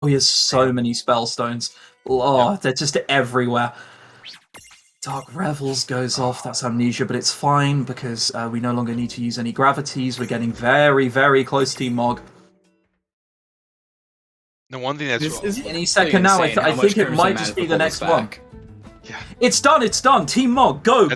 Oh, he has so many spell stones. Oh, they're just everywhere. Dark Revels goes off. That's Amnesia, but it's fine because we no longer need to use any gravities. We're getting very, very close to Mog. The one thing that's any second now, I think it might just be the next one. Yeah. It's done. Team Mog, go.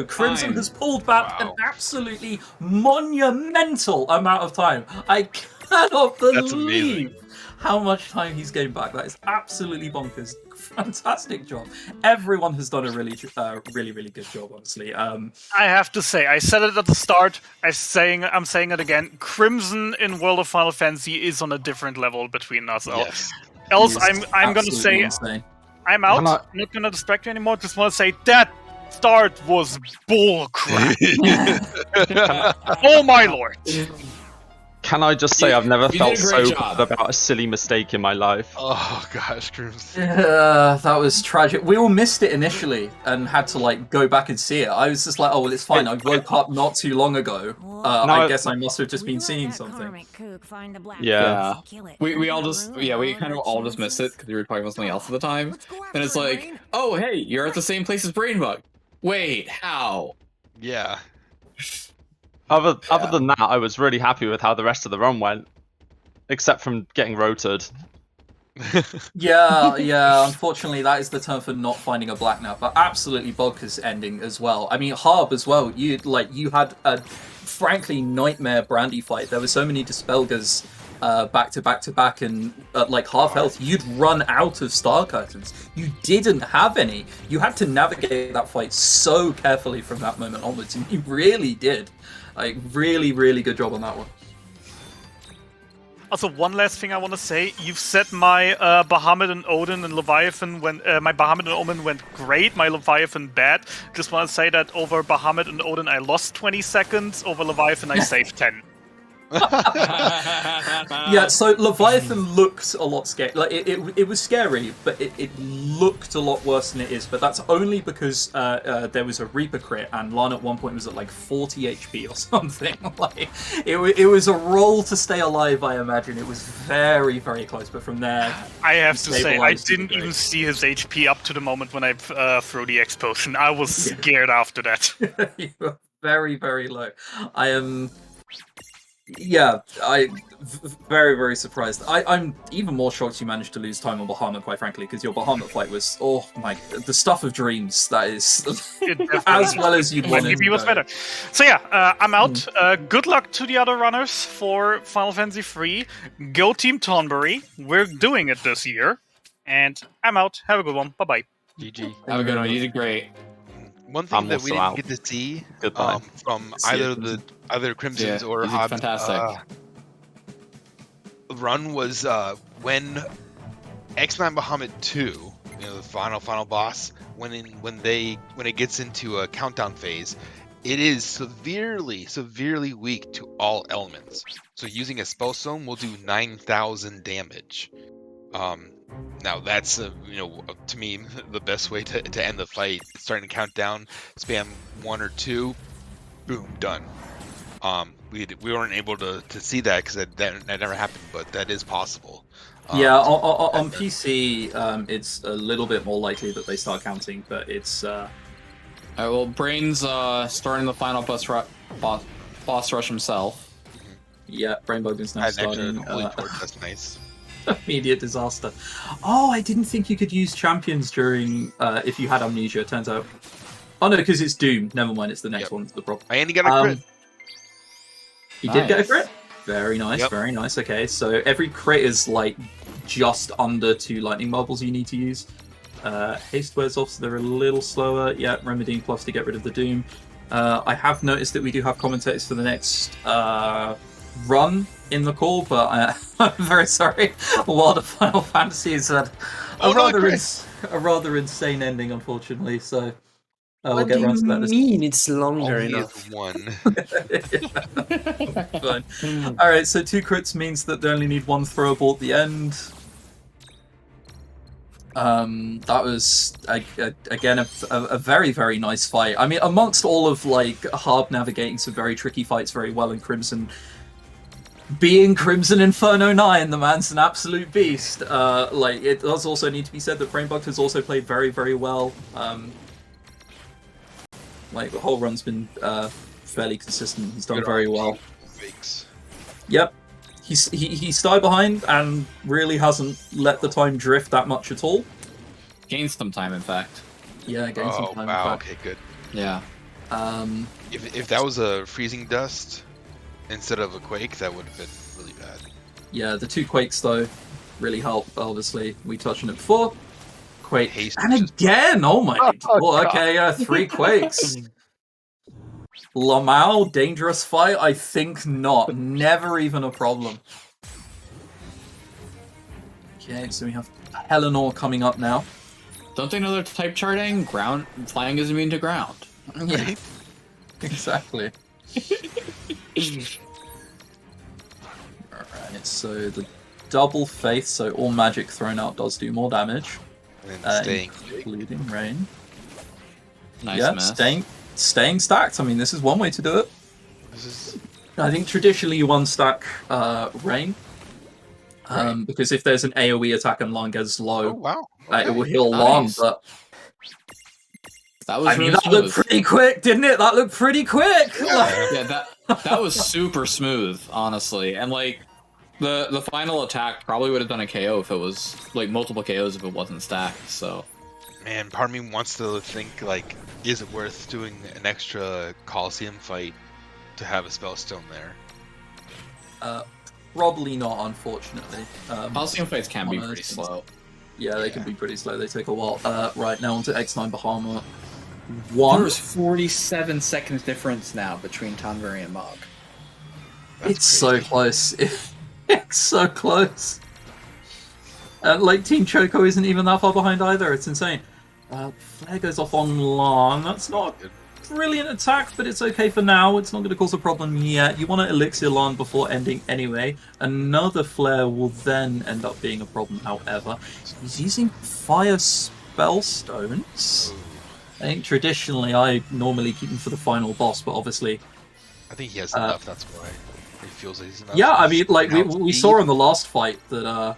Crimson Fine. has pulled back an absolutely monumental amount of time. I cannot believe how much time he's gained back. That is absolutely bonkers. Fantastic job. Everyone has done a really good job, honestly. I have to say, I said it at the start. I'm saying it again. Crimson in World of Final Fantasy is on a different level between us. Yes. Else, I'm gonna say insane. I'm out. I'm not gonna distract you anymore. Just want to say that start was bullcrap. Oh my lord. Can I just say I've never felt so job. bad about a silly mistake in my life? Oh gosh, Crimson. That was tragic. We all missed it initially and had to go back and see it. I was just like, oh well, it's fine. I woke up not too long ago. I guess I must have just been seeing something. Yeah. We all just we kind of all just missed it because we were talking about something else at the time. And it's like, oh hey, you're at the same place as Brainbug. Wait, how? Yeah. Other than that, I was really happy with how the rest of the run went, except from getting rotated. Yeah. Unfortunately, that is the term for not finding a black now. But absolutely bonkers ending as well. I mean, Harb as well. You had a frankly nightmare brandy fight. There were so many Dispelgers back to back, and at half health, you'd run out of star curtains. You didn't have any. You had to navigate that fight so carefully from that moment onwards, and you really did. Really, really good job on that one. Also, one last thing I want to say. You've said my Bahamut and Odin and Leviathan my Bahamut and Omen went great, my Leviathan bad. Just want to say that over Bahamut and Odin I lost 20 seconds, over Leviathan I saved 10. Yeah, so Leviathan looked a lot scary. It was scary, but it looked a lot worse than it is. But that's only because there was a Reaper crit, and Lana at one point was at 40 HP or something. It was a roll to stay alive. I imagine it was very, very close. But from there, I have to say, I didn't even see his HP up to the moment when I threw the X potion. I was scared after that. You were very, very low. I am. Yeah, very, very surprised. I'm even more shocked you managed to lose time on Bahamut, quite frankly, because your Bahamut fight was, the stuff of dreams. That is as well as you'd want it. Maybe it was better. So I'm out. Good luck to the other runners for Final Fantasy III. Go Team Tonberry. We're doing it this year. And I'm out. Have a good one. Bye-bye. GG. Have a good one. You did great. One thing that we didn't get to see from either Crimsons or Hobbs run was when X-Men Bahamut 2, the final boss, when it gets into a countdown phase, it is severely weak to all elements. So using a spell stone will do 9,000 damage. Now that's to me the best way to end the fight. Starting to count down, spam 1 or 2, boom, done. We weren't able to see that because that never happened, but that is possible. Yeah, on PC, it's a little bit more likely that they start counting, but it's. Well, Brain's starting the final boss rush himself. Yeah, Brainbug is now starting. That's nice. Immediate disaster. Oh, I didn't think you could use champions during if you had amnesia. It turns out. Oh no, because it's Doom. Never mind. It's the next one. That's the problem. And he got a crit. He did get a crit. Very nice. Yep. Very nice. Okay, so every crit is just under 2 lightning marbles you need to use. Haste wears off, so they're a little slower. Yeah, remedying plus to get rid of the Doom. I have noticed that we do have commentators for the next run in the call, but I'm very sorry. World of Final Fantasy has had a rather insane ending, unfortunately. So we'll get around to that. What do you mean it's longer enough? One. Fine. All right, so 2 crits means that they only need 1 throwable at the end. That was again a very, very nice fight. I mean, amongst all of Harb navigating some very tricky fights very well, and Crimson being Crimson Inferno 9, the man's an absolute beast. Like, it does also need to be said that Brainbug has also played very, very well. Like, the whole run's been fairly consistent. He's done very well. Yep. He started behind and really hasn't let the time drift that much at all. Gained some time, in fact. Yeah, gained some time. Wow, okay, good. Yeah. If that was a freezing dust instead of a quake, that would have been really bad. Yeah, the 2 quakes, though, really help, obviously. We touched on it before. Quake. Haste And again! Oh my god. Okay, yeah, 3 quakes. Lamau, dangerous fight? I think not. Never even a problem. Okay, so we have Eleanor coming up now. Don't they know they're type charting? Ground flying is immune to ground. Yeah, exactly. Alright, so the double faith, so all magic thrown out does do more damage. And staying including rain. Nice Yeah, mess. staying stacked. I mean, this is one way to do it. I think traditionally you one-stack rain. Because if there's an AoE attack and Long gets low, it will heal Long, but... That was really that smooth. looked pretty quick, didn't it? That looked pretty quick! Yeah, that was super smooth, honestly. And, like, the final attack probably would have done a KO if it was, like, multiple KOs if it wasn't stacked, so... Man, part of me wants to think, like, is it worth doing an extra Coliseum fight to have a spell stone there? Probably not, unfortunately. Coliseum fights can be pretty slow. Yeah, they can be pretty slow. They take a while. Right, now onto X9 Bahama. There's 47 seconds difference now between Tonberry and Mog. It's so close. It's so close. Like, Team Choco isn't even that far behind either. It's insane. Flare goes off on Long. That's not a brilliant attack, but it's okay for now. It's not going to cause a problem yet. You want to Elixir Long before ending anyway. Another Flare will then end up being a problem, however. He's using Fire Spellstones. I think traditionally I normally keep them for the final boss, but obviously... I think he has enough, that's why. He feels like he's enough. Yeah, I mean, like, we saw in the last fight that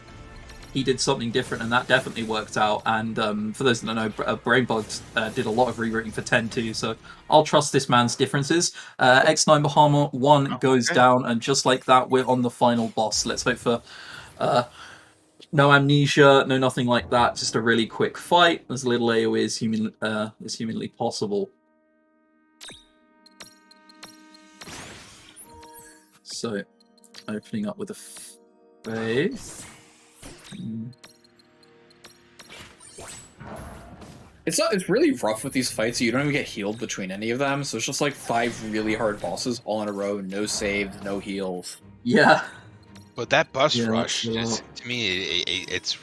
he did something different, and that definitely worked out. And for those that don't know, Brainbug did a lot of rerouting for 10-2, so I'll trust this man's differences. X9 Bahama 1 goes down, and just like that, we're on the final boss. Let's hope for no amnesia, no nothing like that, just a really quick fight, as little AoE as humanly possible. So, opening up with a faith. It's really rough with these fights. You don't even get healed between any of them, so it's just like 5 really hard bosses all in a row, no saves, no heals. Yeah. But that bus rush, is, to me, it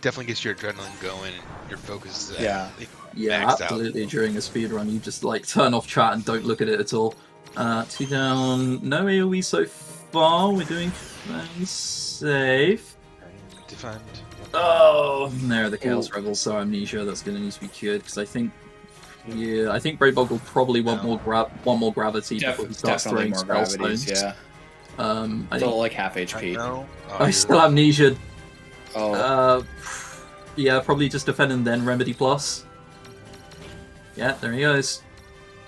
definitely gets your adrenaline going, and your focus is absolutely. Out. During a speedrun, you just like turn off chat and don't look at it at all. 2 down, no AoE so far. We're doing safe. Defend. Oh, there are the Chaos Rebels, so amnesia. That's going to need to be cured because I think Brainbug will probably want more gravity before he starts throwing spell stones. Yeah. I still like half HP. I still amnesia. Yeah, probably just defend and then remedy plus. Yeah, there he goes.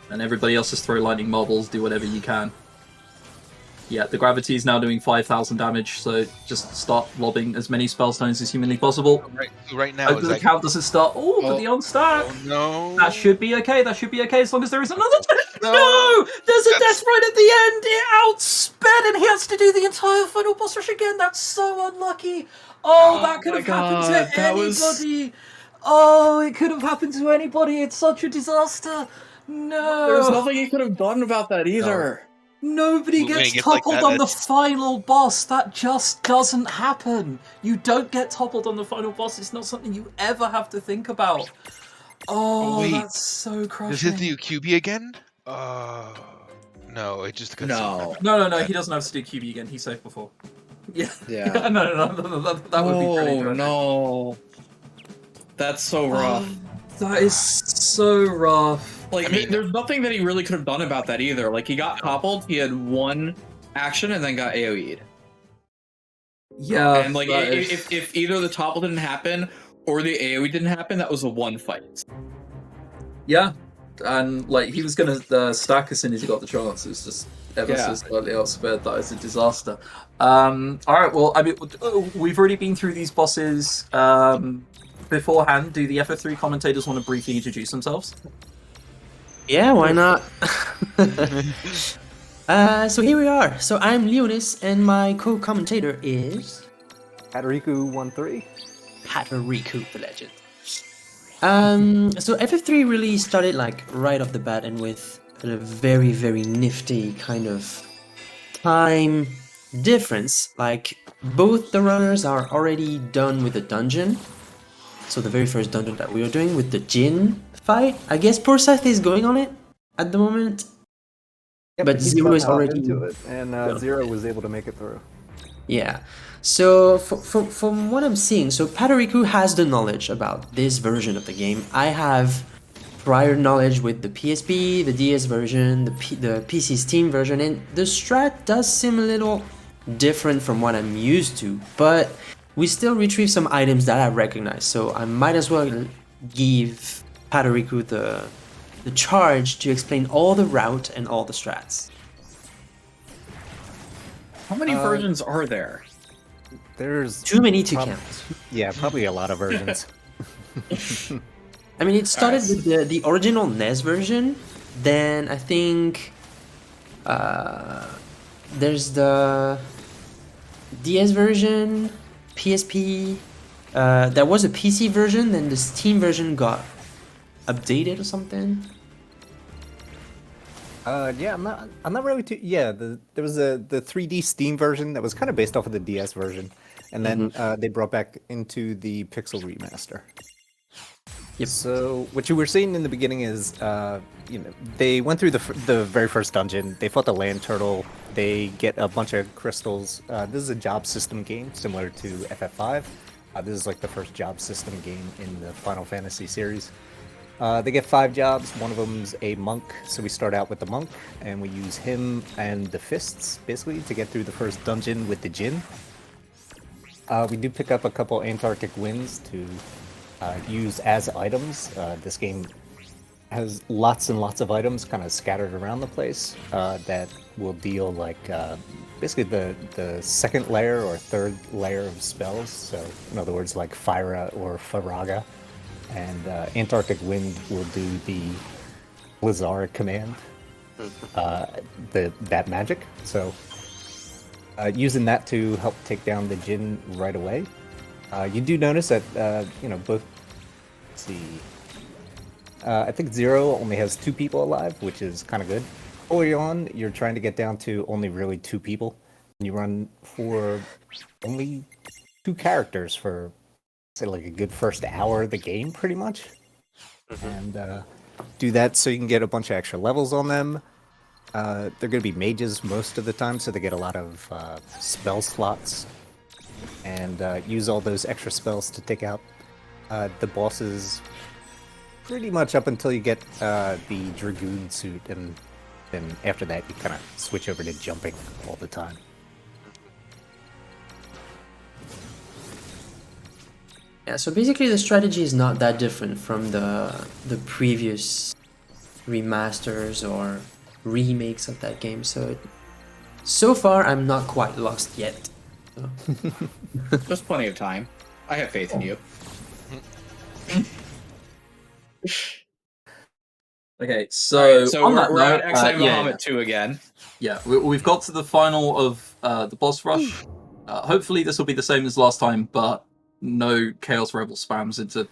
And everybody else just throw lightning marbles, do whatever you can. Yeah, the gravity is now doing 5,000 damage, so just start lobbing as many spellstones as humanly possible. Right now, Hope the count doesn't start. Oh, but the on-stack! Oh, no! That should be okay, as long as there is another... No! There's a death right at the end! It outsped, and he has to do the entire final boss rush again! That's so unlucky! Oh, that could have happened to anybody! Oh, it could have happened to anybody! It's such a disaster! No! There's nothing he could have done about that either! Nobody gets toppled on the final boss. That just doesn't happen. You don't get toppled on the final boss. It's not something you ever have to think about. Oh, wait. That's so crushing. Does it do QB again? No, it just cuts. No. He doesn't have to do QB again. He's safe before. Yeah. No. That would be pretty good. No. That's so rough. That is so rough. Like, I mean, there's nothing that he really could have done about that either. Like, he got toppled, he had 1 action and then got AoE'd. Yeah, And like, if either the topple didn't happen or the AoE didn't happen, that was a one fight. yeah, and like he was gonna stack as soon as he got the chance. It was just ever so slightly outsped. That is a disaster. All right, well, I mean, we've already been through these bosses beforehand. Do the FF3 commentators want to briefly introduce themselves? Yeah, why not? So here we are. So I'm Leonis, and my co-commentator is Patorikku 1-3. Patorikku, the legend. So FF3 really started like right off the bat, and with a very, very nifty kind of time difference. Like both the runners are already done with the dungeon. So the very first dungeon that we were doing with the Jin fight, I guess Poorscythe is going on it at the moment. Yeah, but Zero is already into it, and Zero was able to make it through. Yeah. So from what I'm seeing, so Patorikku has the knowledge about this version of the game. I have prior knowledge with the PSP, the DS version, the PC Steam version, and the strat does seem a little different from what I'm used to, but we still retrieve some items that I recognize, so I might as well give Patorikku the charge to explain all the route and all the strats. How many versions are there? There's too many to count. Yeah, probably a lot of versions. I mean, it started with the original NES version, then I think there's the DS version, PSP, there was a PC version, then the Steam version got updated or something. Yeah, I'm not really too. Yeah, there was the 3D Steam version that was kind of based off of the DS version, and then they brought back into the Pixel remaster. Yep. So what you were seeing in the beginning is, they went through the very first dungeon. They fought the land turtle. They get a bunch of crystals. This is a job system game similar to FF5. This is like the first job system game in the Final Fantasy series. They get 5 jobs. One of them's a monk, so we start out with the monk, and we use him and the fists basically to get through the first dungeon with the Jin. We do pick up a couple Antarctic winds to use as items. This game has lots and lots of items kind of scattered around the place that will deal like basically the second layer or third layer of spells. So in other words, like Fyra or Faraga. And Antarctic Wind will do the Blizzard command, that magic. So using that to help take down the Jin right away. You do notice that both. Let's see. I think Zero only has 2 people alive, which is kind of good. Early on, you're trying to get down to only really 2 people. You run for only 2 characters for, say, like a good first hour of the game, pretty much. And do that so you can get a bunch of extra levels on them. They're going to be mages most of the time, so they get a lot of spell slots. And use all those extra spells to take out the bosses pretty much up until you get the Dragoon suit, and then after that you kind of switch over to jumping all the time. Yeah, so basically the strategy is not that different from the previous remasters or remakes of that game, so far I'm not quite lost yet. So. There's plenty of time. I have faith in you. Okay, so on that we're note, at Exile Bahamut 2 again. Yeah, we've got to the final of the boss rush. Hopefully this will be the same as last time, but no Chaos Rebel spams into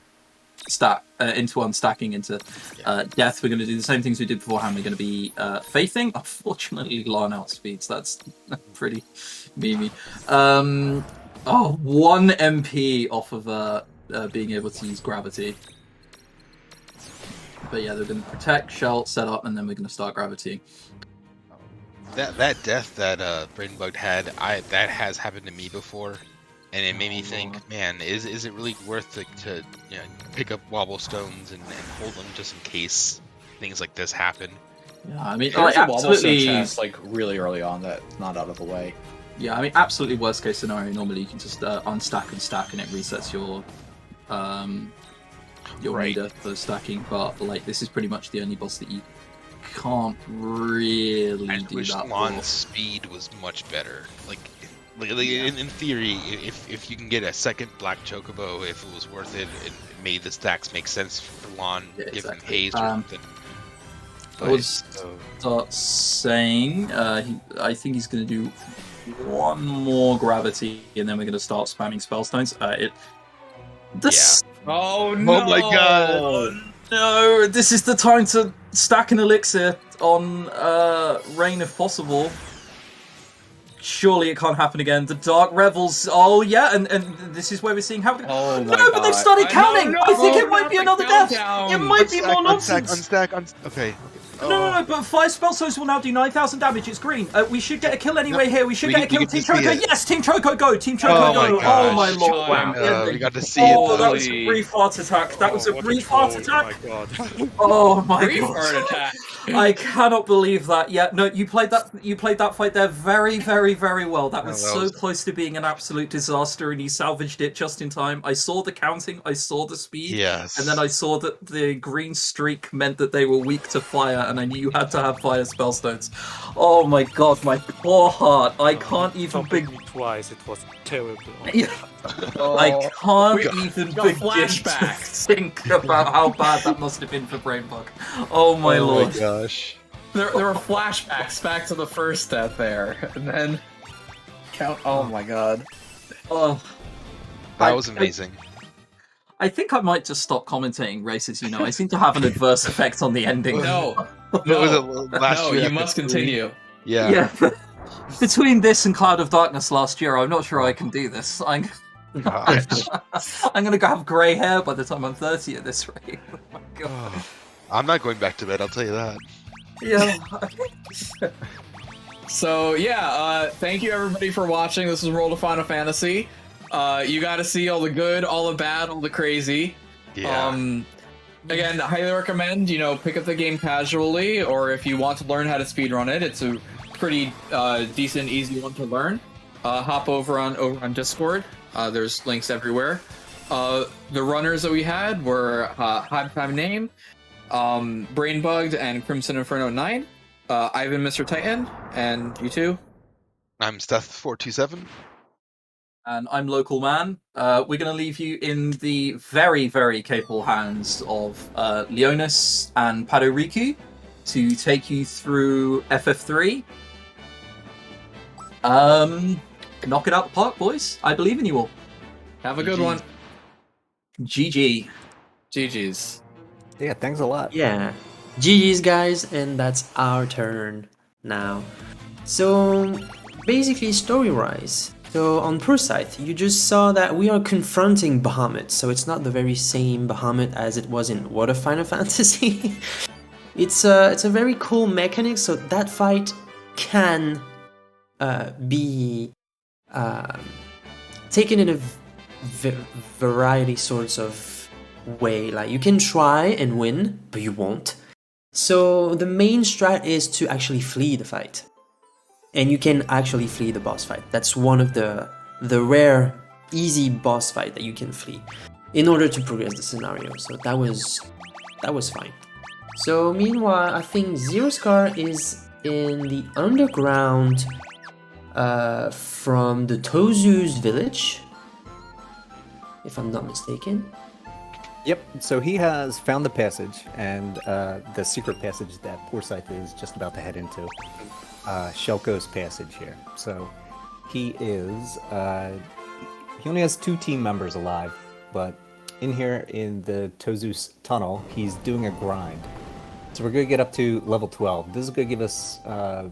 unstacking into death. We're going to do the same things we did beforehand. We're going to be faithing. Unfortunately, Lion outspeeds. That's pretty memey. 1 MP off of being able to use gravity. But yeah, they're going to protect, shell, set up, and then we're going to start gravity. That death that Bradenbug had, that has happened to me before, and it made me think, man, is it really worth to pick up wobble stones and hold them just in case things like this happen? Yeah, I mean, There's like, a wobble absolutely. chest like really early on that's not out of the way. Yeah, I mean, absolutely worst case scenario. Normally, you can just unstack and stack, and it resets your Right. meter for stacking. But like, this is pretty much the only boss that you can't really I do wish that Lon's for. speed was much better. Like in theory, if you can get a second black chocobo, if it was worth it, it made the stacks make sense for Lon, Yeah, given exactly. haste or something. I would start saying, I think he's going to do one more gravity, and then we're going to start spamming spellstones. Oh no! Oh my god! No, this is the time to stack an elixir on Rain if possible. Surely it can't happen again. The Dark Revels. Oh yeah, and this is where we're seeing how. Oh my no, but they've God. started counting. No, I think it no, might not be the another death. countdown. It might be more nonsense. Unstack. Okay. No, but 5 spellstones will now do 9,000 damage. It's green. We should get a kill anyway here. We should get a kill. get Team to see Choco. it. Yes, Team Choco, go. Team Choco, Oh go. my Oh gosh. my lord. Wow. We got to see Oh, it. that was a Holy- brief heart attack. That was a what brief troll, heart attack. Oh my god. Oh my Brief god. heart attack. I cannot believe that. Yeah, no, you played that fight there very, very, very well. That was that so was- close to being an absolute disaster, and you salvaged it just in time. I saw the counting, I saw the speed, Yes. and then I saw that the green streak meant that they were weak to fire, and I knew you had to have fire spellstones. Oh my god, my poor heart. I can't even Jumping begin. me twice, it was terrible. Yeah. Oh. I can't We even got begin to flashbacks. think about how bad that must have been for Brainbug. Oh my lord. gosh. There were flashbacks back to the first death there, and then count. Oh my god. Oh. That was amazing. I think I might just stop commentating races, you know. I seem to have an adverse effect on the ending. No, Was no, it last no. year You after must 3? continue. Yeah. Yeah. but between this and Cloud of Darkness last year, I'm not sure I can do this. I'm Gosh. gonna go have grey hair by the time I'm 30 at this rate. Oh my god. I'm not going back to bed, I'll tell you that. Yeah. So yeah, thank you everybody for watching. This is World of Final Fantasy. You got to see all the good, all the bad, all the crazy. Yeah. Again, I highly recommend, pick up the game casually, or if you want to learn how to speedrun it, it's a pretty decent, easy one to learn. Hop over on Discord. There's links everywhere. The runners that we had were High Time Name, Brainbugged, and Crimson Inferno 9. Ivan, Mr. Titan, and you two. I'm Steph427. And I'm Local Man. We're going to leave you in the very, very capable hands of Leonis and Patorikku to take you through FF3. Knock it out the park, boys. I believe in you all. Have a good GG. one. GG. GG's. Yeah, thanks a lot. Yeah. GG's guys, and that's our turn now. So basically story-wise, so on Poorscythe, you just saw that we are confronting Bahamut, so it's not the very same Bahamut as it was in World of Final Fantasy. It's a very cool mechanic, so that fight can be taken in a variety sorts of way. Like, you can try and win, but you won't. So the main strat is to actually flee the fight. And you can actually flee the boss fight. That's one of the rare, easy boss fight that you can flee in order to progress the scenario. So that was fine. So meanwhile, I think Zero Scar is in the underground from the Tozu's village, if I'm not mistaken. Yep, so he has found the passage, and the secret passage that Poorscythe is just about to head into. Shelko's passage here. So he is, he only has 2 team members alive, but in here in the Tozu's tunnel, he's doing a grind. So we're going to get up to level 12. This is going to give us a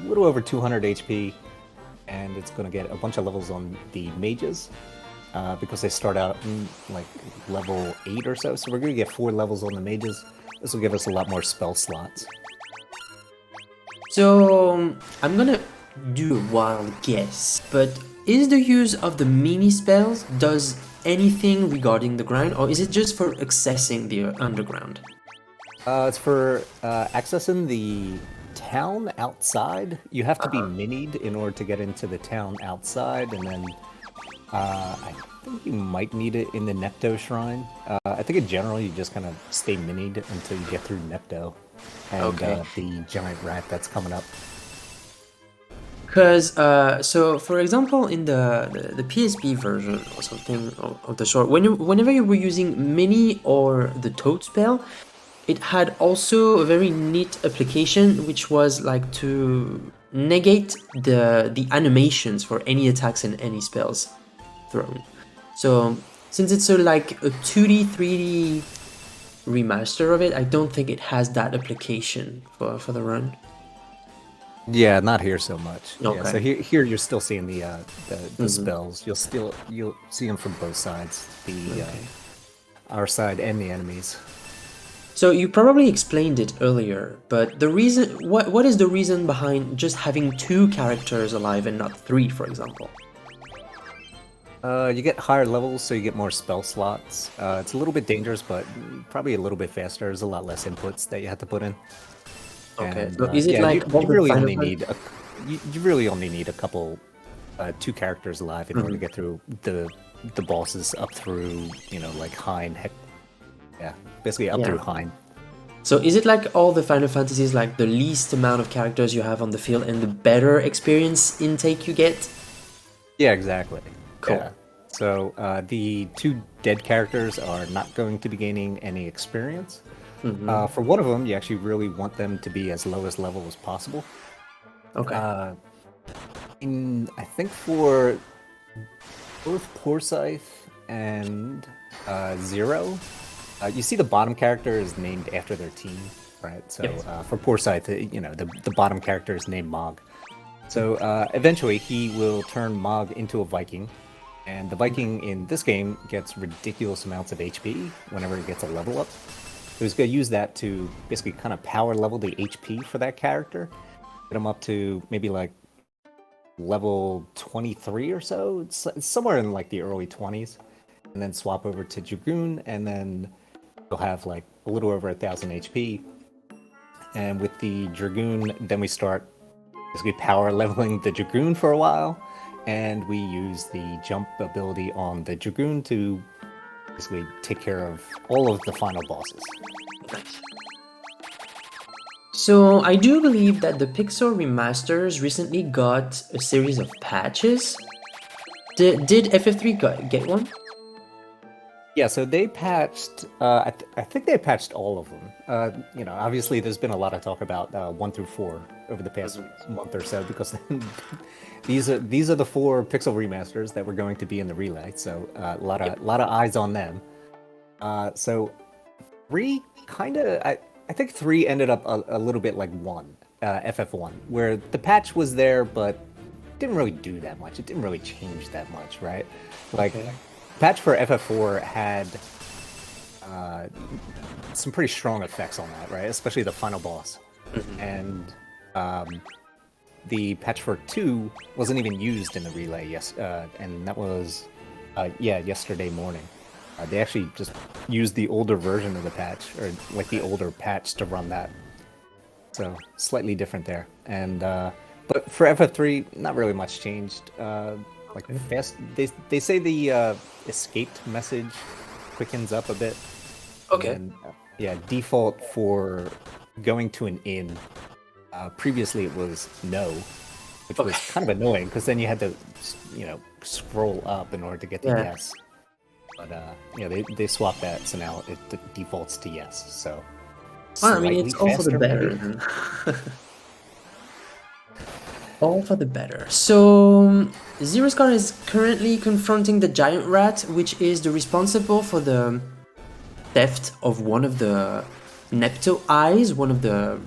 little over 200 HP, and it's going to get a bunch of levels on the mages. Because they start out in like level 8 or so. So we're going to get 4 levels on the mages. This will give us a lot more spell slots. So I'm gonna do a wild guess, but is the use of the mini spells does anything regarding the grind, or is it just for accessing the underground? It's for accessing the town outside. You have to be minied in order to get into the town outside, and then I think you might need it in the Nepto Shrine. I think in general you just kind of stay minied until you get through Nepto and the giant rat that's coming up. Because, so for example, in the PSP version or something of the sort, whenever you were using Mini or the Toad spell, it had also a very neat application, which was like to negate the animations for any attacks and any spells thrown. So since it's like a 2D, 3D remaster of it, I don't think it has that application for the run. Yeah, not here so much. Okay. Yeah, so here you're still seeing the spells. You'll see them from both sides, our side and the enemies. So you probably explained it earlier, but the reason, what is the reason behind just having 2 characters alive and not 3, for example? You get higher levels, so you get more spell slots. It's a little bit dangerous, but probably a little bit faster. There's a lot less inputs that you have to put in. Okay, And, so is it like you really only need you really only need a couple 2 characters alive in order to get through the bosses up through, like Hein, basically up through Hein. So is it like all the Final Fantasies, like the least amount of characters you have on the field and the better experience intake you get? Yeah, exactly. Cool. Yeah. So the 2 dead characters are not going to be gaining any experience. For one of them, you actually really want them to be as lowest level as possible. Okay. I think for both Poorscythe and Zero, you see the bottom character is named after their team, right? So for Poorscythe, the bottom character is named Mog. So eventually he will turn Mog into a Viking, and the Viking in this game gets ridiculous amounts of HP whenever it gets a level up. So he's going to use that to basically kind of power level the HP for that character, get him up to maybe like level 23 or so. It's somewhere in like the early 20s, and then swap over to Dragoon, and then you'll have like a little over 1,000 HP. And with the Dragoon, then we start basically power leveling the Dragoon for a while, and we use the jump ability on the Dragoon to basically take care of all of the final bosses. So I do believe that the Pixel remasters recently got a series of patches. Did FF3 get one? Yeah, so they patched. I think they patched all of them. Obviously, there's been a lot of talk about 1 through 4 over the past month or so, because these are the 4 Pixel remasters that were going to be in the relay. So a lot of eyes on them. So 3 kind of. I think 3 ended up a little bit like 1, FF1, where the patch was there, but didn't really do that much. It didn't really change that much, right? Like. Okay. Patch for FF4 had some pretty strong effects on that, right? Especially the final boss. And the patch for 2 wasn't even used in the relay, and that was, yesterday morning. They actually just used the older version of the patch, or like the older patch to run that. So, slightly different there. And but for FF3, not really much changed. Like fast, they say the escaped message quickens up a bit. Okay. And, default for going to an inn. Previously it was no, which was kind of annoying because then you had to, scroll up in order to get to yes. But they swapped that, so now it defaults to yes. So. Well, I mean, it's also the better. All for the better. So, Zero Scar is currently confronting the giant rat, which is the responsible for the theft of one of the Nepto eyes, one of the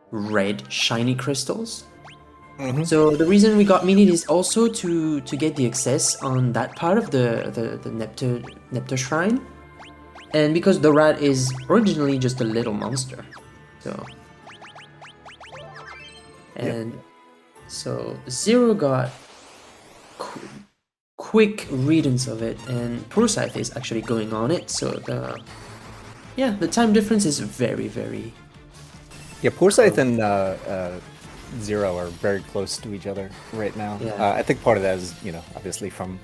red shiny crystals. So the reason we got Mini is also to get the access on that part of the Nepto shrine, and because the rat is originally just a little monster, so and. So Zero got quick readings of it, and Poorscythe is actually going on it. So yeah, the time difference is very, very. Yeah, Poorscythe and Zero are very close to each other right now. Yeah. I think part of that is, obviously from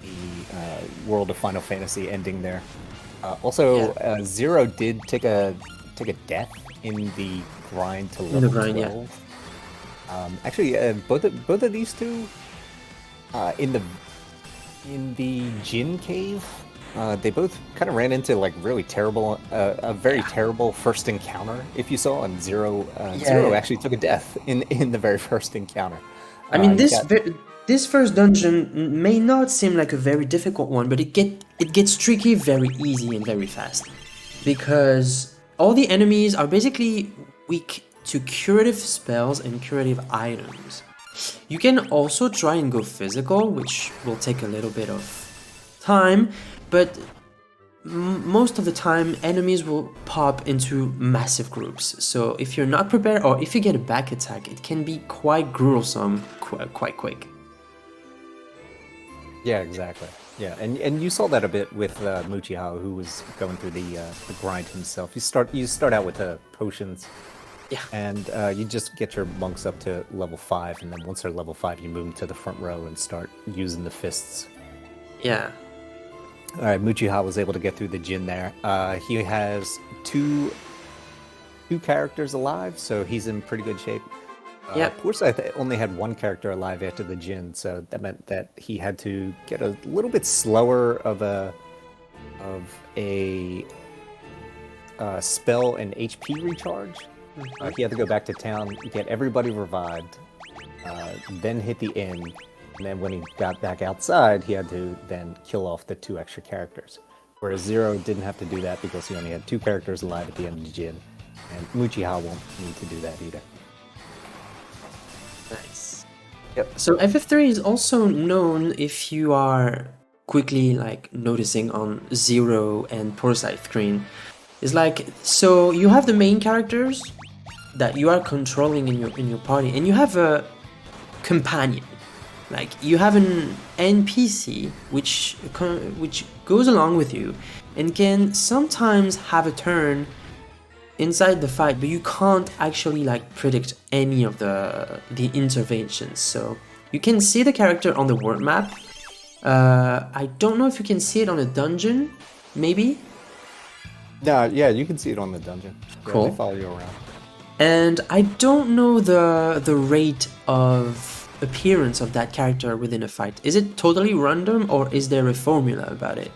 the world of Final Fantasy ending there. Also, Zero did take a death in the grind to level 12. Actually, both of these two in the Jin cave, they both kind of ran into like really terrible, a very terrible first encounter. If you saw, and Zero actually took a death in the very first encounter. I mean, this first dungeon may not seem like a very difficult one, but it gets tricky very easy and very fast, because all the enemies are basically weak to curative spells and curative items. You can also try and go physical, which will take a little bit of time, but most of the time enemies will pop into massive groups. So if you're not prepared, or if you get a back attack, it can be quite gruesome quite quick. Yeah, exactly. Yeah, and you saw that a bit with Muchihao, who was going through the grind himself. You start out with potions. Yeah. And you just get your monks up to level 5, and then once they're level 5, you move them to the front row and start using the fists. Yeah. Alright, Muchihao was able to get through the Jin there. He has two characters alive, so he's in pretty good shape. Yeah. Poorscythe only had one character alive after the Jin, so that meant that he had to get a little bit slower of a spell and HP recharge. He had to go back to town, get everybody revived, then hit the inn, and then when he got back outside, he had to then kill off the 2 extra characters. Whereas Zero didn't have to do that because he only had 2 characters alive at the end of the Jin, and Muchihao won't need to do that either. Nice. Yep. So FF3 is also known, if you are quickly like noticing on Zero and Poorscythe screen, is like, so you have the main characters that you are controlling in your party, and you have a companion. Like, you have an NPC which goes along with you and can sometimes have a turn inside the fight, but you can't actually like predict any of the interventions. So you can see the character on the world map. I don't know if you can see it on a dungeon, maybe. Yeah, you can see it on the dungeon. Cool. Yeah, they follow you around. And I don't know the rate of appearance of that character within a fight. Is it totally random, or is there a formula about it?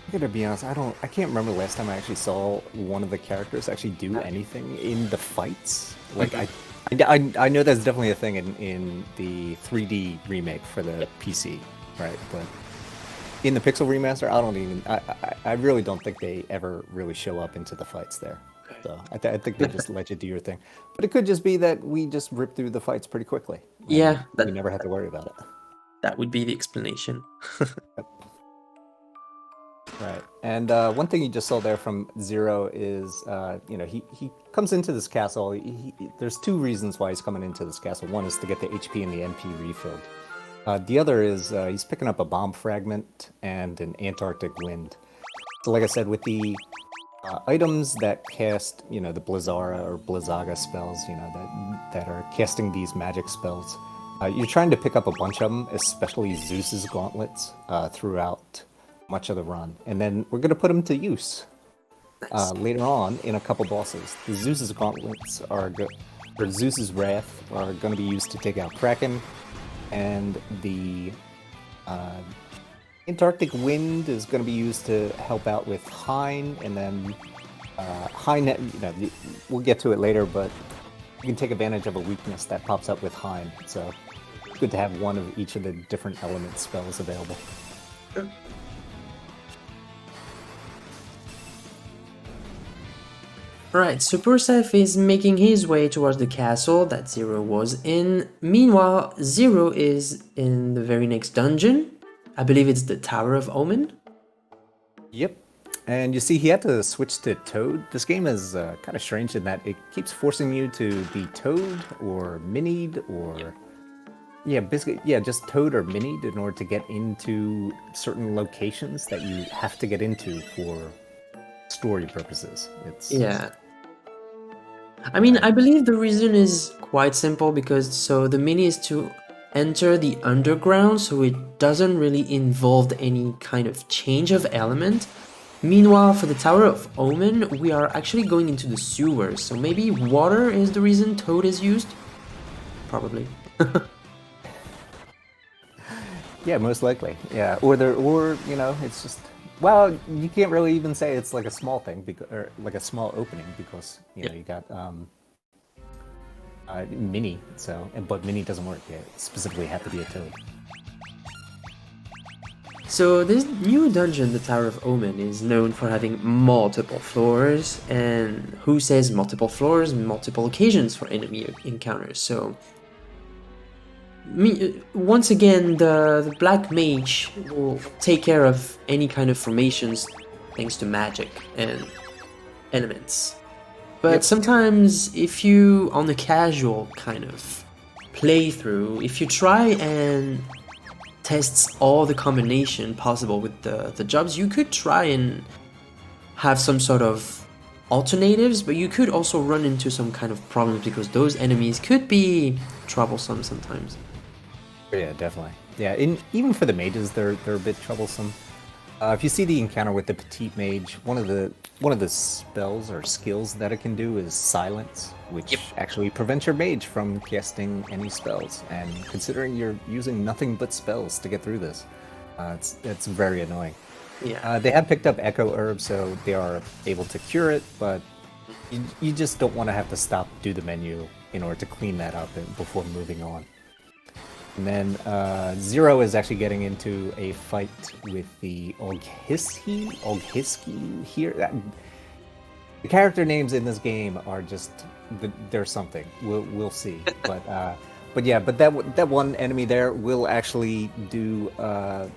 I'm gonna be honest, I can't remember the last time I actually saw one of the characters actually do anything in the fights. Like, I know that's definitely a thing in the 3D remake for the PC, right? But in the Pixel remaster, I really don't think they ever really show up into the fights there. So I think they just let you do your thing. But it could just be that we just rip through the fights pretty quickly. Yeah. We never have to worry about it. That would be the explanation. Right. And one thing you just saw there from Zero is, he comes into this castle. There's 2 reasons why he's coming into this castle. One is to get the HP and the MP refilled. The other is he's picking up a bomb fragment and an Antarctic wind. So like I said, with the items that cast, the Blizzara or Blizzaga spells, that are casting these magic spells, you're trying to pick up a bunch of them, especially Zeus's gauntlets, throughout much of the run. And then we're going to put them to use later on in a couple bosses. The Zeus's gauntlets or Zeus's wrath are going to be used to take out Kraken, and the Antarctic wind is going to be used to help out with Hein, and then Hein, we'll get to it later, but you can take advantage of a weakness that pops up with Hein. So it's good to have one of each of the different element spells available. Right, so Poorscythe is making his way towards the castle that Zero was in. Meanwhile, Zero is in the very next dungeon. I believe it's the Tower of Omen. Yep. And you see, he had to switch to Toad. This game is kind of strange in that it keeps forcing you to be Toad or Minied or... Yeah, basically, just Toad or Minied in order to get into certain locations that you have to get into for story purposes. It's Yeah. I mean, I believe the reason is quite simple because the mini is to enter the underground, so it doesn't really involve any kind of change of element. Meanwhile, for the Tower of Omen, we are actually going into the sewers, so maybe water is the reason Toad is used? Probably. Yeah, most likely. Yeah, or it's just, well, you can't really even say it's like a small thing or like a small opening because you got mini. But mini doesn't work. Yeah, it specifically have to be a Toad. So this new dungeon, the Tower of Omen, is known for having multiple floors, and who says multiple floors, multiple occasions for enemy encounters. So once again, the Black Mage will take care of any kind of formations thanks to magic and elements. But sometimes if you, on the casual kind of playthrough, if you try and tests all the combination possible with the jobs, you could try and have some sort of alternatives, but you could also run into some kind of problems because those enemies could be troublesome sometimes. Yeah, definitely. Yeah, even for the mages, they're a bit troublesome. If you see the encounter with the petite mage, one of the spells or skills that it can do is silence, which actually prevents your mage from casting any spells. And considering you're using nothing but spells to get through this, it's very annoying. Yeah. They have picked up Echo Herb, so they are able to cure it, but you just don't want to have to stop, do the menu in order to clean that up before moving on. And then Zero is actually getting into a fight with the Olghiski here. The character names in this game are just they're something. We'll see. But that one enemy there will actually do a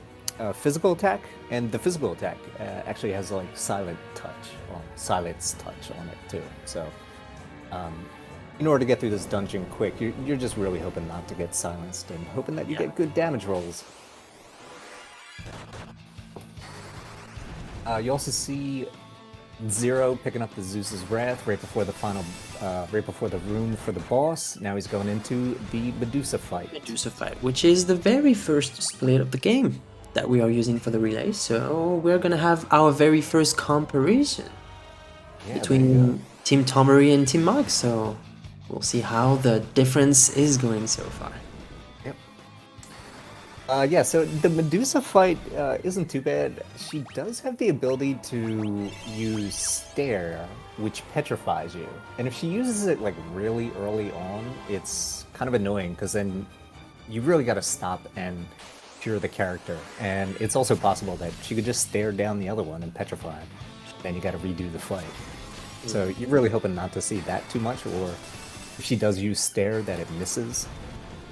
physical attack, and the physical attack actually has like silence touch on it too. So. In order to get through this dungeon quick, you're just really hoping not to get silenced and hoping that you get good damage rolls. You also see Zero picking up the Zeus's Wrath right before the room for the boss. Now he's going into the Medusa Fight. Medusa Fight, which is the very first split of the game that we are using for the relay. So we're gonna have our very first comparison between Team Tonberry and Team Mage. So we'll see how the difference is going so far. Yep. So the Medusa Fight isn't too bad. She does have the ability to use Stare, which petrifies you. And if she uses it like really early on, it's kind of annoying because then you really got to stop and cure the character. And it's also possible that she could just stare down the other one and petrify him. Then you got to redo the fight. So you're really hoping not to see that too much, or if she does use Stare, that it misses.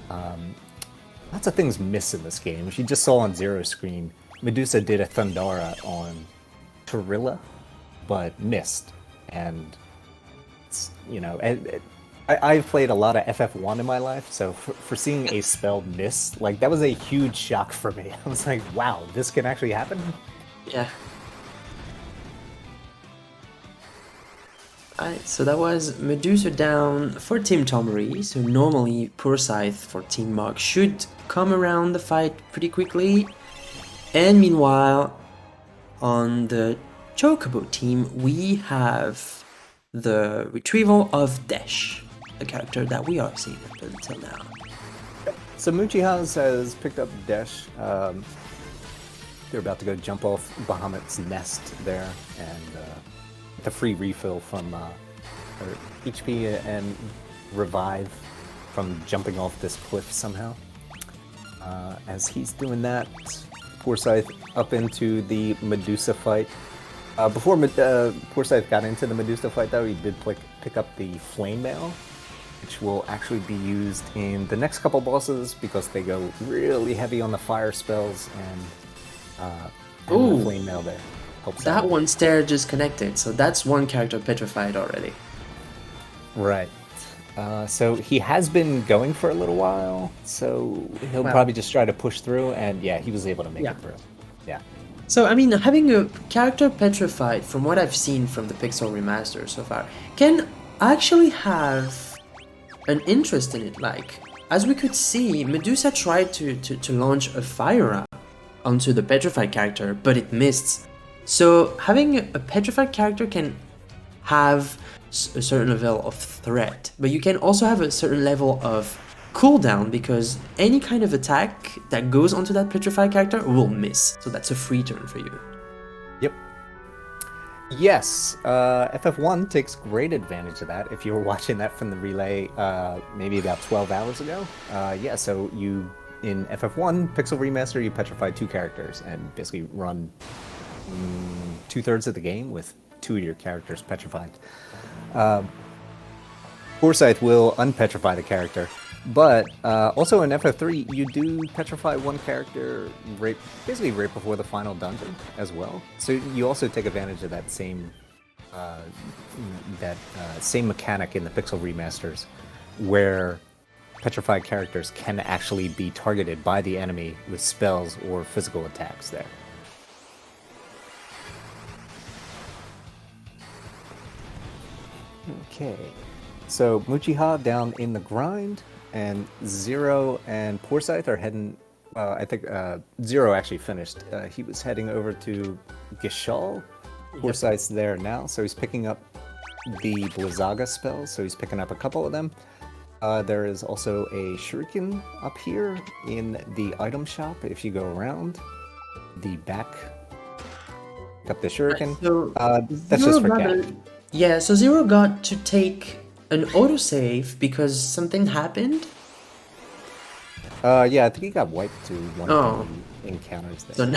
Lots of things miss in this game. If you just saw on Zero's screen, Medusa did a Thundara on Torilla, but missed. And, it's, I've played a lot of FF1 in my life, so for seeing a spell miss, like, that was a huge shock for me. I was like, wow, this can actually happen? Yeah. Alright, so that was Medusa down for Team Tonberry. So normally Poorscythe for Team Mage should come around the fight pretty quickly. And meanwhile, on the Chocobo team, we have the retrieval of Desh, the character that we are seeing up until now. So Muchihaz has picked up Desh. They're about to go jump off Bahamut's nest there, and the free refill from HP and revive from jumping off this cliff somehow. As he's doing that, Poorscythe up into the Medusa Fight. Before Poorscythe got into the Medusa Fight, though, he did pick up the Flame Mail, which will actually be used in the next couple bosses because they go really heavy on the fire spells, and the Flame Mail there. That one Stare just connected, so that's one character petrified already. Right. So he has been going for a little while, so he'll probably just try to push through, and yeah, he was able to make it through. Yeah. So, I mean, having a character petrified, from what I've seen from the Pixel remaster so far, can actually have an interest in it. Like, as we could see, Medusa tried to launch a fire onto the petrified character, but it missed. So, having a petrified character can have a certain level of threat, but you can also have a certain level of cooldown, because any kind of attack that goes onto that petrified character will miss. So that's a free turn for you. Yep. Yes, FF1 takes great advantage of that. If you were watching that from the relay maybe about 12 hours ago, yeah, so you, in FF1 Pixel Remaster, you petrify 2 characters and basically run 2/3 of the game with 2 of your characters petrified. Poorscythe will unpetrify the character, but also in FF3 you do petrify 1 character basically right before the final dungeon as well. So you also take advantage of that same same mechanic in the Pixel remasters, where petrified characters can actually be targeted by the enemy with spells or physical attacks there. Okay, so Muchiha down in the grind, and Zero and Poorscythe are heading. I think Zero actually finished. He was heading over to Gishal. Poorscythe's there now, so he's picking up the Blizzaga spells. So he's picking up a couple of them. There is also a Shuriken up here in the item shop. If you go around the back, pick up the Shuriken. So that's just for Cat. Yeah, so Zero got to take an autosave because something happened. Yeah, I think he got wiped to one of the encounters there. So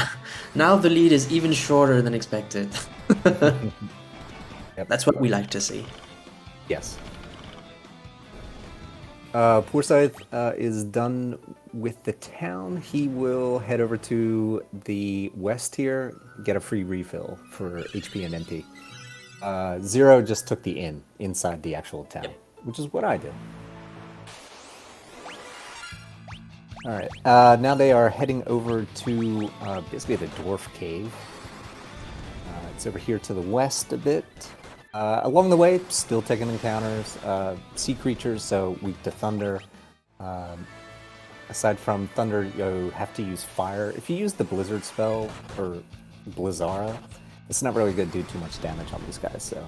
now the lead is even shorter than expected. Yep. That's what we like to see. Yes. Poorscythe is done with the town. He will head over to the west here, get a free refill for HP and MP. Zero just took the inn inside the actual town, which is what I did. Alright, now they are heading over to basically the Dwarf Cave. It's over here to the west a bit. Along the way, still taking encounters. Sea creatures, so weak to thunder. Aside from thunder, you have to use fire. If you use the blizzard spell, or Blizzara, it's not really going to do too much damage on these guys, so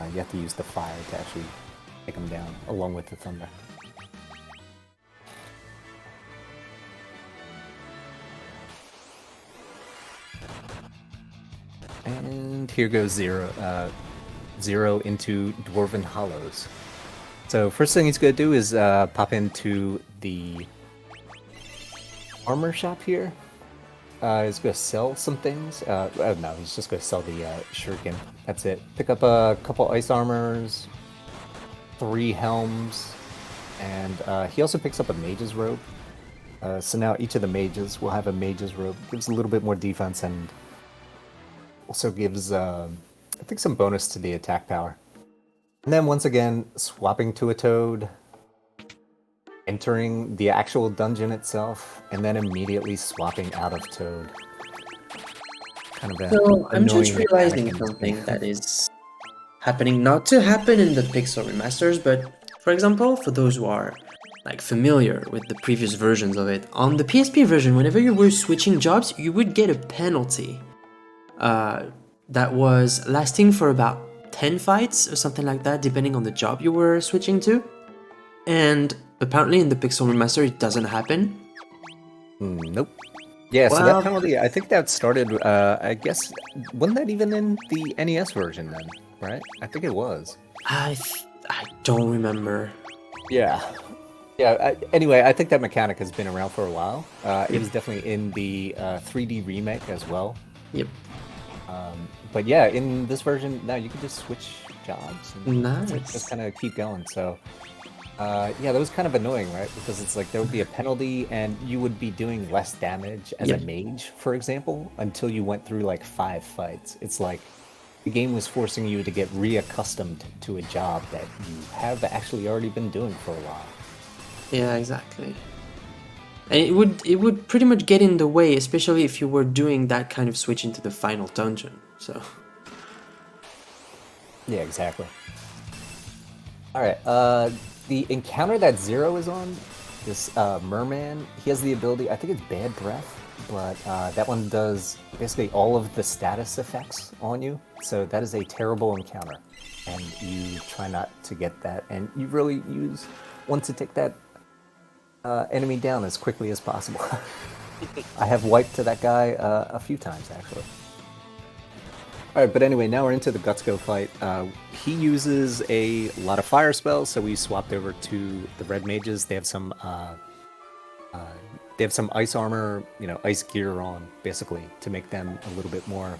you have to use the fire to actually take them down, along with the thunder. And here goes Zero into Dwarven Hollows. So first thing he's going to do is pop into the armor shop here. He's going to sell some things. No, he's just going to sell the shuriken. That's it. Pick up a couple ice armors, 3 helms, and he also picks up a mage's robe. So now each of the mages will have a mage's robe. Gives a little bit more defense and also gives, I think, some bonus to the attack power. And then once again, swapping to a toad, entering the actual dungeon itself, and then immediately swapping out of Toad. Kind of So I'm just annoying realizing mechanic in this something game. that is happening, not to happen in the Pixel remasters, but for example, for those who are like familiar with the previous versions of it, on the PSP version, whenever you were switching jobs, you would get a penalty that was lasting for about 10 fights or something like that, depending on the job you were switching to. And apparently in the Pixel remaster it doesn't happen. Nope. Yeah, so that penalty, I think that started, I guess, wasn't that even in the NES version then, right? I think it was. I don't remember. Yeah. Yeah, anyway, I think that mechanic has been around for a while. It was definitely in the 3D remake as well. Yep. But yeah, in this version, now you can just switch jobs. And Nice. just kind of keep going, so... yeah, that was kind of annoying, right? Because it's like there would be a penalty and you would be doing less damage as a mage, for example, until you went through like 5 fights. It's like the game was forcing you to get reaccustomed to a job that you have actually already been doing for a while. Yeah, exactly. And it would pretty much get in the way, especially if you were doing that kind of switch into the final dungeon. So Yeah, exactly. All right. The encounter that Zero is on, this merman, he has the ability. I think it's Bad Breath, but that one does basically all of the status effects on you. So that is a terrible encounter, and you try not to get that. And you really want to take that enemy down as quickly as possible. I have wiped to that guy a few times actually. Alright, but anyway, now we're into the Guts Go fight. He uses a lot of fire spells, so we swapped over to the red mages. They have some ice armor, ice gear on, basically, to make them a little bit more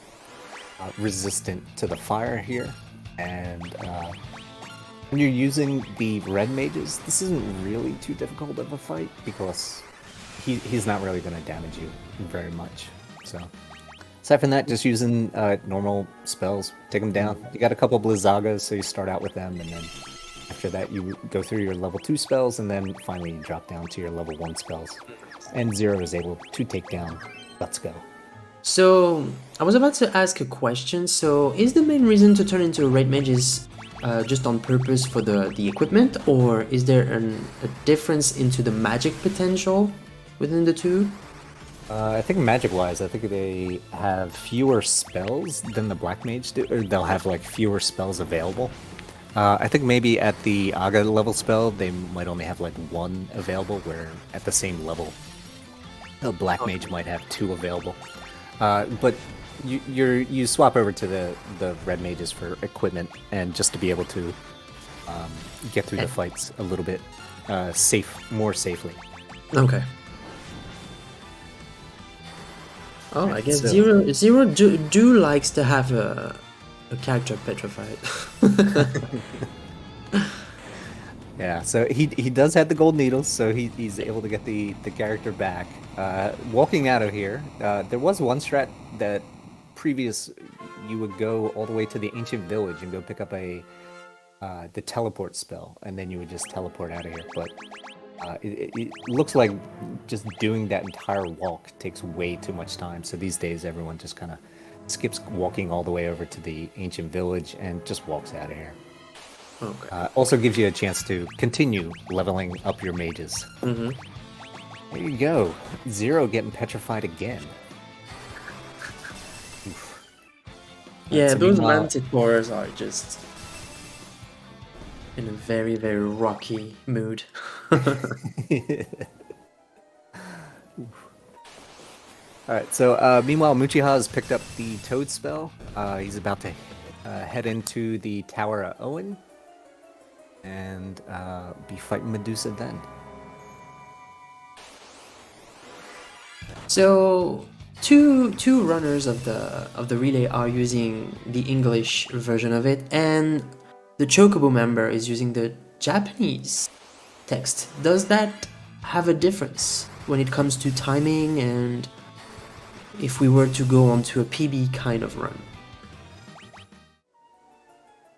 resistant to the fire here. And when you're using the red mages, this isn't really too difficult of a fight because he's not really going to damage you very much. So aside from that, just using normal spells, take them down. You got a couple of Blizzagas, so you start out with them, and then after that you go through your level 2 spells, and then finally you drop down to your level 1 spells. And Zero is able to take down Let's Go. So, I was about to ask a question. So, is the main reason to turn into a red mage just on purpose for the equipment, or is there a difference into the magic potential within the two? I think magic-wise, I think they have fewer spells than the Black Mage do, or they'll have like fewer spells available. I think maybe at the Aga level spell, they might only have like 1 available, where at the same level, the Black Mage might have 2 available. But you swap over to the red mages for equipment, and just to be able to get through the fights a little bit more safely. Okay. Oh, I guess So- Zero do likes to have a character petrified. Yeah, so he does have the gold needles, so he's able to get the character back. Walking out of here, there was one strat that you would go all the way to the ancient village and go pick up the teleport spell, and then you would just teleport out of here. But it looks like just doing that entire walk takes way too much time. So these days, everyone just kind of skips walking all the way over to the ancient village and just walks out of here. Okay. Also gives you a chance to continue leveling up your mages. Mm-hmm. There you go. Zero getting petrified again. Oof. Yeah, So those meanwhile- manticores are just in a very, very rocky mood. Alright, so meanwhile, Muchiha has picked up the Toad spell. He's about to head into the Tower of Owen and be fighting Medusa then. So two runners of the relay are using the English version of it, and the Chocobo member is using the Japanese text. Does that have a difference when it comes to timing, and if we were to go onto a PB kind of run?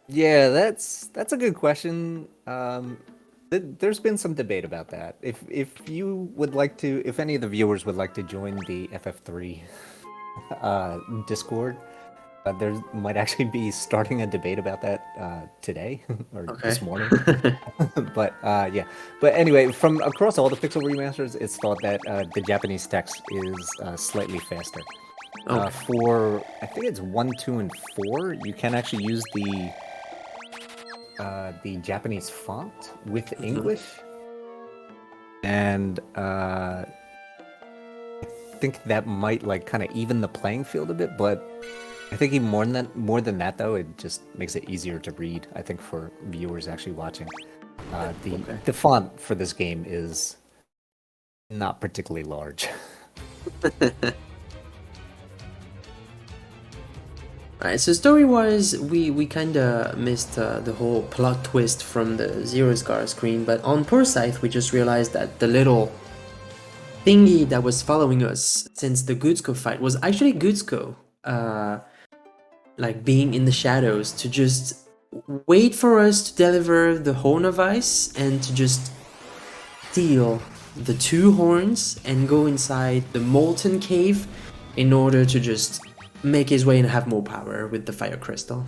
Yeah, that's a good question. There's been some debate about that. If you would like to, if any of the viewers would like to join the FF3 Discord, there might actually be starting a debate about that today or this morning. But yeah. But anyway, from across all the Pixel remasters, it's thought that the Japanese text is slightly faster. For I think it's 1, 2, and 4, you can actually use the Japanese font with English, and I think that might like kind of even the playing field a bit. But I think even more than that though, it just makes it easier to read. I think for viewers actually watching, the font for this game is not particularly large. Alright, so story-wise, we kinda missed the whole plot twist from the Zero Scar screen, but on Poorscythe we just realized that the little thingy that was following us since the Gutsko fight was actually Gutsko, like being in the shadows to just wait for us to deliver the Horn of Ice and to just steal the 2 horns and go inside the molten cave in order to just make his way and have more power with the fire crystal.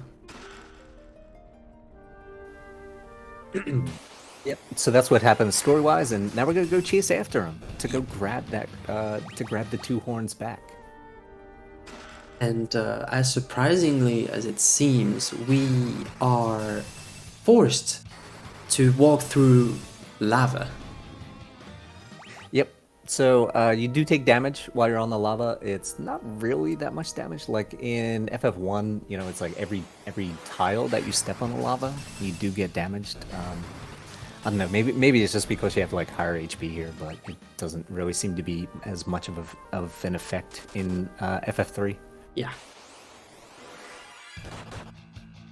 Yep. So that's what happens story-wise, and now we're gonna go chase after him to go grab that, to grab the 2 horns back. And as surprisingly as it seems, we are forced to walk through lava. Yep. So you do take damage while you're on the lava. It's not really that much damage. Like in FF1, you know, it's like every tile that you step on the lava, you do get damaged. I don't know. Maybe it's just because you have like higher HP here, but it doesn't really seem to be as much of an effect in FF3. Yeah.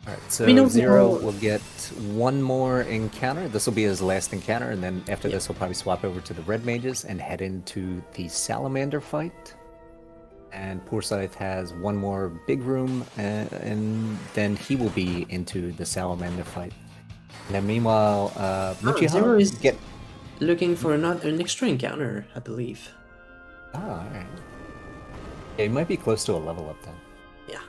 All right. So We know Zero how- will get one more encounter. This will be his last encounter, and then after this, he'll probably swap over to the Red Mages and head into the Salamander fight. And Poorscythe has one more big room, and then he will be into the Salamander fight. And then meanwhile, Muchiha Zero is get. looking for an extra encounter, I believe. Oh, all right. Yeah, he might be close to a level up then. Yeah.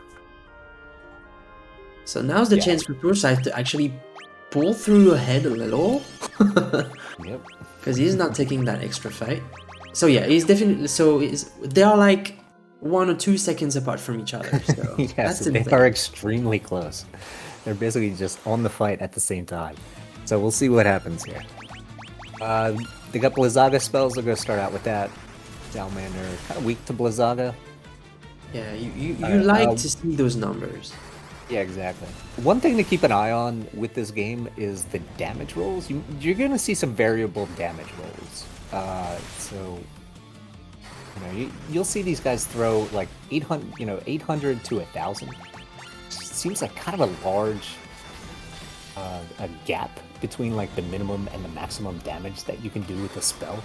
So now's the Yeah. chance for Poorscythe to actually pull through ahead a little. Yep. Because he's not taking that extra fight. So yeah, he's definitely they are like 1 or 2 seconds apart from each other. So Yes, that's they insane. are extremely close. They're basically just on the fight at the same time. So we'll see what happens here. They got Blizzaga spells. They're going to start out with that. Salamander, kind of weak to Blizzaga. Yeah, you Alright, like to see those numbers. Yeah, exactly. One thing to keep an eye on with this game is the damage rolls. You're going to see some variable damage rolls. So, you'll see these guys throw like 800 to 1,000. Seems like kind of a large a gap between like the minimum and the maximum damage that you can do with a spell.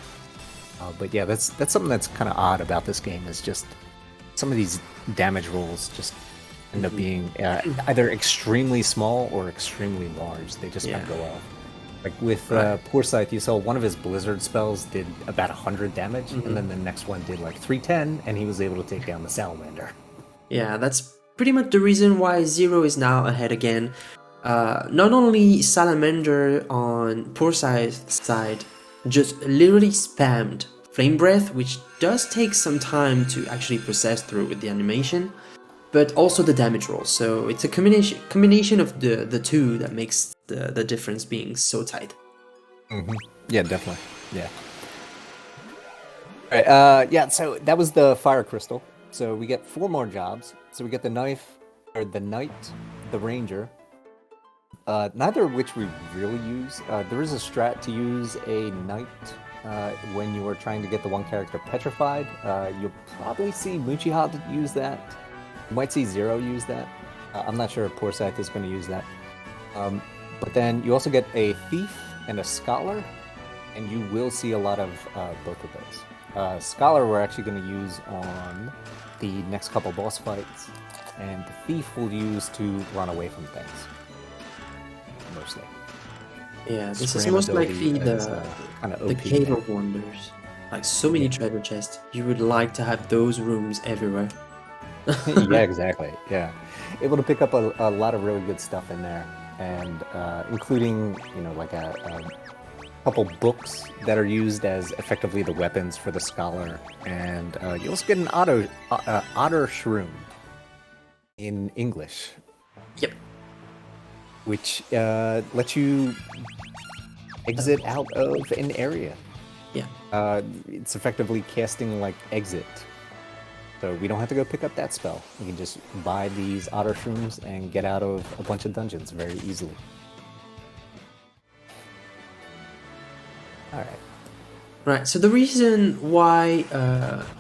But yeah, that's something that's kind of odd about this game, is just some of these damage rolls just end up being either extremely small or extremely large. They just kind of go off. Like with Poorscythe, you saw one of his Blizzard spells did about 100 damage, and then the next one did like 310, and he was able to take down the Salamander. Yeah, that's pretty much the reason why Zero is now ahead again. Not only Salamander on Poorscythe's side just literally spammed Flame Breath, which does take some time to actually process through with the animation, but also the damage roll. So it's a combination of the two that makes the difference being so tight. Mm-hmm. Yeah, definitely. Yeah. All right. So that was the fire crystal. So we get 4 more jobs. So we get the knight, the ranger. Neither of which we really use. There is a strat to use a knight when you are trying to get the one character petrified. You'll probably see Muchiha use that. You might see Zero use that. I'm not sure if Poorscythe is going to use that. But then you also get a thief and a scholar, and you will see a lot of both of those. Scholar we're actually going to use on the next couple boss fights, and the thief will use to run away from things. Mostly. Yeah, this is Scram most ability likely is, kinda the OP Cave there. of Wonders. Like so many treasure chests. You would like to have those rooms everywhere. Yeah, exactly. Yeah, able to pick up a lot of really good stuff in there, and including like a couple books that are used as effectively the weapons for the scholar, and you also get an otter shroom in English. Yep. Which lets you exit out of an area. Yeah. It's effectively casting like exit. So we don't have to go pick up that spell. We can just buy these otter shrooms and get out of a bunch of dungeons very easily. Alright. Right, so the reason why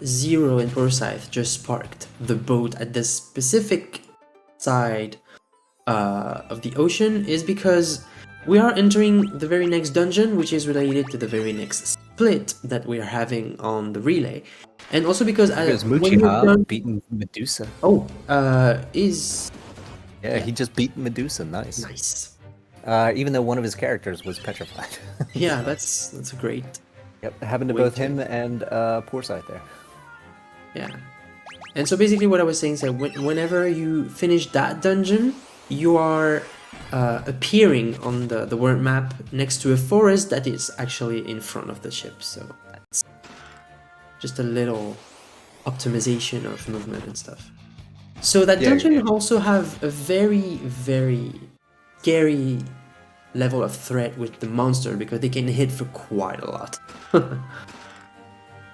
Zero and Poorscythe just parked the boat at this specific side of the ocean is because we are entering the very next dungeon, which is related to the very next split that we are having on the relay. And also because when you're Muchiha done... beaten Medusa. Oh, Yeah, he just beat Medusa. Nice. Even though one of his characters was petrified. Yeah, that's great. Yep, happened to Way both too. him and Poorscythe there. Yeah. And so basically what I was saying is that whenever you finish that dungeon, you are appearing on the world map next to a forest that is actually in front of the ship. So that's just a little optimization of movement and stuff. So that dungeon also have a very, very scary level of threat with the monster because they can hit for quite a lot.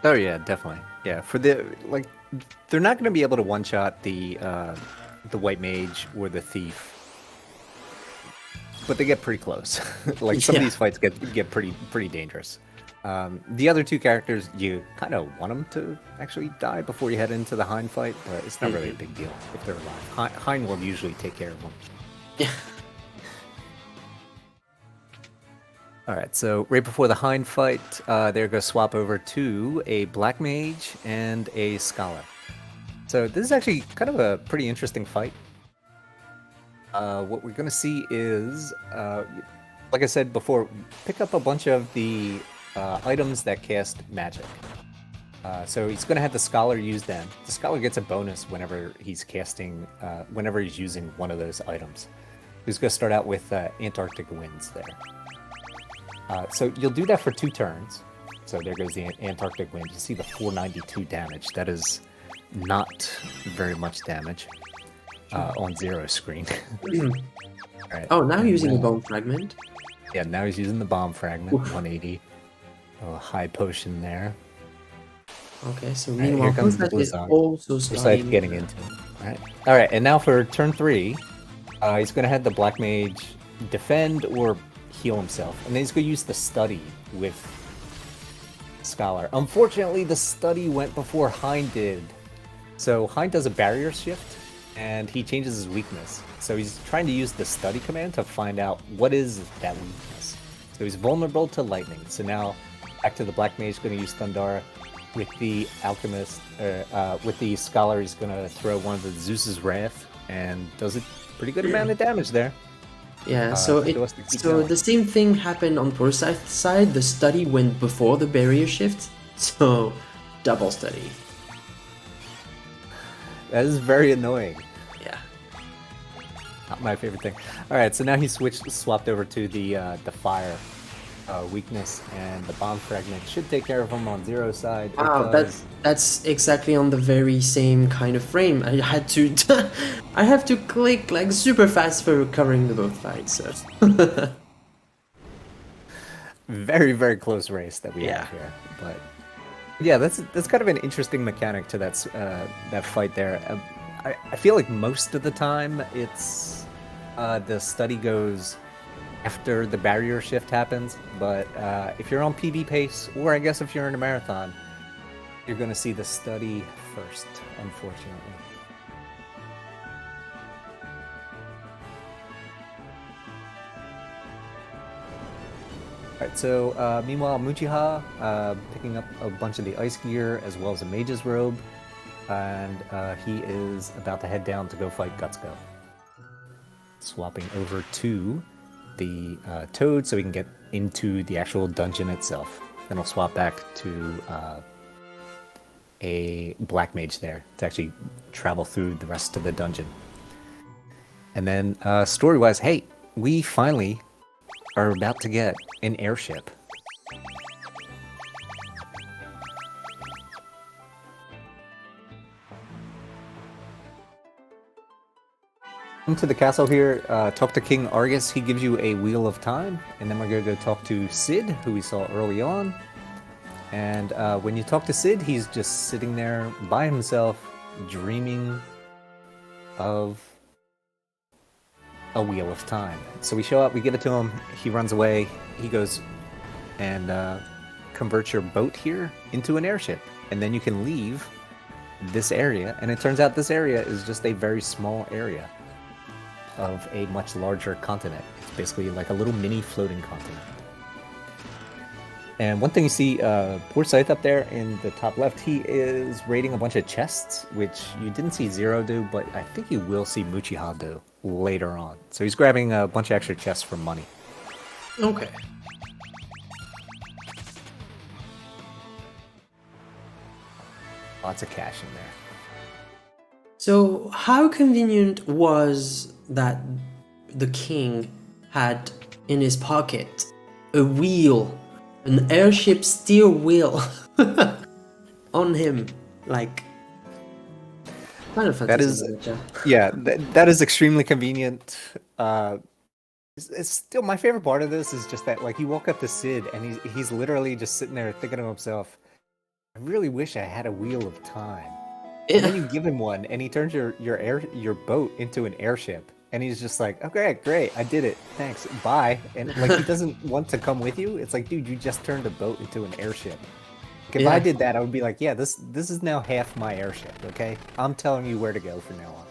Oh yeah, definitely. Yeah, for the they're not going to be able to one-shot the white mage or the thief, but they get pretty close. Like some of these fights get pretty dangerous. The other two characters, you kind of want them to actually die before you head into the Hein fight, but it's not really a big deal if they're alive. Hein will usually take care of them. Yeah. Alright, so right before the Hein fight, they're going to swap over to a Black Mage and a Scholar. So this is actually kind of a pretty interesting fight. What we're going to see is, like I said before, pick up a bunch of the items that cast magic. So he's going to have the Scholar use them. The Scholar gets a bonus whenever he's casting, whenever he's using one of those items. He's going to start out with Antarctic Winds there. So you'll do that for 2 turns. So there goes the Antarctic Wind. You see the 492 damage. That is not very much damage on Zero screen. Right. Oh, now using a bone fragment. Yeah, now he's using the bomb fragment. 180. A high potion there. Okay, so Right, meanwhile, here comes the Poorscythe is Blizzard. also Poorscythe starting. getting into it. All right, and now for turn 3, he's going to have the Black Mage defend or heal himself, and then he's going to use the study with Scholar. Unfortunately, the study went before Hein did. So Hein does a barrier shift, and he changes his weakness. So he's trying to use the study command to find out what is that weakness. So he's vulnerable to lightning. So now back to the Black Mage, going to use Thundara. With the Alchemist, with the Scholar, he's going to throw one of the Zeus's Wrath, and does a pretty good amount of damage there. Yeah, so the same thing happened on Poorscythe's side. The study went before the barrier shift, so double study. That is very annoying. Yeah. Not my favorite thing. All right, so now he swapped over to the fire weakness, and the bomb fragment should take care of him on Zero side. Wow, that's exactly on the very same kind of frame. I had to I have to click like super fast for recovering the both fights. So. Very, very close race that we have here, but yeah, that's kind of an interesting mechanic to that fight there. I feel like most of the time it's the study goes after the barrier shift happens, but if you're on PB pace, or I guess if you're in a marathon, you're going to see the study first, unfortunately. Alright, so meanwhile, Muchiha picking up a bunch of the ice gear as well as a mage's robe, and he is about to head down to go fight Gutsuko. Swapping over to the Toad so we can get into the actual dungeon itself. Then I'll swap back to a Black Mage there to actually travel through the rest of the dungeon. And then story-wise, hey, we finally are about to get an airship. Into the castle here, talk to King Argus. He gives you a Wheel of Time, and then we're going to go talk to Sid, who we saw early on. And when you talk to Sid, he's just sitting there by himself, dreaming of a Wheel of Time. So we show up, we give it to him, he runs away, he goes and converts your boat here into an airship. And then you can leave this area, and it turns out this area is just a very small area of a much larger continent. It's basically like a little mini floating continent. And one thing you see, Poorscythe up there in the top left, he is raiding a bunch of chests, which you didn't see Zero do, but I think you will see Muchiha do later on. So he's grabbing a bunch of extra chests for money. Okay. Lots of cash in there. So, how convenient was that the king had in his pocket a wheel, an airship steel wheel on him? Like, Final Fantasy. That is, yeah, that is extremely convenient. It's still my favorite part of this is just that, like, you walk up to Sid and he's literally just sitting there thinking to himself, I really wish I had a wheel of time. And then you give him one, and he turns your boat into an airship, and he's just like, okay, great, I did it, thanks, bye. And like, he doesn't want to come with you. It's like, dude, you just turned a boat into an airship. Like, if I did that, I would be like, yeah, this is now half my airship, okay? I'm telling you where to go from now on.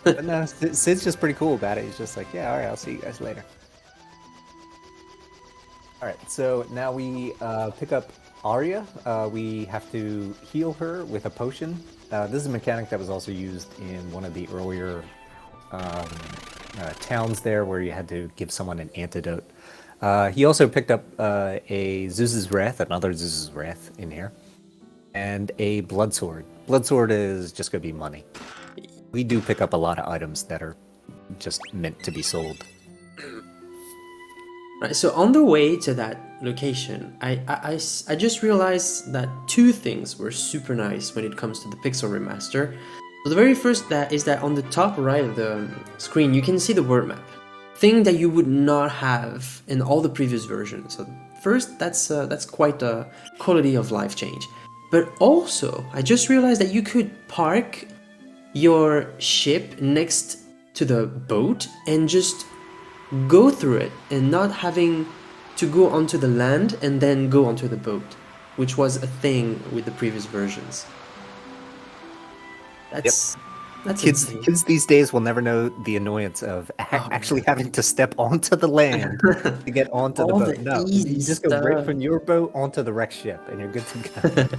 But no, Sid's just pretty cool about it. He's just like, yeah, all right, I'll see you guys later. All right, so now we pick up Arya. We have to heal her with a potion. This is a mechanic that was also used in one of the earlier towns there, where you had to give someone an antidote. He also picked up a Zeus's Wrath, another Zeus's Wrath in here, and a Bloodsword. Bloodsword is just going to be money. We do pick up a lot of items that are just meant to be sold. Right, so on the way to that location, I just realized that two things were super nice when it comes to the Pixel Remaster. So the very first is that on the top right of the screen, you can see the word map. Thing that you would not have in all the previous versions. So first, that's quite a quality of life change. But also, I just realized that you could park your ship next to the boat and just go through it, and not having to go onto the land and then go onto the boat, which was a thing with the previous versions. That's Kids these days will never know the annoyance of actually having to step onto the land to get onto the boat. No, you just go right from your boat onto the wrecked ship, and you're good to go.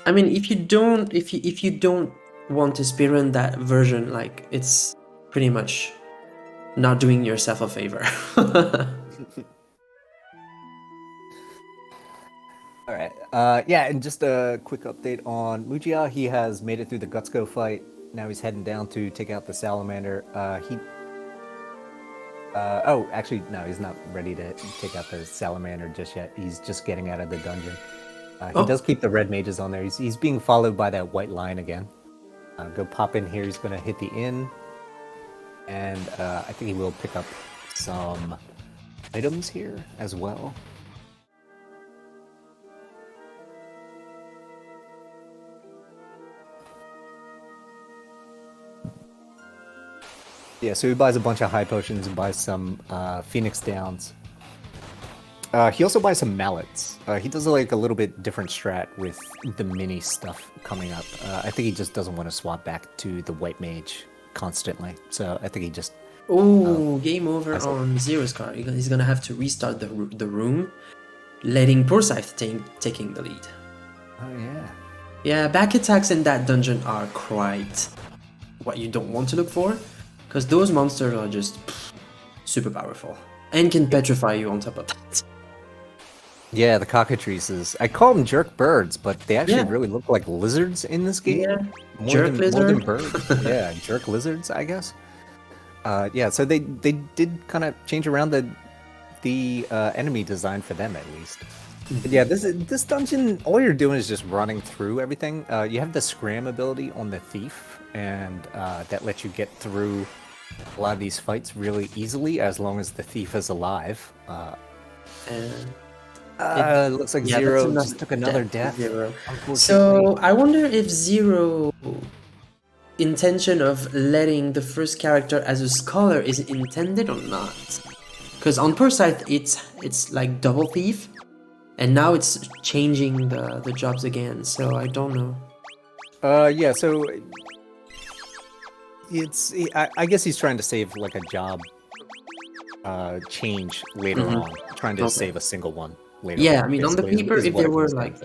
I mean, if you don't want to speedrun that version, like, it's pretty much not doing yourself a favor. All right. Yeah, and just a quick update on Mujia. He has made it through the Gutsko fight. Now he's heading down to take out the salamander. Oh, actually, no, he's not ready to take out the salamander just yet. He's just getting out of the dungeon. He does keep the red mages on there. He's being followed by that white lion again. Go pop in here. He's going to hit the inn. And I think he will pick up some items here as well. Yeah, so he buys a bunch of high potions and buys some Phoenix Downs. He also buys some mallets. He does like a little bit different strat with the mini stuff coming up. I think he just doesn't want to swap back to the white mage constantly. So I think he just... Game over on Zero's car. He's gonna have to restart the room, letting Poorscythe taking the lead. Oh yeah. Yeah, back attacks in that dungeon are quite what you don't want to look for, because those monsters are just super powerful and can petrify you on top of that. Yeah, the cockatrices. I call them jerk birds, but they actually really look like lizards in this game. Yeah. More than birds. Yeah, jerk lizards, I guess. Yeah, so they did kind of change around the enemy design for them, at least. But yeah, this dungeon, all you're doing is just running through everything. You have the scram ability on the thief, and that lets you get through a lot of these fights really easily, as long as the thief is alive. Looks like Zero just took another death. So I wonder if Zero intention of letting the first character as a scholar is intended or not. Because on Poorscythe it's like double thief, and now it's changing the jobs again. So I don't know. Yeah. So I guess he's trying to save like a job change later on, trying to save a single one. Yeah, I mean, on the paper, if there were like,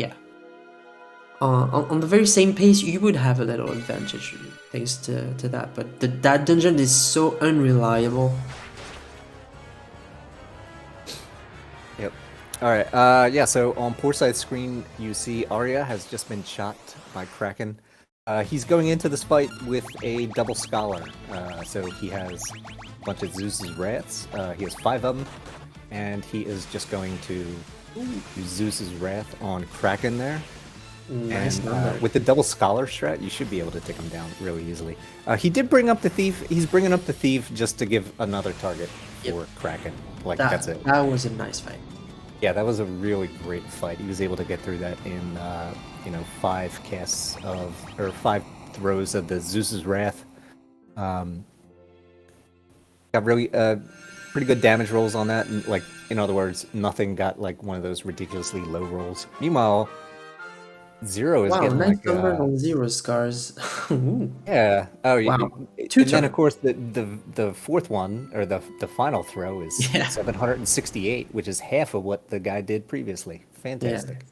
on the very same pace, you would have a little advantage thanks to that. But that dungeon is so unreliable. Yep. All right. Yeah. So on Poorscythe's screen, you see Arya has just been shot by Kraken. He's going into this fight with a double scholar. So he has a bunch of Zeus's wraths. He has 5 of them, and he is just going to use Zeus's wrath on Kraken there. Nice And number. with the double scholar strat, you should be able to take him down really easily. He did bring up the thief. He's bringing up the thief just to give another target for Kraken. Like that's it. That was a nice fight. Yeah, that was a really great fight. He was able to get through that in 5 casts or 5 throws of the Zeus's wrath. Got really pretty good damage rolls on that, and like in other words, nothing got like one of those ridiculously low rolls. Meanwhile, Zero is Wow, getting nice like number on 0 scars. Ooh. yeah. Oh yeah. Wow. And Two then turn. of course the fourth one or the final throw is Yeah. 768, which is half of what the guy did previously. Fantastic.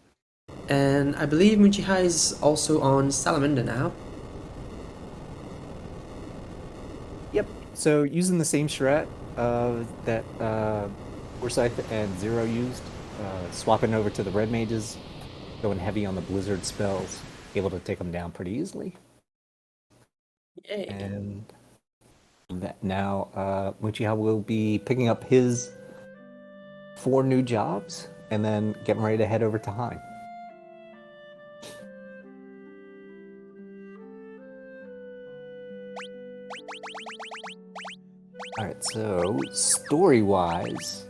And I believe Mujiha is also on Salamander now. Yep. So using the same strat that Poorscythe and Zero used, swapping over to the red mages, going heavy on the blizzard spells, able to take them down pretty easily. Yay. And that now Mujiha will be picking up his 4 new jobs and then getting ready to head over to Hein. Alright, so story-wise,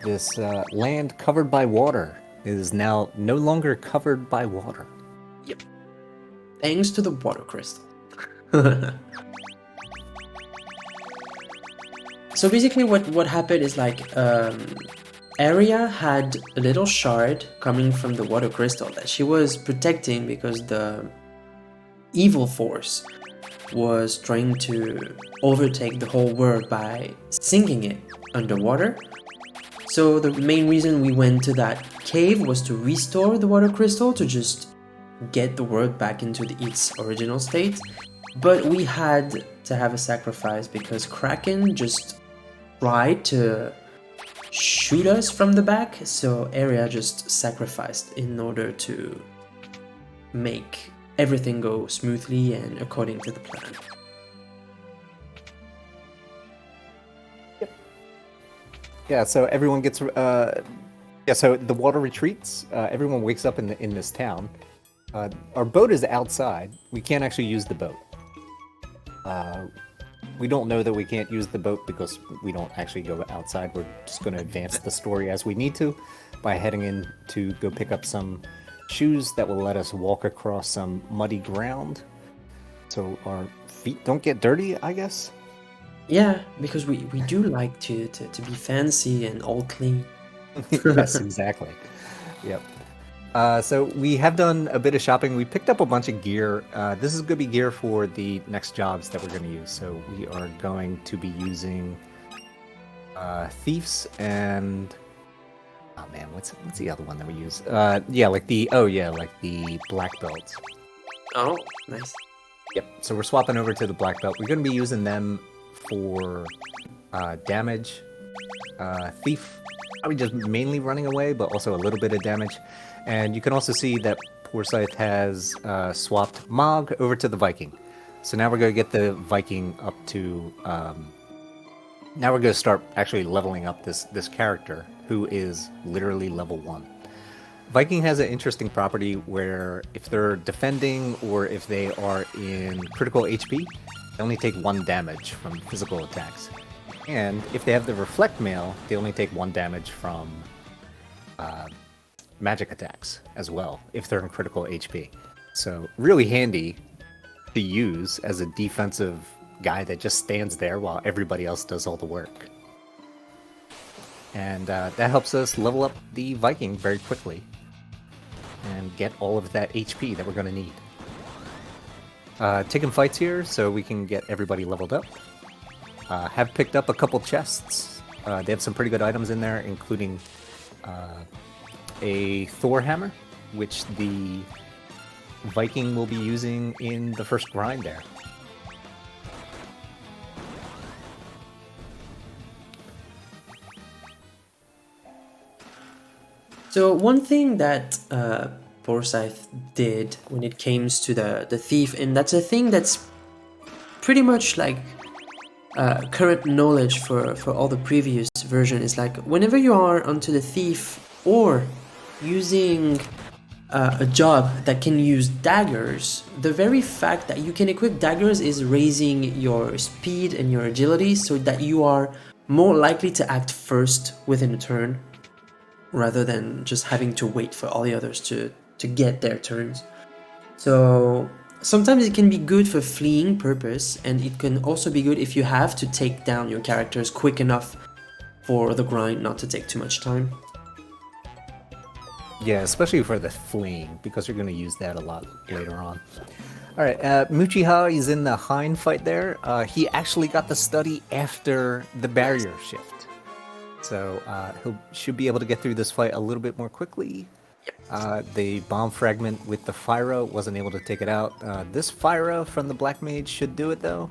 this land covered by water is now no longer covered by water. Thanks to the water crystal. So basically what happened is like Arya had a little shard coming from the water crystal that she was protecting because the evil force was trying to overtake the whole world by sinking it underwater. So the main reason we went to that cave was to restore the water crystal to just get the world back into its original state. But we had to have a sacrifice because Kraken just tried to shoot us from the back, so Arya just sacrificed in order to make everything go smoothly and according to the plan. Yeah, so everyone gets so the water retreats. Everyone wakes up in this town. Our boat is outside. We can't actually use the boat. We don't know that we can't use the boat because we don't actually go outside. We're just going to advance the story as we need to by heading in to go pick up some shoes that will let us walk across some muddy ground so our feet don't get dirty, I guess. Yeah, because we do like to be fancy and all clean. Yes, exactly. Yep. So we have done a bit of shopping. We picked up a bunch of gear. This is going to be gear for the next jobs that we're going to use. So we are going to be using thieves and oh man, what's the other one that we use? Like the black belts. Oh, nice. Yep. So we're swapping over to the black belt. We're going to be using them for damage. Thief, probably just mainly running away, but also a little bit of damage. And you can also see that Poorscythe has swapped Mog over to the Viking. So now we're going to get the Viking up to... now we're going to start actually leveling up this character, who is literally level 1. Viking has an interesting property where if they're defending or if they are in critical HP, they only take 1 damage from physical attacks. And if they have the Reflect Mail, they only take 1 damage from magic attacks as well, if they're in critical HP. So really handy to use as a defensive guy that just stands there while everybody else does all the work. And that helps us level up the Viking very quickly and get all of that HP that we're going to need. Taking fights here so we can get everybody leveled up. Have picked up a couple chests. They have some pretty good items in there, including a Thor hammer, which the Viking will be using in the first grind there. So one thing that Poorscythe did when it came to the thief, and that's a thing that's pretty much like current knowledge for all the previous version, is like whenever you are onto the thief or using a job that can use daggers, the very fact that you can equip daggers is raising your speed and your agility so that you are more likely to act first within a turn rather than just having to wait for all the others to get their turns. So sometimes it can be good for fleeing purpose, and it can also be good if you have to take down your characters quick enough for the grind not to take too much time. Yeah, especially for the fleeing, because you're going to use that a lot later on. All right, Muchiha is in the Hein fight there. He actually got the study after the barrier shift. So he should be able to get through this fight a little bit more quickly. The bomb fragment with the Fyra wasn't able to take it out. This Fyra from the Black Mage should do it though.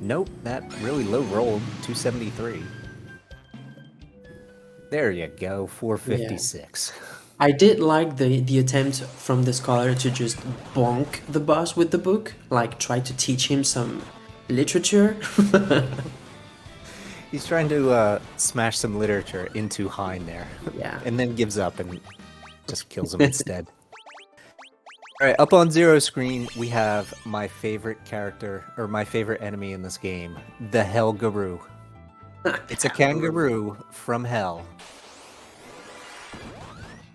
Nope, that really low rolled, 273. There you go, 456. Yeah. I did like the attempt from the scholar to just bonk the boss with the book, like try to teach him some literature. He's trying to smash some literature into Hein there. Yeah. And then gives up and just kills him instead. Alright, up on Zero's screen, we have my favorite character, or my favorite enemy in this game, the Hell Garu. It's a kangaroo from Hell.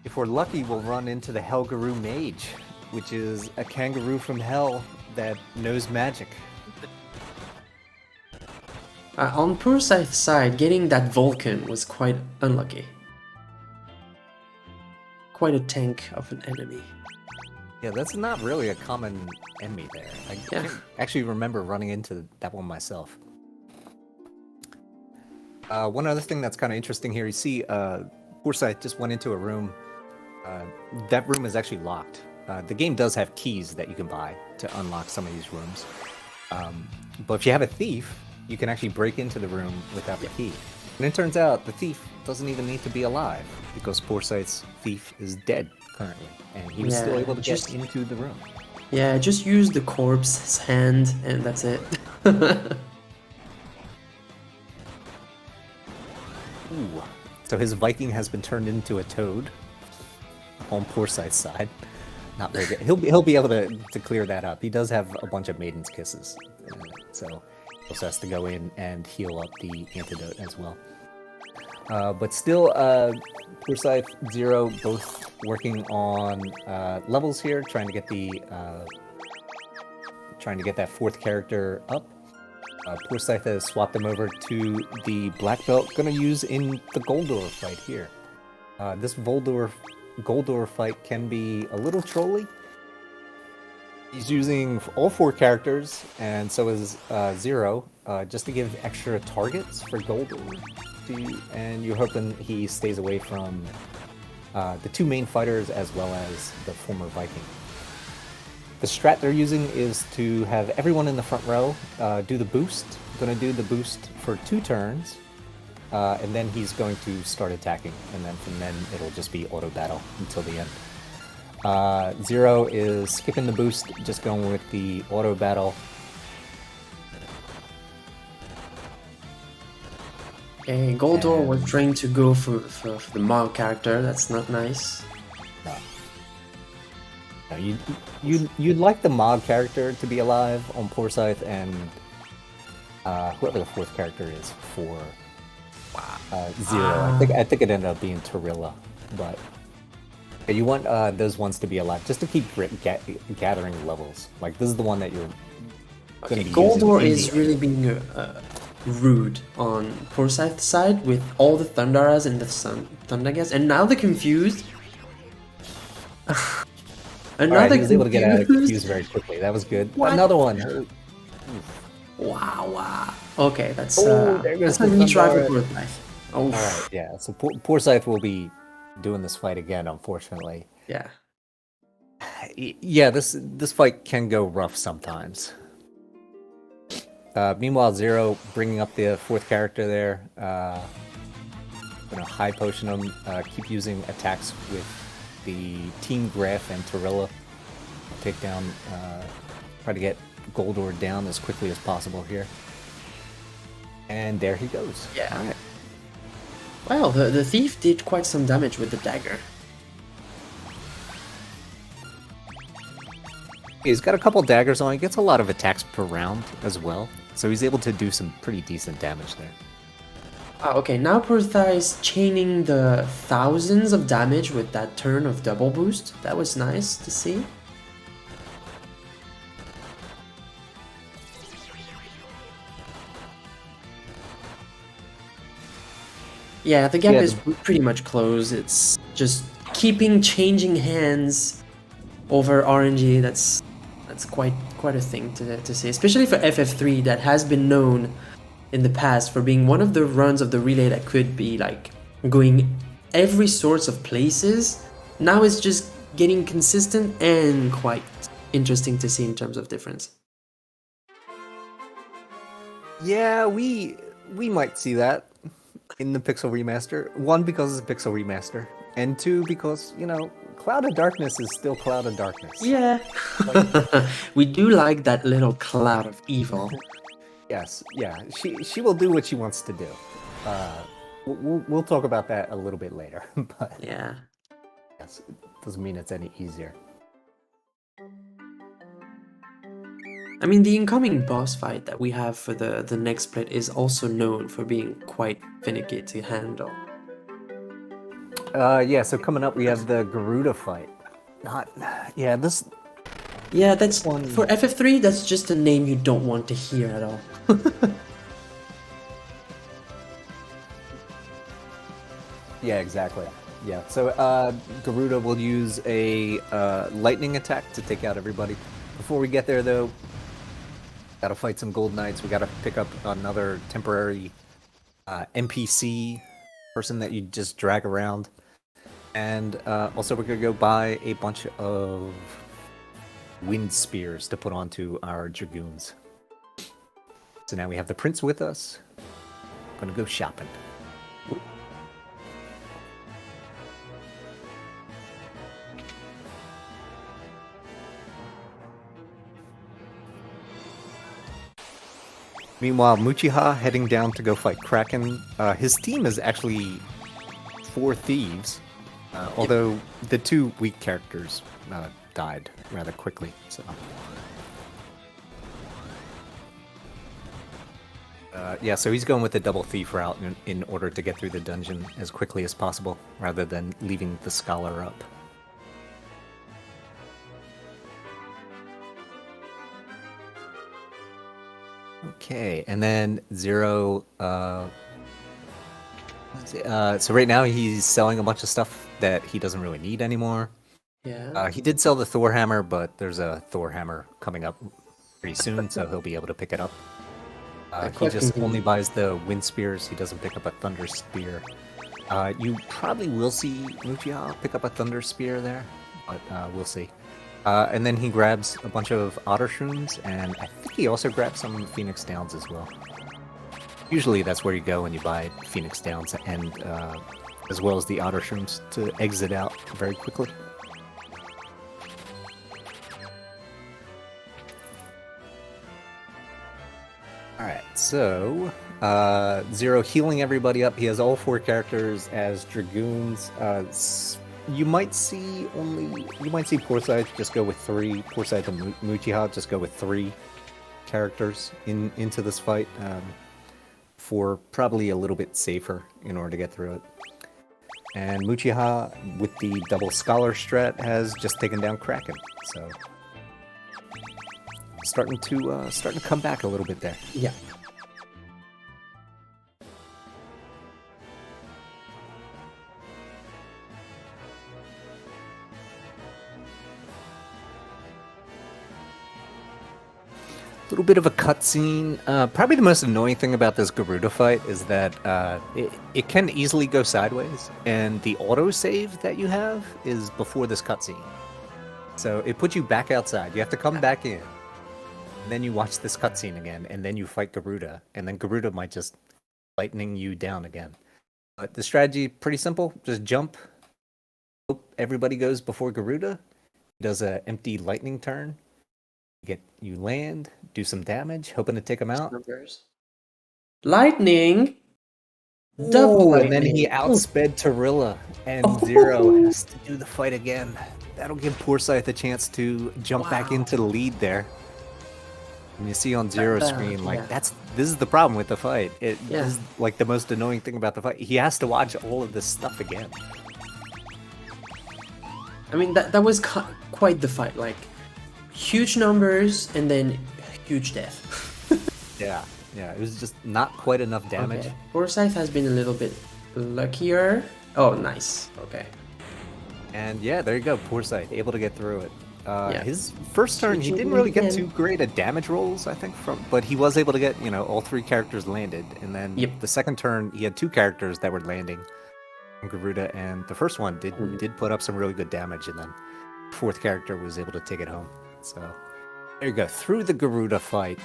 If we're lucky, we'll run into the Helgaru Mage, which is a kangaroo from Hell that knows magic. On Poorscythe's side, getting that Vulcan was quite unlucky. Quite a tank of an enemy. Yeah, that's not really a common enemy there. I can't actually remember running into that one myself. One other thing that's kind of interesting here, you see Poorscythe just went into a room. That room is actually locked. The game does have keys that you can buy to unlock some of these rooms. But if you have a thief, you can actually break into the room without the key. And it turns out the thief doesn't even need to be alive, because Poorscythe's thief is dead currently, and he was still able to get into the room. Yeah, just use the corpse's hand, and that's it. Ooh. So his Viking has been turned into a toad on Poorscythe's side. Not very good. He'll be able to clear that up. He does have a bunch of Maiden's Kisses, so he also has to go in and heal up the antidote as well. But still, Poorscythe, Zero, both working on levels here, trying to get that fourth character up. Poorscythe has swapped them over to the black belt. Gonna use in the Goldor fight here. This Goldor fight can be a little trolly. He's using all four characters, and so is Zero, just to give extra targets for Goldor. And you're hoping he stays away from the two main fighters as well as the former Viking. The strat they're using is to have everyone in the front row do the boost. Going to do the boost for 2 turns, and then he's going to start attacking, and then from then it'll just be auto battle until the end. Zero is skipping the boost, just going with the auto battle. Okay, Goldor was trying to go for the Mog character. That's not nice. No, you'd like the Mog character to be alive on Poorscythe, and whoever the fourth character is for Zero. I think it ended up being Torilla, but you want those ones to be alive just to keep gathering levels. Like, this is the one that you're going to be Goldor using. is really being rude on Poorscythe's side with all the Thundaras and the Thundagas, and now they're confused. Alright, he was able to get out of confused very quickly. That was good. What? Another one. Wow. Okay, that's there goes that's a the retry for Thundara. Poorscythe. Oh. Alright, yeah. So Poorscythe will be doing this fight again, unfortunately. Yeah. Yeah, this fight can go rough sometimes. Meanwhile, Zero bringing up the fourth character there. gonna high potion him. Keep using attacks with the Team Graph and Torilla. Take down, try to get Goldor down as quickly as possible here. And there he goes. Yeah. All right. Well, the thief did quite some damage with the dagger. He's got a couple daggers on. He gets a lot of attacks per round as well. So he's able to do some pretty decent damage there. Okay, now Poorscythe chaining the thousands of damage with that turn of double boost. That was nice to see. Yeah, the gap is pretty much closed. It's just keeping changing hands over RNG. That's quite a thing to say, especially for FF3 that has been known in the past for being one of the runs of the relay that could be like going every sorts of places. Now it's just getting consistent and quite interesting to see in terms of difference. Yeah, we might see that in the Pixel Remaster. One, because it's a Pixel Remaster, and two, because, you know, Cloud of Darkness is still Cloud of Darkness. Yeah. We do like that little cloud of evil. Yes, yeah. She will do what she wants to do. We'll talk about that a little bit later. But yeah. Yes, it doesn't mean it's any easier. I mean, the incoming boss fight that we have for the next split is also known for being quite finicky to handle. Yeah, so coming up we have the Garuda fight. Yeah, that's one. For FF3, that's just a name you don't want to hear at all. Yeah, exactly. Yeah, so Garuda will use a lightning attack to take out everybody. Before we get there, though, gotta fight some Gold Knights. We gotta pick up another temporary NPC person that you just drag around. And also we're gonna go buy a bunch of wind spears to put onto our dragoons. So now we have the prince with us. Gonna go shopping. Meanwhile, Muchiha heading down to go fight Kraken. His team is actually 4 thieves, although the 2 weak characters died rather quickly. So, yeah, so he's going with the double thief route in order to get through the dungeon as quickly as possible, rather than leaving the scholar up. Okay, and then Zero. So right now he's selling a bunch of stuff that he doesn't really need anymore. Yeah. He did sell the Thor hammer, but there's a Thor hammer coming up pretty soon, so he'll be able to pick it up. He just only buys the wind spears. He doesn't pick up a thunder spear. You probably will see Muchiha pick up a thunder spear there, but we'll see. And then he grabs a bunch of otter shrooms, and I think he also grabs some Phoenix Downs as well. Usually that's where you go when you buy Phoenix Downs, and as well as the otter shrooms to exit out very quickly. Alright, so Zero healing everybody up. He has all 4 characters as dragoons. You might see Poorscythe just go with 3. Poorscythe and Muchiha just go with 3 characters into this fight, for probably a little bit safer in order to get through it. And Muchiha with the double scholar strat has just taken down Kraken, so starting to come back a little bit there. Yeah. Little bit of a cutscene. Probably the most annoying thing about this Garuda fight is that it can easily go sideways, and the autosave that you have is before this cutscene. So it puts you back outside. You have to come back in, and then you watch this cutscene again, and then you fight Garuda, and then Garuda might just lightning you down again. But the strategy pretty simple. Just jump. Hope everybody goes before Garuda. He does an empty lightning turn. You land, do some damage, hoping to take him out. Lightning. Double lightning. And then he outsped Torilla, and Zero has to do the fight again. That'll give Poorscythe a chance to jump back into the lead there. And you see on Zero's screen, like this is the problem with the fight. This is like the most annoying thing about the fight. He has to watch all of this stuff again. I mean, that was quite the fight. Like, huge numbers and then huge death. Yeah, it was just not quite enough damage. Okay. Poorscythe has been a little bit luckier. Oh, nice. Okay. And yeah, there you go. Poorscythe able to get through it. His first turn, he didn't really get too great at damage rolls, I think, but he was able to get, all 3 characters landed. And then the second turn, he had 2 characters that were landing on Garuda, and the first one did put up some really good damage, and then the 4th character was able to take it home. So there you go. Through the Garuda fight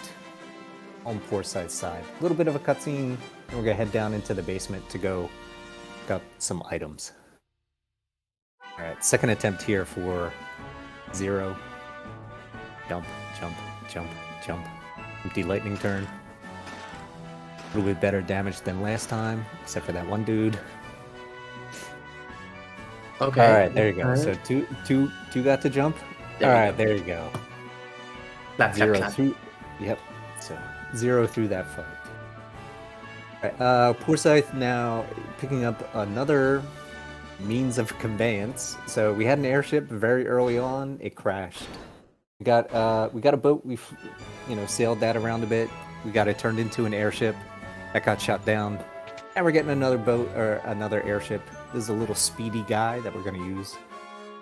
on Poorscythe's side. A little bit of a cutscene, and we're going to head down into the basement to go pick up some items. All right, second attempt here for Zero. Jump, jump, jump, jump. Empty lightning turn. A little bit better damage than last time, except for that one dude. Okay. All right, there you go. So two got to jump. All right, there you go. Zero through. Yep. So Zero through that fight. All right, Poorscythe now picking up another means of conveyance. So we had an airship very early on. It crashed. We got a boat. We sailed that around a bit. We got it turned into an airship. That got shot down. And we're getting another boat or another airship. This is a little speedy guy that we're going to use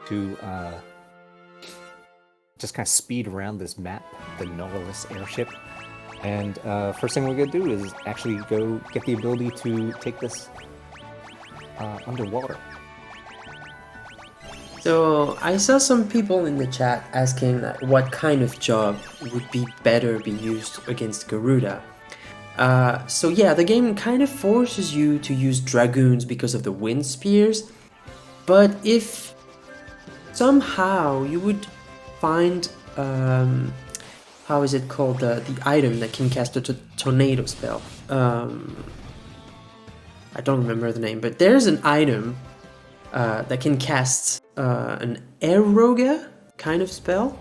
to just kind of speed around this map, the Nautilus airship. And first thing we're going to do is actually go get the ability to take this underwater. So I saw some people in the chat asking that what kind of job would be better be used against Garuda. So yeah, the game kind of forces you to use dragoons because of the wind spears, but if somehow you would find how is it called, the item that can cast a tornado spell. I don't remember the name, but there's an item that can cast an Aeroga kind of spell.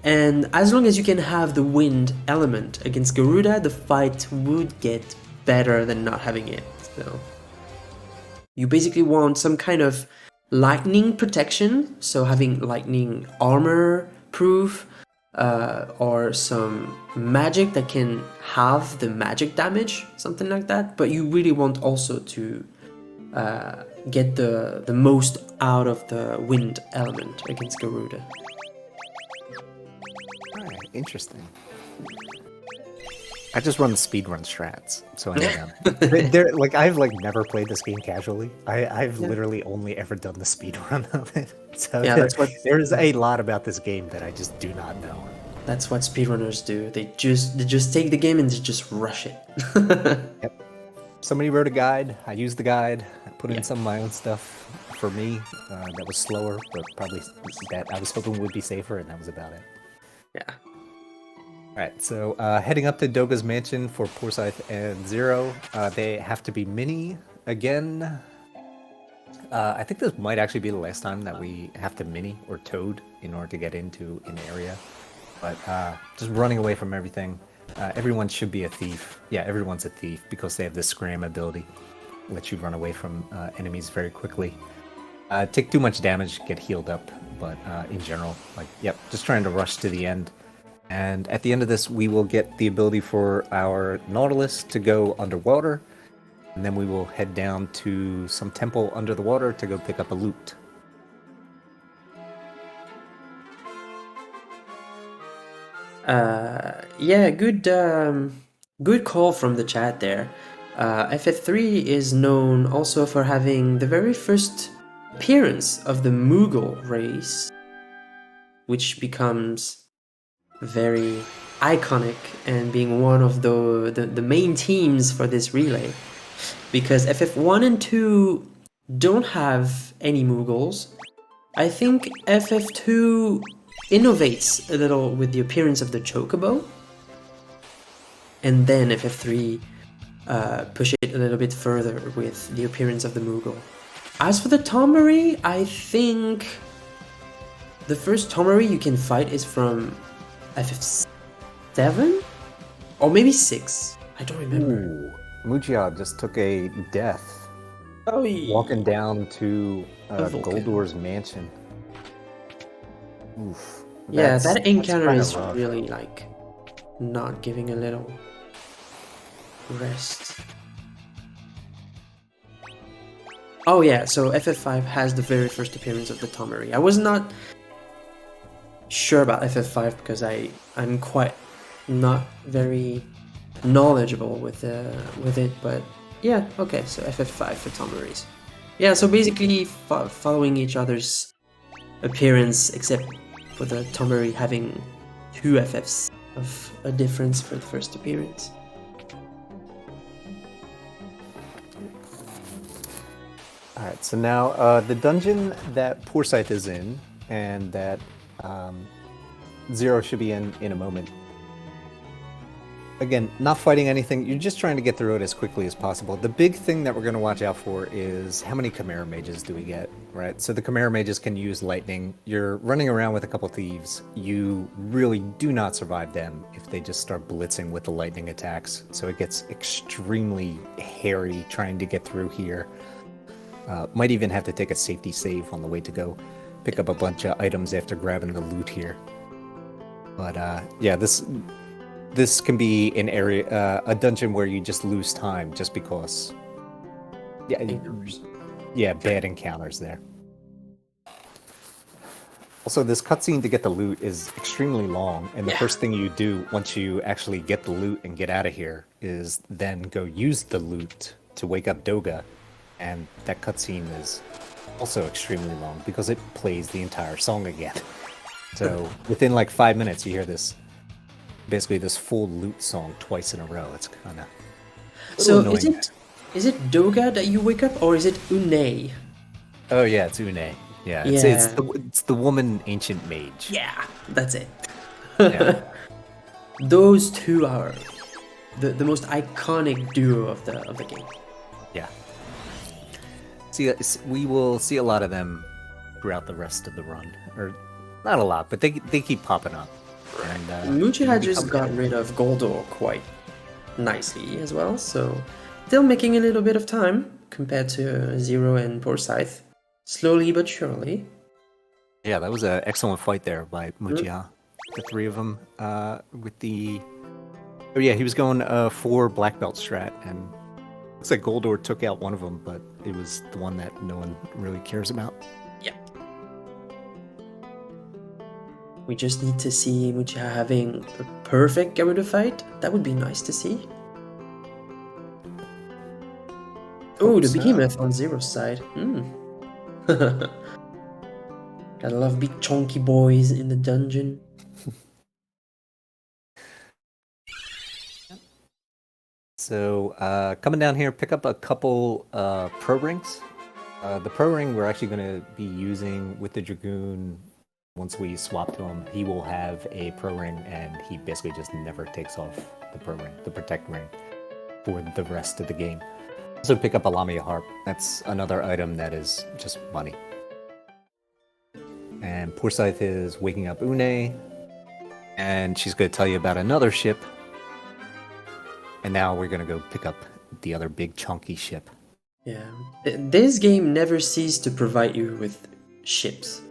And as long as you can have the wind element against Garuda, the fight would get better than not having it. So you basically want some kind of lightning protection, so having lightning armor proof, or some magic that can have the magic damage, something like that. But you really want also to get the most out of the wind element against Garuda. Alright, interesting. I just run the speedrun strats, so I know them. I've never played this game casually. I've literally only ever done the speedrun of it. So yeah, there's a lot about this game that I just do not know. That's what speedrunners do. They just take the game and they just rush it. Yep. Somebody wrote a guide. I used the guide. I put in some of my own stuff for me that was slower, but probably that I was hoping would be safer, and that was about it. Yeah. Alright, so heading up to Doga's mansion for Poorscythe and Zero. They have to be mini again. I think this might actually be the last time that we have to mini or toad in order to get into an area. But just running away from everything. Everyone should be a thief. Yeah, everyone's a thief because they have this scram ability. Lets you run away from enemies very quickly. Take too much damage, get healed up. But in general, just trying to rush to the end. And at the end of this, we will get the ability for our Nautilus to go underwater. And then we will head down to some temple under the water to go pick up a loot. Good call from the chat there. FF3 is known also for having the very first appearance of the Mughal race, which becomes very iconic and being one of the main teams for this relay. because FF1 and 2 don't have any Mughals. I think FF2 innovates a little with the appearance of the Chocobo, and then FF3 push it a little bit further with the appearance of the Mughal. As for the Tonberry, I think the first Tonberry you can fight is from FF7? Or maybe 6. I don't remember. Ooh, Mujia just took a death Oh, yeah. walking down to Vulcan. Goldor's mansion. Oof. Yeah, That's- that encounter that's is kinda rough. really like not giving a little rest. Oh yeah, so FF5 has the very first appearance of the Tonberry. I was not sure about FF5 because I'm quite not very knowledgeable with it, but yeah, okay, so FF5 for Tonberries. Yeah, so basically following each other's appearance, except for the Tonberry having 2 FFs of a difference for the first appearance. Alright, so now the dungeon that Poorscythe is in, and that Zero should be in a moment. Again, not fighting anything, you're just trying to get through it as quickly as possible. The big thing that we're going to watch out for is how many Chimera Mages do we get, right? So the Chimera Mages can use lightning. You're running around with a couple thieves. You really do not survive them if they just start blitzing with the lightning attacks. So it gets extremely hairy trying to get through here. Might even have to take a safety save on the way to go pick up a bunch of items after grabbing the loot here. But yeah, this can be an area, a dungeon where you just lose time just because. Yeah, bad encounters there. Also, this cutscene to get the loot is extremely long, and the first thing you do once you actually get the loot and get out of here is then go use the loot to wake up Doga, and that cutscene is also extremely long because it plays the entire song again. So within like 5 minutes, you hear this. Basically, this full loot song twice in a row. It's kind of So is it Doga that you wake up, or is it Une? Oh yeah, it's Une. Yeah, it's the woman ancient mage. Yeah, that's it. Yeah. Those two are the most iconic duo of the game. Yeah. See, we will see a lot of them throughout the rest of the run, or not a lot, but they keep popping up. And Mucha just got rid of Goldor quite nicely as well, so still making a little bit of time compared to Zero and Poorscythe. Slowly but surely. Yeah, that was an excellent fight there by Mujia. The three of them with the... Oh yeah, he was going 4 black belt strat, and looks like Goldor took out one of them, but it was the one that no one really cares about. Yeah. We just need to see Mucha having a perfect Garuda fight. That would be nice to see. Oh, the behemoth on Zero's side. Gotta love big chunky boys in the dungeon. So, coming down here, pick up a couple pro rings. The pro ring we're actually going to be using with the Dragoon. Once we swap to him, he will have a pro ring, and he basically just never takes off the pro ring, the protect ring, for the rest of the game. Also pick up a Lamia harp. That's another item that is just money. And Poorscythe is waking up Une, and she's going to tell you about another ship. And now we're going to go pick up the other big chunky ship. Yeah. This game never ceases to provide you with ships.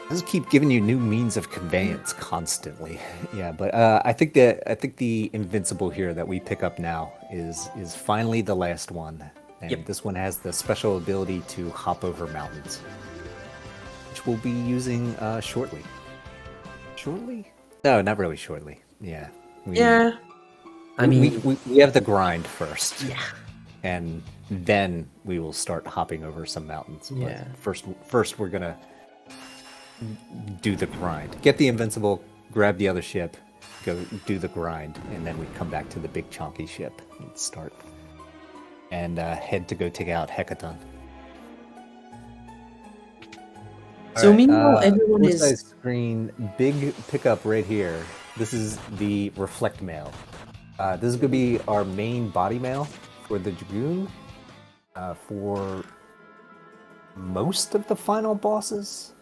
Just keep giving you new means of conveyance constantly. Yeah, but I think the invincible here that we pick up now is finally the last one. And this one has the special ability to hop over mountains, which we'll be using shortly. Shortly? No, not really shortly. Yeah. We have the grind first. Yeah. And then we will start hopping over some mountains. Yeah. But first we're gonna do the grind. Get the invincible, grab the other ship, go do the grind, and then we come back to the big chunky ship and start and head to go take out Hecaton. So meanwhile, everyone Full is. size screen, big pickup right here. This is the Reflect Mail. This is going to be our main body mail for the Dragoon for most of the final bosses.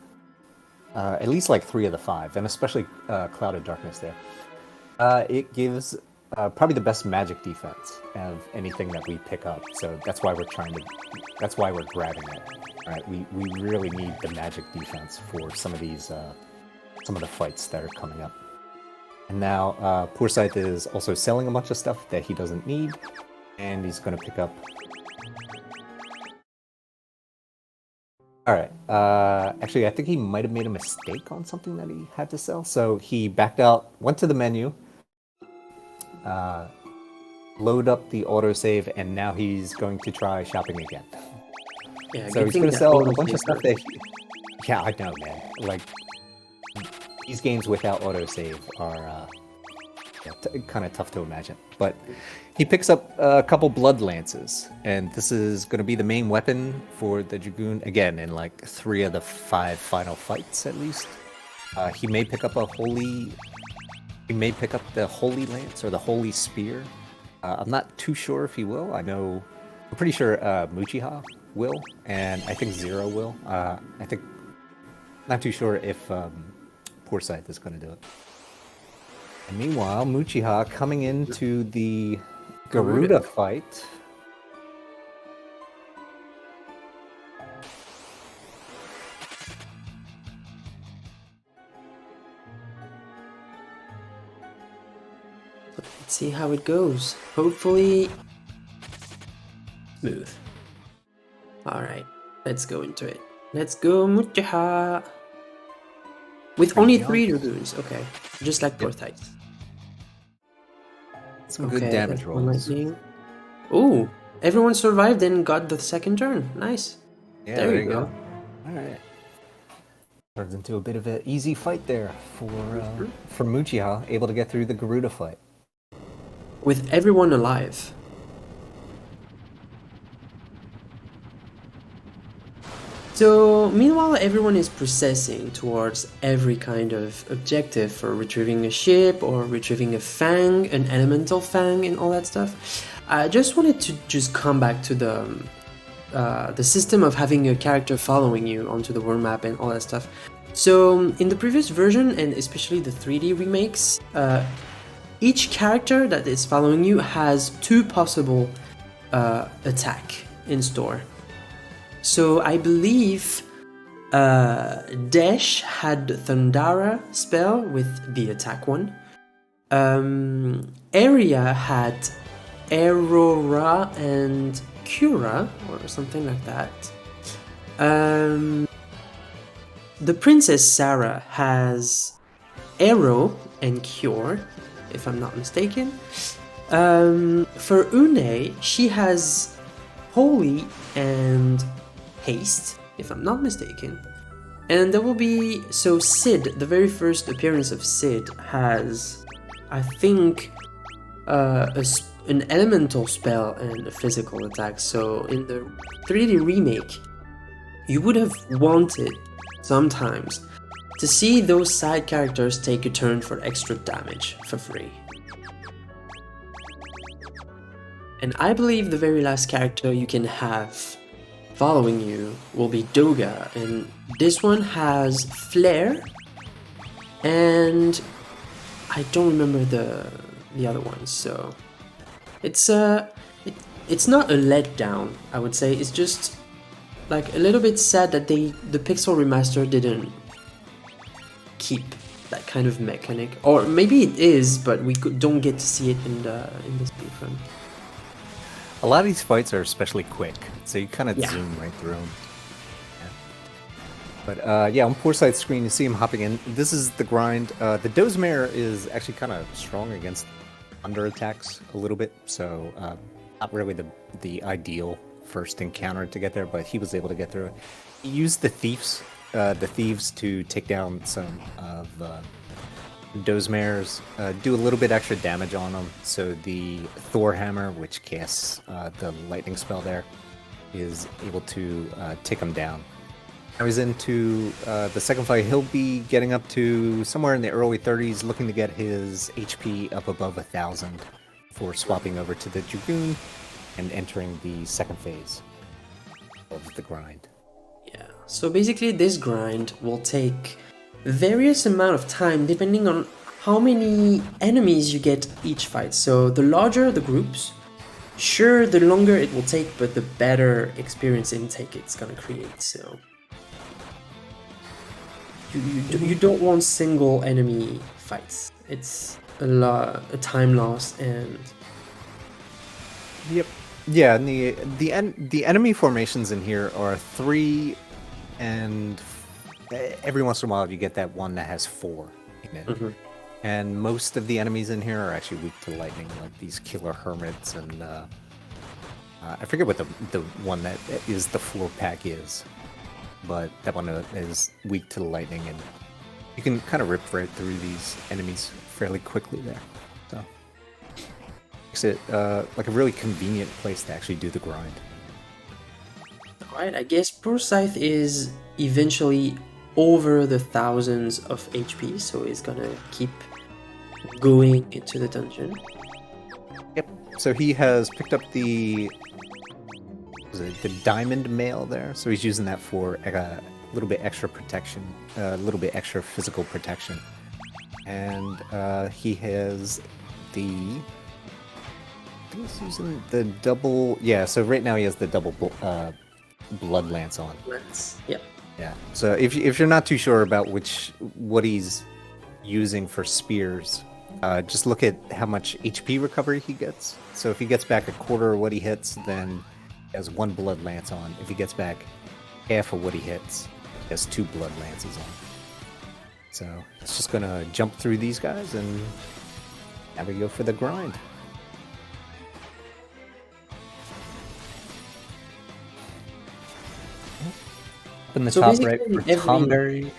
At least like 3 of the 5, and especially Cloud of Darkness there. It gives probably the best magic defense of anything that we pick up. So that's why we're that's why we're grabbing it. All right, we really need the magic defense for some of these, some of the fights that are coming up. And now Poorscythe is also selling a bunch of stuff that he doesn't need, and he's going to pick up. All right. Actually, I think he might have made a mistake on something that he had to sell. So he backed out, went to the menu, load up the autosave, and now he's going to try shopping again. Yeah, So he's going to sell a bunch of stuff that... Yeah, I know, man. Like, these games without autosave are kind of tough to imagine. But he picks up a couple blood lances, and this is going to be the main weapon for the Dragoon, again, in like 3 of the 5 final fights, at least. He may pick up a holy... He may pick up the Holy Lance or the Holy Spear. I'm not too sure if he will. I'm pretty sure Muchiha will, and I think Zero will. Not too sure if Poorscythe is going to do it. And meanwhile, Muchiha coming into the Garuda fight. Let's see how it goes. Hopefully smooth. Alright, let's go into it. Let's go, Muchiha! With only 3 Dragoons, okay. Just like Poorscythe. Some good damage rolls. Ooh, everyone survived and got the second turn. Nice. Yeah, there you go. Alright. Turns into a bit of an easy fight there for Muchiha, able to get through the Garuda fight. With everyone alive. So, meanwhile, everyone is processing towards every kind of objective for retrieving a ship or retrieving a fang, an elemental fang, and all that stuff. I just wanted to just come back to the system of having a character following you onto the world map and all that stuff. So, in the previous version, and especially the 3D remakes, each character that is following you has 2 possible attack in store. So I believe Desh had Thundara spell with the attack one. Area had Aurora and Cura or something like that. The Princess Sarah has Arrow and Cure, if I'm not mistaken. For Une, she has Holy and Haste, if I'm not mistaken. And there will be... So Sid, the very first appearance of Sid has, I think, an elemental spell and a physical attack. So in the 3D remake, you would have wanted, sometimes, to see those side characters take a turn for extra damage for free. And I believe the very last character you can have following you will be Doga, and this one has Flare, and I don't remember the other ones, so it's not a letdown, I would say. It's just like a little bit sad that the Pixel Remaster didn't keep that kind of mechanic, or maybe it is, but we don't get to see it in the speed run. A lot of these fights are especially quick, so you kind of zoom right through them. Yeah. But yeah, on Poorscythe's screen, you see him hopping in. This is the grind. The Dozemare is actually kind of strong against under attacks a little bit, so not really the ideal first encounter to get there, but he was able to get through it. He used the thieves to take down some of Dozemares do a little bit extra damage on them. So the Thor Hammer, which casts the lightning spell there, is able to take him down. Now he's into the second fight. He'll be getting up to somewhere in the early 30s, looking to get his HP up above 1,000 before swapping over to the Dragoon and entering the second phase of the grind. Yeah, so basically this grind will take various amount of time depending on how many enemies you get each fight. So the larger the groups, sure, the longer it will take, but the better experience intake it's gonna create. So you don't want single enemy fights. It's a time loss and Yep. Yeah, and the enemy formations in here are 3, and every once in a while you get that one that has 4 in it. Mhm. And most of the enemies in here are actually weak to lightning, like these killer hermits, and I forget what the one that is the 4-pack is, but that one is weak to the lightning, and you can kind of rip right through these enemies fairly quickly there. So makes it like a really convenient place to actually do the grind. alright, I guess Poorscythe is eventually over the thousands of HP, so he's gonna keep going into the dungeon. Yep. So he has picked up the diamond mail there. So he's using that for a little bit extra protection, a little bit extra physical protection, and he has the. I think he's using the double. Yeah. So right now he has the double blood lance on. Yep. Yeah. So if you're not too sure about what he's using for spears, just look at how much HP recovery he gets. So if he gets back a quarter of what he hits, then he has 1 blood lance on. If he gets back half of what he hits, he has 2 blood lances on. So it's just gonna jump through these guys, and now we go for the grind. Up in the So top right basically for every- Tonberry.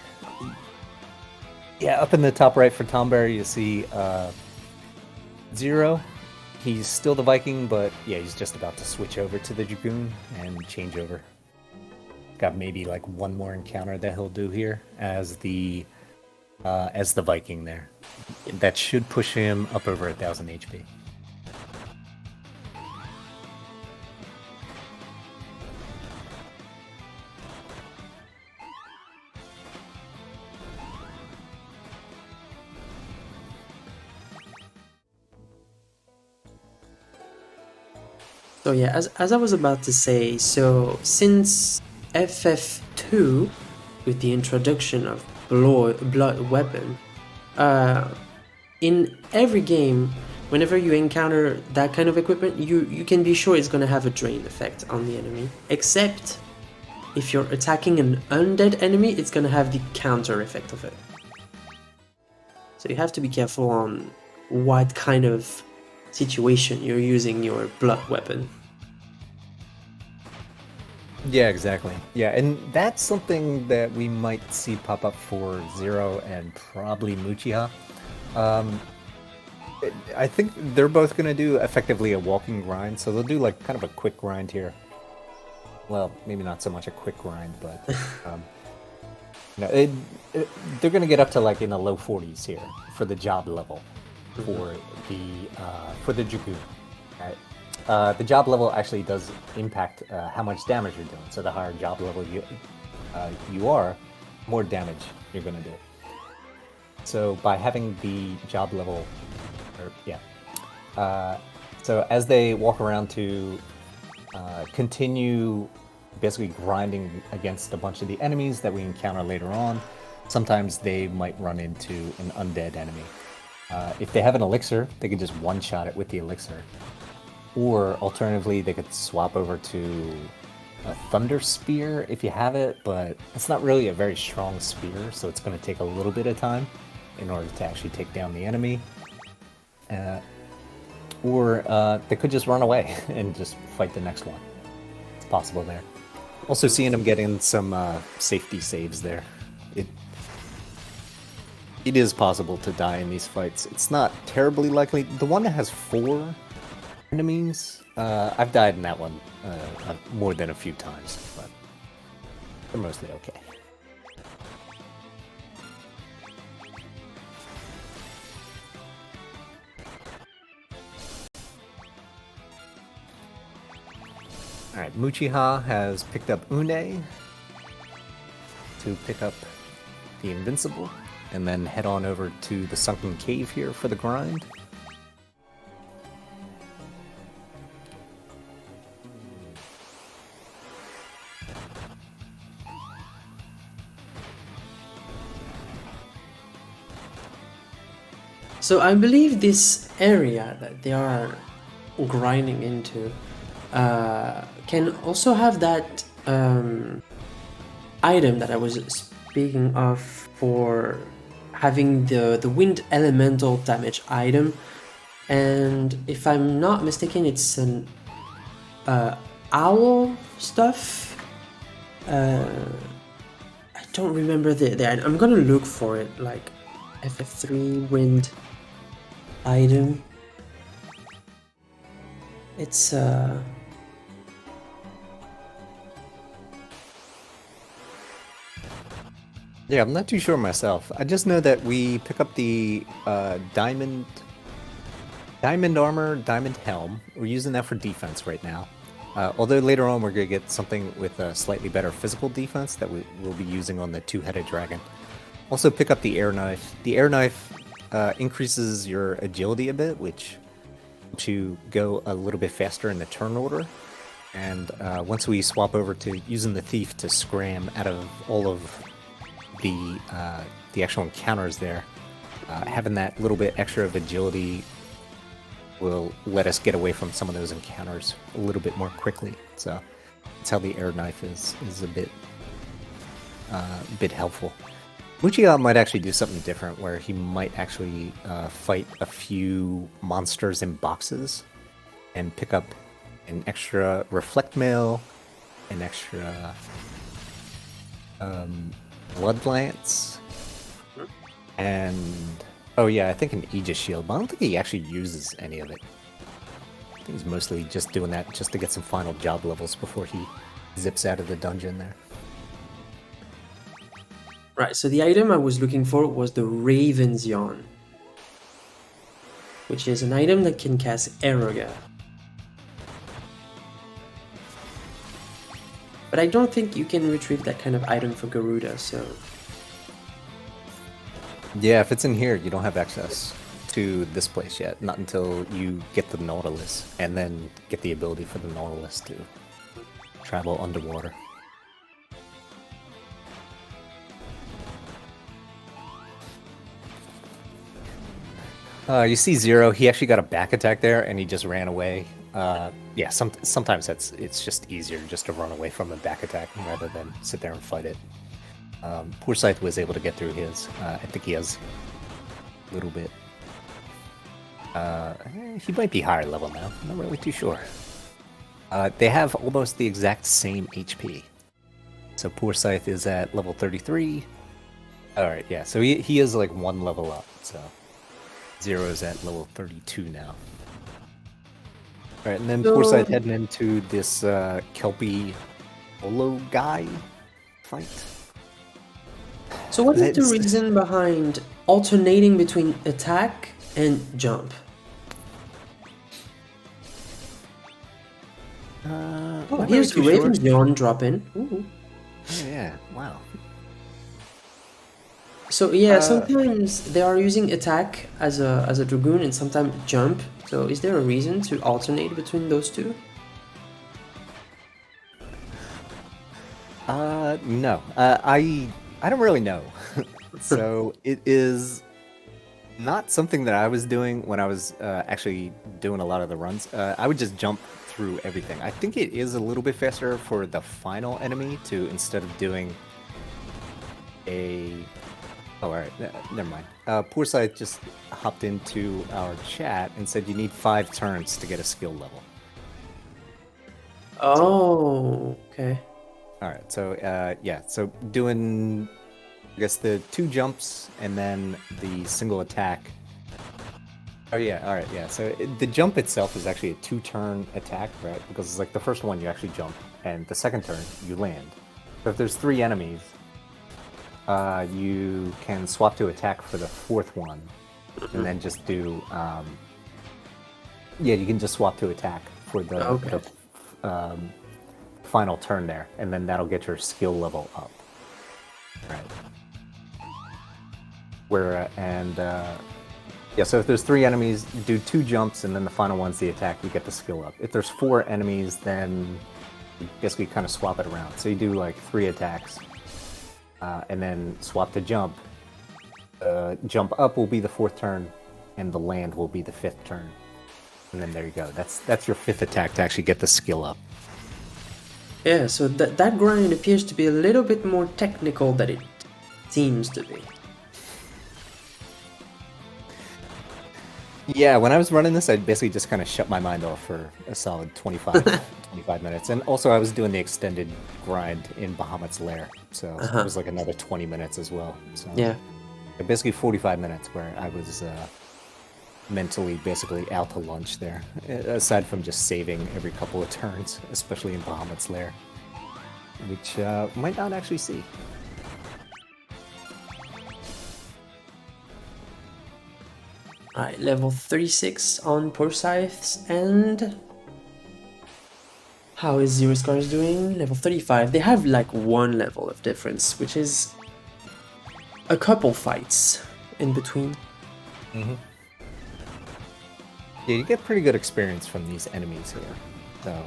Yeah, up in the top right for Tonberry, you see 0. He's still the Viking, but yeah, he's just about to switch over to the Dragoon and change over. Got maybe like one more encounter that he'll do here as the Viking there. That should push him up over 1,000 HP. So yeah, as I was about to say, so since FF2, with the introduction of blood weapon, in every game, whenever you encounter that kind of equipment, you can be sure it's gonna have a drain effect on the enemy. Except if you're attacking an undead enemy, it's gonna have the counter effect of it. So you have to be careful on what kind of situation you're using your blood weapon. Yeah, exactly. Yeah, and that's something that we might see pop up for Zero and probably Muchiha. I think they're both going to do effectively a walking grind, so they'll do like kind of a quick grind here. Well, maybe not so much a quick grind, but they're going to get up to like in the low 40s here for the job level for the Dragoon. Right? The job level actually does impact how much damage you're doing. So the higher job level you are, more damage you're going to do. So by having the job level, so as they walk around to continue basically grinding against a bunch of the enemies that we encounter later on, sometimes they might run into an undead enemy. If they have an elixir, they can just one-shot it with the elixir. Or alternatively, they could swap over to a Thunder Spear if you have it, but it's not really a very strong spear, so it's going to take a little bit of time in order to actually take down the enemy. Or they could just run away and just fight the next one. It's possible there. Also seeing them getting some safety saves there. it is possible to die in these fights. It's not terribly likely. The one that has 4 enemies, I've died in that one more than a few times, but they're mostly okay. Alright, Muchiha has picked up Une to pick up the Invincible, and then head on over to the Sunken Cave here for the grind. So I believe this area that they are grinding into can also have that item that I was speaking of for having the wind elemental damage item, and if I'm not mistaken, it's an owl stuff. I don't remember the I'm gonna look for it, like FF3 wind item. It's Yeah, I'm not too sure myself. I just know that we pick up the diamond armor, diamond helm. We're using that for defense right now. Although later on we're going to get something with a slightly better physical defense that we'll be using on the two-headed dragon. Also pick up the air knife. The air knife increases your agility a bit, which helps you go a little bit faster in the turn order. And once we swap over to using the thief to scram out of all of the actual encounters there, having that little bit extra of agility will let us get away from some of those encounters a little bit more quickly. So that's how the air knife is a bit helpful. Muchiha might actually do something different, where he might actually fight a few monsters in boxes and pick up an extra reflect mail, an extra blood lance, and oh yeah, I think an Aegis shield, but I don't think he actually uses any of it. I think he's mostly just doing that just to get some final job levels before he zips out of the dungeon there. right. So the item I was looking for was the Raven's Yawn, which is an item that can cast Eroga. But I don't think you can retrieve that kind of item for Garuda, so... Yeah, if it's in here, you don't have access to this place yet. Not until you get the Nautilus, and then get the ability for the Nautilus to travel underwater. You see Zero, he actually got a back attack there, and he just ran away. Yeah, sometimes it's just easier just to run away from a back attack rather than sit there and fight it. Poorscythe was able to get through his. I think he has a little bit. He might be higher level now. I'm not really too sure. They have almost the exact same HP. So Poorscythe is at level 33. Alright, yeah, so he is like one level up. So Zero is at level 32 now. Alright, and then Poorscythe heading into this Kelpie Hollow guy fight. So what is the reason behind alternating between attack and jump? Oh, here's the Raven's Yawn drop in. Ooh. Yeah, wow. So yeah, sometimes they are using attack as a dragoon and sometimes jump. So is there a reason to alternate between those two? No. I don't really know. So it is not something that I was doing when I was actually doing a lot of the runs. I would just jump through everything. I think it is a little bit faster for the final enemy to, instead of doing a... Oh, alright, never mind. Poorscythe just hopped into our chat and said you need 5 turns to get a skill level. Oh, okay. Alright, so yeah, so doing I guess the 2 jumps and then the single attack. Oh yeah, all right, yeah. So the jump itself is actually a 2-turn attack, right? Because it's like the first one you actually jump, and the second turn you land. So if there's 3 enemies, you can swap to attack for the 4th one, and then just do. Yeah, you can just swap to attack for the final turn there, and then that'll get your skill level up. Right. Yeah, so if there's 3 enemies, do 2 jumps, and then the final one's the attack, you get the skill up. If there's 4 enemies, then I guess we kind of swap it around. So you do like 3 attacks, and then swap to jump. Jump up will be the 4th turn, and the land will be the 5th turn. And then there you go. That's your 5th attack to actually get the skill up. Yeah, so that grind appears to be a little bit more technical than it seems to be. Yeah, when I was running this, I basically just kind of shut my mind off for a solid 25 minutes. And also I was doing the extended grind in Bahamut's Lair, so it was like another 20 minutes as well. So Yeah. basically 45 minutes where I was mentally basically out to lunch there, aside from just saving every couple of turns, especially in Bahamut's Lair, which might not actually see. Alright, level 36 on Poorscythe's and... How is Zero Scars doing? Level 35. They have like 1 level of difference, which is a couple fights in between. Yeah, you get pretty good experience from these enemies here, so...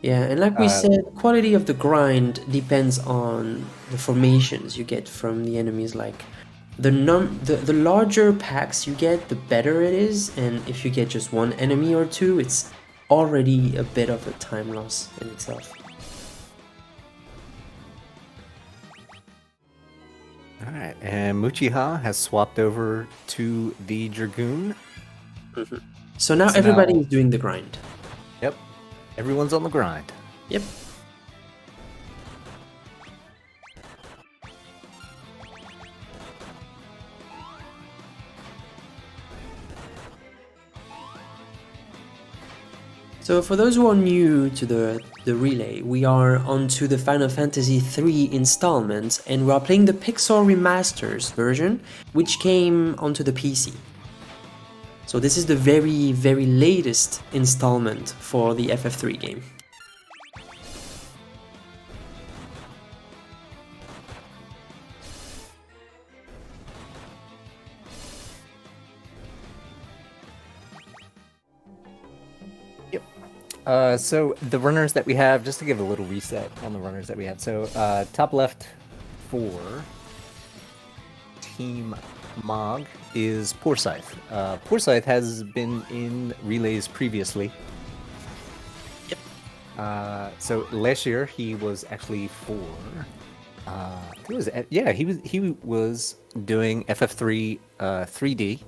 Yeah, and like we said, quality of the grind depends on the formations you get from the enemies. Like the larger packs you get, the better it is, and if you get just 1 enemy or 2, it's already a bit of a time loss in itself. Alright, and Muchiha has swapped over to the Dragoon. So now everybody is doing the grind. Yep, everyone's on the grind. Yep. So for those who are new to the relay, we are onto the Final Fantasy III installment, and we are playing the Pixar Remasters version, which came onto the PC. So this is the very, very latest installment for the FF3 game. So the runners that we have, just to give a little reset on the runners that we have. So top left for Team Mog is Poorscythe. Poorscythe has been in relays previously. Yep. So last year he was actually for. He was doing FF3 3D.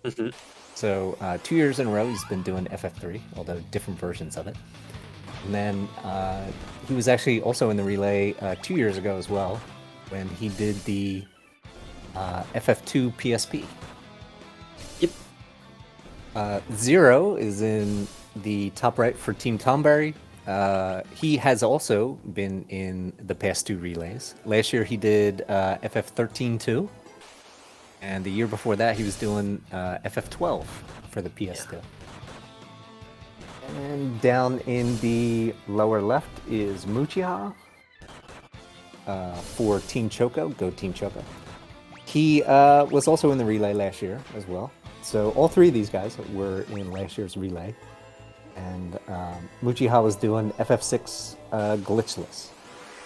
Mm-hmm. So 2 years in a row he's been doing FF3, although different versions of it. And then he was actually also in the relay 2 years ago as well, when he did the FF2 PSP. Yep. Zero is in the top right for Team Tonberry. He has also been in the past 2 relays. Last year he did FF13 too. And the year before that, he was doing FF12 for the PS2. Yeah. And down in the lower left is Muchiha for Team Choco. Go Team Choco. He was also in the relay last year as well. So all 3 of these guys were in last year's relay. And Muchiha was doing FF6 Glitchless,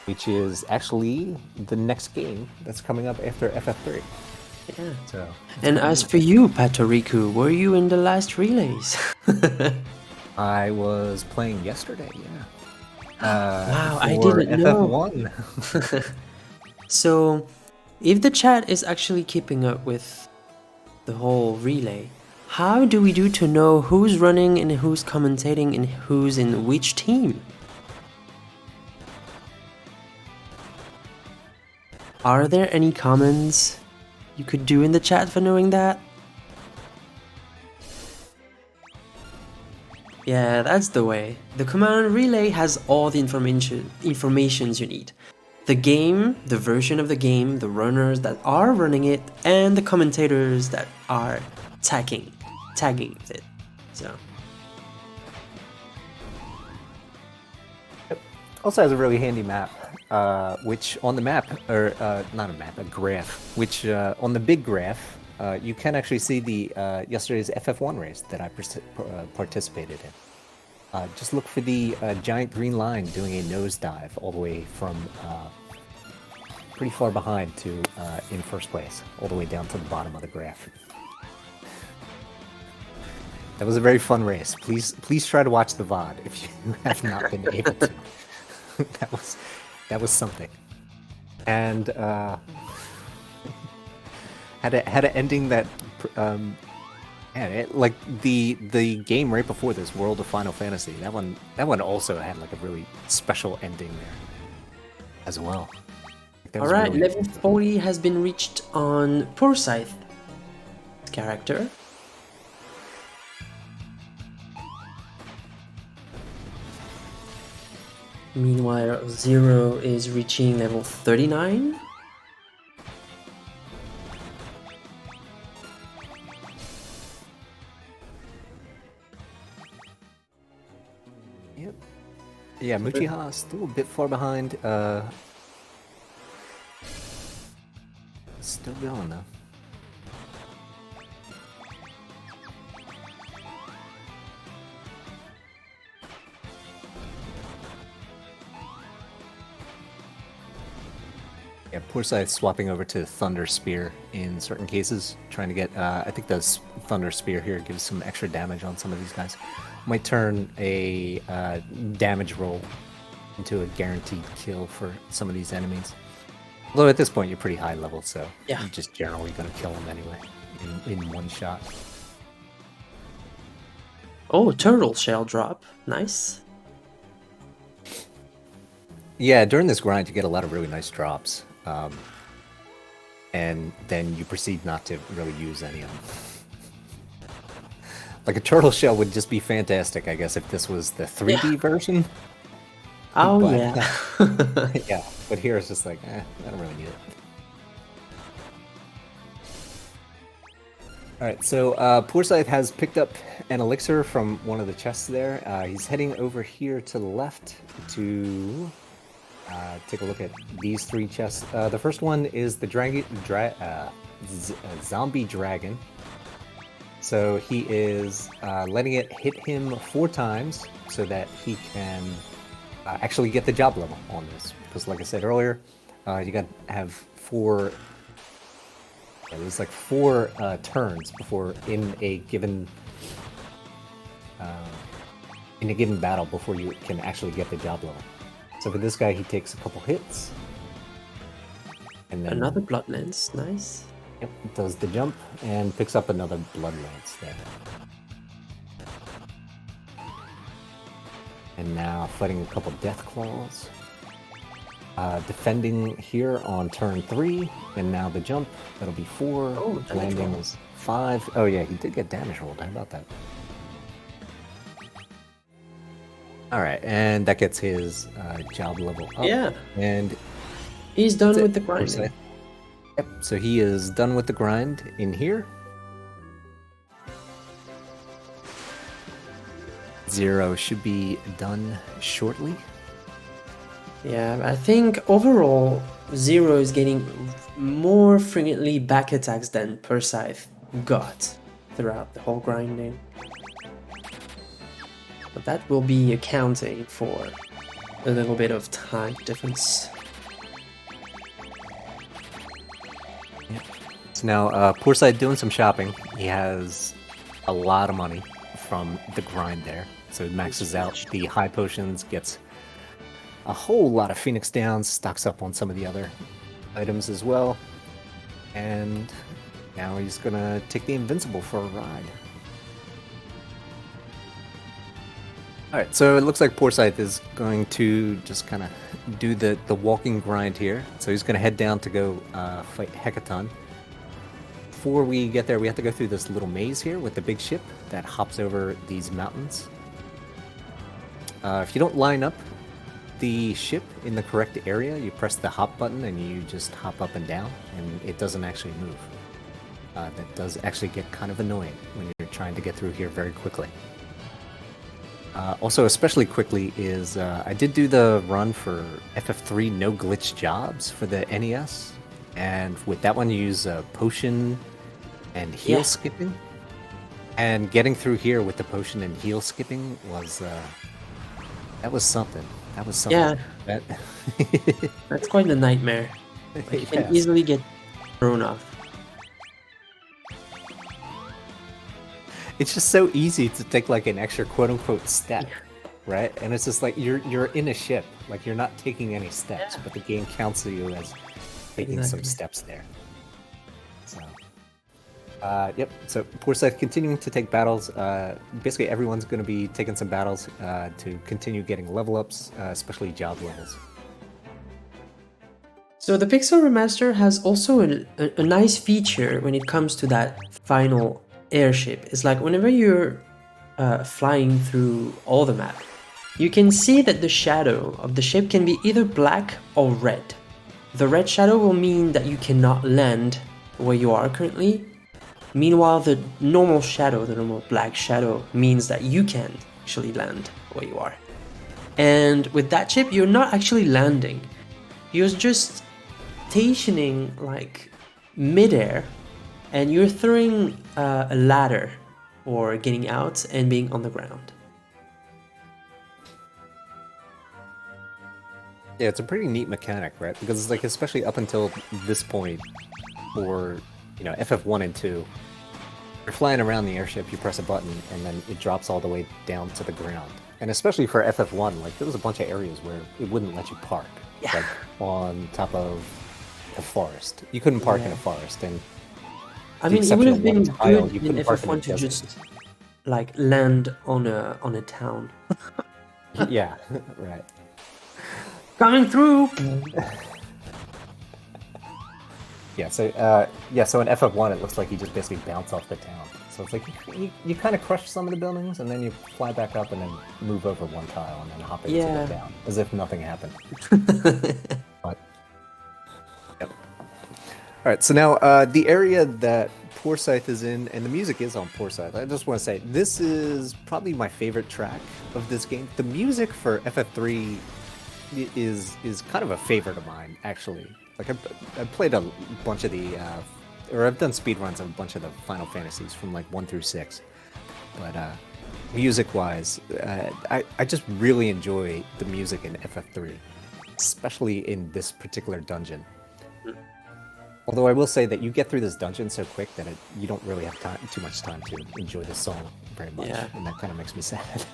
which is actually the next game that's coming up after FF3. Yeah. So, and as for you, Patorikku, were you in the last relays? I was playing yesterday, yeah. Wow, I didn't know. FF1. So, if the chat is actually keeping up with the whole relay, how do we do to know who's running and who's commentating and who's in which team? Are there any comments you could do in the chat for knowing that? Yeah, that's the way. The command relay has all the informations you need. The game, the version of the game, the runners that are running it, and the commentators that are tagging it. So. Also has a really handy map, which on the map, or not a map, a graph, which on the big graph, you can actually see the yesterday's FF1 race that I participated in. Just look for the giant green line doing a nosedive all the way from pretty far behind to in first place, all the way down to the bottom of the graph. That was a very fun race. Please try to watch the VOD if you have not been able to. that was something. And had an ending that like the game right before this, World of Final Fantasy, that one also had like a really special ending there as well. Alright, really... level 40 has been reached on Poorscythe character. Meanwhile, Zero is reaching level 39. Yep. Yeah, Muchiha is still a bit far behind. Still going though. Yeah, Poorscythe swapping over to Thunder Spear in certain cases, trying to get, I think the Thunder Spear here gives some extra damage on some of these guys. Might turn a damage roll into a guaranteed kill for some of these enemies. Although at this point you're pretty high level, so yeah, you're just generally going to kill them anyway, in one shot. Oh, turtle shell drop, nice. Yeah, during this grind you get a lot of really nice drops. And then you proceed not to really use any of them. Like a turtle shell would just be fantastic, I guess, if this was the 3D version. Oh, but, yeah. yeah, but here it's just like, I don't really need it. Alright, so Poorscythe has picked up an elixir from one of the chests there. He's heading over here to the left to... take a look at these three chests. The first one is the zombie dragon. So he is letting it hit him 4 times so that he can actually get the job level on this. Because like I said earlier, you got to have 4... there's like 4 turns before in a given battle before you can actually get the job level. So for this guy, he takes a couple hits. And then... another Blood Lance, nice. Yep, does the jump and picks up another Blood Lance there. And now fighting a couple Death Claws. Defending here on turn 3, and now the jump, that'll be 4. Oh, landing is 5. Oh yeah, he did get damage rolled, how about that? Alright, and that gets his job level up. Yeah. And he's done with the grind. Yep, so he is done with the grind in here. Zero should be done shortly. Yeah, I think overall, Zero is getting more frequently back attacks than Poorscythe got throughout the whole grinding. But that will be accounting for a little bit of time difference. Yep. So now, Poorscythe doing some shopping. He has a lot of money from the grind there. So he maxes out the high potions, gets a whole lot of Phoenix Downs, stocks up on some of the other items as well. And now he's gonna take the Invincible for a ride. All right, so it looks like Poorscythe is going to just kind of do the walking grind here. So he's going to head down to go fight Hecaton. Before we get there, we have to go through this little maze here with the big ship that hops over these mountains. If you don't line up the ship in the correct area, you press the hop button and you just hop up and down, and it doesn't actually move. That does actually get kind of annoying when you're trying to get through here very quickly. Also, especially quickly is I did do the run for FF3 no glitch jobs for the NES, and with that one you use potion and heal skipping, and getting through here with the potion and heal skipping was that was something. That was something. Yeah. That... That's quite a nightmare. Like, you can easily get thrown off. It's just so easy to take like an extra quote-unquote step, right? And it's just like you're in a ship, like you're not taking any steps, but the game counts you as taking some steps there. So, yep. So Poorscythe continuing to take battles. Basically, everyone's going to be taking some battles to continue getting level ups, especially job levels. So the Pixel Remaster has also a nice feature when it comes to that final airship. It's like whenever you're flying through all the map, you can see that the shadow of the ship can be either black or red. The red shadow will mean that you cannot land where you are currently. Meanwhile, the normal shadow, the normal black shadow, means that you can actually land where you are. And with that ship, you're not actually landing. You're just stationing like midair, and you're throwing a ladder or getting out and being on the ground. Yeah, it's a pretty neat mechanic, right? Because it's like, especially up until this point, for FF1 and 2, you're flying around the airship, you press a button, and then it drops all the way down to the ground. And especially for FF1, like there was a bunch of areas where it wouldn't let you park, like on top of the forest. You couldn't park in a forest, and I mean, it would have been good in FF1 to just like land on a town. Yeah, right. Coming through. So in FF1 it looks like you just basically bounce off the town. So it's like you kind of crush some of the buildings, and then you fly back up and then move over one tile and then hop into the town as if nothing happened. But, yep. All right, so now the area that Poorscythe is in, and the music is on Poorscythe. I just want to say this is probably my favorite track of this game. The music for FF3 is kind of a favorite of mine, actually. Like I played a bunch of the, or I've done speedruns of a bunch of the Final Fantasies from like 1 through 6. But music-wise, I just really enjoy the music in FF3, especially in this particular dungeon. Although I will say that you get through this dungeon so quick that you don't really have too much time to enjoy the song very much, and that kind of makes me sad.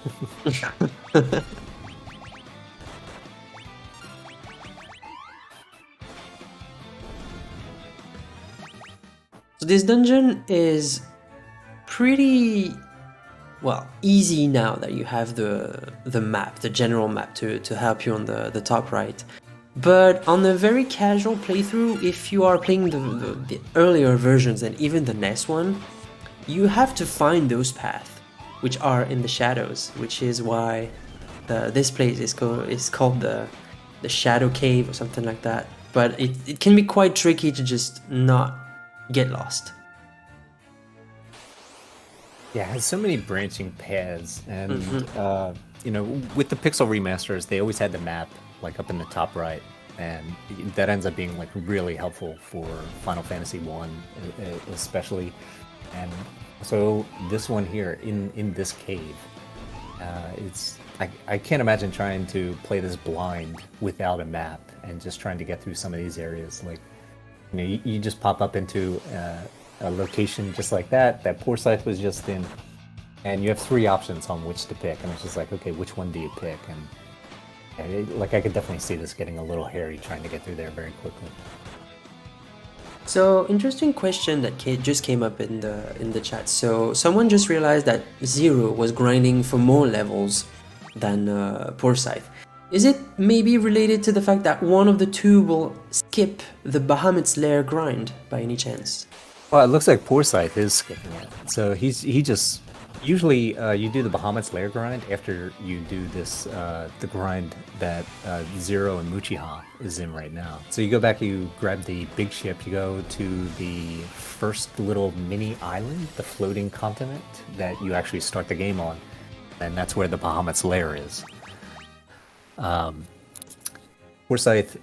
So this dungeon is pretty, well, easy now that you have the map, the general map to help you on the top right. But on a very casual playthrough, if you are playing the earlier versions and even the NES one, you have to find those paths, which are in the shadows, which is why this place is called the Shadow Cave or something like that. But it can be quite tricky to just not get lost. Yeah, it has so many branching paths, and with the Pixel remasters, they always had the map like up in the top right, and that ends up being like really helpful for Final Fantasy 1 especially. And so this one here in this cave, I can't imagine trying to play this blind without a map and just trying to get through some of these areas. Like, you just pop up into a location just like that Poorscythe was just in, and you have 3 options on which to pick, and it's just like, okay, which one do you pick? And I could definitely see this getting a little hairy trying to get through there very quickly. So, interesting question that just came up in the chat. So, someone just realized that Zero was grinding for more levels than Poorscythe. Is it maybe related to the fact that one of the two will skip the Bahamut's Lair grind by any chance? Well, it looks like Poorscythe is skipping it. So he just usually you do the Bahamut's Lair grind after you do this the grind that Zero and Muchiha is in right now. So you go back, you grab the big ship, you go to the first little mini island, the floating continent that you actually start the game on, and that's where the Bahamut's Lair is. Poorscythe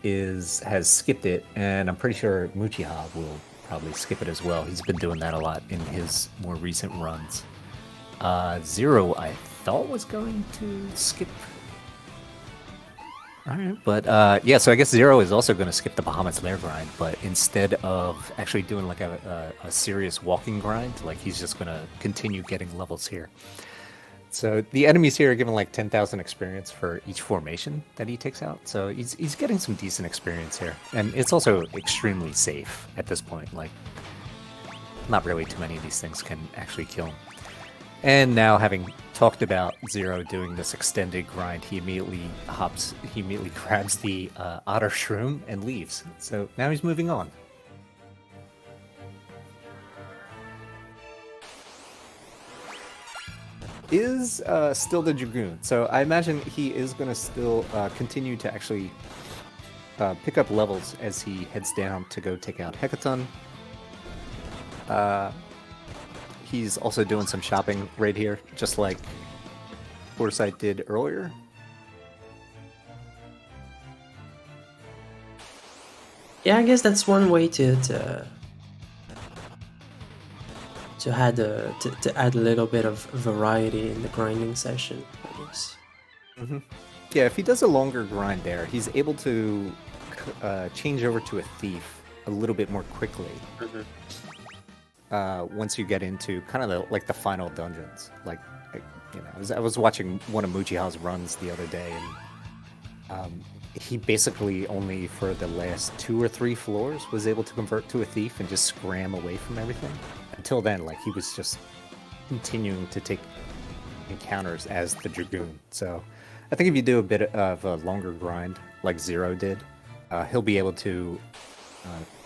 has skipped it, and I'm pretty sure Muchiha will probably skip it as well. He's been doing that a lot in his more recent runs. Zero, I thought was going to skip. Alright, but yeah, so I guess Zero is also going to skip the Bahamut's Lair grind, but instead of actually doing like a serious walking grind, like he's just going to continue getting levels here. So the enemies here are given like 10,000 experience for each formation that he takes out. So he's getting some decent experience here. And it's also extremely safe at this point. Like, not really too many of these things can actually kill him. And now, having talked about Zero doing this extended grind, he immediately grabs the otter shroom and leaves. So now he's moving on. Is still the Dragoon. So I imagine he is going to still continue to actually pick up levels as he heads down to go take out Hecaton. He's also doing some shopping right here, just like Poorscythe did earlier. Yeah, I guess that's one way to add a little bit of variety in the grinding session, I guess. Mm-hmm. Yeah, if he does a longer grind there, he's able to change over to a thief a little bit more quickly. Mm-hmm. Once you get into kind of the final dungeons, like I was watching one of Muchiha's runs the other day, and he basically only for the last 2 or 3 floors was able to convert to a thief and just scram away from everything. Until then, like, he was just continuing to take encounters as the Dragoon. So I think if you do a bit of a longer grind like Zero did, he'll be able to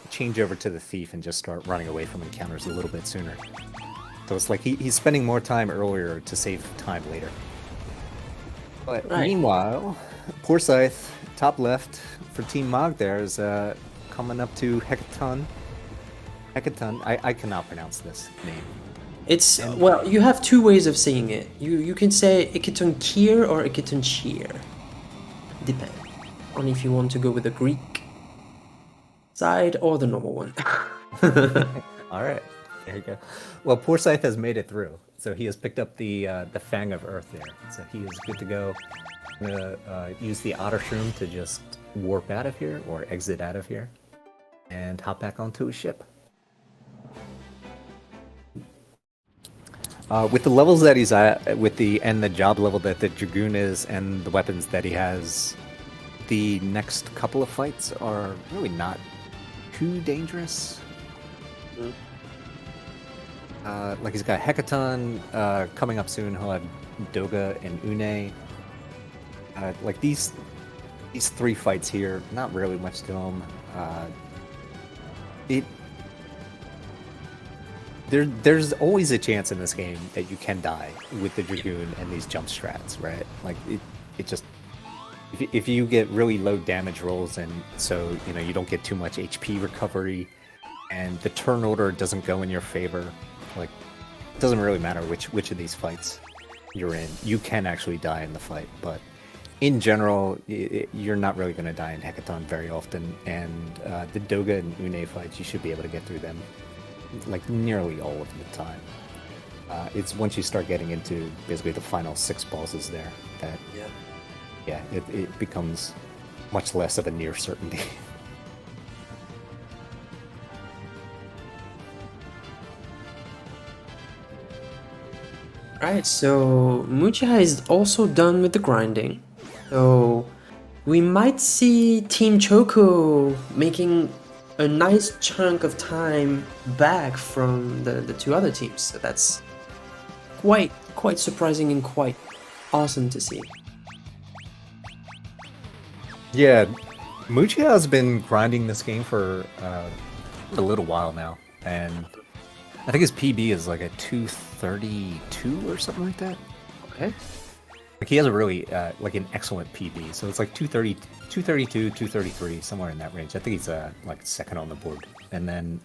change over to the thief and just start running away from encounters a little bit sooner. So it's like he's spending more time earlier to save time later. But meanwhile, Poorscythe, top left for Team Mog there, is coming up to Hecaton. I cannot pronounce this name. It's, well, you have 2 ways of saying it. You can say Hecaton Kier or Hecaton Cheer. Depend on if you want to go with the Greek side or the normal one. Alright, there you go. Well, Poorscythe has made it through. So he has picked up the Fang of Earth there. So he is good to go. I'm gonna use the Otter Shroom to just warp out of here, or exit out of here, and hop back onto his ship. With the levels that he's at, and the job level that the Dragoon is, and the weapons that he has, the next couple of fights are really not too dangerous. Like, he's got Hecaton coming up soon. He'll have Doga and Une. Like, these 3 fights here, not really much to them. There's always a chance in this game that you can die with the Dragoon and these jump strats, right? Like, it just, if you get really low damage rolls, and so you don't get too much HP recovery, and the turn order doesn't go in your favor, like, it doesn't really matter which of these fights you're in. You can actually die in the fight, but in general, you're not really going to die in Hecaton very often, and the Doga and Une fights, you should be able to get through them like nearly all of the time. It's once you start getting into basically the final 6 bosses there that it becomes much less of a near certainty. Right, so Muchiha is also done with the grinding. So we might see Team Choco making a nice chunk of time back from the 2 other teams. So that's quite surprising and quite awesome to see. Yeah, Mujiya has been grinding this game for a little while now, and I think his PB is like a 232 or something like that. Okay. Like he has a really like an excellent PB, so it's like 232, 233, somewhere in that range. I think he's like second on the board, and then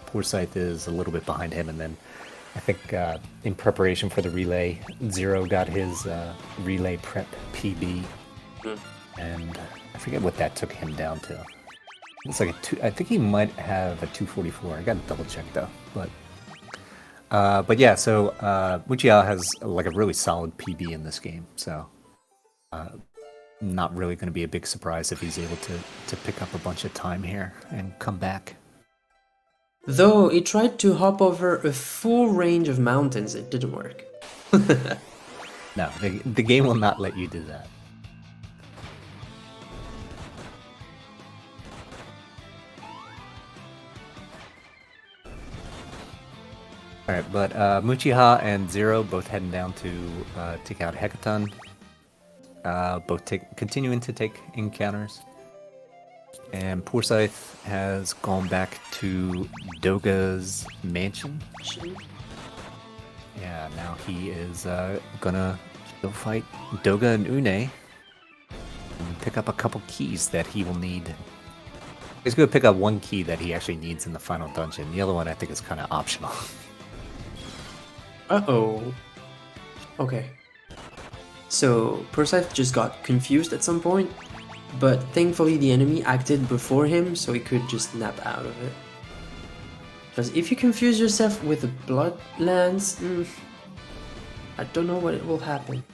Poorscythe is a little bit behind him, and then I think in preparation for the relay, Zero got his relay prep PB, and I forget what that took him down to. It's like I think he might have a 244. I got to double check though, but yeah. So Mujiya has like a really solid PB in this game, so not really going to be a big surprise if he's able to pick up a bunch of time here and come back. Though he tried to hop over a full range of mountains, it didn't work. No, the game will not let you do that. Alright, but Mujiya and Zero both heading down to take out Hecaton. Both continuing to take encounters. And Poorscythe has gone back to Doga's mansion. Yeah, now he is gonna go fight Doga and Une and pick up a couple keys that he will need. He's gonna pick up one key that he actually needs in the final dungeon. The other one I think is kind of optional. Uh-oh. Okay. So, Poorscythe just got confused at some point, but thankfully the enemy acted before him, so he could just nap out of it. Because if you confuse yourself with a blood lance, I don't know what will happen.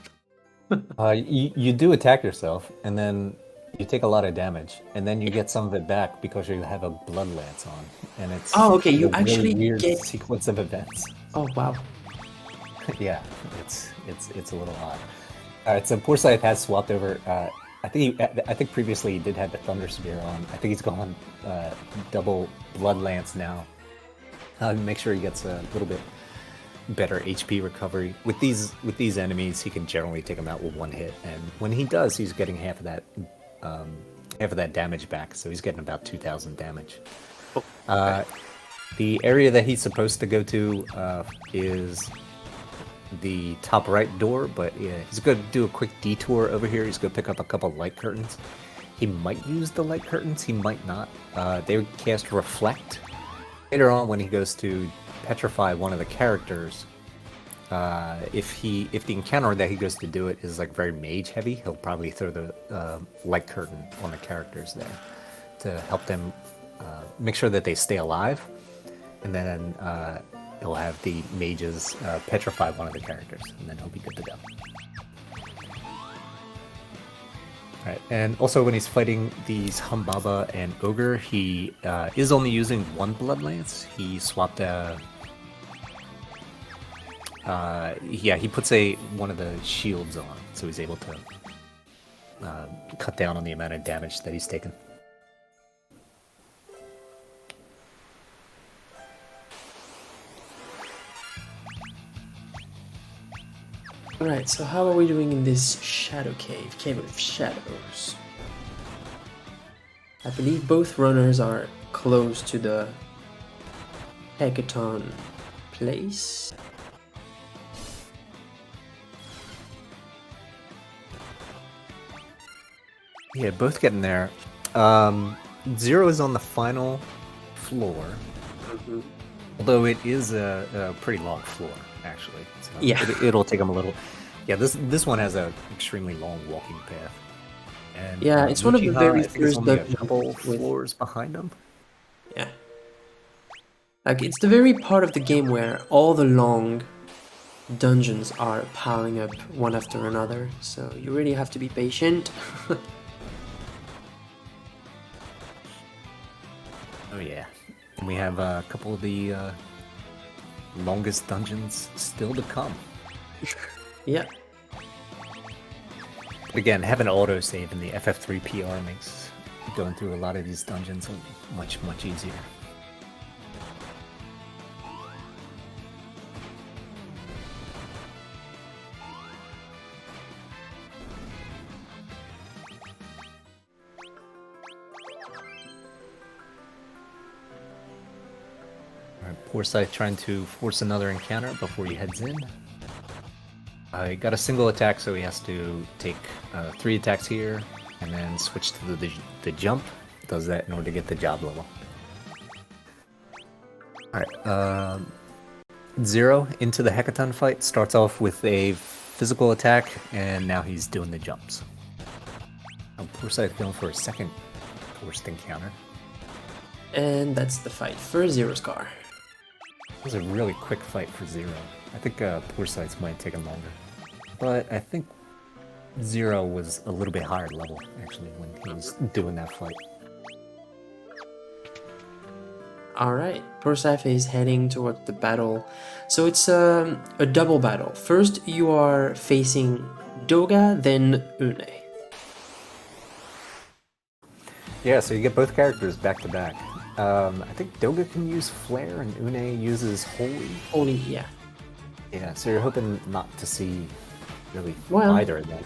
You do attack yourself, and then you take a lot of damage, and then you get some of it back because you have a blood lance on, and it's okay, you a actually really weird get sequence of events. Oh wow. Yeah, it's a little odd. All right, so Poorscythe has swapped over. I think previously he did have the Thunder Spear on. I think he's going double Blood Lance now. Make sure he gets a little bit better HP recovery. With these enemies, he can generally take them out with one hit, and when he does, he's getting half of that damage back. So he's getting about 2,000 damage. The area that he's supposed to go to is the top right door, but yeah, he's going to do a quick detour over here. He's going to pick up a couple light curtains. He might use the light curtains, he might not. They would cast Reflect. Later on, when he goes to petrify one of the characters, if the encounter that he goes to do it is like very mage heavy, he'll probably throw the light curtain on the characters there to help them make sure that they stay alive, and then he'll have the mages petrify one of the characters, and then he'll be good to go. Alright, and also when he's fighting these Humbaba and Ogre, he is only using one Blood Lance. He swapped he puts one of the shields on, so he's able to cut down on the amount of damage that he's taken. Alright, so how are we doing in this Shadow Cave? Cave of Shadows. I believe both runners are close to the Hecaton place. Yeah, both getting there. Zero is on the final floor, although it is a pretty long floor, actually. So Yeah. it'll take him a little. Yeah, this one has an extremely long walking path. And Yeah, it's one of the very I think it's first only a dungeons couple with- floors behind him. Yeah. Like, it's the very part of the game where all the long dungeons are piling up one after another, so you really have to be patient. Oh yeah, and we have a couple of the longest dungeons still to come. Yeah. But again, having an autosave in the FF3 PR makes going through a lot of these dungeons much easier. Poorscythe trying to force another encounter before he heads in. He got a single attack, so he has to take 3 attacks here, and then switch to the jump. Does that in order to get the job level. Alright, 0 into the Hecaton fight. Starts off with a physical attack, and now he's doing the jumps. Poorscythe going for a second forced encounter. And that's the fight for Zero Scar. It was a really quick fight for 0. I think Poorscythe's might have taken longer. But I think 0 was a little bit higher level, actually, when he was doing that fight. Alright, Poorscythe is heading towards the battle. So it's a double battle. First you are facing Doga, then Une. Yeah, so you get both characters back to back. I think Doga can use Flare and Une uses Holy. Holy, yeah. Yeah, so you're hoping not to see really Well, either of them.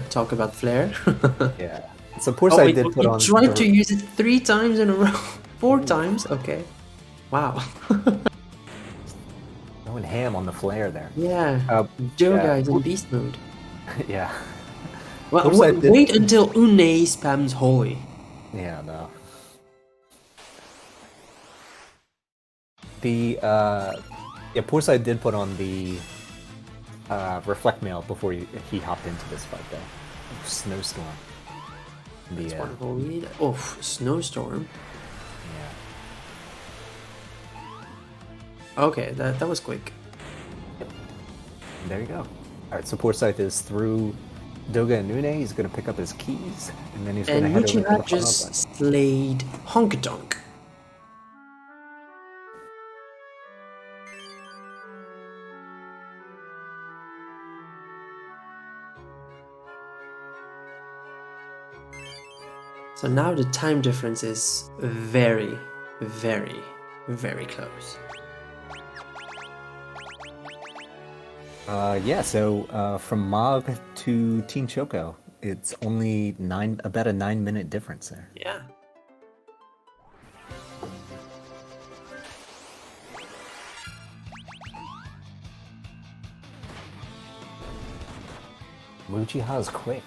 Talk about Flare. Yeah. So Poorscythe did put on... He tried to use it 3 times in a row. 4 times? Okay. Wow. Going ham on the Flare there. Yeah. Yeah. Doga is in beast mode. Yeah. Well, Poorscythe did- wait until Une spams Holy. Yeah, no. The Poorscythe did put on the Reflect Mail before he hopped into this fight, though. Snowstorm. That's one Holy. Oh, Snowstorm. Yeah. Okay, that was quick. There you go. Alright, so Poorscythe is through Doga and Une. He's going to pick up his keys, and then he's going to And head over to the Uchiha final just fight. slayed Honkatonk. So now the time difference is very, very, very close. Yeah, so from Mog to Team Choco, it's only about a 9-minute difference there. Yeah. Uchiha's quick.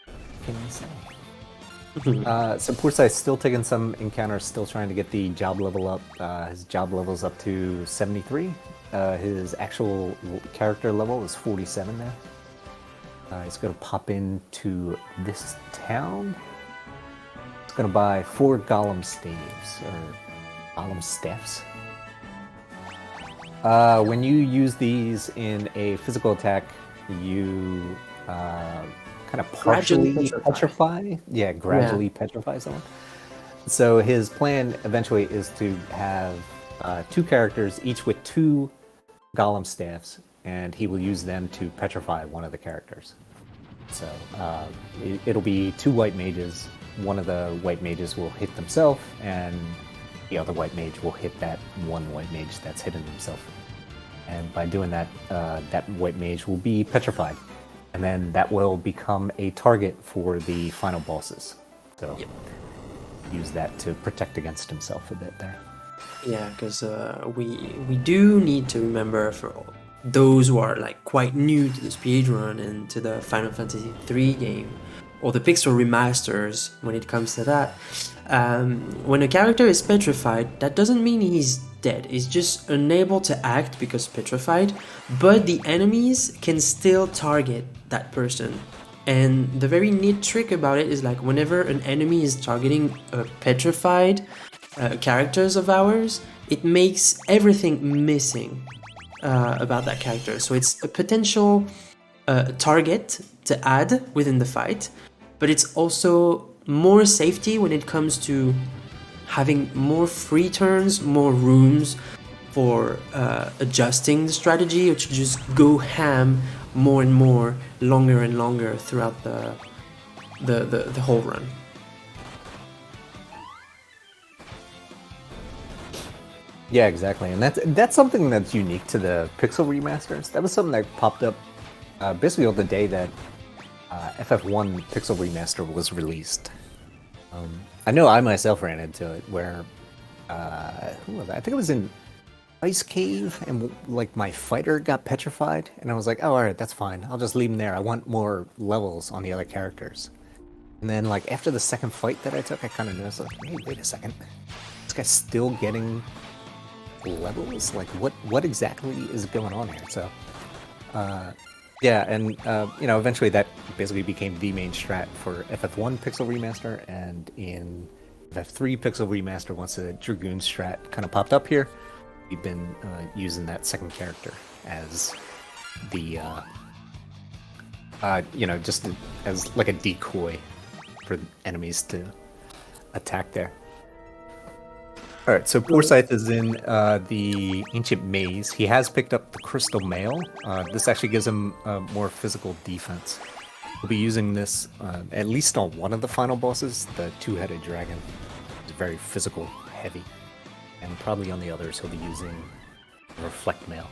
What can you say? So Poorscythe's still taking some encounters, still trying to get the job level up. His job level's up to 73. His actual character level is 47 now. He's going to pop into this town. He's going to buy 4 Golem staves, or Golem staffs. When you use these in a physical attack, you kind of partially petrify. Yeah, gradually petrify someone. So his plan eventually is to have 2 characters, each with 2 Golem staffs, and he will use them to petrify one of the characters. So it'll be 2 white mages. One of the white mages will hit themselves, and the other white mage will hit that one white mage that's hitting himself. And by doing that, that white mage will be petrified. And then that will become a target for the final bosses. So use that to protect against himself a bit there. Yeah, because we do need to remember for those who are like quite new to the speedrun and to the Final Fantasy III game, or the Pixel remasters when it comes to that, when a character is petrified, that doesn't mean he's dead. He's just unable to act because petrified, but the enemies can still target that person. And the very neat trick about it is like whenever an enemy is targeting a petrified characters of ours, it makes everything missing about that character. So it's a potential target to add within the fight, but it's also more safety when it comes to having more free turns, more rooms for adjusting the strategy, or to just go ham more and more, longer and longer throughout the whole run. Yeah, exactly, and that's something that's unique to the Pixel remasters. That was something that popped up basically on the day that FF1 Pixel Remaster was released. I know I myself ran into it, where who was that? I think it was in Ice Cave, and like my fighter got petrified, and I was like, oh, all right, that's fine. I'll just leave him there. I want more levels on the other characters. And then like after the second fight that I took, I kind of noticed like, hey, wait a second, this guy's still getting levels. Like what exactly is going on here? So, yeah, and eventually that basically became the main strat for FF1 Pixel Remaster, and in FF3 Pixel Remaster, once the Dragoon strat kind of popped up here, we've been using that second character as the, just as like a decoy for enemies to attack there. All right, so Poorscythe is in the Ancient Maze. He has picked up the Crystal Mail. This actually gives him more physical defense. We'll be using this at least on one of the final bosses, the Two-Headed Dragon. It's very physical, heavy. And probably on the others he'll be using Reflect Mail.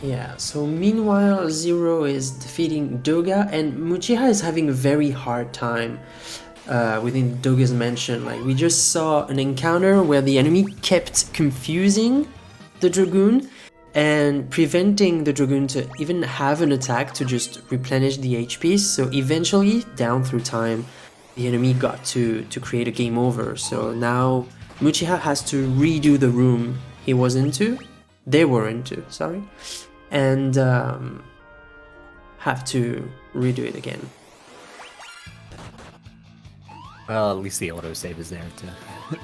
Yeah, so meanwhile, Zero is defeating Doga, and Muchiha is having a very hard time within Doga's mansion. Like, we just saw an encounter where the enemy kept confusing the Dragoon and preventing the Dragoon to even have an attack to just replenish the HP. So eventually, down through time, the enemy got to create a game over. So now Muchiha has to redo the room they were into, sorry, and have to redo it again. Well, at least the autosave is there too.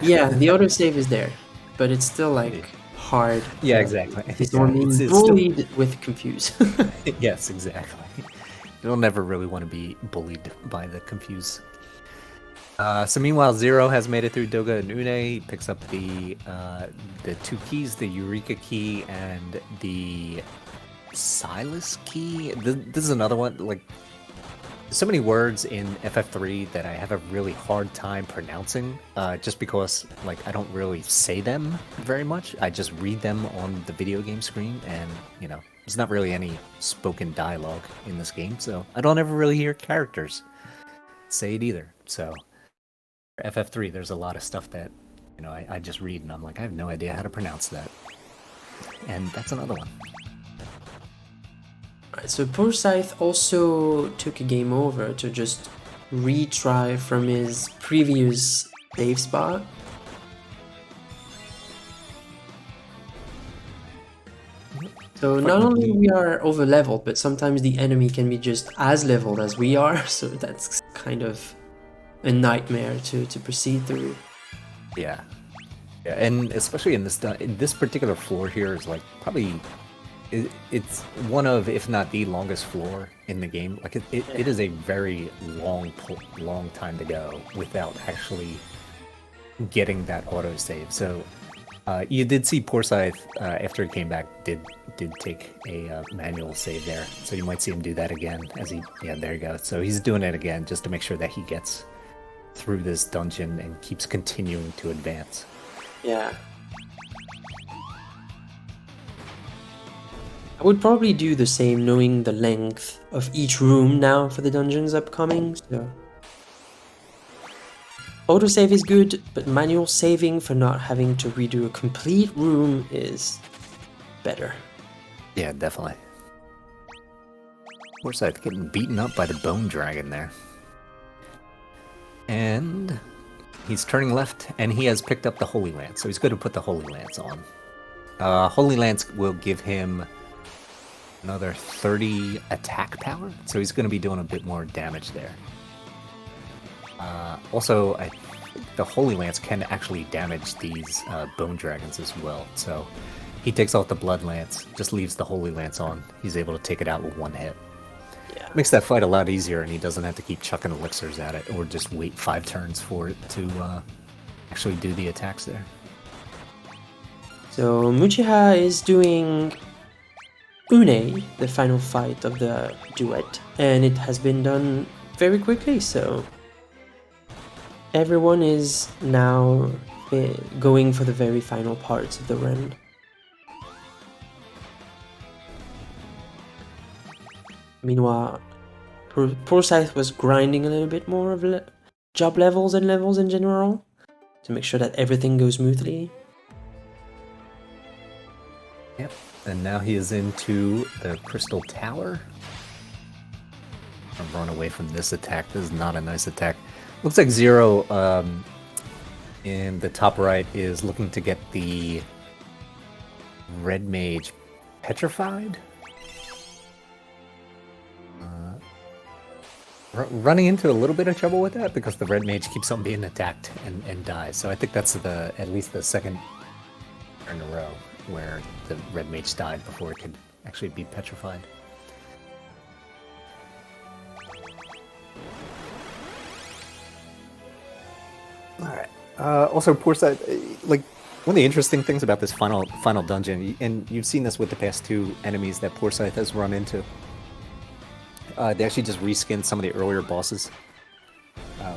Yeah, the autosave is there, but it's still like hard. Yeah, exactly. It's bullied with confuse. Yes, exactly. You'll never really want to be bullied by the confuse. So meanwhile, Zero has made it through Doga and Une. He picks up the two keys, the Eureka key and the Silas key. This is another one, like, so many words in FF3 that I have a really hard time pronouncing, just because, like, I don't really say them very much. I just read them on the video game screen, and, there's not really any spoken dialogue in this game, so I don't ever really hear characters say it either. So for FF3, there's a lot of stuff that, I just read, and I'm like, I have no idea how to pronounce that. And that's another one. So Poorscythe also took a game over to just retry from his previous save spot. So not only we are over leveled, but sometimes the enemy can be just as leveled as we are, so that's kind of a nightmare to proceed through. Yeah, and especially in this particular floor here is like probably it's one of, if not the longest floor in the game. Like it is a very long time to go without actually getting that autosave. So you did see Poorscythe after he came back did take a manual save there. So you might see him do that again there you go. So he's doing it again just to make sure that he gets through this dungeon and keeps continuing to advance. Yeah. I would probably do the same, knowing the length of each room now for the dungeons upcoming, so... Autosave is good, but manual saving for not having to redo a complete room is better. Yeah, definitely. Poorscythe getting beaten up by the Bone Dragon there. And he's turning left, and he has picked up the Holy Lance, so he's going to put the Holy Lance on. Holy Lance will give him another 30 attack power, so he's going to be doing a bit more damage there. Also, I think the Holy Lance can actually damage these Bone Dragons as well, so he takes off the Blood Lance, just leaves the Holy Lance on. He's able to take it out with one hit. Yeah. Makes that fight a lot easier, and he doesn't have to keep chucking elixirs at it, or just wait 5 turns for it to actually do the attacks there. So Muchiha is doing Une, the final fight of the duet, and it has been done very quickly, so everyone is now going for the very final parts of the run. Meanwhile, Poorscythe was grinding a little bit more of job levels in general to make sure that everything goes smoothly. Yep. And now he is into the Crystal Tower. I'm run away from this attack. This is not a nice attack. Looks like Zero in the top right is looking to get the Red Mage petrified. Running into a little bit of trouble with that because the Red Mage keeps on being attacked and dies. So I think that's at least the second in a row where the Red Mage died before it could actually be petrified. Alright. Also, Poorscythe, like, one of the interesting things about this final dungeon, and you've seen this with the past two enemies that Poorscythe has run into, they actually just reskinned some of the earlier bosses,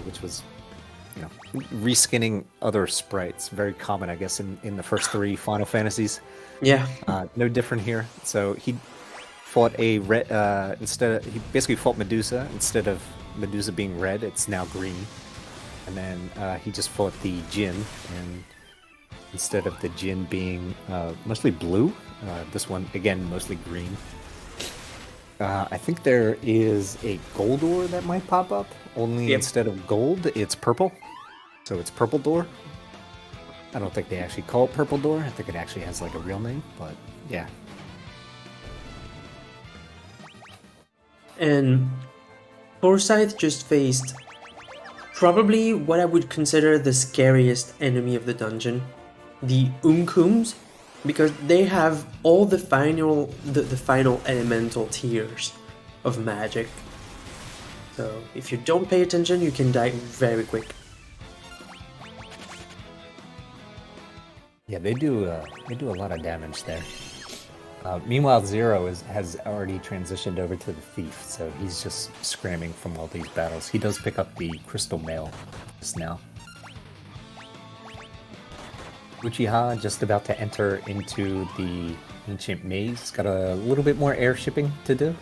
which was, you know, reskinning other sprites. Very common, I guess, in the first three Final Fantasies. Yeah. No different here. So he fought he basically fought Medusa. Instead of Medusa being red, it's now green. And then he just fought the Djinn, and instead of the Djinn being mostly blue, this one, again, mostly green. I think there is a gold ore that might pop up, only instead of gold, it's purple. So it's Purple Door. I don't think they actually call it Purple Door. I think it actually has like a real name, but yeah. And Poorscythe just faced probably what I would consider the scariest enemy of the dungeon, the Unkums, because they have all the final elemental tiers of magic. So if you don't pay attention, you can die very quick. Yeah, they do a lot of damage there. Meanwhile, Zero has already transitioned over to the Thief, so he's just scramming from all these battles. He does pick up the Crystal Mail just now. Uchiha just about to enter into the Ancient Maze. Got a little bit more air shipping to do.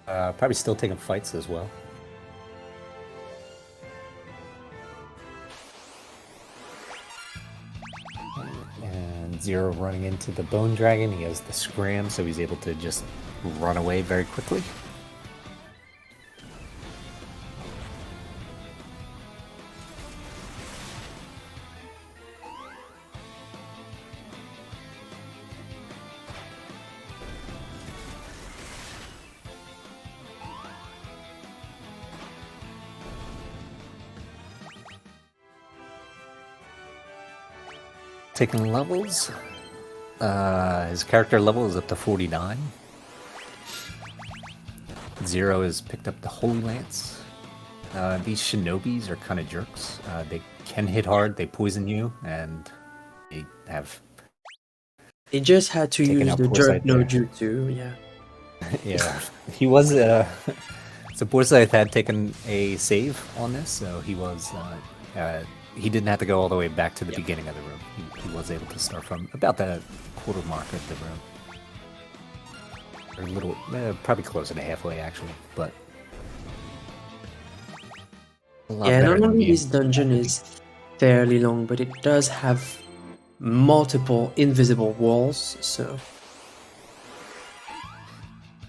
Probably still taking fights as well. And Zero running into the Bone Dragon. He has the Scram, so he's able to just run away very quickly. Taking levels. His character level is up to 49. Zero has picked up the Holy Lance. These Shinobis are kind of jerks. They can hit hard, they poison you, and they have... They just had to use the Jerk no Jutsu, yeah. Yeah, he was... so Poorscythe had taken a save on this, so he was... he didn't have to go all the way back to the beginning of the room. He was able to start from about the quarter mark of the room. Or a little, probably closer to halfway actually, but... Yeah, normally this dungeon is fairly long, but it does have multiple invisible walls, so...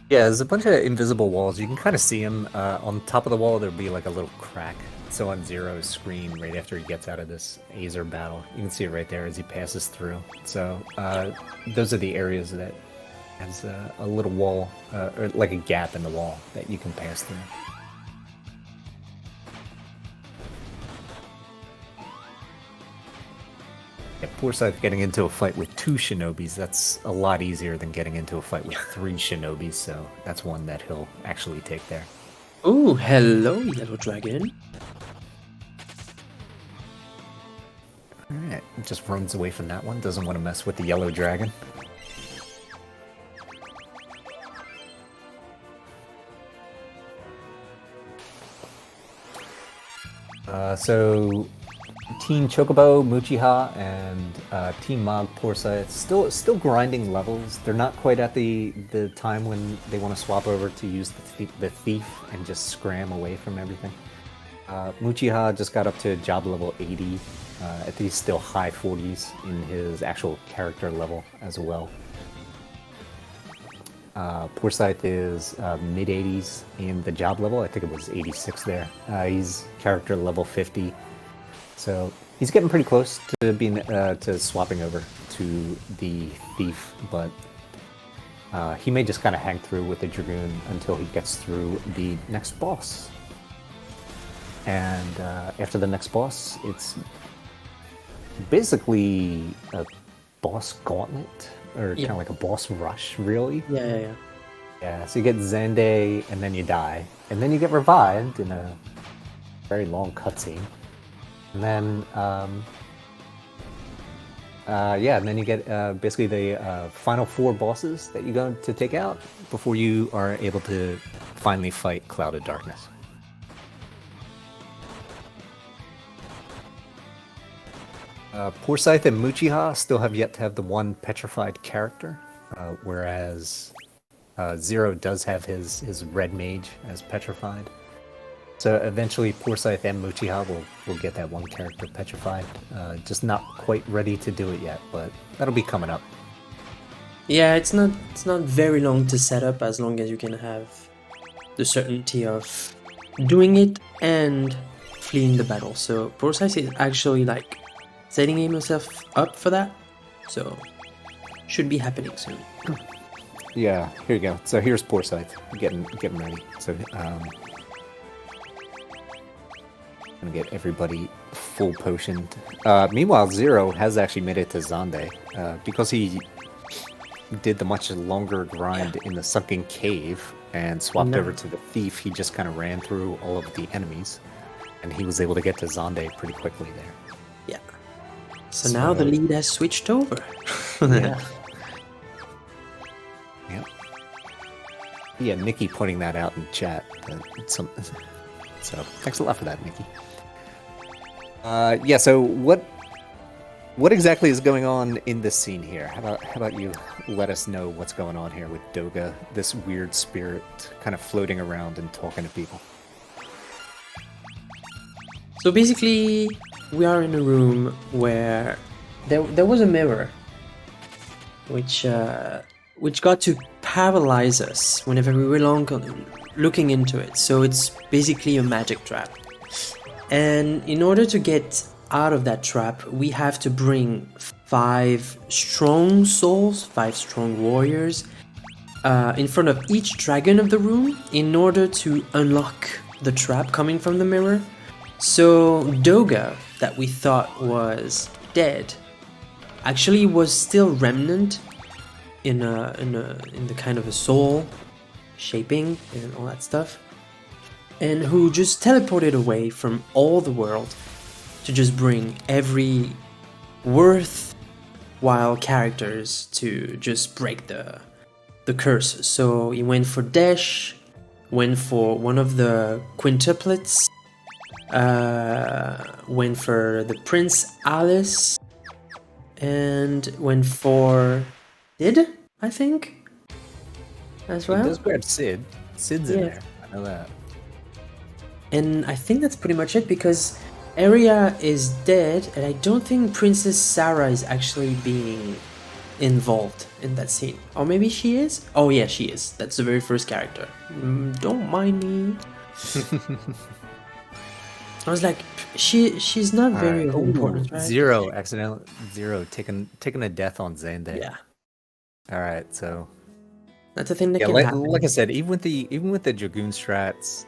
Yeah, there's a bunch of invisible walls. You can kind of see them. On top of the wall, there'll be like a little crack. So on Zero's screen, right after he gets out of this Azer battle, you can see it right there as he passes through. So those are the areas that has a little wall, or like a gap in the wall that you can pass through. Yeah, Poorscythe getting into a fight with 2 Shinobis, that's a lot easier than getting into a fight with 3 Shinobis, so that's one that he'll actually take there. Ooh, hello, Yellow Dragon. Alright, just runs away from that one, doesn't want to mess with the Yellow Dragon. So Team Chocobo, Muchiha, and Team Mog Poorscythe still grinding levels. They're not quite at the time when they want to swap over to use the Thief and just scram away from everything. Muchiha just got up to job level 80. I think he's still high 40s in his actual character level as well. Poorscythe is mid 80s in the job level. I think it was 86 there. He's character level 50, so he's getting pretty close to being to swapping over to the thief, but he may just kind of hang through with the dragoon until he gets through the next boss. And after the next boss, it's basically a boss gauntlet, or kind of like a boss rush, really. Yeah, so you get Zande, and then you die. And then you get revived in a very long cutscene. And then, and then you get basically the final 4 bosses that you're going to take out before you are able to finally fight Cloud of Darkness. Poorscythe and Muchiha still have yet to have the one petrified character, whereas Zero does have his red mage as petrified. So eventually Poorscythe and Muchiha will get that one character petrified. Just not quite ready to do it yet, but that'll be coming up. Yeah, it's not very long to set up, as long as you can have the certainty of doing it and fleeing the battle. So Poorscythe is actually like setting himself up for that, so should be happening soon. Yeah, here you go. So here's Poorscythe getting ready. So gonna get everybody full potioned. Meanwhile, Zero has actually made it to Zande because he did the much longer grind in the sunken cave and swapped over to the thief. He just kind of ran through all of the enemies, and he was able to get to Zande pretty quickly there. Yeah. So now the lead has switched over. Yeah. Yep. Yeah, Nikki pointing that out in chat. So thanks a lot for that, Nikki. So what exactly is going on in this scene here? How about you let us know what's going on here with Doga, this weird spirit kind of floating around and talking to people? So basically, we are in a room where there was a mirror, which got to paralyze us whenever we were looking into it. So it's basically a magic trap. And in order to get out of that trap, we have to bring 5 strong souls, 5 strong warriors, in front of each dragon of the room in order to unlock the trap coming from the mirror. So Doga, that we thought was dead, actually was still remnant in the kind of a soul shaping and all that stuff, and who just teleported away from all the world to just bring every worthwhile characters to just break the curse. So he went for Desh, went for one of the quintuplets, went for the Prince Alice, and went for Sid, I think, as well. He does grab Sid. Sid's in there. I know that. And I think that's pretty much it, because Arya is dead, and I don't think Princess Sarah is actually being involved in that scene. Or maybe she is? Oh yeah, she is. That's the very first character. Don't mind me. I was like, she's not very important, right? Zero taking a death on Zande. Yeah. All right, so that's a thing that can happen. Like I said, even with the Dragoon strats,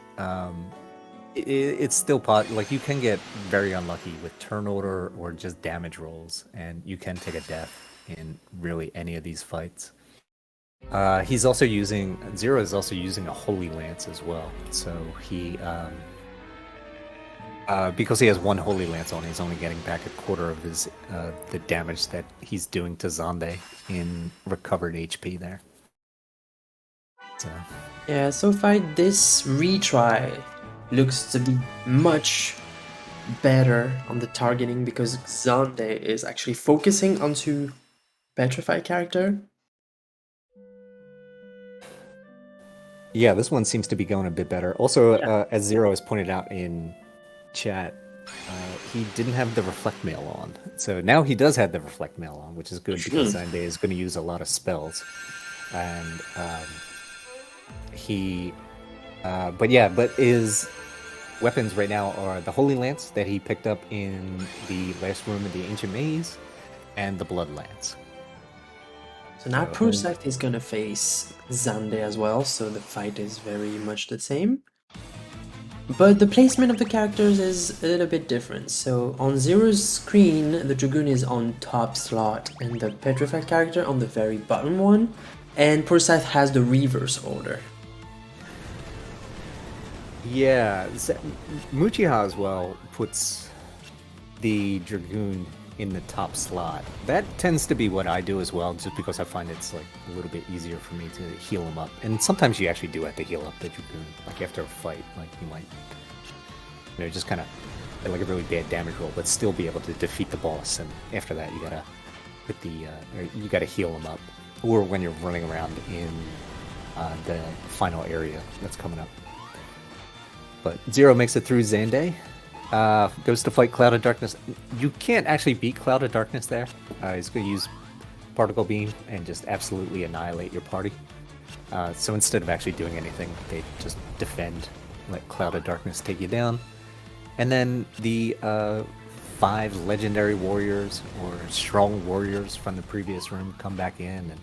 it's still like you can get very unlucky with turn order or just damage rolls, and you can take a death in really any of these fights. Zero is also using a Holy Lance as well, so he because he has one Holy Lance on, he's only getting back a quarter of his the damage that he's doing to Zande in recovered HP there. So yeah, so far this retry looks to be much better on the targeting, because Zande is actually focusing onto petrified character. Yeah, this one seems to be going a bit better. Also, as Zero has pointed out in chat, he didn't have the Reflect Mail on. So now he does have the Reflect Mail on, which is good because Zande is going to use a lot of spells. and but his weapons right now are the Holy Lance that he picked up in the last room of the Ancient Maze, and the Blood Lance. So now Poorscythe is gonna face Xande as well, so the fight is very much the same. But the placement of the characters is a little bit different. So on Zero's screen, the Dragoon is on top slot and the Petrified character on the very bottom one, and Poorscythe has the reverse order. Yeah, Muchiha as well puts the Dragoon in the top slot. That tends to be what I do as well, just because I find it's like a little bit easier for me to heal him up. And sometimes you actually do have to heal up the Dragoon, like after a fight. Like you might, just kind of like a really bad damage roll, but still be able to defeat the boss. And after that, you gotta hit you gotta heal him up, or when you're running around in the final area that's coming up. But Zero makes it through Xande. Goes to fight Cloud of Darkness. You can't actually beat Cloud of Darkness there. He's going to use Particle Beam and just absolutely annihilate your party. So instead of actually doing anything, they just defend, let Cloud of Darkness take you down. And then the 5 legendary warriors, or strong warriors from the previous room, come back in. And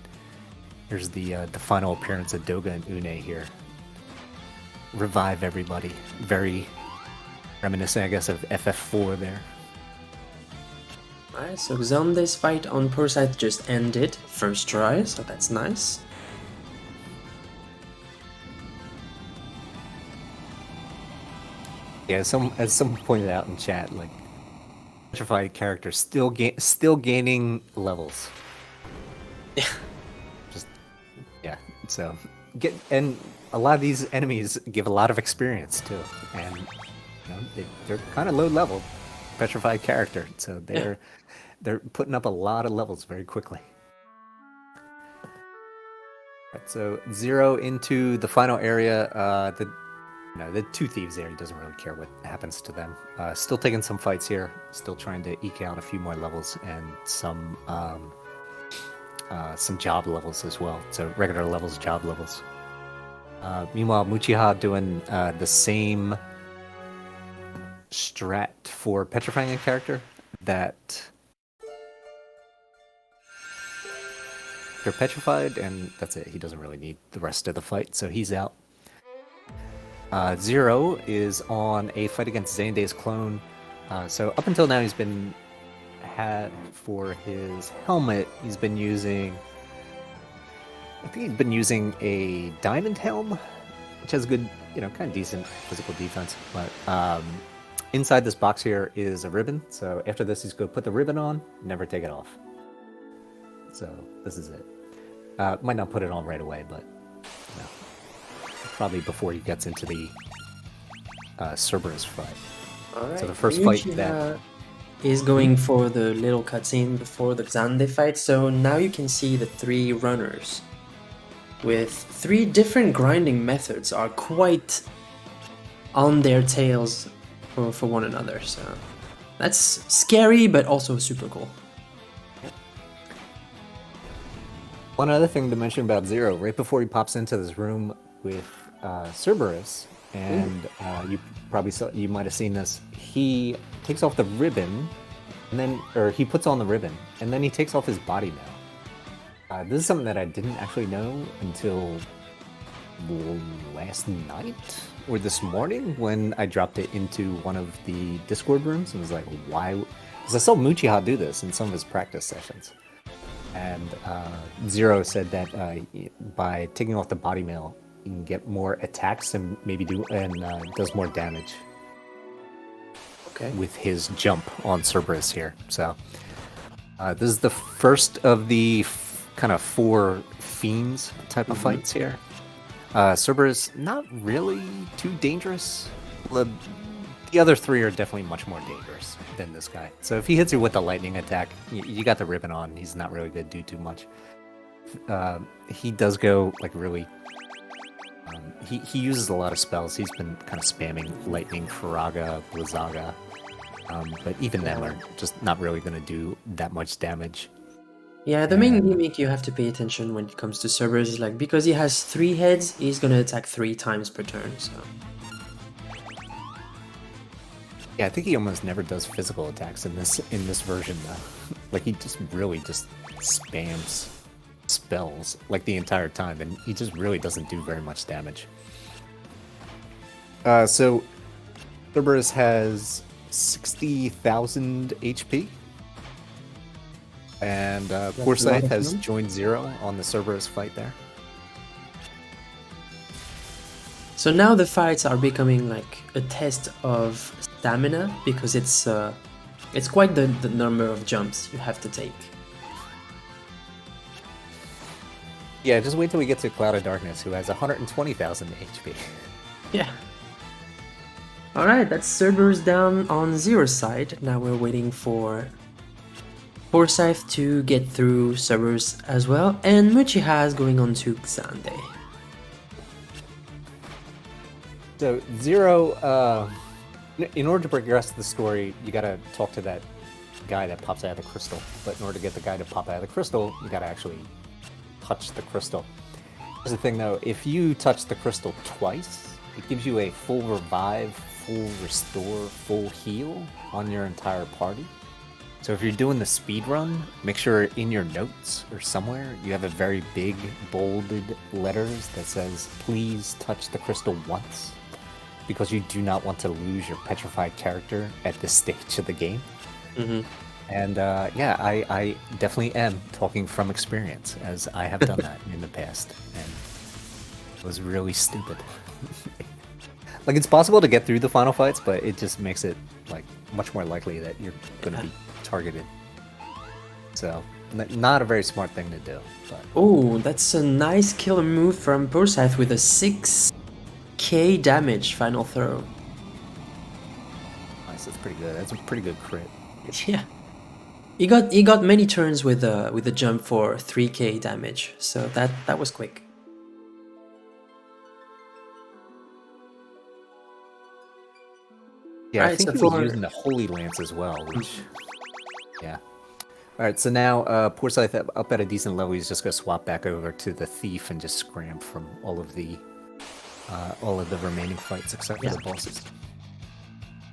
here's the final appearance of Doga and Une here. Revive everybody. Very reminiscent, I guess, of FF4 there. Alright, so Xande's fight on Poorscythe just ended first try, so that's nice. Yeah, as someone pointed out in chat, like petrified character still gaining levels. Yeah. So and a lot of these enemies give a lot of experience too, and they're kind of low level petrified character, so they're putting up a lot of levels very quickly. Right, so Zero into the final area. The 2 thieves there, he doesn't really care what happens to them. Still taking some fights here, still trying to eke out a few more levels and some job levels as well. So regular levels, job levels. Meanwhile, Muchiha doing the same strat for petrifying a character, that they're petrified, and that's it. He doesn't really need the rest of the fight, so he's out. Zero is on a fight against Xande's clone. So up until now, for his helmet, he's been using a diamond helm, which has good, kind of decent physical defense. But inside this box here is a ribbon. So after this, he's going to put the ribbon on, never take it off. So this is it. Might not put it on right away, but probably before he gets into the Cerberus fight. Alright, so the first fight that is going for the little cutscene before the Xande fight. So now you can see the 3 runners with 3 different grinding methods are quite on their tails for one another. So that's scary, but also super cool. One other thing to mention about Zero, right before he pops into this room with Cerberus, and you might have seen this, he takes off the ribbon, he puts on the ribbon, and then he takes off his body mail. This is something that I didn't actually know until last night or this morning when I dropped it into one of the Discord rooms and was like, why? Because I saw Muchiha do this in some of his practice sessions. And Zero said that by taking off the body mail, you can get more attacks and does more damage. Okay. With his jump on Cerberus here. So this is the first of the kind of 4 fiends type of fights here. Cerberus, not really too dangerous. The other 3 are definitely much more dangerous than this guy. So if he hits you with a lightning attack, you got the ribbon on. He's not really going to do too much. He does go like really... He uses a lot of spells. He's been kind of spamming Lightning, Faraga, Blizzaga. But even them are just not really going to do that much damage. Yeah, the main gimmick you have to pay attention when it comes to Cerberus is like, because he has 3 heads, he's gonna attack 3 times per turn, so... Yeah, I think he almost never does physical attacks in this version though. Like he just really just spams spells like the entire time, and he just really doesn't do very much damage. So Cerberus has 60,000 HP, and Poorscythe has joined 0 on the Cerberus fight there. So now the fights are becoming like a test of stamina, because it's quite the number of jumps you have to take. Yeah, just wait till we get to Cloud of Darkness, who has 120,000 HP. Yeah. Alright, that's Cerberus down on 0's side. Now we're waiting for Poorscythe to get through Cerberus as well, and Muchiha is going on to Xande. So 0, in order to progress the story, you gotta talk to that guy that pops out of the crystal. But in order to get the guy to pop out of the crystal, you gotta actually touch the crystal. Here's the thing though, if you touch the crystal twice, it gives you a full revive, full restore, full heal on your entire party. So if you're doing the speed run, make sure in your notes or somewhere you have a very big bolded letters that says, please touch the crystal once, because you do not want to lose your petrified character at this stage of the game. Mm-hmm. And yeah, I definitely am talking from experience, as I have done that in the past, and it was really stupid. Like, it's possible to get through the final fights, but it just makes it like much more likely that you're going to be targeted. So, not a very smart thing to do. But... Oh, that's a nice killer move from Poorscythe with a 6k damage final throw. Nice, that's pretty good. That's a pretty good crit. Yeah. He got many turns with a jump for 3k damage, so that was quick. Yeah, Alright, I think so he was for- using the Holy Lance as well, which... Yeah. Alright, so now Poorscythe up at a decent level, he's just going to swap back over to the Thief and just scram from all of the remaining fights except for the bosses.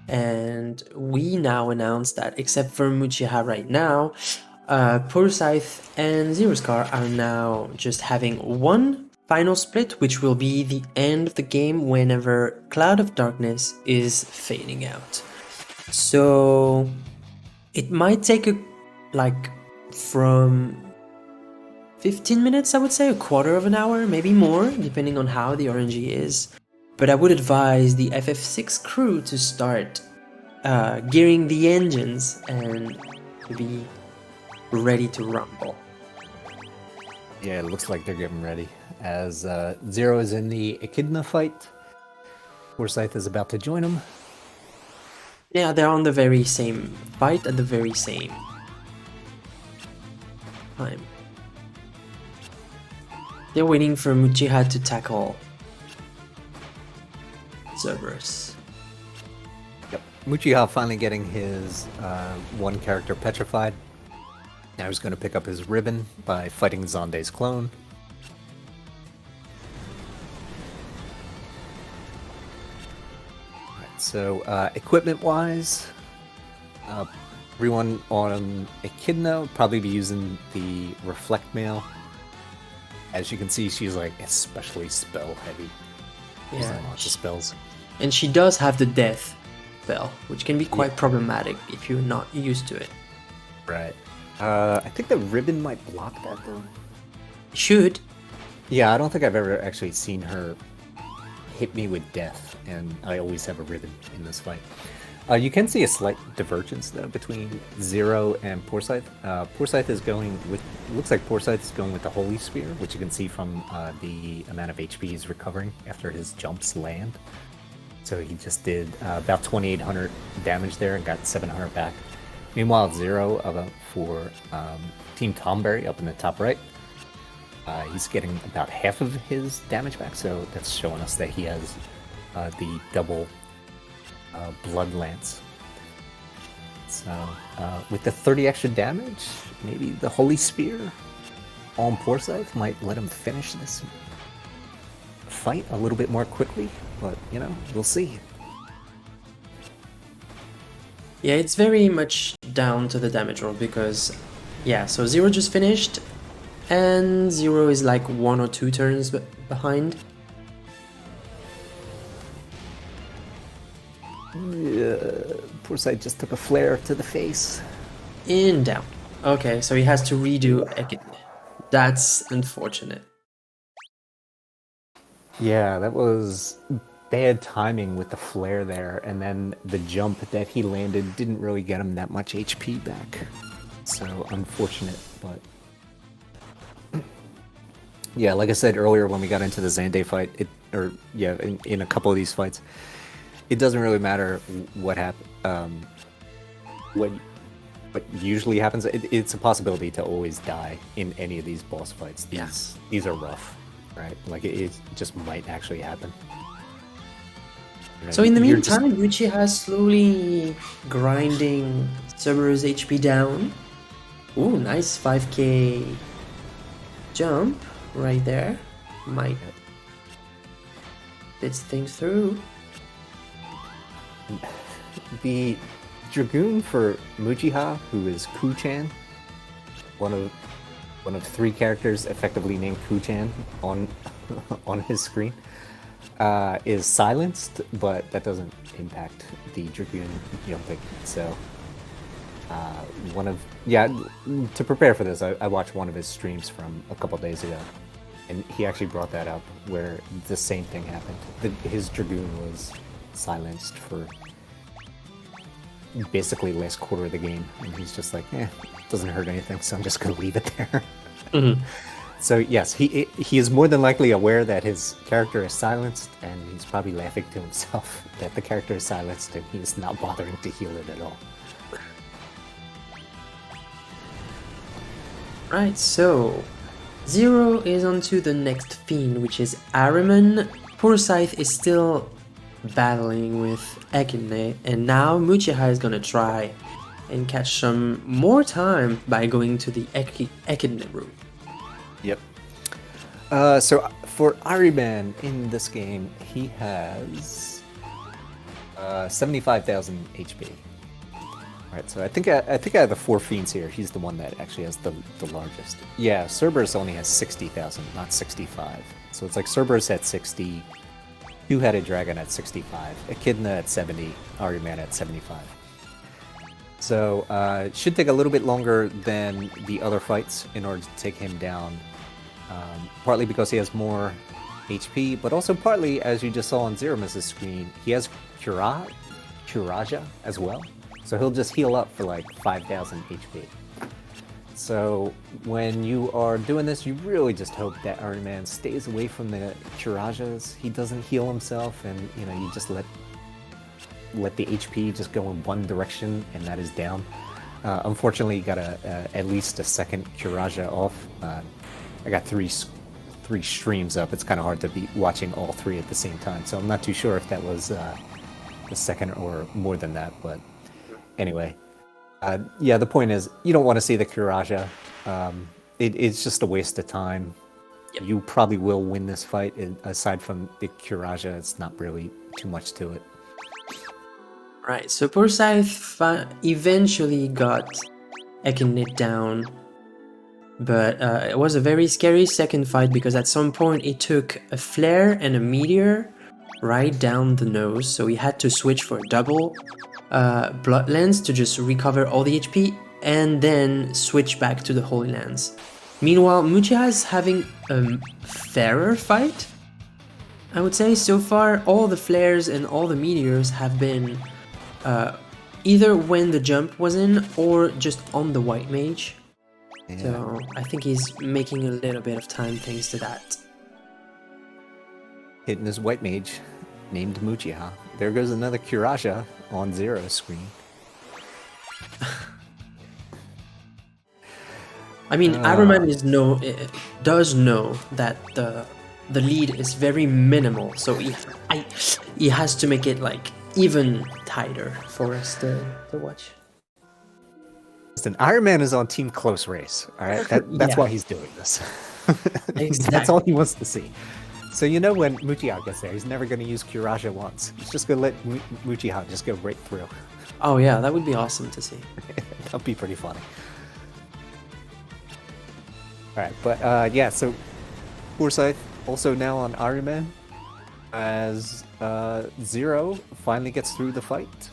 And we now announce that, except for Muchiha right now, Poorscythe and Zeroscar are now just having one final split, which will be the end of the game whenever Cloud of Darkness is fading out. So it might take from 15 minutes, I would say, a quarter of an hour, maybe more, depending on how the RNG is. But I would advise the FF6 crew to start gearing the engines and to be ready to rumble. Yeah, it looks like they're getting ready. As Zero is in the Echidna fight, Poorscythe is about to join him. Yeah, they're on the very same fight at the very same time. They're waiting for Muchiha to tackle Cerberus. Yep. Muchiha finally getting his one character petrified. Now he's going to pick up his ribbon by fighting Xande's clone. Alright, so equipment-wise, everyone on Echidna will probably be using the Reflect Mail. As you can see, she's like especially spell heavy. There's lots of spells. And she does have the death spell, which can be quite problematic if you're not used to it. Right. I think the ribbon might block that though. Should. Yeah, I don't think I've ever actually seen her hit me with death, and I always have a ribbon in this fight. You can see a slight divergence though between Zero and Poorscythe. Poorscythe is going with, looks like Poorscythe is going with the Holy Spear, which you can see from the amount of HP he's recovering after his jumps land. So he just did about 2,800 damage there and got 700 back. Meanwhile, Zero for Team Tonberry up in the top right, he's getting about half of his damage back, so that's showing us that he has the double Blood Lance. So, with the 30 extra damage, maybe the Holy Spear on Poorscythe might let him finish this fight a little bit more quickly, but, you know, we'll see. Yeah, it's very much down to the damage roll because, yeah, so 0 just finished, and 0 is like 1 or 2 turns behind. Poorscythe just took a flare to the face. In down. Okay, so he has to redo Ekin. That's unfortunate. Yeah, that was bad timing with the flare there, and then the jump that he landed didn't really get him that much HP back. So unfortunate, but yeah, like I said earlier when we got into the Xande fight, in a couple of these fights, it doesn't really matter what what usually happens. It's a possibility to always die in any of these boss fights. These are rough, right? Like it just might actually happen. So in the meantime, Uchi has slowly grinding Cerberus HP down. Ooh, nice 5k jump right there. Might fits things through. The Dragoon for Mujiha, who is Ku-chan, one of 3 characters effectively named Ku-chan on his screen, is silenced, but that doesn't impact the Dragoon jumping. So, to prepare for this, I watched one of his streams from a couple days ago, and he actually brought that up where the same thing happened. His Dragoon was silenced for basically last quarter of the game, and he's just like, it doesn't hurt anything, so I'm just gonna leave it there. Mm-hmm. So yes, he is more than likely aware that his character is silenced, and he's probably laughing to himself that the character is silenced and he's not bothering to heal it at all. Right, so 0 is on to the next fiend, which is Ahriman. Poorscythe is still battling with Ekine, and now Mujiha is gonna try and catch some more time by going to the Ekine route. Yep. So for Ahriman in this game, he has 75,000 HP. Alright, so I think out of the 4 fiends here, he's the one that actually has the largest. Yeah, Cerberus only has 60,000, not 65. So it's like Cerberus at 60, Two-Headed Dragon at 65, Echidna at 70, Ahriman at 75. So it should take a little bit longer than the other fights in order to take him down. Partly because he has more HP, but also partly, as you just saw on Zeramus' screen, he has Kuraja as well. So he'll just heal up for like 5,000 HP. So when you are doing this, you really just hope that Ahriman stays away from the Kurajas. He doesn't heal himself, and you just let the HP just go in one direction, and that is down. Unfortunately, you got at least a second Kuraja off. I got three streams up. It's kind of hard to be watching all 3 at the same time, so I'm not too sure if that was the second or more than that. But anyway, the point is, you don't want to see the Kuraja. It's just a waste of time. Yep. You probably will win this fight. Aside from the Kuraja, it's not really too much to it. Right, so Poorscythe eventually got Ekinit down, but it was a very scary second fight because at some point it took a flare and a meteor right down the nose, so he had to switch for a double blood lens to just recover all the HP and then switch back to the Holy Lens. Meanwhile, Mujiha is having a fairer fight, I would say. So far, all the flares and all the meteors have been either when the jump was in or just on the white mage. Yeah. So I think he's making a little bit of time thanks to that. Hitting his white mage, named Mujiha. There goes another Kuraja on Zero's screen. I mean, Ahriman does know that the lead is very minimal, so he has to make it like even tighter for us to watch. Listen, Iron Man is on Team Close Race. All right, that's Yeah. why he's doing this. That's Exactly. all he wants to see. So you know when Uchiha gets there, he's never going to use Kiraja once. He's just going to let Uchiha just go right through. Oh yeah, that would be awesome to see. That'd be pretty funny. All right, but yeah, so Poorscythe also now on Iron Man as Zero finally gets through the fight.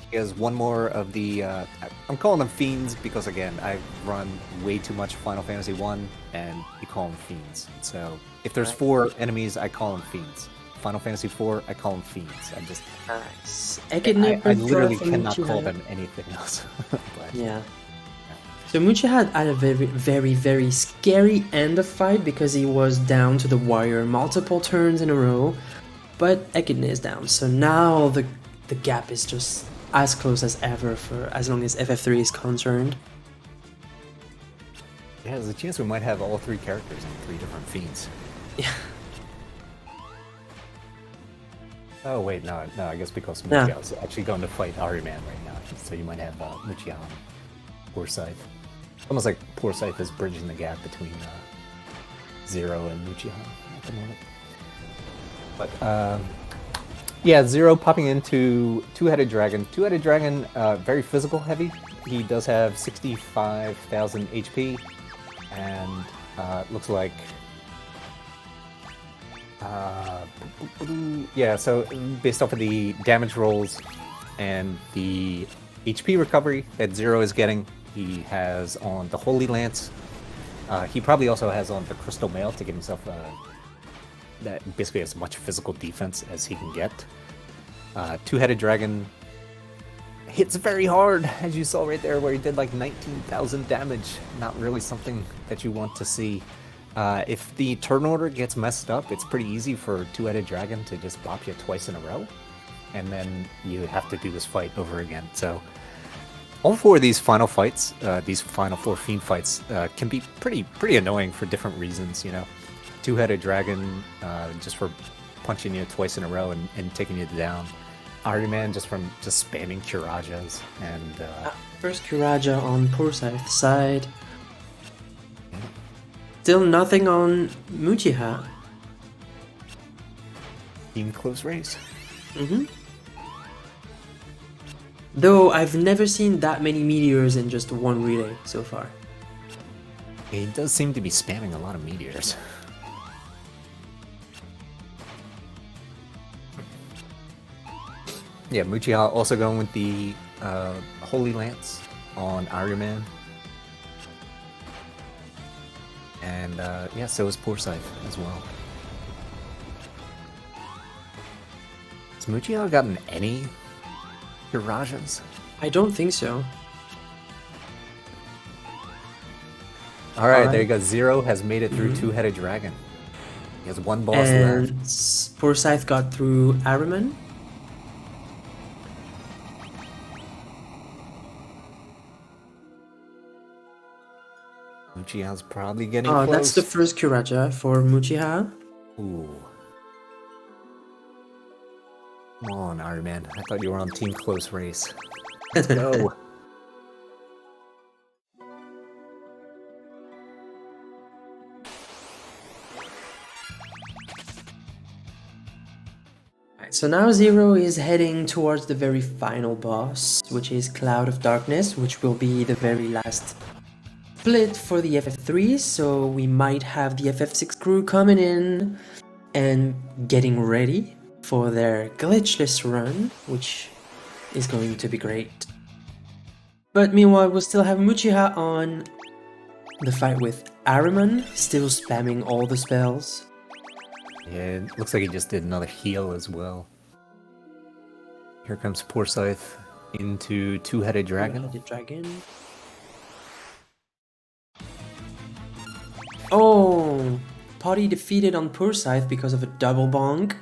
He has one more of the I'm calling them fiends because again I've run way too much Final Fantasy 1 and you call them fiends. So if there's 4 enemies, I call them fiends. Final Fantasy 4, I call them fiends. Nice. I literally cannot call them anything else. But, Yeah. So Uchiha had a very, very, very scary end of fight because he was down to the wire multiple turns in a row, but Echidna is down. So now the gap is just as close as ever for as long as FF3 is concerned. yeah, there's a chance we might have all 3 characters and 3 different fiends. Yeah. Oh wait, no, I guess because No. Muchiha is actually going to fight Iron Man right now, so you might have Muchiha and Poorscythe. Almost like Poorscythe is bridging the gap between Zero and Muchiha at the moment. But yeah, Zero popping into Two-Headed Dragon. Two-Headed Dragon, very physical heavy. He does have 65,000 HP, and looks like yeah, so based off of the damage rolls and the HP recovery that Zero is getting, he has on the Holy Lance. He probably also has on the Crystal Mail to get himself that basically as much physical defense as he can get. Two-Headed Dragon hits very hard, as you saw right there, where he did like 19,000 damage. Not really something that you want to see. If the turn order gets messed up, it's pretty easy for Two-Headed Dragon to just bop you twice in a row, and then you have to do this fight over again. So all 4 of these final fights, these final 4 fiend fights, can be pretty annoying for different reasons, you know. Two-Headed Dragon, just for punching you twice in a row and taking you down. Iron Man just from spamming Kirajas, and First Kiraja on Poorscythe's side. Still nothing on Uchiha. Team Close Race. Mm-hmm. Though I've never seen that many meteors in just one relay so far. He does seem to be spamming a lot of meteors. Yeah, Uchiha also going with the Holy Lance on Iron Man. And yeah, so is Poorscythe as well. Has Uchiha gotten any Kirajas? I don't think so. Alright, there you go. Zero has made it through Two-Headed Dragon. He has 1 boss And left. Poorscythe got through Araman. Uchiha's probably getting Oh, close. that's the first Kiraja for Uchiha. Ooh. Come on, Iron Man. I thought you were on Team Close Race. Let's go. Alright, so now Zero is heading towards the very final boss, which is Cloud of Darkness, which will be the very last split for the FF3, so we might have the FF6 crew coming in and getting ready for their glitchless run, which is going to be great. But meanwhile, we'll still have Uchiha on the fight with Araman, still spamming all the spells. Yeah, it looks like he just did another heal as well. Here comes Poorscythe into Two-Headed Dragon. Two-Headed Dragon. Oh, Potty defeated on Poorscythe because of a double bonk.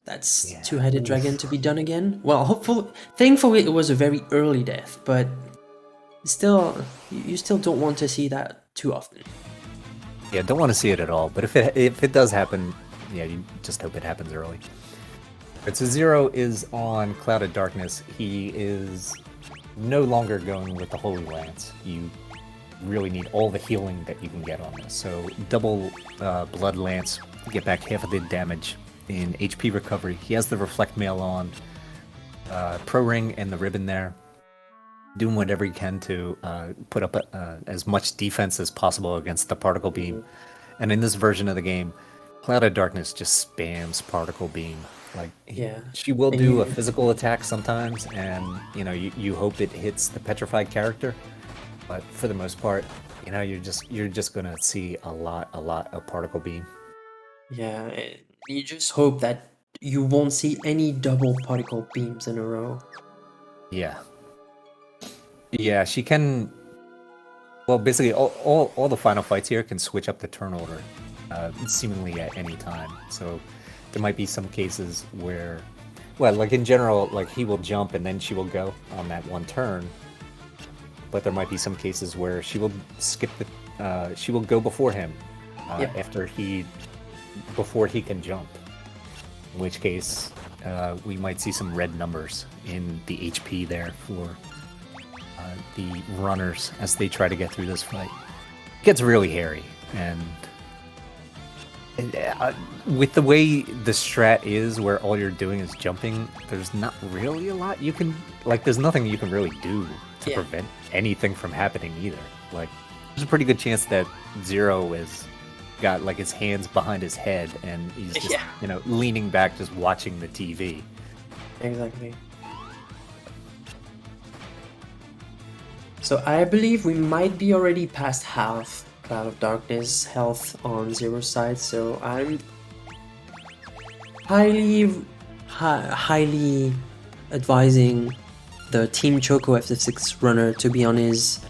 That's Yeah, Two-Headed oof. Dragon to be done again. Well, thankfully it was a very early death, but still, you still don't want to see that too often. Yeah, don't want to see it at all. But if it does happen, yeah, you just hope it happens early. But so Zero is on Cloud of Darkness. He is no longer going with the Holy Lance. You really need all the healing that you can get on this. So double Blood Lance, get back half of the damage in HP recovery. He has the Reflect Mail on, Pro Ring and the Ribbon there. Doing whatever he can to put up as much defense as possible against the Particle Beam. And in this version of the game, Cloud of Darkness just spams Particle Beam. Like, she will do a physical attack sometimes, and you hope it hits the petrified character. But for the most part, you're just gonna see a lot of Particle Beam. Yeah, you just hope that you won't see any double particle beams in a row. Yeah, she can. Well, basically, all the final fights here can switch up the turn order, seemingly at any time. So there might be some cases where, well, like in general, like he will jump and then she will go on that one turn. But there might be some cases where she will skip the, she will go before him before he can jump. In which case, we might see some red numbers in the HP there for the runners as they try to get through this fight. It gets really hairy, and with the way the strat is, where all you're doing is jumping, there's not really a lot you can, like, there's nothing you can really do to prevent anything from happening either. Like, there's a pretty good chance that Zero has got, like, his hands behind his head, and he's just, leaning back, just watching the TV. Exactly. So I believe we might be already past half Cloud of Darkness health on Zero's side, so I'm highly advising the Team Choco FF6 runner to be on his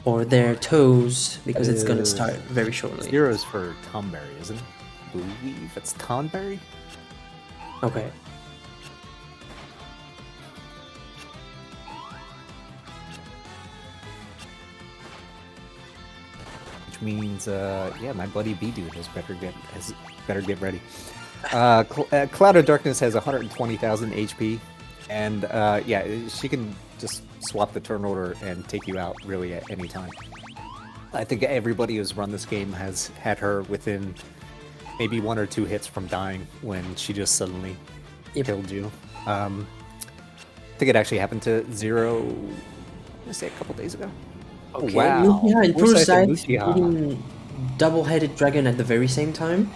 or their toes, because it's gonna start very shortly. Zero's for Tonberry, isn't it? I believe it's Tonberry? Okay. Which means, my buddy bdude has better get ready. Cloud of Darkness has 120,000 HP, and she can just swap the turn order and take you out really at any time. I think everybody who's run this game has had her within maybe 1 or 2 hits from dying when she just suddenly killed you. I think it actually happened to Zero, I say a couple days ago. Okay. Wow. Yeah, and Poorscythe Mutia. eating double-headed dragon at the very same time.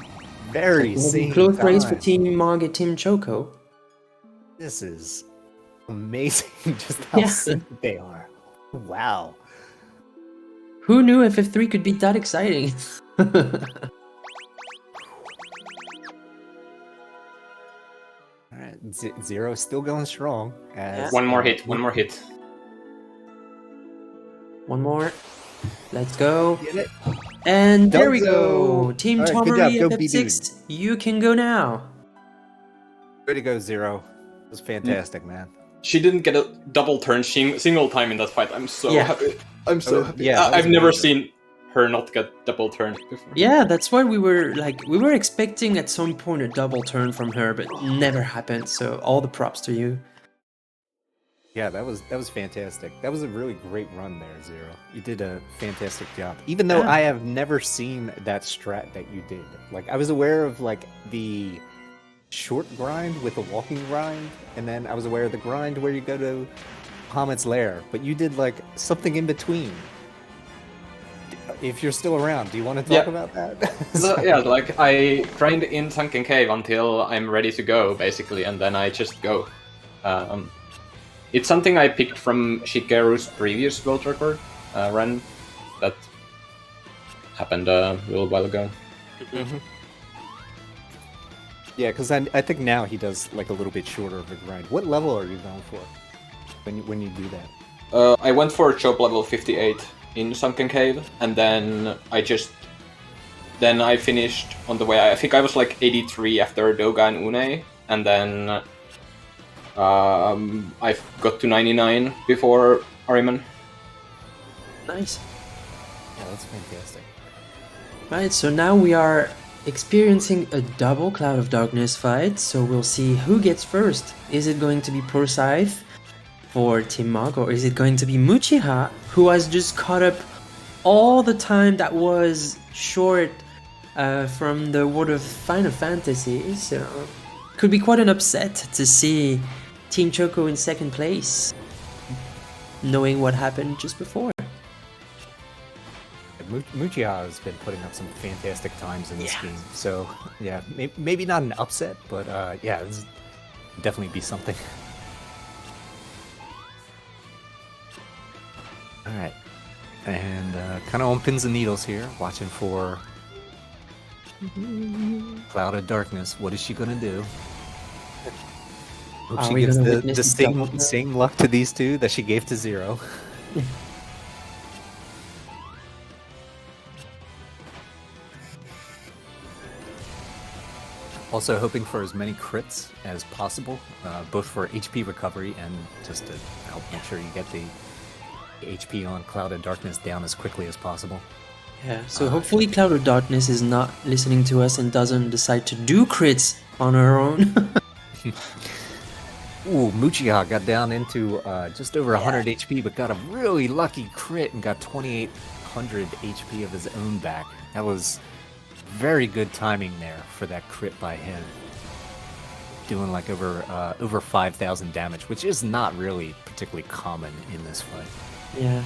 Very same close race for time. Team Mage and Team Choco. This is amazing just how simple they are. Wow. Who knew FF3 could be that exciting? Alright, Zero still going strong. One more hit. One more. Let's go. Get it? And there we Dozo. go. Team All right, good Tonberry job. Go FF6, you can go now. Way to go, Zero. It was fantastic, man. She didn't get a double turn single time in that fight. I'm so happy. I'm so happy. Yeah, that was I've never amazing. seen her not get double turned before. Yeah, that's why we were expecting at some point a double turn from her, but never happened. So all the props to you. Yeah, that was fantastic. That was a really great run there, Zero. You did a fantastic job. Even though I have never seen that strat that you did. Like, I was aware of, like, the short grind with the walking grind, and then I was aware of the grind where you go to Hamad's lair, but you did, like, something in between. If you're still around, do you want to talk about that? Like, I grind in Sunken Cave until I'm ready to go, basically, and then I just go. It's something I picked from Shigeru's previous world record run that happened a little while ago. Mm-hmm. Yeah, because I think now he does like a little bit shorter of a grind. What level are you going for when you do that? I went for job level 58 in Sunken Cave, and then I finished on the way. I think I was like 83 after Doga and Une, and then I got to 99 before Ariman. Nice. Yeah, that's fantastic. Right, so now we are experiencing a double Cloud of Darkness fight, so we'll see who gets first. Is it going to be Poorscythe for Team Mage, or is it going to be Muchiha, who has just caught up all the time that was short from the world of Final Fantasy? So could be quite an upset to see Team Choco in second place, knowing what happened just before. Muchiha has been putting up some fantastic times in this game. So, yeah, maybe not an upset, but yeah, this would definitely be something. Alright. And kind of on pins and needles here, watching for Cloud of Darkness. What is she going to do? Hope she gives the same luck to these two that she gave to Zero. Also hoping for as many crits as possible, both for HP recovery and just to help make sure you get the HP on Cloud of Darkness down as quickly as possible. Yeah, so hopefully Cloud of Darkness is not listening to us and doesn't decide to do crits on her own. Ooh, Muchiha got down into just over 100 HP, but got a really lucky crit and got 2,800 HP of his own back. That was very good timing there for that crit by him. Doing like over 5,000 damage, which is not really particularly common in this fight. Yeah.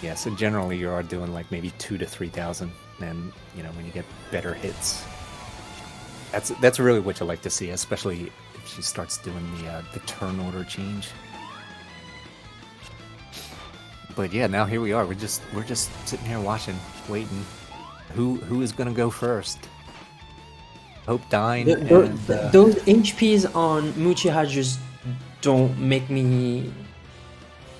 Yeah, so generally you are doing like maybe 2,000 to 3,000, and you know when you get better hits, that's really what you like to see, especially if she starts doing the turn order change. But yeah, now here we are. We're just sitting here watching, waiting. Who is gonna go first? Hope Dyne. Those HPs on Muchiha just don't make me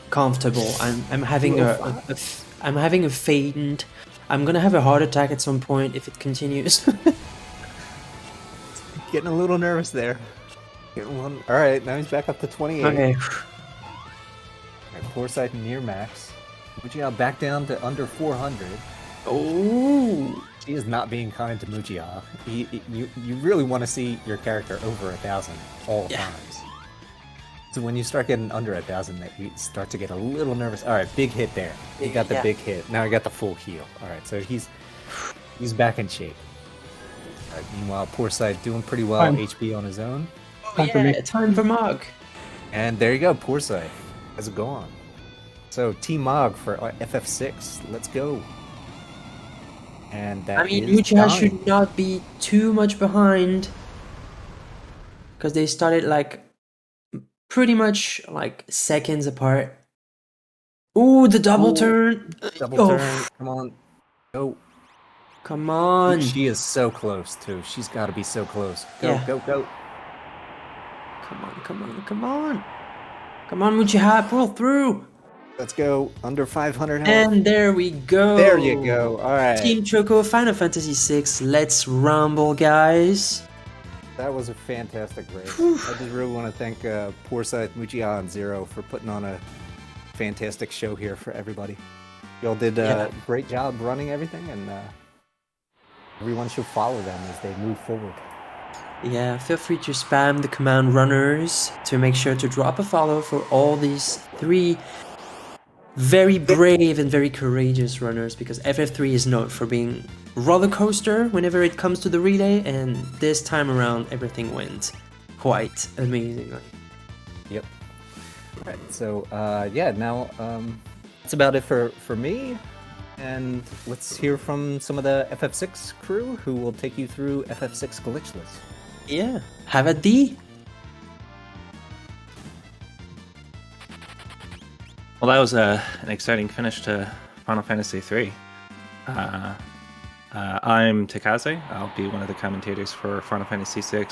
comfortable. I'm having I'm having a faint. I'm gonna have a heart attack at some point if it continues. Getting a little nervous there. All right, now he's back up to 28. Okay. Poorscythe near max. Muchiha back down to under 400. Oh, she is not being kind to Muchiha. You really want to see your character over 1,000 all times. So when you start getting under 1,000, that you start to get a little nervous. All right, big hit there. He got the big hit. Now he got the full heal. All right, so he's back in shape. All right, meanwhile, Poorscythe doing pretty well. HP on his own. Time for Mog. And there you go, Poorscythe. How's it going? So Team Mog for FF6. Let's go. And that Muchiha should not be too much behind, because they started like pretty much like seconds apart. Ooh, the double turn! Double turn! Come on, go! Come on! She is so close too. She's got to be so close. Go, go, go! Come on! Come on! Come on! Come on, Muchiha, pull through! Let's go, under 500 health. And there we go. There you go. All right. Team Choco, Final Fantasy VI. Let's rumble, guys. That was a fantastic race. I just really want to thank Poorscythe, Muchiha, and Zero for putting on a fantastic show here for everybody. Y'all did a great job running everything, and everyone should follow them as they move forward. Yeah, feel free to spam the command runners to make sure to drop a follow for all these three very brave and very courageous runners, because FF3 is known for being roller coaster whenever it comes to the relay, and this time around everything went quite amazingly. Yep. Alright, so yeah, now that's about it for me, and let's hear from some of the FF6 crew who will take you through FF6 glitchless. Yeah, have a D. Well, that was an exciting finish to Final Fantasy III. I'm Takaze. I'll be one of the commentators for Final Fantasy VI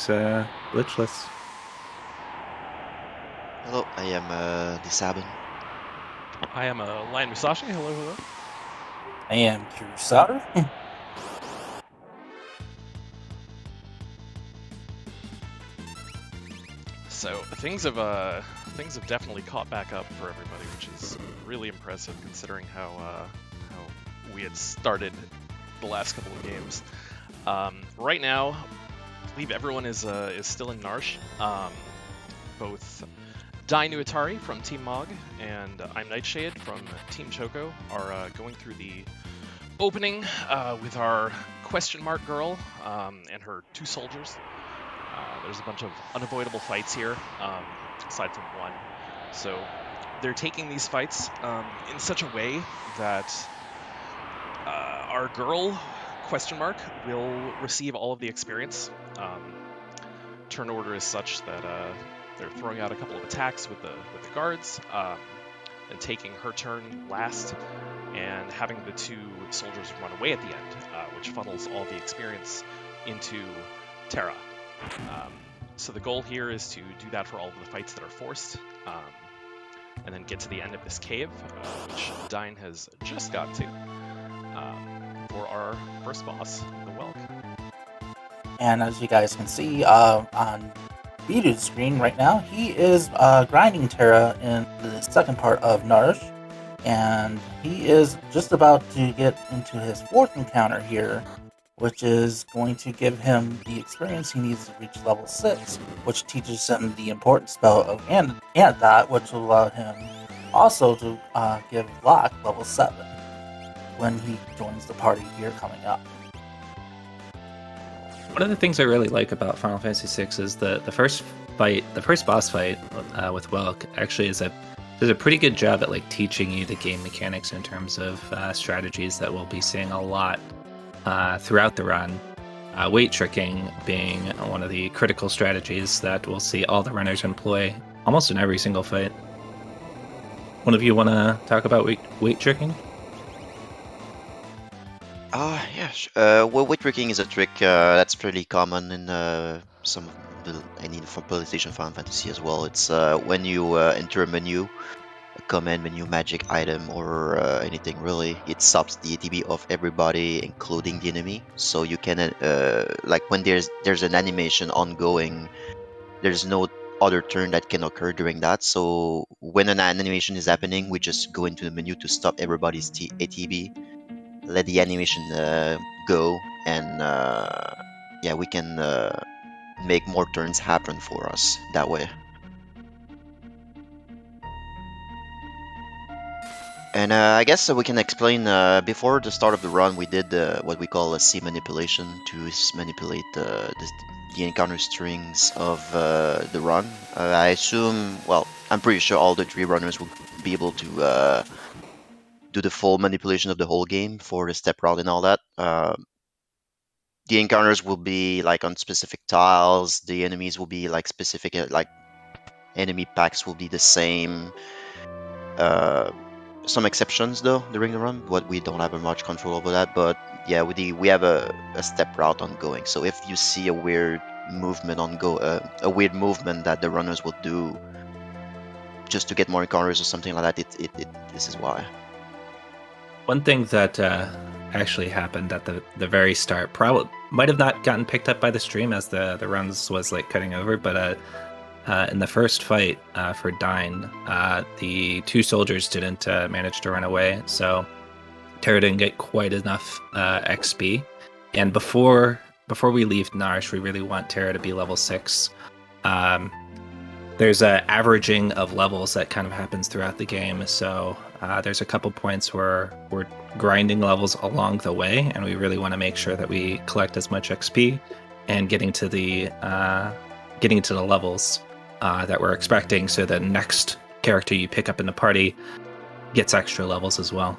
Glitchless. Hello, I am Sabin. I am LionMusashi. Hello, hello. I am Kirusaru. So things have definitely caught back up for everybody, which is really impressive considering how we had started the last couple of games. Right now, I believe everyone is still in Narsh. Both Dyne Nuitari from Team Mage and I'm Nightshade from Team Choco are going through the opening with our question mark girl and her 2 soldiers. There's a bunch of unavoidable fights here, aside from one. So they're taking these fights in such a way that our girl question mark will receive all of the experience. Turn order is such that they're throwing out a couple of attacks with the guards, and taking her turn last, and having the 2 soldiers run away at the end, which funnels all the experience into Terra. So the goal here is to do that for all of the fights that are forced, and then get to the end of this cave, which Dyne has just got to, for our first boss, the Whelk. And as you guys can see on bdude's screen right now, he is grinding Terra in the second part of Nourish, and he is just about to get into his 4th encounter here, which is going to give him the experience he needs to reach level 6, which teaches him the important spell of Antidote, which will allow him also to give Locke level 7 when he joins the party here coming up. One of the things I really like about Final Fantasy VI is the first boss fight with Whelk actually does a pretty good job at like teaching you the game mechanics in terms of strategies that we'll be seeing a lot throughout the run. Weight tricking being one of the critical strategies that we'll see all the runners employ almost in every single fight. One of you want to talk about weight tricking? Yeah. Well, weight tricking is a trick that's pretty common in some of any PlayStation Final Fantasy as well. It's when you enter a menu, a command menu, magic item, or anything really, it stops the ATB of everybody, including the enemy. So you can like when there's an animation ongoing, there's no other turn that can occur during that. So when an animation is happening, we just go into the menu to stop everybody's ATB. Let the animation go, and yeah, we can make more turns happen for us that way. And I guess we can explain, before the start of the run, we did what we call a C manipulation to manipulate the encounter strings of the run. I assume, well, I'm pretty sure all the 3 runners will be able to do the full manipulation of the whole game for the step route and all that. The encounters will be like on specific tiles. The enemies will be like specific, like enemy packs will be the same. Some exceptions though during the run, but we don't have much control over that. But yeah, we have a step route ongoing. So if you see a weird movement a weird movement that the runners will do just to get more encounters or something like that, this is why. One thing that actually happened at the very start, probably might have not gotten picked up by the stream as the runs was like cutting over, but in the first fight for Dyne, the 2 soldiers didn't manage to run away, so Terra didn't get quite enough XP. And before we leave Nourish, we really want Terra to be level 6. There's a averaging of levels that kind of happens throughout the game, so there's a couple points where we're grinding levels along the way, and we really want to make sure that we collect as much XP and getting to the levels that we're expecting, so the next character you pick up in the party gets extra levels as well.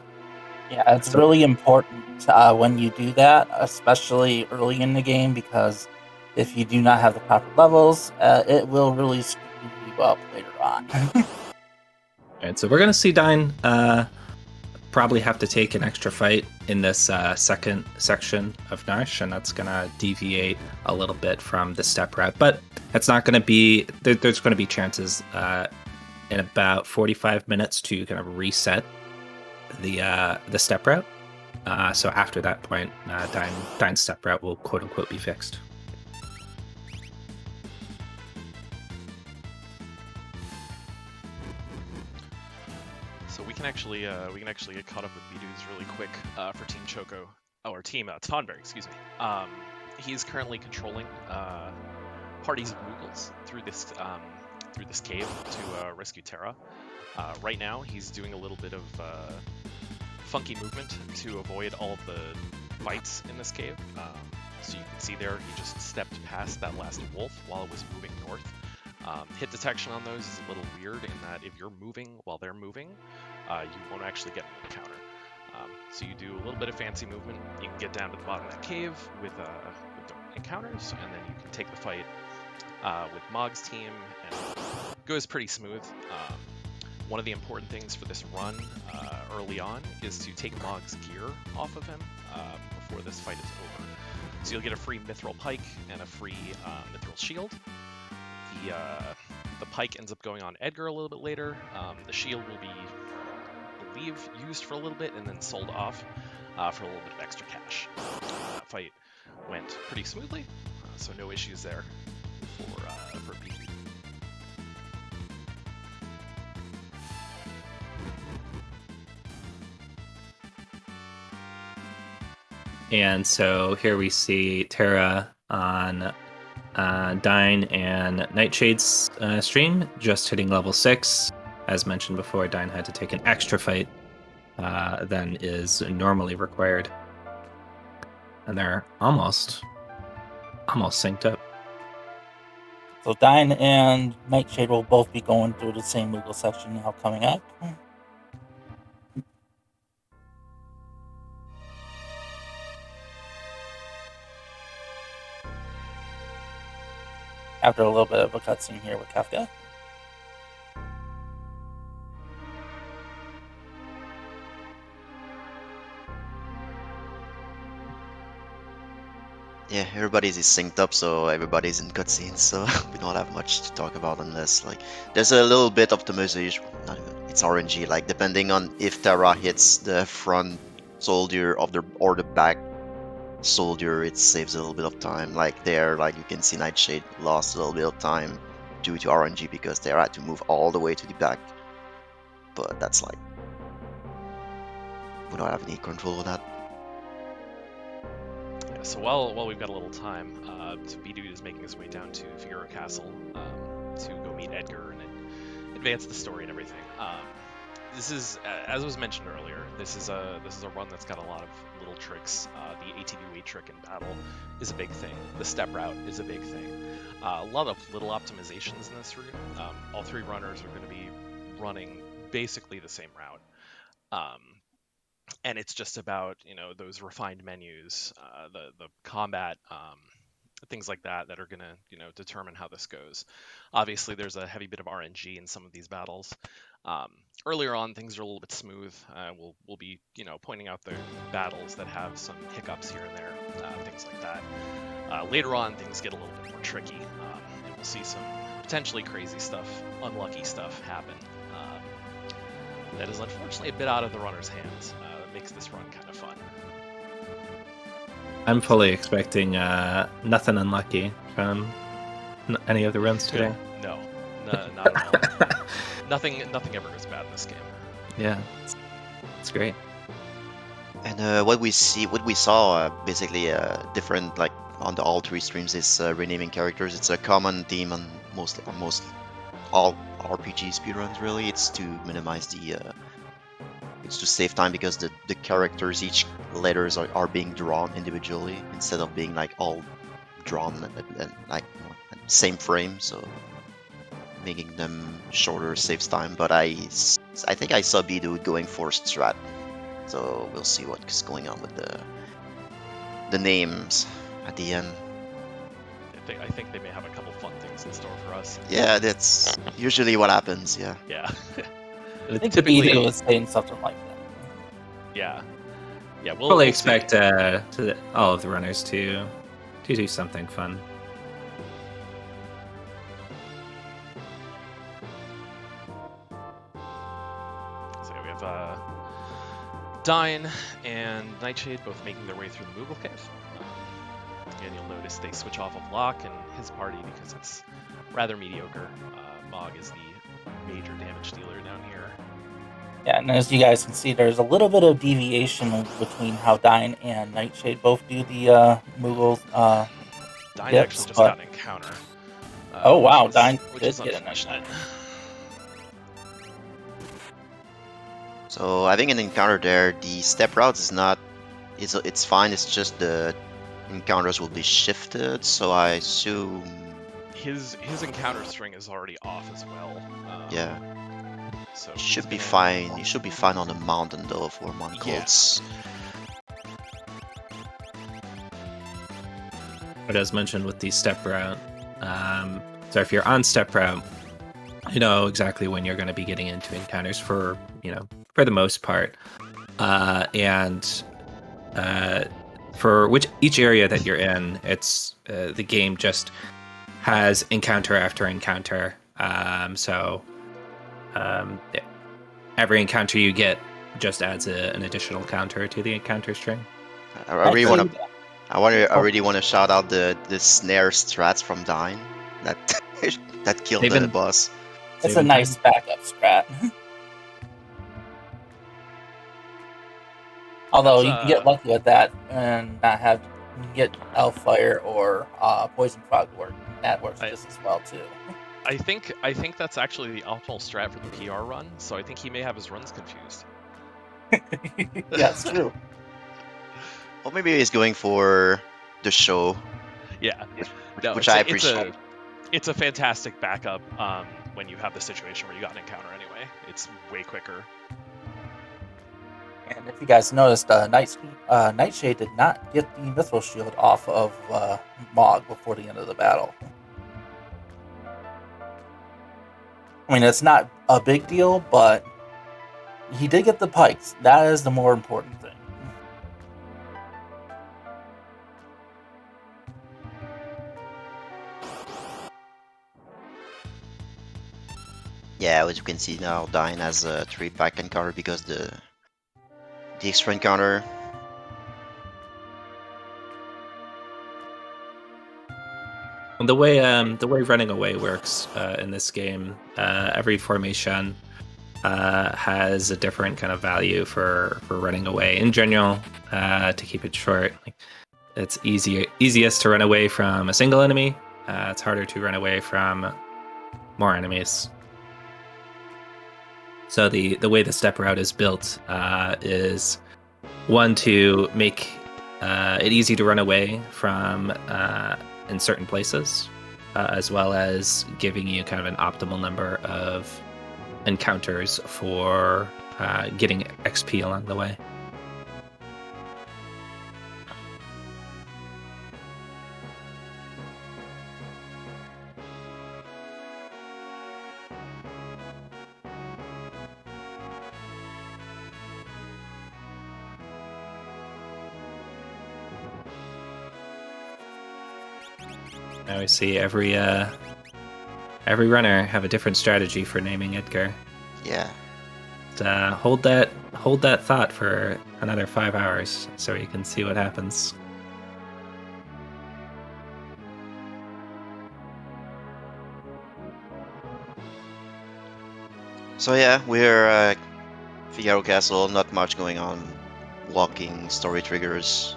Yeah, it's really important when you do that, especially early in the game, because if you do not have the proper levels, it will really screw you up later on. Alright, so we're going to see Dyne probably have to take an extra fight in this second section of Nourish, and that's going to deviate a little bit from the step route. But it's not going to be... There's going to be chances in about 45 minutes to kind of reset the step route. So after that point, Dyne's step route will quote-unquote be fixed. So we can actually get caught up with bdudes really quick for Team Choco, or Team Tonberry, excuse me. He's currently controlling parties of Moogles through this through this cave to rescue Terra. Right now, he's doing a little bit of funky movement to avoid all of the fights in this cave. So you can see there, he just stepped past that last wolf while it was moving north. Hit detection on those is a little weird in that if you're moving while they're moving, you won't actually get an encounter. So you do a little bit of fancy movement, you can get down to the bottom of that cave with the encounters, and then you can take the fight with Mog's team, and it goes pretty smooth. One of the important things for this run early on is to take Mog's gear off of him before this fight is over. So you'll get a free mithril pike and a free mithril shield. The pike ends up going on Edgar a little bit later. The shield will be, I believe, used for a little bit and then sold off for a little bit of extra cash. That fight went pretty smoothly, so no issues there for BB. And so here we see Terra on Dyne and Nightshade's stream, just hitting level 6. As mentioned before, Dyne had to take an extra fight than is normally required. And they're almost synced up. So Dyne and Nightshade will both be going through the same legal section now coming up. After a little bit of a cutscene here with Kafka. Yeah, everybody's synced up, so everybody's in cutscenes, so we don't have much to talk about unless, like, there's a little bit optimization. Not even, it's RNG, like, depending on if Terra hits the front soldier of or the back soldier, it saves a little bit of time. Like there, like you can see Nightshade lost a little bit of time due to RNG because they had to move all the way to the back. But that's like, we don't have any control of that. Yeah, so while we've got a little time, so bdude is making his way down to Figaro Castle to go meet Edgar and advance the story and everything. This is, as was mentioned earlier, this is a run that's got a lot of little tricks. The ATV weight trick in battle is a big thing. The step route is a big thing. A lot of little optimizations in this route. All three runners are going to be running basically the same route. And it's just about, those refined menus, the combat, things like that are going to, determine how this goes. Obviously, there's a heavy bit of RNG in some of these battles. Earlier on, things are a little bit smooth. We'll be, pointing out the battles that have some hiccups here and there, things like that. Later on, things get a little bit more tricky, and we'll see some potentially crazy stuff, unlucky stuff happen. That is unfortunately a bit out of the runner's hands. That makes this run kind of fun. I'm fully expecting nothing unlucky from any of the runs today. No, not at all. Nothing ever goes bad in this game. Yeah, it's great. And what we saw, basically different, like on all three streams, is renaming characters. It's a common theme on most all RPG speedruns. Really, it's to minimize it's to save time because the characters, each letters are being drawn individually instead of being like all drawn at like same frame. So making them shorter saves time. But I think I saw bdude going for strat, so we'll see what's going on with the names at the end. I think they may have a couple fun things in store for us. Yeah, that's usually what happens. Yeah. Yeah. I think typically was saying something like that. Yeah. Yeah. We'll expect all of the runners to do something fun. So we have Dyne and Nightshade both making their way through the Moogle Cave. And you'll notice they switch off of Locke and his party because it's rather mediocre. Mog is the major damage dealer down here. Yeah, and as you guys can see, there's a little bit of deviation between how Dyne and Nightshade both do the Moogle Dyne actually just got an encounter. Oh wow, which is- Dyne which did is get a nice unfortunate. So having an encounter there, the step route is not. It's fine. It's just the encounters will be shifted. So I assume. His encounter string is already off as well. Yeah. So You he's should be gonna- fine. You should be fine on the mountain though for Yeah. Moncolts. But as mentioned with the step route, so if you're on step route, you know exactly when you're going to be getting into encounters for the most part, and for each area that you're in, it's the game just has encounter after encounter. Every encounter you get just adds an additional counter to the encounter string. I really want to. I really want to shout out the snare strats from Dyne that killed They've the been- boss. It's a Saving nice backup strat. Although you can get lucky with that and not have get Elf Fire or Poison Frog work. That works just as well too. I think that's actually the optimal strat for the PR run. So I think he may have his runs confused. Yeah, it's true. Or maybe he's going for the show. Yeah, no, which I appreciate. It's a fantastic backup when you have the situation where you got an encounter anyway. It's way quicker. And if you guys noticed, Nightshade did not get the Mithril Shield off of Mog before the end of the battle. I mean, it's not a big deal, but he did get the pikes. That is the more important thing. Yeah, as you can see now, Dyne has a 3-pack encounter because the extra encounter. The way running away works in this game, every formation has a different kind of value for running away. In general, to keep it short, it's easiest to run away from a single enemy. It's harder to run away from more enemies. So the way the step route is built is one to make it easy to run away from in certain places, as well as giving you kind of an optimal number of encounters for getting XP along the way. Now we see every runner have a different strategy for naming Edgar. Yeah. Hold that thought for another 5 hours so you can see what happens. So yeah, we're at Figaro Castle. Not much going on. Walking, story triggers.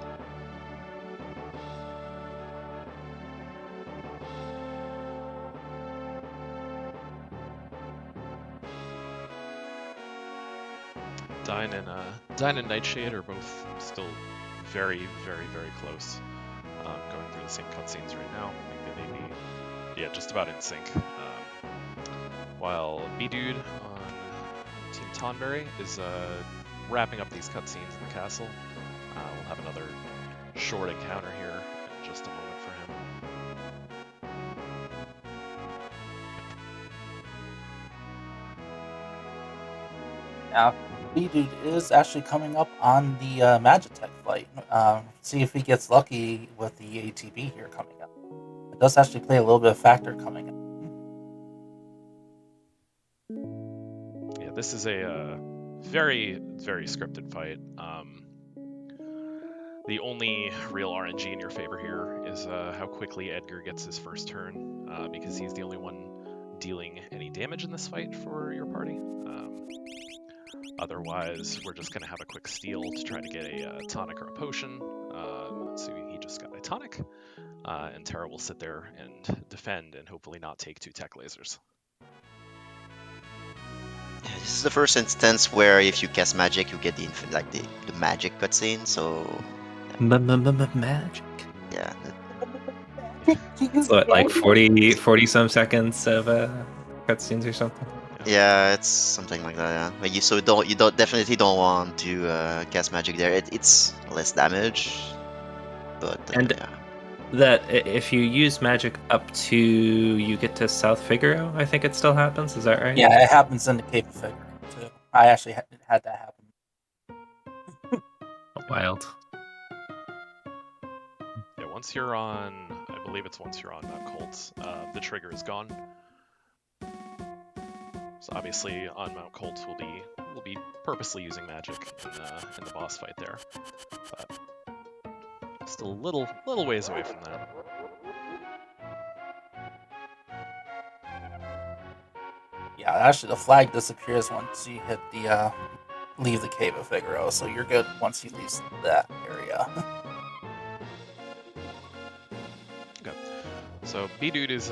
Dyne and Nightshade are both still very, very, very close. Going through the same cutscenes right now. I think they may be, just about in sync. While bdude on Team Tonberry is wrapping up these cutscenes in the castle. We'll have another short encounter here in just a moment for him. Now, bdude is actually coming up on the Magitech fight. See if he gets lucky with the ATB here coming up. It does actually play a little bit of factor coming up. Yeah, this is a very, very scripted fight. The only real RNG in your favor here is how quickly Edgar gets his first turn, because he's the only one dealing any damage in this fight for your party. Otherwise, we're just going to have a quick steal to try to get a tonic or a potion. So he just got a tonic. And Terra will sit there and defend and hopefully not take 2 tech lasers. Yeah, this is the first instance where if you cast magic, you get the magic cutscene. So Magic. yeah, So what, like 40 some seconds of cutscenes or something? yeah, it's something like that. Yeah, but you definitely don't want to cast magic there. It's less damage, but And yeah. that if you use magic up to you get to South Figaro, I think it still happens. Is that right? Yeah, it happens in the Cave of Figaro too. I actually had that happen. Wild. Yeah, once you're on, I believe it's once you're on Mount Colt, the trigger is gone. So obviously on Mount Colt we'll be purposely using magic in the boss fight there, but still a little ways away from that. Yeah, actually the flag disappears once you hit the leave the Cave of Figaro, so you're good once he leaves that area. Okay. So bdude is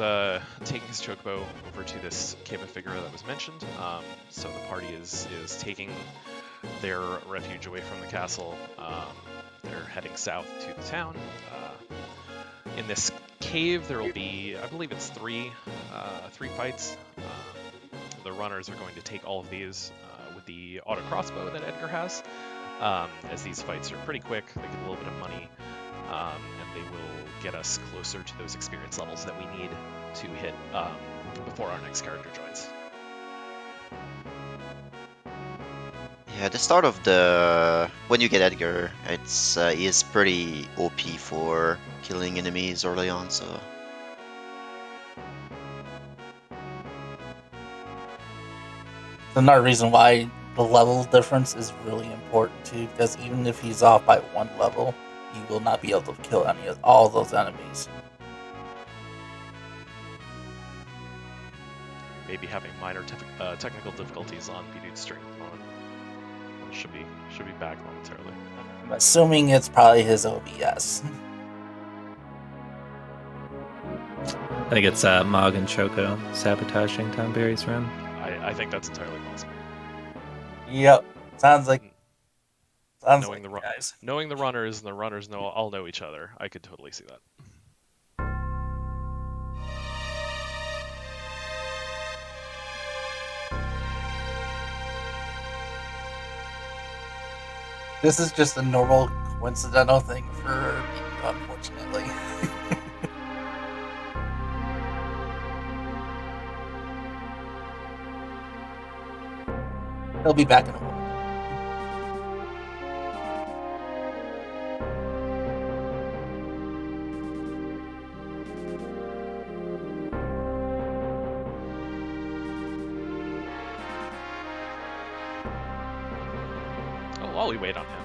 taking his chocobo over to this Cave of Figaro that was mentioned. So the party is taking their refuge away from the castle. They're heading south to the town. In this cave, there will be, I believe it's three fights. The runners are going to take all of these with the auto crossbow that Edgar has. As these fights are pretty quick, they get a little bit of money, and they will get us closer to those experience levels that we need to hit before our next character joins. Yeah, the start of when you get Edgar, he is pretty OP for killing enemies early on. So Another reason why the level difference is really important too, because even if he's off by 1 level, you will not be able to kill all those enemies. Maybe having minor technical difficulties on bdude's stream at the moment. Should be back momentarily. I'm assuming it's probably his OBS. I think it's Mog and Choco sabotaging Tonberry's run. I think that's entirely possible. Yep, sounds like Knowing the guys. knowing the runners and the runners all know each other, I could totally see that. This is just a normal coincidental thing for me, unfortunately. He'll be back in a moment. While we wait on him,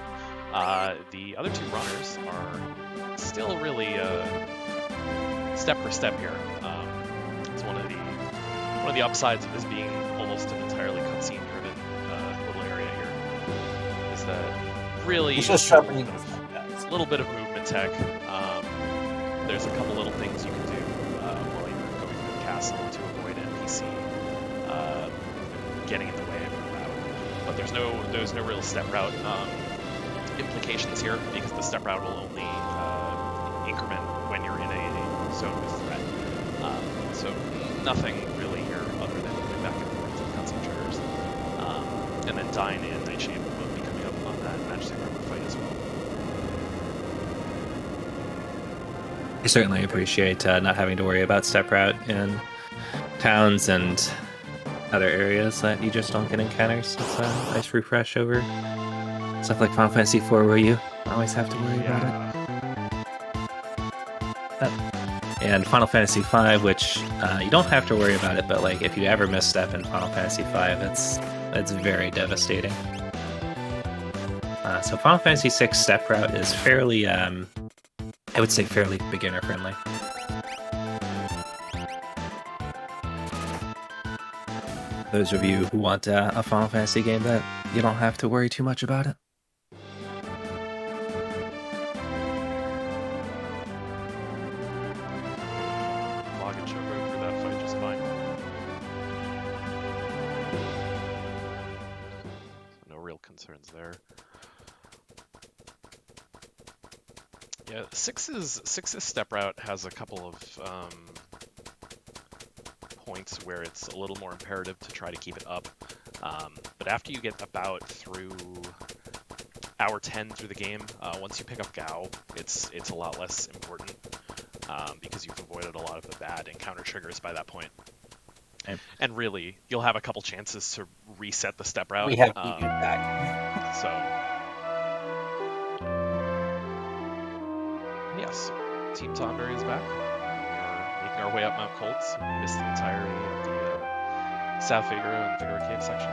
the other 2 runners are still really step for step here. It's one of the upsides of this being almost an entirely cutscene driven little area here is that really He's just sharpening his knife, guys. a little bit of movement tech. There's a couple little things you can do while you're going through the castle to avoid NPC getting in the way of your route. But there's no real step route implications here because the step route will only increment when you're in a zone with threat. So nothing really here other than moving back and forth to the cutscene triggers. And then Dyne and Nightshade will both be coming up on that Magic Armor fight as well. I certainly appreciate not having to worry about step route in towns and other areas that you just don't get encounters. It's a nice refresh over stuff like Final Fantasy IV where you always have to worry about it. And Final Fantasy V, which you don't have to worry about it, but like if you ever misstep in Final Fantasy V, it's very devastating. So Final Fantasy VI step route is fairly, I would say fairly beginner friendly. Those of you who want a Final Fantasy game that you don't have to worry too much about it. Choco through that fight just fine. No real concerns there. Yeah, Six's step route has a couple of points where it's a little more imperative to try to keep it up. But after you get about through hour 10 through the game, once you pick up Gao, it's a lot less important because you've avoided a lot of the bad encounter triggers by that point. And really, you'll have a couple chances to reset the step route. We have bdude back. So, yes, Team Tonberry is back. We're making our way up Mount Colts. We missed the entirety of the South Figaro and Figaro Cave section.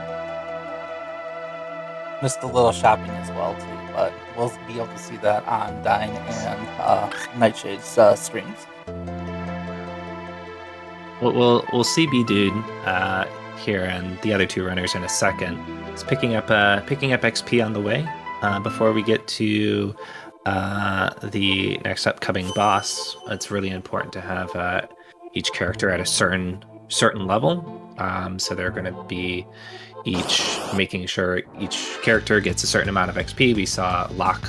Missed a little shopping as well too, but we'll be able to see that on Dyne and Nightshade's streams. We'll see bdude here and the other two runners in a second. It's picking up XP on the way. Before we get to the next upcoming boss, it's really important to have each character at a certain level. So they're going to be each making sure each character gets a certain amount of XP. We saw Locke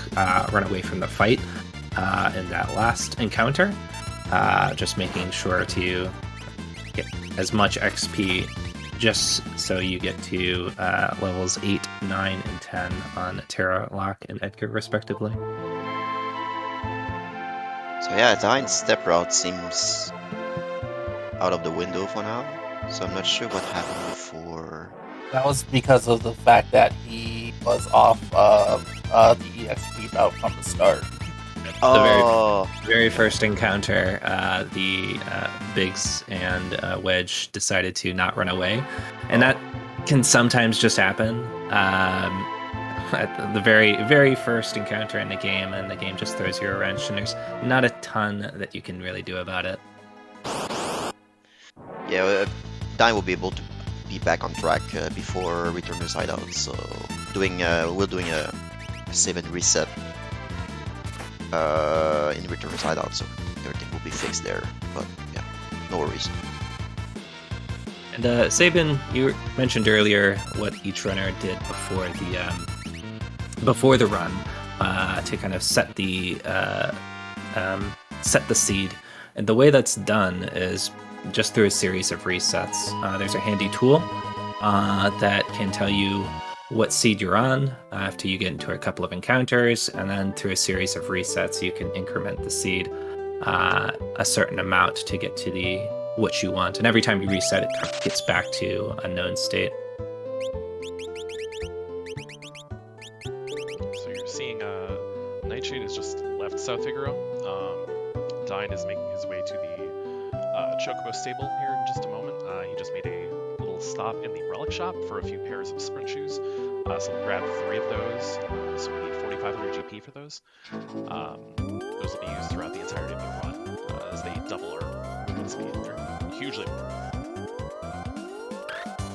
run away from the fight in that last encounter. Just making sure to get as much XP just so you get to levels 8, 9, and 10 on Terra, Locke, and Edgar, respectively. So yeah, Dyne's step route seems out of the window for now. So I'm not sure what happened before. That was because of the fact that he was off the EXP route from the start. Oh, The very first encounter, the Biggs and Wedge decided to not run away, and that can sometimes just happen. At the very first encounter in the game, and the game just throws you a wrench, and there's not a ton that you can really do about it. yeah, Dyne will be able to be back on track before Return to Hideout. So we're doing a save and reset in Return to Hideout, so everything will be fixed there. But yeah, no worries. And Sabin, you mentioned earlier what each runner did before the run to kind of set the seed. And the way that's done is just through a series of resets. There's a handy tool that can tell you what seed you're on after you get into a couple of encounters, and then through a series of resets you can increment the seed a certain amount to get to what you want, and every time you reset it gets back to a known state. So you're seeing Nightshade has just left South Figaro. Dyne is making his way to the Chocobo stable here in just a moment. He just made a little stop in the relic shop for a few pairs of sprint shoes. So we'll grab 3 of those. So we need 4,500 GP for those. Those will be used throughout the entirety of the run as they double our movement speed. They're hugely.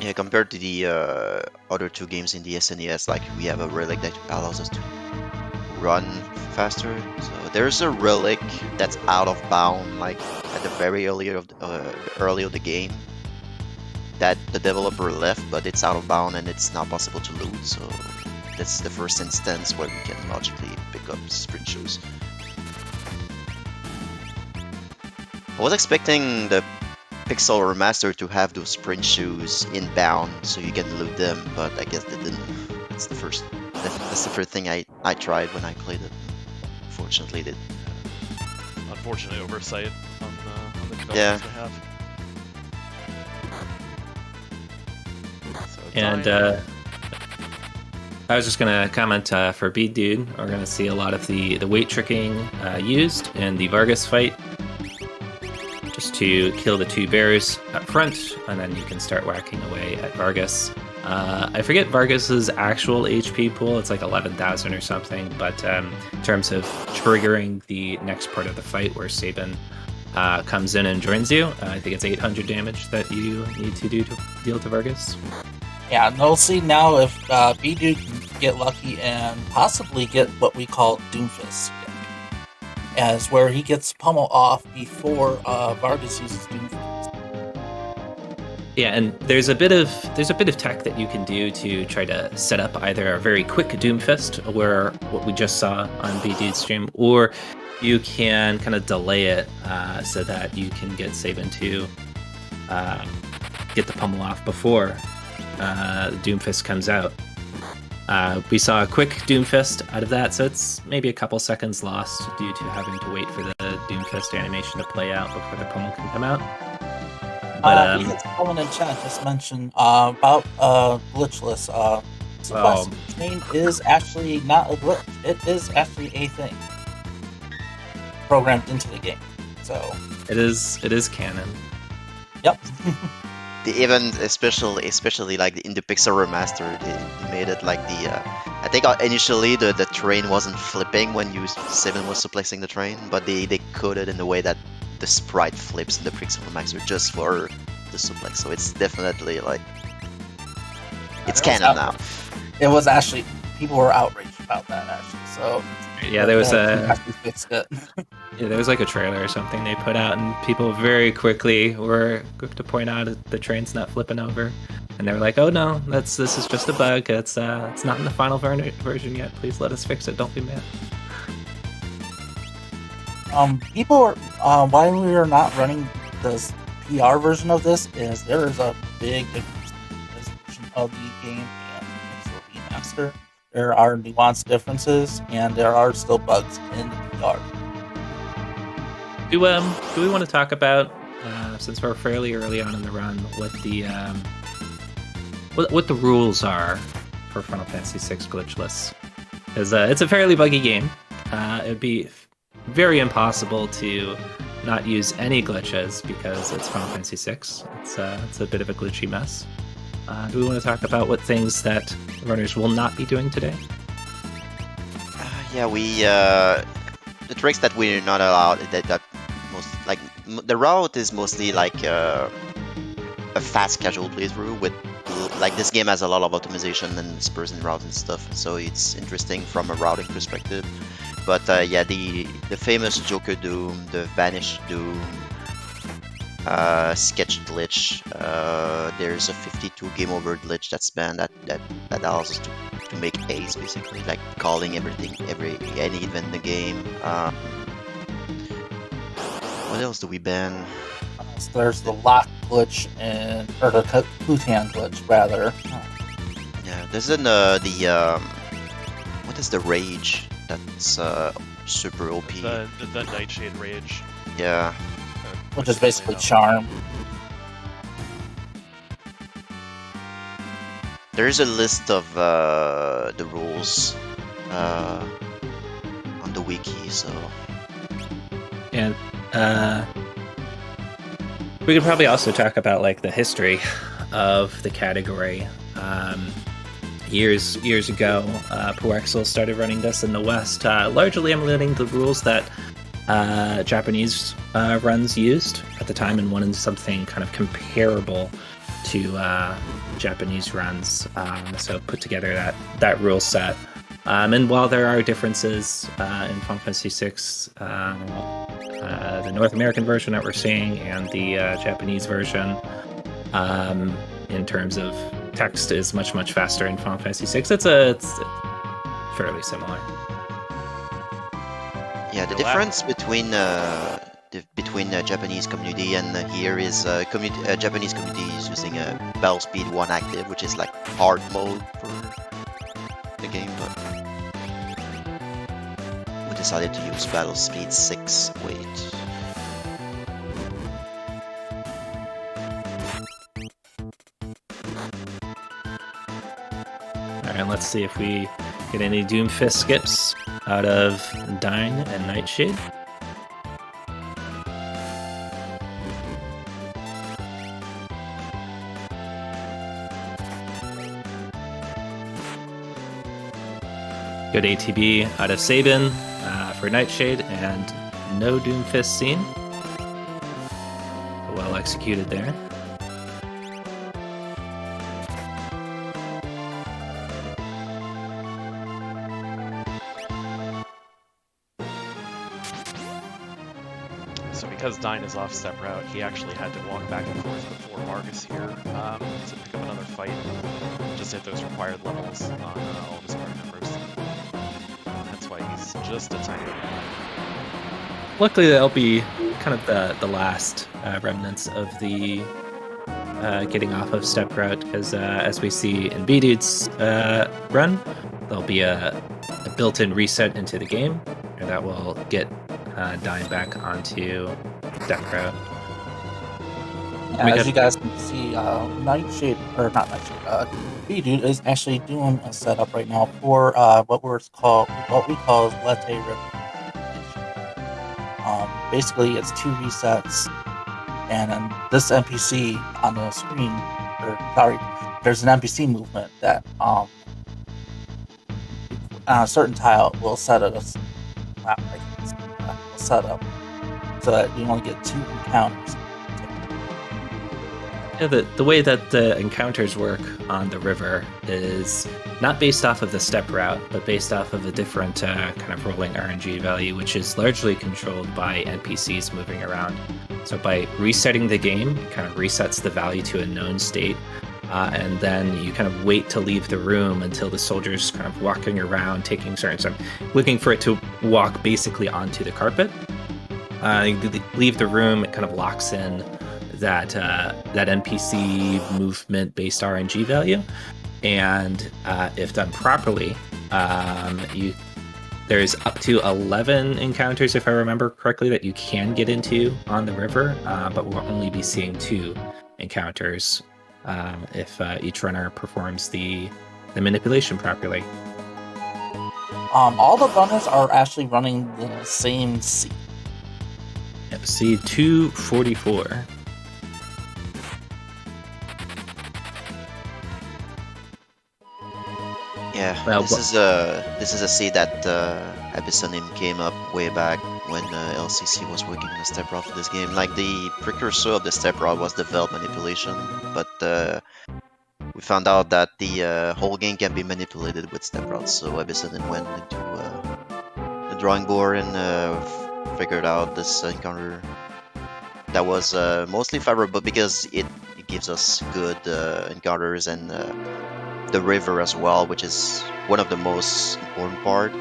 Yeah, compared to the other 2 games in the SNES, like we have a relic that allows us to run faster. So there's a relic that's out of bound, like at the very early of the game, that the developer left, but it's out of bound and it's not possible to loot. So that's the first instance where we can logically pick up sprint shoes. I was expecting the Pixel Remaster to have those sprint shoes inbound so you can loot them, but I guess they didn't. That's the first thing I tried when I played it. Unfortunately, did. Unfortunate oversight on the developers Yeah. behalf. So And Dyne- I was just going to comment for bdude, we're going to see a lot of the weight tricking used in the Vargas fight, just to kill the 2 bears up front, and then you can start whacking away at Vargas. I forget Vargas's actual HP pool, it's like 11,000 or something, but in terms of triggering the next part of the fight where Sabin comes in and joins you, I think it's 800 damage that you need to do to deal to Vargas. Yeah, and we'll see now if bdude can get lucky and possibly get what we call Doomfist. as where he gets pummel off before Vargas uses Doomfist. Yeah, and there's a bit of tech that you can do to try to set up either a very quick Doomfist, where what we just saw on bdude's stream, or you can kind of delay it so that you can get Sabin to get the pummel off before Doomfist comes out. We saw a quick Doomfist out of that, so it's maybe a couple seconds lost due to having to wait for the Doomfist animation to play out before the pummel can come out. But we had someone in chat just mentioned about glitchless. Sequestering train is actually not a glitch. It is actually a thing programmed into the game. So it is canon. Yep. They even, especially like in the Pixel remaster, they made it like the. I think initially the train wasn't flipping when Sabin was suplexing the train, but they coded in the way that the sprite flips in the Pixel remaster just for the suplex. So it's definitely like it's canon now. It was actually people were outraged about that actually. So yeah, there was actually fixed it. Yeah, there was like a trailer or something they put out, and people very quickly were quick to point out that the train's not flipping over, and they were like, "Oh no, this is just a bug. It's not in the final version yet. Please let us fix it. Don't be mad." People are why we are not running this PR version of this is there is a big difference in this version of the game and the remaster. There are nuanced differences, and there are still bugs in the PR. Do we want to talk about since we're fairly early on in the run what the rules are for Final Fantasy VI Glitchless? Because it's a fairly buggy game. It'd be very impossible to not use any glitches because it's Final Fantasy VI. It's a bit of a glitchy mess. Do we want to talk about what things that runners will not be doing today? Yeah, the tricks that we're not allowed that most like the route is mostly like a fast casual playthrough with like this game has a lot of optimization and spurs and routes and stuff, so it's interesting from a routing perspective. But yeah, the famous Joker Doom, the Vanish Doom, sketch glitch. There's a 52 game over glitch that's banned that allows us to make A's basically, like calling any event in the game. What else do we ban? So there's the lock glitch or the Kutan glitch rather. Yeah, there's what is the rage? That's super OP. The Nightshade Rage. Yeah. Which is basically charm. There is a list of the rules on the wiki, so. And we could probably also talk about like the history of the category. Years ago, Poorscythe started running this in the West, largely emulating the rules that Japanese runs used at the time and wanted something kind of comparable to Japanese runs. So put together that rule set. And while there are differences in Final Fantasy VI, the North American version that we're seeing and the Japanese version, in terms of text, is much faster in Final Fantasy VI. It's fairly similar. Yeah, the difference between Japanese community and here is Japanese community is using a battle speed 1 active, which is like hard mode for the game, but we decided to use battle speed 6. Wait. Alright, let's see if we get any Doomfist skips out of Dyne and Nightshade. Good ATB out of Sabin for Nightshade, and no Doomfist seen. Well executed there. So because Dyne is off step route, he actually had to walk back and forth before Vargas here to pick up another fight, just hit those required levels on all of his party members. That's why he's just a tiny bit. Luckily, that'll be kind of the last remnants of the getting off of step route, because as we see in bdude's run, there'll be a built-in reset into the game, and that will get Dyne back onto step route. As you guys can see, Nightshade, or not Nightshade, bdude is actually doing a setup right now for what we call Latte River. Basically, it's 2 resets, and this NPC on the screen, there's an NPC movement that on a certain tile will set up so that you only get 2 encounters. Yeah, the way that the encounters work on the river is not based off of the step route, but based off of a different kind of rolling RNG value, which is largely controlled by NPCs moving around. So by resetting the game, it kind of resets the value to a known state, and then you kind of wait to leave the room until the soldier's kind of walking around, taking certain stuff, looking for it to walk basically onto the carpet. You leave the room, it kind of locks in that NPC movement based RNG value, and if done properly, there's up to 11 encounters, if I remember correctly, that you can get into on the river, but we'll only be seeing 2 encounters if each runner performs the manipulation properly. All the runners are actually running the same seed. Yep, seed 244. Yeah, Well, this is a seed that Abyssinium came up way back when LCC was working on the step route for this game. Like, the precursor of the step route was developed manipulation, but we found out that the whole game can be manipulated with step routes. So Abyssinium went into the drawing board and figured out this encounter that was mostly favorable because it gives us good encounters and the river as well, which is one of the most important part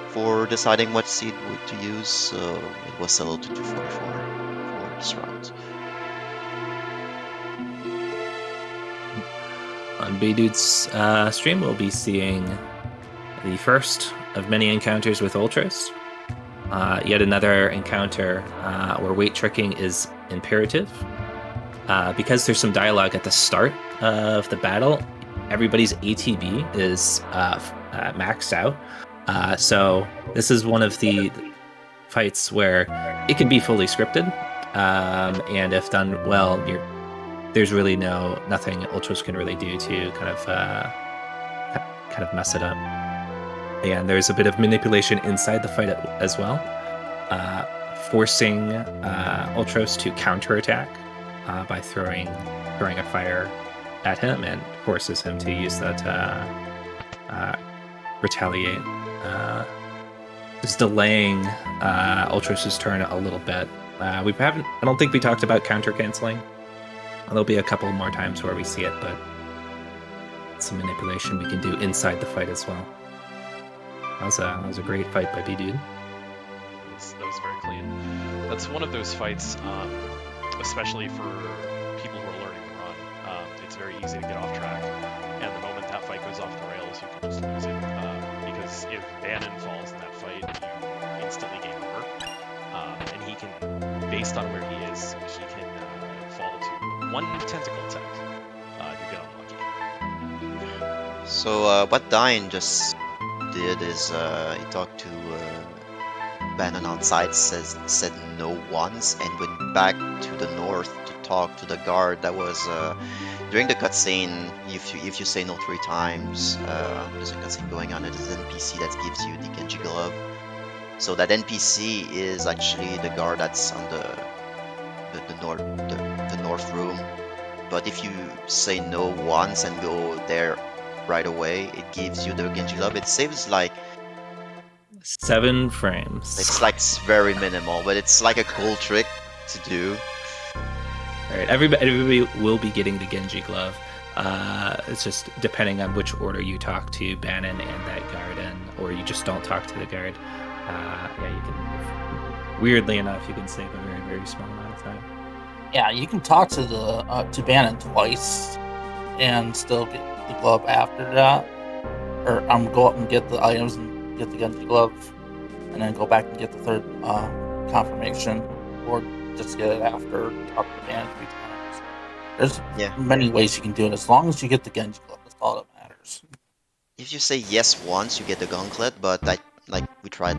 for deciding what seed to use. So it was settled to 244 for this round. On bdude's stream, we'll be seeing the first of many encounters with Ultras. Yet another encounter where weight tricking is imperative. Because there's some dialogue at the start of the battle, everybody's ATB is maxed out. So this is one of the fights where it can be fully scripted, and if done well, there's really nothing Ultras can really do to kind of mess it up. And there's a bit of manipulation inside the fight as well, forcing Ultros to counterattack by throwing a fire at him, and forces him to use that retaliate. Just delaying Ultros' turn a little bit. I don't think we talked about counter canceling. There'll be a couple more times where we see it, but some manipulation we can do inside the fight as well. That was a great fight by bdude. That was very clean. That's one of those fights, especially for people who are learning to run. It's very easy to get off track, and the moment that fight goes off the rails, you can just lose it. Because if Bannon falls in that fight, you instantly game over. And he can, based on where he is, he can fall to 1 tentacle attack if you get unlucky. So what Dyne just did is he talked to Bannon outside, said no once, and went back to the north to talk to the guard. That was during the cutscene. If you say no 3 times, there's a cutscene going on. It is an NPC that gives you the Genji glove. So that NPC is actually the guard that's on the north room. But if you say no once and go there right away, it gives you the Genji glove. It saves like 7 frames. It's like very minimal, but it's like a cool trick to do. All right, everybody will be getting the Genji glove. It's just depending on which order you talk to Bannon and that guard in, or you just don't talk to the guard. Yeah, you can. Weirdly enough, you can save a very, very small amount of time. Yeah, you can talk to the to Bannon twice, and still get the glove after that, or go up and get the items and get the Genji glove, and then go back and get the third confirmation, or just get it after talk to Bannon 3 times. There's many ways you can do it as long as you get the Genji glove. That's all that matters. If you say yes once, you get the gauntlet, but we tried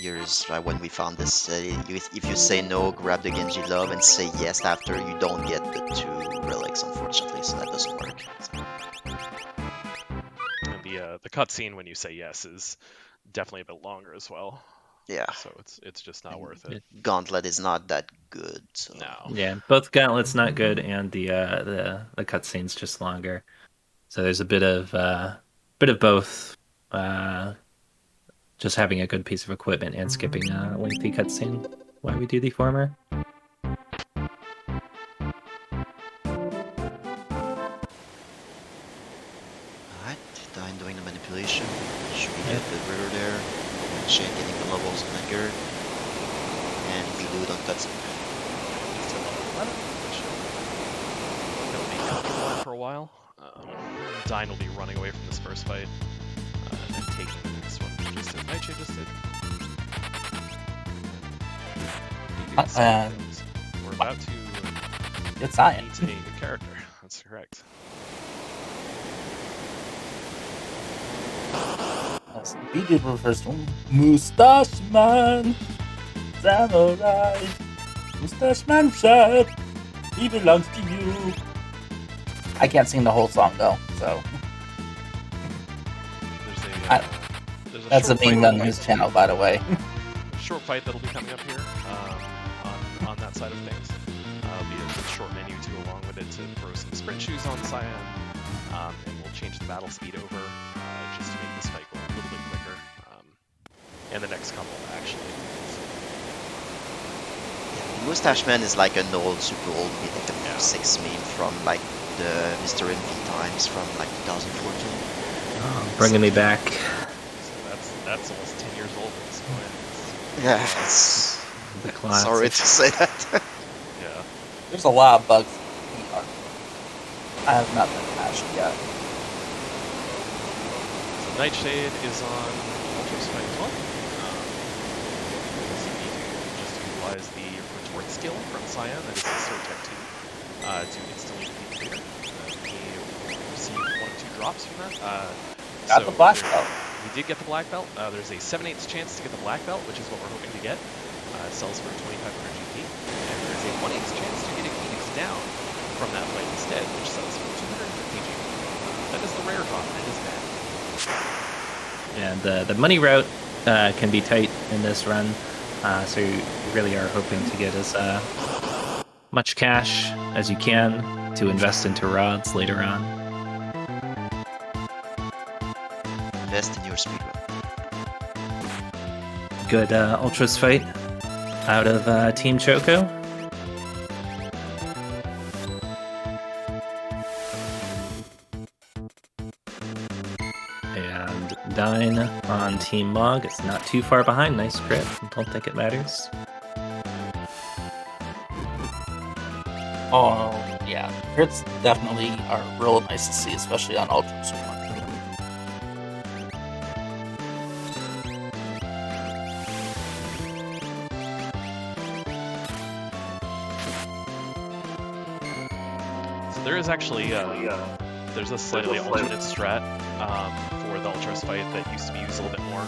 years when we found this. If you say no, grab the Genji glove, and say yes after, you don't get the 2 relics, unfortunately, so that doesn't work. And the cutscene when you say yes is definitely a bit longer as well. Yeah. So it's just not worth it. Gauntlet is not that good. So. No. Yeah, both Gauntlet's not good, and the cutscene's just longer. So there's a bit of both. Just having a good piece of equipment and skipping a lengthy cutscene. Why we do the former? Alright, Dyne doing the manipulation. Should we get the river there? Shane getting the levels on Edgar. And bdude on Takaze. For a while. Dyne will be running away from this first fight. And then taking this one just as Mage just did. We're about to it's Iron. meet a new character. That's correct. bdude refers to Mustache Man, Samurai, Mustache Man shirt, he belongs to you. I can't sing the whole song though, so. That's a meme on his channel, by the way. A short fight that'll be coming up here on that side of things. Be a short menu to go along with it to throw some sprint shoes on Cyan, and we'll change the battle speed over just to make this fight go a little bit quicker. And the next combo, actually. Yeah, Mustache Man is like an old, super old Mythic 6 meme from like the Mr. NV times from like 2014. Oh, bringing me back. That's almost 10 years old at this point. Yeah, it's the classic. Sorry to say that. Yeah. There's a lot of bugs in PR. I have not been patched yet. So Nightshade is on Ultra's Fight as well. So you need to just utilize the retort skill from Cyan, that is the Sword Tech 2, to instantly defeat the leader. We received 1 or 2 drops from that. Got the black belt. We did get the black belt. There's a 7/8 chance to get the black belt, which is what we're hoping to get. It sells for 2500 GP. And there's a 1/8 chance to get a Phoenix down from that fight instead, which sells for 250 GP. That is the rare drop. That is bad. And the money route can be tight in this run, so you really are hoping to get as much cash as you can to invest into rods later on. Invest in your speedrun. Good Ultras fight out of Team Choco. And Dyne on Team Mog. It's not too far behind. Nice crit. Don't think it matters. Oh, yeah. Crits definitely are real nice to see, especially on Ultras. There is actually there's a slightly alternate strat for the Ultras fight that used to be used a little bit more,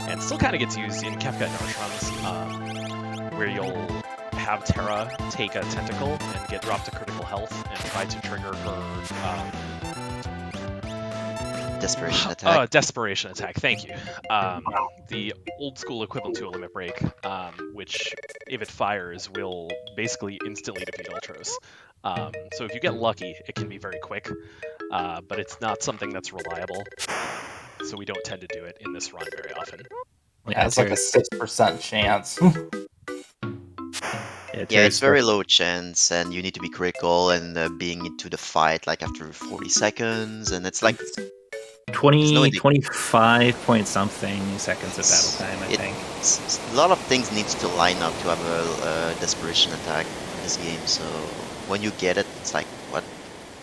and still kind of gets used in Kefka and Narsh runs, where you'll have Terra take a tentacle and get dropped to critical health and try to trigger her desperation attack. Desperation attack. Thank you. The old school equivalent to a limit break, which if it fires will basically instantly defeat Ultras. So if you get lucky, it can be very quick, but it's not something that's reliable, so we don't tend to do it in this run very often. Yeah, it's like a 6% chance. Yeah, it's very low chance, and you need to be critical and being into the fight like after 40 seconds, and it's like 25 point something seconds of battle time, I think. A lot of things needs to line up to have a desperation attack in this game, so when you get it, it's like, what?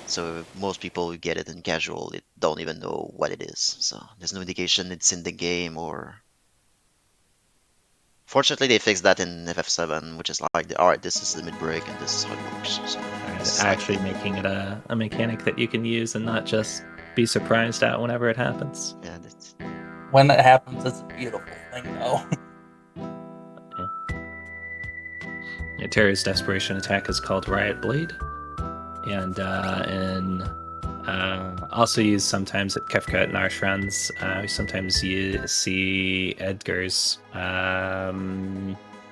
So most people who get it in casual, they don't even know what it is, so there's no indication it's in the game or... Fortunately, they fixed that in FF7, which is like, alright, this is the mid-break and this is how it works. So actually making it a mechanic that you can use and not just be surprised at whenever it happens. Yeah, that's... When it happens, it's a beautiful thing, though. Yeah, Terra's desperation attack is called Riot Blade, and also used sometimes at Kefka at Narsh runs. Sometimes you see Edgar's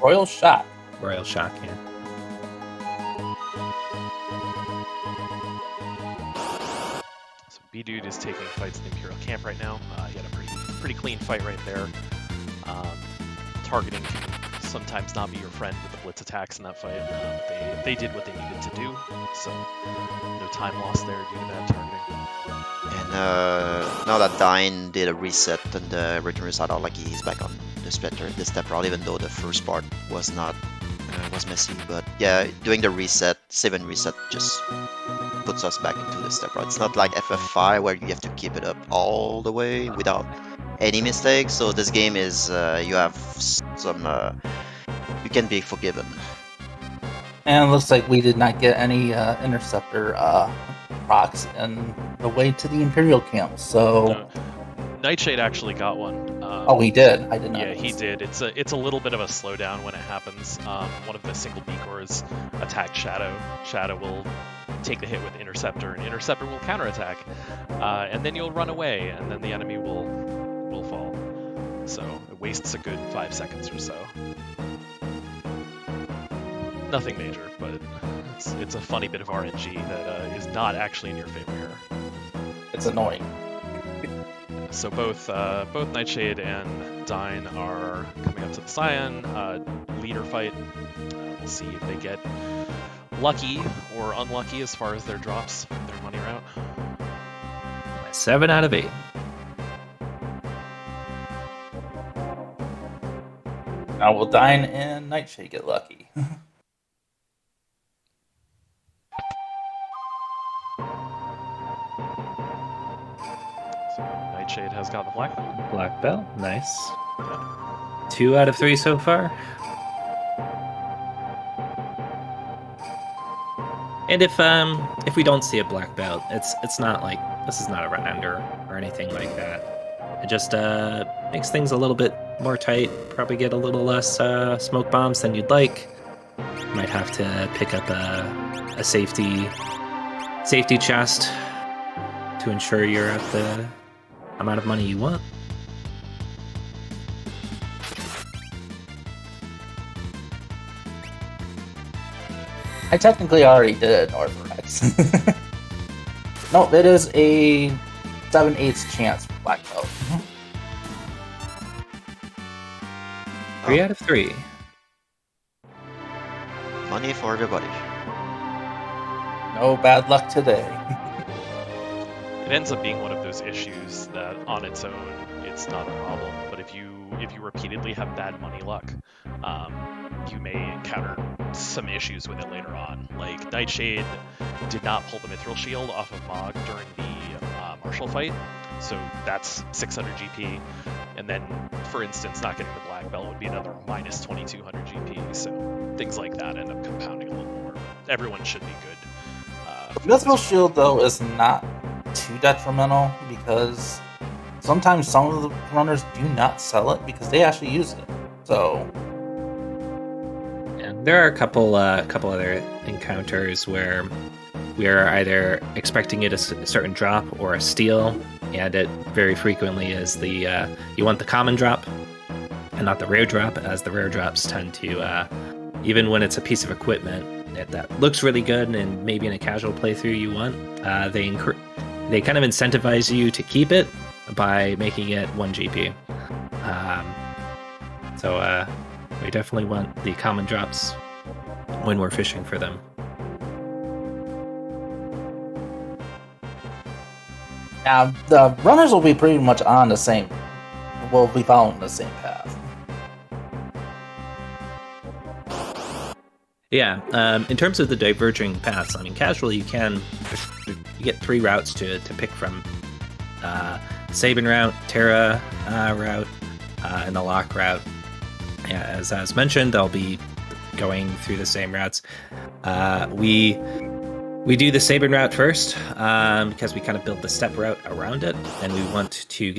Royal Shock. Royal Shock, yeah. So bdude is taking fights in the Imperial camp right now. He had a pretty clean fight right there. Targeting can sometimes not be your friend with the blitz attacks in that fight. They did what they needed to do, so no time lost there due to bad targeting. And now that Dyne did a reset and the return is out, like he's back on the step route, even though the first part was not was messy. But yeah, doing the reset, save and reset, just puts us back into the step route. It's not like FF5 where you have to keep it up all the way without any mistakes. So this game is you have some you can be forgiven. And it looks like we did not get any interceptor procs in the way to the Imperial camp. So Nightshade actually got one. Oh, he did. I did not. Yeah, he did. It's a little bit of a slowdown when it happens. One of the single Beakors attacked Shadow. Shadow will take the hit with Interceptor, and Interceptor will counterattack, and then you'll run away, and then the enemy will fall. So it wastes a good 5 seconds or so. Nothing major, but it's a funny bit of RNG that is not actually in your favor here. It's annoying. So both Nightshade and Dyne are coming up to the Scion. Leader fight. We'll see if they get lucky or unlucky as far as their drops, their money route. 7 out of 8. Now will Dyne and Nightshade get lucky? Nightshade has got the black belt. Black belt, nice. 2 out of 3 so far. And if we don't see a black belt, it's not like this is not a run under or anything like that. It just makes things a little bit more tight. Probably get a little less smoke bombs than you'd like. Might have to pick up a safety chest to ensure you're at the amount of money you want. I technically already did Northrex. No, that is a 7/8 chance for black belt. 3 out of 3. Money for everybody. No bad luck today. It ends up being one of those issues that on its own it's not a problem, but if you repeatedly have bad money luck, you may encounter some issues with it later on. Like Nightshade did not pull the Mithril Shield off of Mog during the Martial fight, so that's 600 GP, and then for instance not getting the black belt would be another minus 2200 GP, so things like that end up compounding a little more. Everyone should be good. Mithril Shield though is not too detrimental because sometimes some of the runners do not sell it because they actually use it. So and there are a couple other encounters where we are either expecting it as a certain drop or a steal, and it very frequently is the you want the common drop and not the rare drop, as the rare drops tend to even when it's a piece of equipment that looks really good and maybe in a casual playthrough you want, they kind of incentivize you to keep it by making it 1 GP. So we definitely want the common drops when we're fishing for them. Now, the runners will be pretty much on the same. Will be following the same path. Yeah, in terms of the diverging paths, I mean, casually you get 3 routes to pick from. Sabin route, Terra route, and the Lock route. Yeah, as mentioned, they'll be going through the same routes. We do the Sabin route first because we kind of build the step route around it, and we want to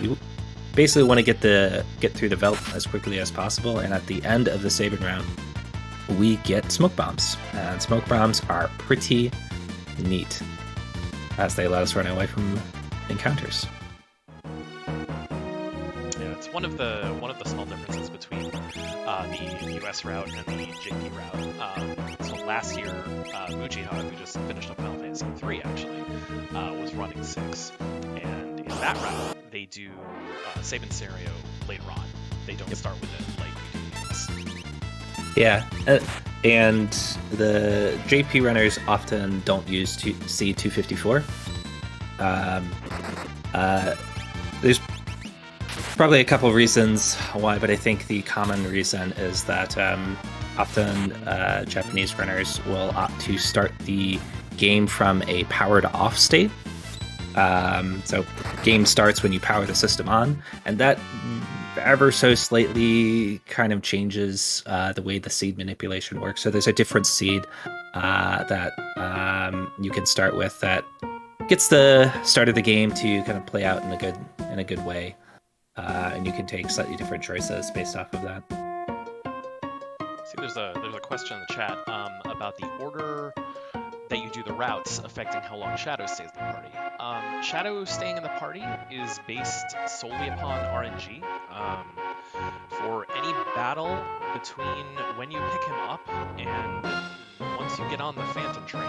we basically want to get through the Veld as quickly as possible. And at the end of the Sabin route, we get smoke bombs, and smoke bombs are pretty neat as they let us run away from encounters. Yeah, it's one of the small differences between the US route and the JP route. So last year, Mujiha, who just finished up Final Fantasy III, actually, was running 6, and in that route they do Sabin scenario later on. They don't start with it like we do in US. Yeah, and the JP runners often don't use C254. There's probably a couple reasons why, but I think the common reason is that often Japanese runners will opt to start the game from a powered off state. So game starts when you power the system on, and that ever so slightly kind of changes the way the seed manipulation works. So there's a different seed that you can start with that gets the start of the game to kind of play out in a good way, and you can take slightly different choices based off of that. See, there's a question in the chat about the order that you do the routes affecting how long Shadow stays in the party. Shadow staying in the party is based solely upon RNG. For any battle between when you pick him up and once you get on the Phantom train,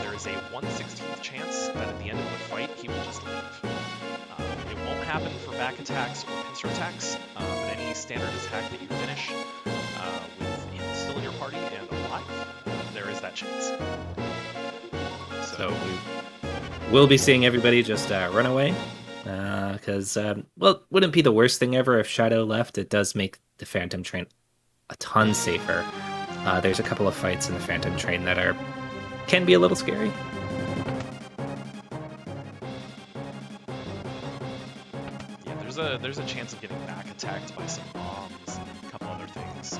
there is a 1/16th chance that at the end of the fight he will just leave. It won't happen for back attacks or pincer attacks, but any standard attack that you finish with him still in your party and alive, there is that chance. So we'll be seeing everybody just run away, because well, it wouldn't be the worst thing ever if Shadow left. It does make the Phantom train a ton safer. There's a couple of fights in the Phantom train that can be a little scary. Yeah, there's a chance of getting back attacked by some bombs and a couple other things,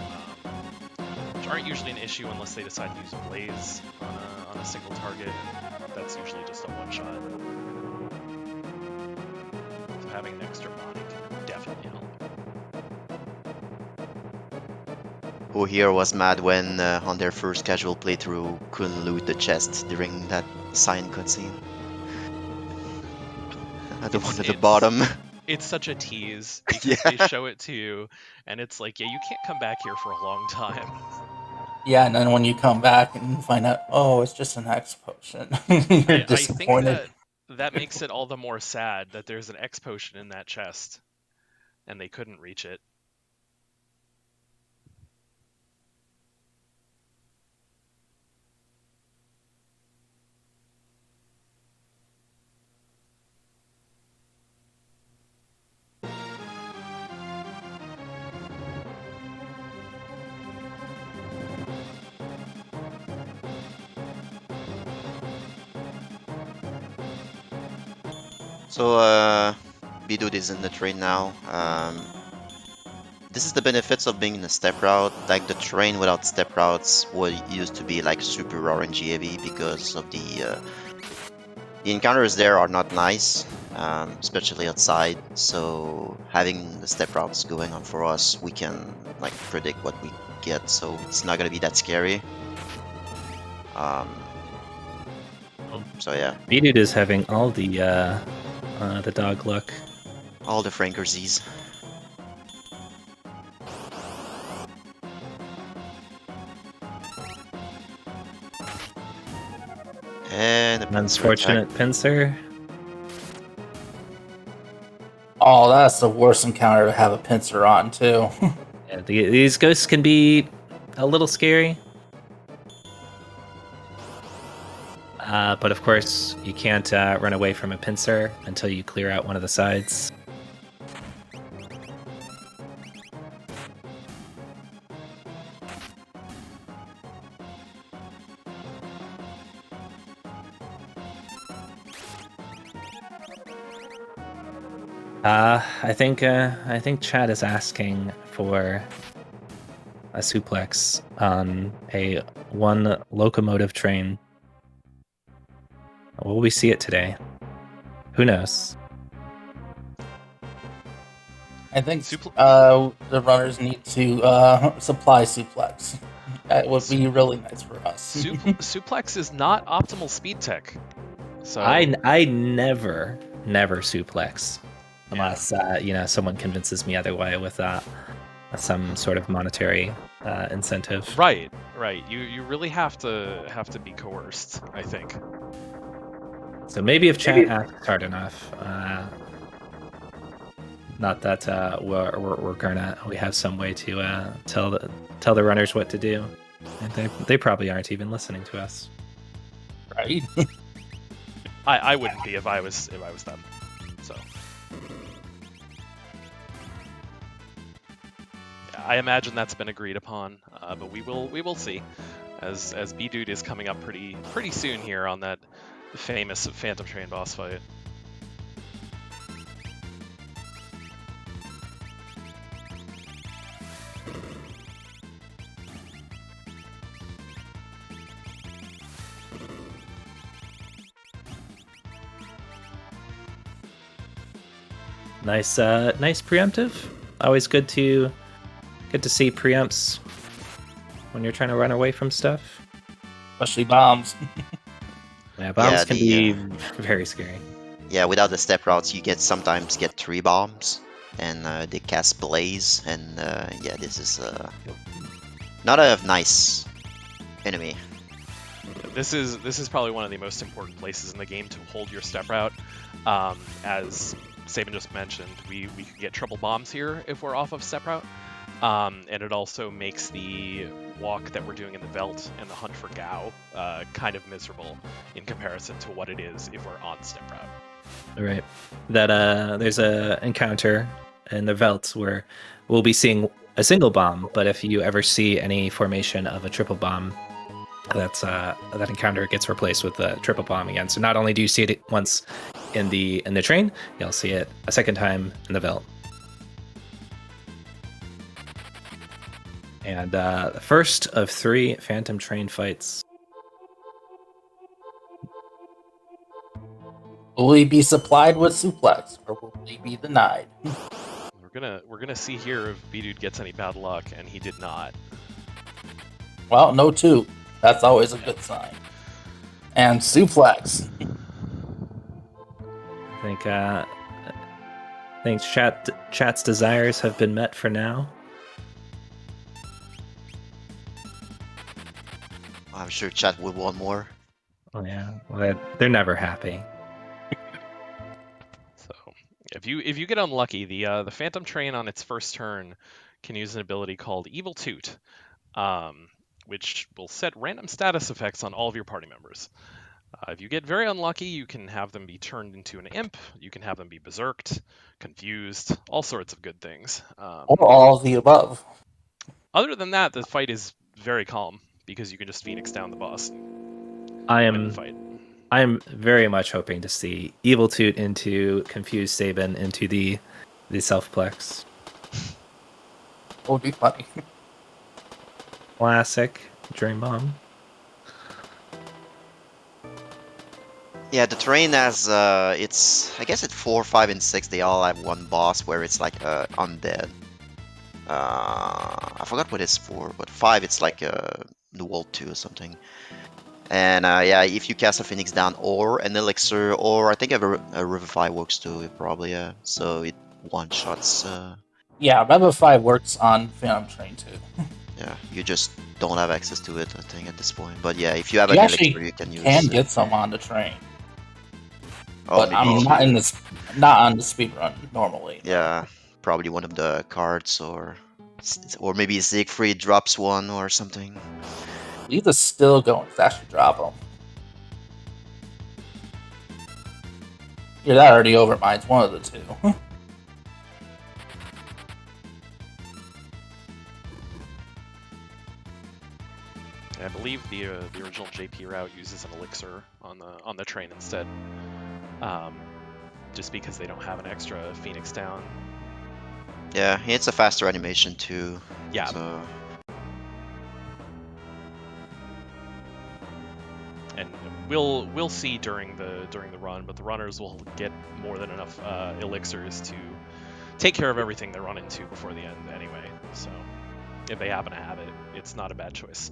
which aren't usually an issue unless they decide to use a blaze on a single target. That's usually just a one-shot. So having an extra body can definitely help. Who here was mad when on their first casual playthrough couldn't loot the chest during that sign cutscene? At the one at the bottom. It's such a tease because Yeah. they show it to you, and it's like, yeah, you can't come back here for a long time. Yeah, and then when you come back and find out, oh, it's just an X potion, you're disappointed. I think that makes it all the more sad that there's an X potion in that chest, and they couldn't reach it. So, bdude is in the train now. This is the benefits of being in a step route. Like, the train without step routes used to be like super RNG heavy because of the encounters there are not nice, especially outside. So having the step routes going on for us, we can like predict what we get. So it's not gonna be that scary. So yeah. bdude is having all the dog luck. All the Frankersies. And an unfortunate pincer. Oh, that's the worst encounter to have a pincer on, too. Yeah, these ghosts can be a little scary. But of course, you can't run away from a pincer until you clear out one of the sides. I think Chad is asking for a suplex on a one locomotive train. Will we see it today? Who knows? I think the runners need to supply suplex. That would be really nice for us. Suplex is not optimal speed tech. So I never suplex unless someone convinces me otherwise with some sort of monetary incentive. Right. You really have to be coerced, I think. So maybe if chat asks hard enough, not that we have some way to tell the runners what to do. And they probably aren't even listening to us. Right. I wouldn't be if I was them. So yeah, I imagine that's been agreed upon, but we will see, as bdude is coming up pretty soon here on that famous Phantom Train boss fight. Nice preemptive. Always good to see preempts when you're trying to run away from stuff. Especially bombs. Yeah, bombs can be very scary. Yeah, without the step routes, you sometimes get 3 bombs, and they cast Blaze, and this is not a nice enemy. This is probably one of the most important places in the game to hold your step route. As Sabin just mentioned, we could get triple bombs here if we're off of step route. And it also makes the walk that we're doing in the Veldt and the hunt for Gao kind of miserable in comparison to what it is if we're on step route. Right. That there's a encounter in the Veldt where we'll be seeing a single bomb, but if you ever see any formation of a triple bomb, that encounter gets replaced with a triple bomb again. So not only do you see it once in the train, you'll see it a second time in the Veldt. And the first of 3 Phantom Train fights. Will we be supplied with suplex, or will we be denied? We're gonna see here if bdude gets any bad luck, and he did not. Well, no 2. That's always a good sign. And suplex. I think chat's desires have been met for now. I'm sure chat would want more. Oh yeah, well, they're never happy. So if you get unlucky, the Phantom Train on its first turn can use an ability called Evil Toot, which will set random status effects on all of your party members. If you get very unlucky, you can have them be turned into an imp, you can have them be berserked, confused, all sorts of good things. Or all of the above. Other than that, the fight is very calm, because you can just Phoenix down the boss. I am very much hoping to see Evil Toot into Confused Sabin into the Selfplex. Would be funny. Classic Dream Bomb. Yeah, the train has it's I guess at 4, 5, and 6 they all have one boss where it's like undead. I forgot what it's for, but 5 it's like the World 2 or something. And if you cast a Phoenix down or an Elixir, or I think a Revivify works too, probably, so it one-shots. Yeah, Revivify works on Phantom Train too. Yeah, you just don't have access to it, I think, at this point. But yeah, if you have an Elixir, you can use it. Get some on the train. Oh, but maybe I'm not on the speed run normally. yeah, probably one of the cards, or maybe Siegfried drops one or something. Leave is still going. It's actually drop them. You're that already over mine. It's one of the two. I believe the original JP route uses an elixir on the train instead, just because they don't have an extra Phoenix down. Yeah, it's a faster animation too. Yeah. So And we'll see during the run, but the runners will get more than enough elixirs to take care of everything they run into before the end anyway. So if they happen to have it, it's not a bad choice.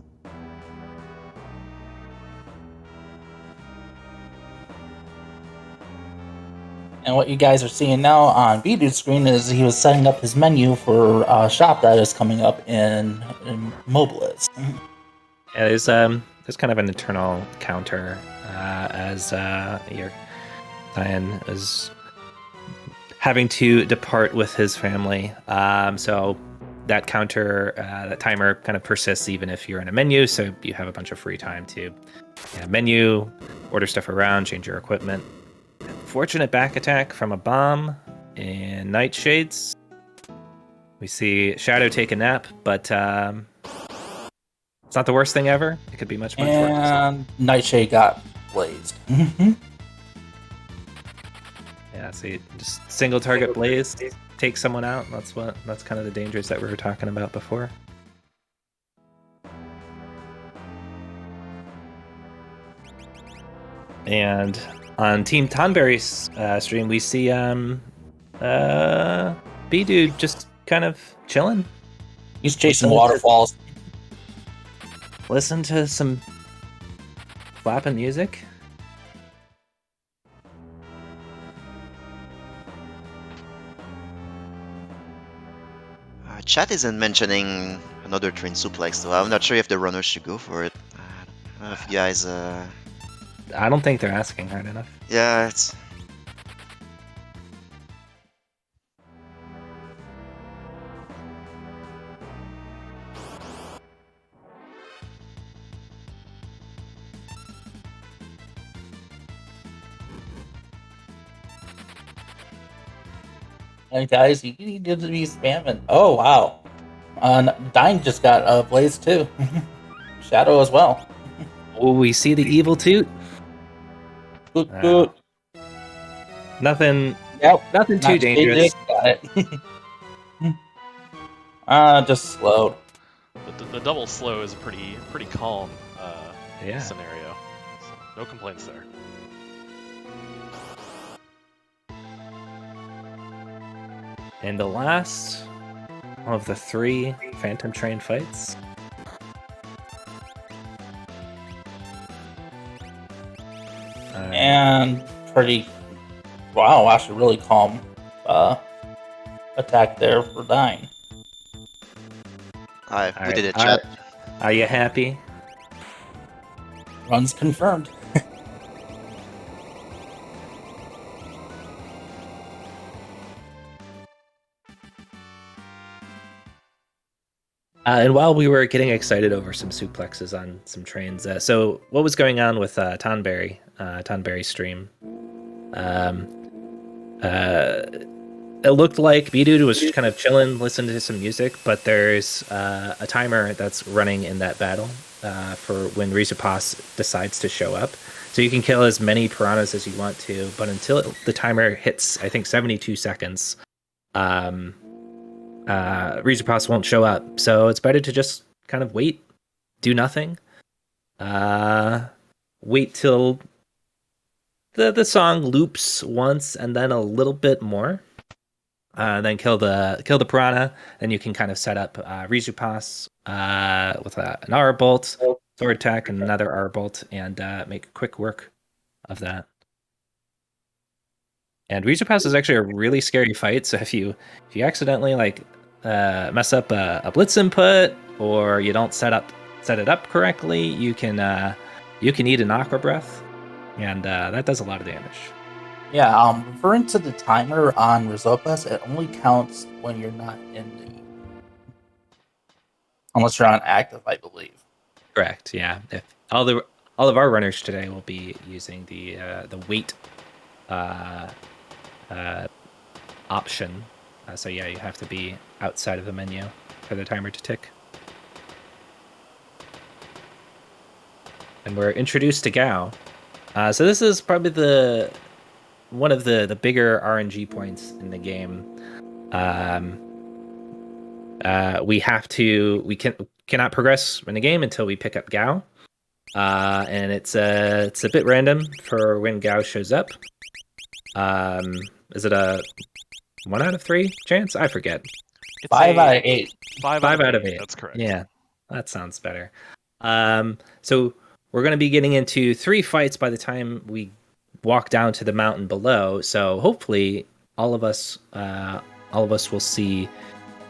And what you guys are seeing now on bdude's screen is he was setting up his menu for a shop that is coming up in Mobilis. Yeah, there's kind of an internal counter as your Dyne is having to depart with his family. So that counter, that timer kind of persists even if you're in a menu, so you have a bunch of free time to menu, order stuff around, change your equipment. Fortunate back attack from a bomb and Nightshades. We see Shadow take a nap, but it's not the worst thing ever. It could be much worse. And Nightshade got blazed. Yeah, so you just single target blaze, take someone out. That's kind of the dangers that we were talking about before. And on Team Tonberry's stream, we see bdude just kind of chilling. He's chasing waterfalls. Listen to some flapping music. Chat isn't mentioning another train suplex, so I'm not sure if the runners should go for it. I don't know if you guys. I don't think they're asking hard enough. Yeah, it's. Hey guys, you need to be spamming. Oh wow, Dyne just got blazed too. Shadow as well. Oh, we see the evil toot. Good. Nothing. Yep. Nothing too dangerous. Got it. Just slowed. The double slow is a pretty calm Yeah. scenario. So no complaints there. And the last of the 3 Phantom Train fights. And pretty, wow, actually really calm attack there for Dyne. Hi, we Alright, did it, chat. Are you happy? Runs confirmed. And while we were getting excited over some suplexes on some trains, so what was going on with Tonberry stream? It looked like bdude was just kind of chilling, listening to some music, but there's a timer that's running in that battle for when Rizupas decides to show up. So you can kill as many piranhas as you want to, but until the timer hits, I think, 72 seconds, Rizupas won't show up. So it's better to just kind of wait, do nothing, wait till the song loops once and then a little bit more. Then kill the piranha. Then you can kind of set up Rizupas with an R bolt, sword attack, and another R bolt, and make quick work of that. And Rizupas is actually a really scary fight. So if you accidentally mess up a blitz input, or you don't set it up correctly, you can eat an aqua breath, and that does a lot of damage. Yeah, referring to the timer on Rizopas, it only counts when you're not in the... Unless you're on active, I believe. Correct. Yeah. If all of our runners today will be using the wait option. So yeah, you have to be outside of the menu for the timer to tick. And we're introduced to Gao. So this is probably one of the bigger RNG points in the game. We cannot progress in the game until we pick up Gao. And it's a bit random for when Gao shows up. Is it a 1 out of 3 chance? I forget. It's 5 out of 8. 5 out of 8. That's correct. Yeah, that sounds better. So we're going to be getting into 3 fights by the time we walk down to the mountain below. So hopefully all of us will see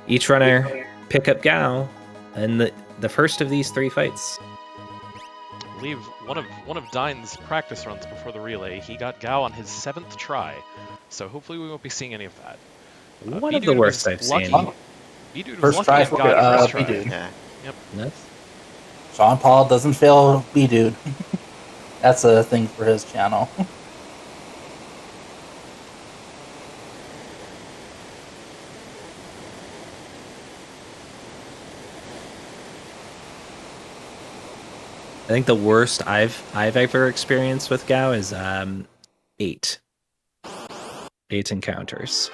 each runner pick up Gao in the first of these 3 fights. I believe one of Dyne's practice runs before the relay, he got Gao on his 7th try. So hopefully we won't be seeing any of that. One of the worst I've seen. bdude was First try lucky for and got first try. bdude. Yeah. Yep. Nice. Sean Paul doesn't fail bdude. That's a thing for his channel. I think the worst I've ever experienced with Gao is 8 encounters.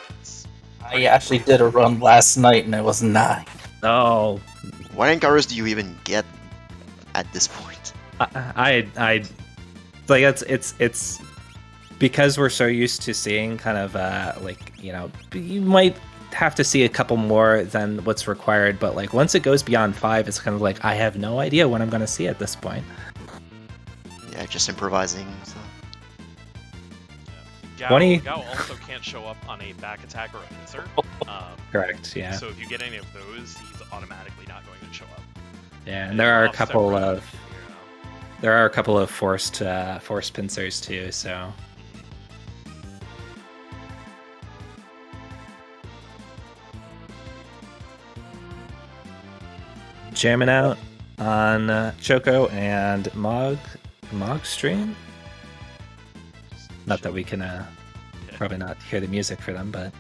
I actually did a run last night and it was 9. Oh, What encounters do you even get at this point? I like it's because we're so used to seeing kind of you might have to see a couple more than what's required, but like once it goes beyond 5, it's kind of like I have no idea what I'm going to see at this point. Yeah, just improvising. So. Gao also can't show up on a back attack or a pincer. Correct. Yeah. So if you get any of those, he's automatically not going to show up. Yeah, and there are a couple of forced pincers too. So. Jamming out on Choco and Mog stream. Not that we can probably not hear the music for them, but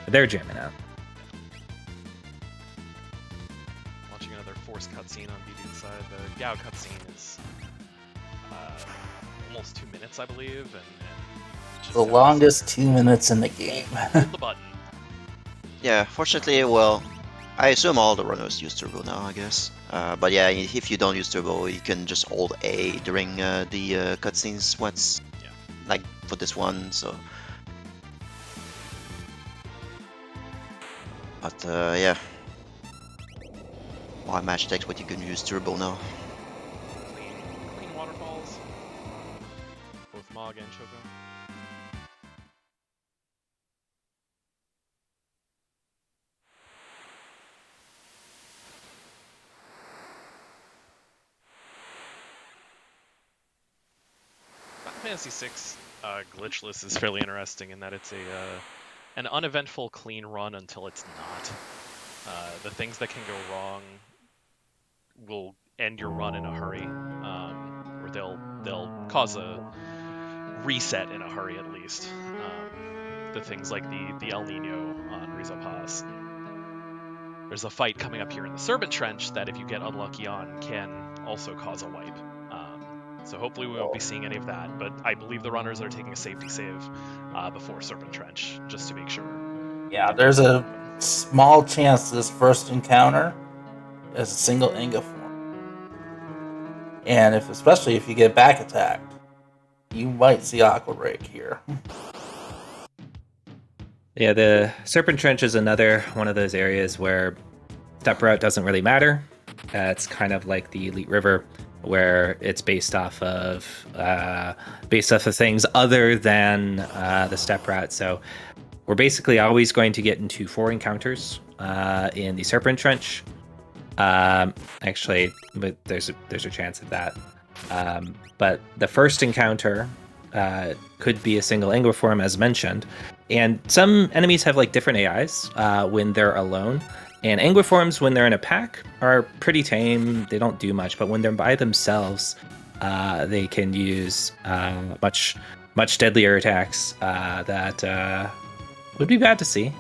they're jamming out. Watching another forced cutscene on bdude's side. The Gao cutscene is almost 2 minutes, I believe, and just The longest 2 minutes in the game. hold the button. Yeah, fortunately, well, I assume all the runners use turbo now, I guess. But yeah, if you don't use turbo, you can just hold A during the cutscenes. Like for this one, so. But yeah. Why match text what you can use turbo now? Clean waterfalls. Both Mog and Choco. Final Fantasy VI glitchless is fairly interesting in that it's an uneventful clean run until it's not. The things that can go wrong will end your run in a hurry, or they'll cause a reset in a hurry at least. The things like the El Nino on Rizopas. There's a fight coming up here in the Serpent Trench that if you get unlucky on can also cause a wipe. So hopefully we won't be seeing any of that, but I believe the runners are taking a safety save before Serpent Trench, just to make sure. Yeah, there's a small chance this first encounter is a single Inga form. And especially if you get back attacked, you might see Aqua Break here. Yeah, the Serpent Trench is another one of those areas where step route doesn't really matter. It's kind of like the Elite River, where it's based off of things other than the step route. So we're basically always going to get into 4 encounters in the Serpent Trench. Actually, but there's a chance of that. But the first encounter could be a single Anguiform, as mentioned. And some enemies have like different AIs when they're alone. And Anguiforms, when they're in a pack, are pretty tame. They don't do much, but when they're by themselves, they can use much deadlier attacks that would be bad to see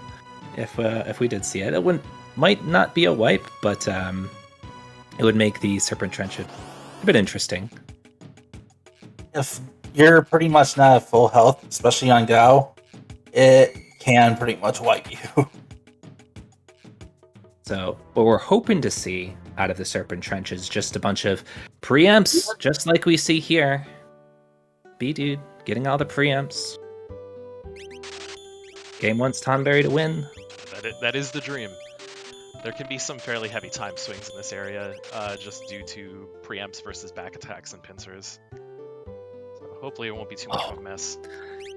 if we did see it. It might not be a wipe, but it would make the Serpent Trench a bit interesting. If you're pretty much not at full health, especially on Gao, it can pretty much wipe you. So what we're hoping to see out of the Serpent Trench is just a bunch of preempts, just like we see here. bdude getting all the preempts. Game wants Tonberry to win. That is the dream. There can be some fairly heavy time swings in this area, just due to preempts versus back attacks and pincers. So hopefully it won't be too much of a mess.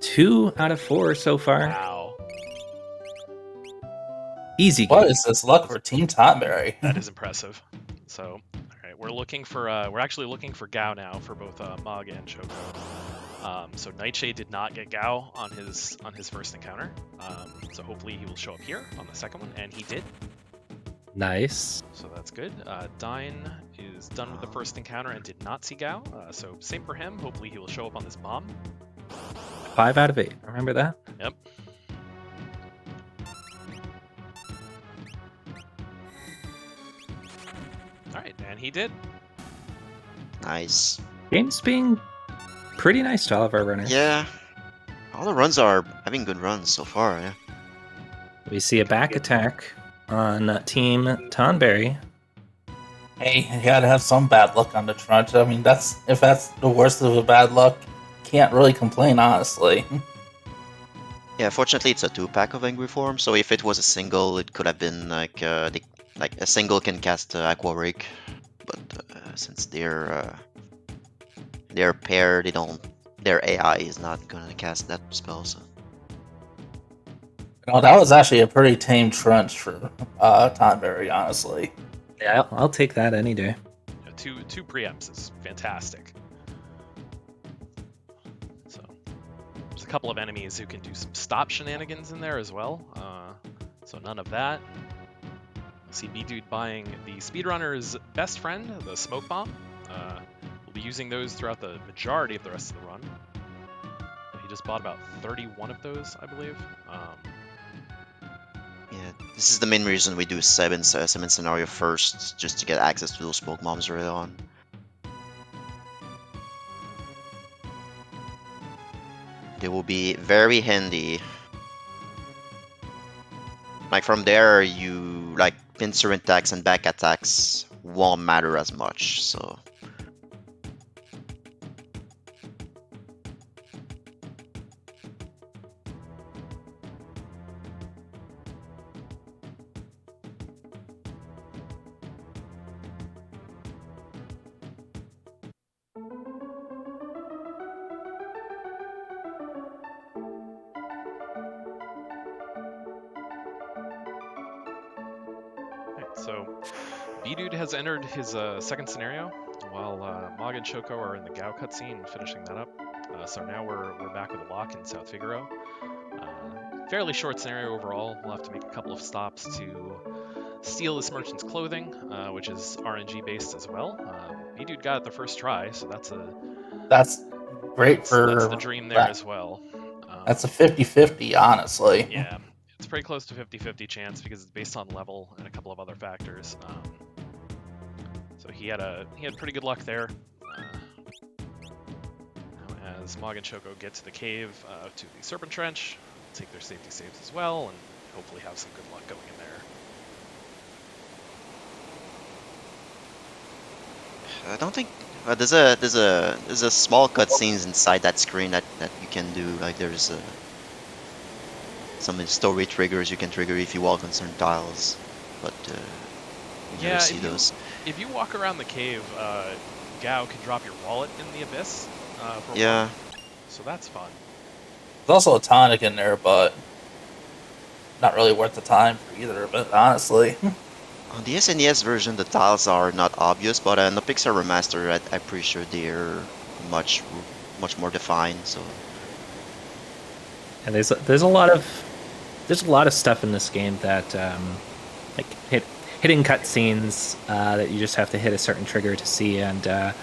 2 out of 4 so far. Wow. Easy. What is this luck for Team Tonberry? That is impressive. So, alright, we're actually looking for Gao now for both Mage and Choco. So Nightshade did not get Gao on his first encounter. So hopefully he will show up here on the second one, and he did. Nice. So that's good. Dyne is done with the first encounter and did not see Gao. So same for him. Hopefully he will show up on this bomb. 5 out of 8. Remember that? Yep. Alright, and he did. Nice. Game's being pretty nice to all of our runners. Yeah. All the runs are having good runs so far, yeah. We see a back attack on Team Tonberry. Hey, you gotta have some bad luck on the Trunch. I mean, if that's the worst of the bad luck, can't really complain, honestly. Yeah, fortunately it's a 2-pack of Angry Form, so if it was a single, it could have been like a single can cast Aqua Rake, but since they're paired, their AI is not gonna cast that spell. So. That was actually a pretty tame Trunch for Tonberry, honestly. Yeah, I'll take that any day. Yeah, two preempts is fantastic. So there's a couple of enemies who can do some stop shenanigans in there as well. So none of that. See bdude buying the speedrunner's best friend, the smoke bomb. We'll be using those throughout the majority of the rest of the run. He just bought about 31 of those, I believe. Yeah, this is the main reason we do Sabin scenario first, just to get access to those smoke bombs early on. They will be very handy. Like from there, you like pincer attacks and back attacks won't matter as much. So. So, bdude has entered his second scenario, while Mage and Choco are in the Gao cutscene, finishing that up. So now we're back with a lock in South Figaro. Fairly short scenario overall. We'll have to make a couple of stops to steal this merchant's clothing, which is RNG based as well. bdude got it the first try, so that's great for that's the dream there as well. That's a 50-50, honestly. Yeah. It's pretty close to 50-50 chance because it's based on level and a couple of other factors. So he had pretty good luck there. Now as Mage and Choco get to the cave, to the Serpent Trench, take their safety saves as well, and hopefully have some good luck going in there. I don't think there's a small cutscenes inside that screen that you can do. Like there's some story triggers you can trigger if you walk on certain tiles, but you never see those. If you walk around the cave, Gao can drop your wallet in the abyss. For yeah. One. So that's fun. There's also a tonic in there, but not really worth the time for either of it, honestly. On the SNES version, the tiles are not obvious, but on the Pixar remaster, I'm pretty sure they're much much more defined. So And there's a lot of stuff in this game that like hitting cutscenes that you just have to hit a certain trigger to see, and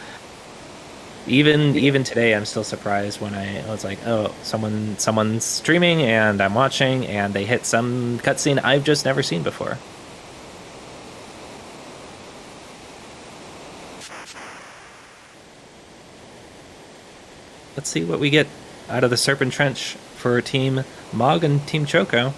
even today I'm still surprised when I was like, oh, someone's streaming and I'm watching and they hit some cutscene I've just never seen before. Let's see what we get out of the Serpent Trench for Team Mog and Team Choco.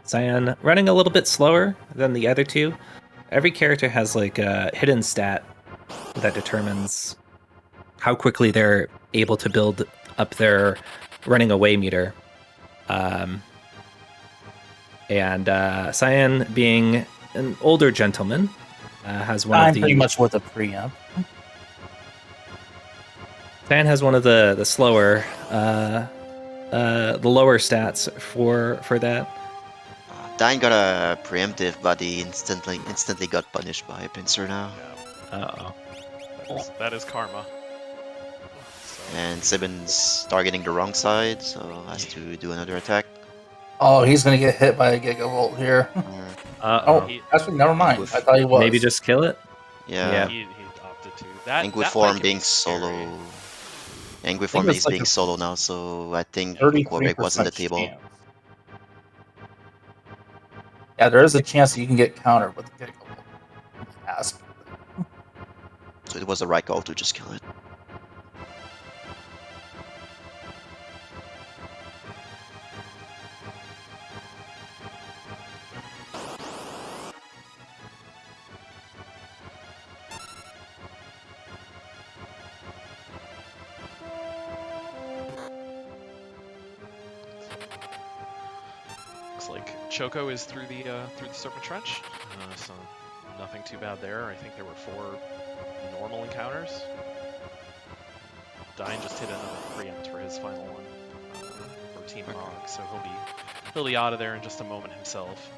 Cyan running a little bit slower than the other two. Every character has like a hidden stat that determines how quickly they're able to build up their running away meter. And Cyan, being an older gentleman, has one I'm of the pretty much with a preamp. Cyan has one of the slower, the lower stats for that. Dyne got a preemptive, but he instantly got punished by a pincer now. Uh-oh. That is karma. And Sabin's targeting the wrong side, so has to do another attack. Oh, he's gonna get hit by a Gigavolt here. Uh-oh. Oh, actually, never mind. I thought he was. Maybe just kill it? Yeah. He opted to. That Angry that form fight can being be scary. solo. Angry form it's is like being a solo now, so I think 33% Quebec was on the table. chance. Yeah, there is a chance that you can get countered with a Gigavolt. Ask. So it was the right call to just kill it. Looks like Choco is through the Serpent Trench, so nothing too bad there. I think there were 4 normal encounters. Dyne just hit another preempt for his final one for Team Mog, so he'll be out of there in just a moment himself.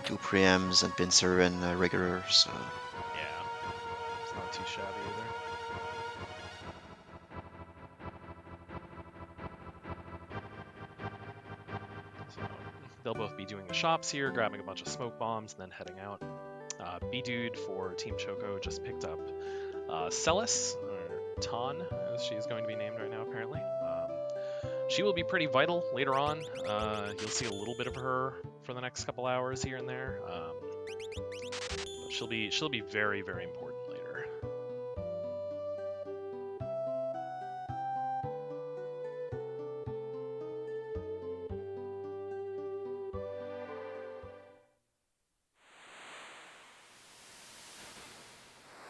2 preems and pincer and regular, so Yeah, it's not too shabby either. So they'll both be doing the shops here, grabbing a bunch of smoke bombs, and then heading out. bdude for Team Choco just picked up Celis, or Ton, as she's going to be named right now, apparently. She will be pretty vital later on. You'll see a little bit of her for the next couple hours here and there. But she'll be very, very important later.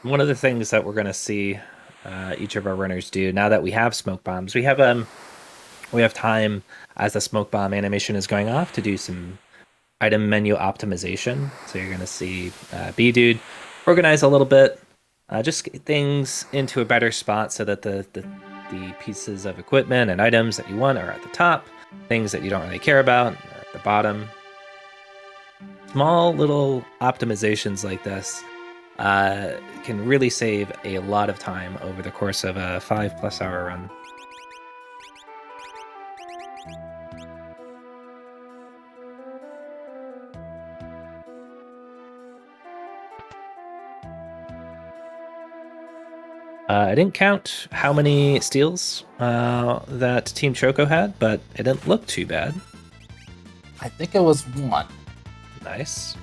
One of the things that we're going to see each of our runners do now that we have smoke bombs, we have time as the smoke bomb animation is going off to do some item menu optimization. So you're going to see bdude organize a little bit, just get things into a better spot so that the pieces of equipment and items that you want are at the top, things that you don't really care about are at the bottom. Small little optimizations like this can really save a lot of time over the course of a 5+ hour run. I didn't count how many steals that Team Choco had, but it didn't look too bad. I think it was 1. Nice.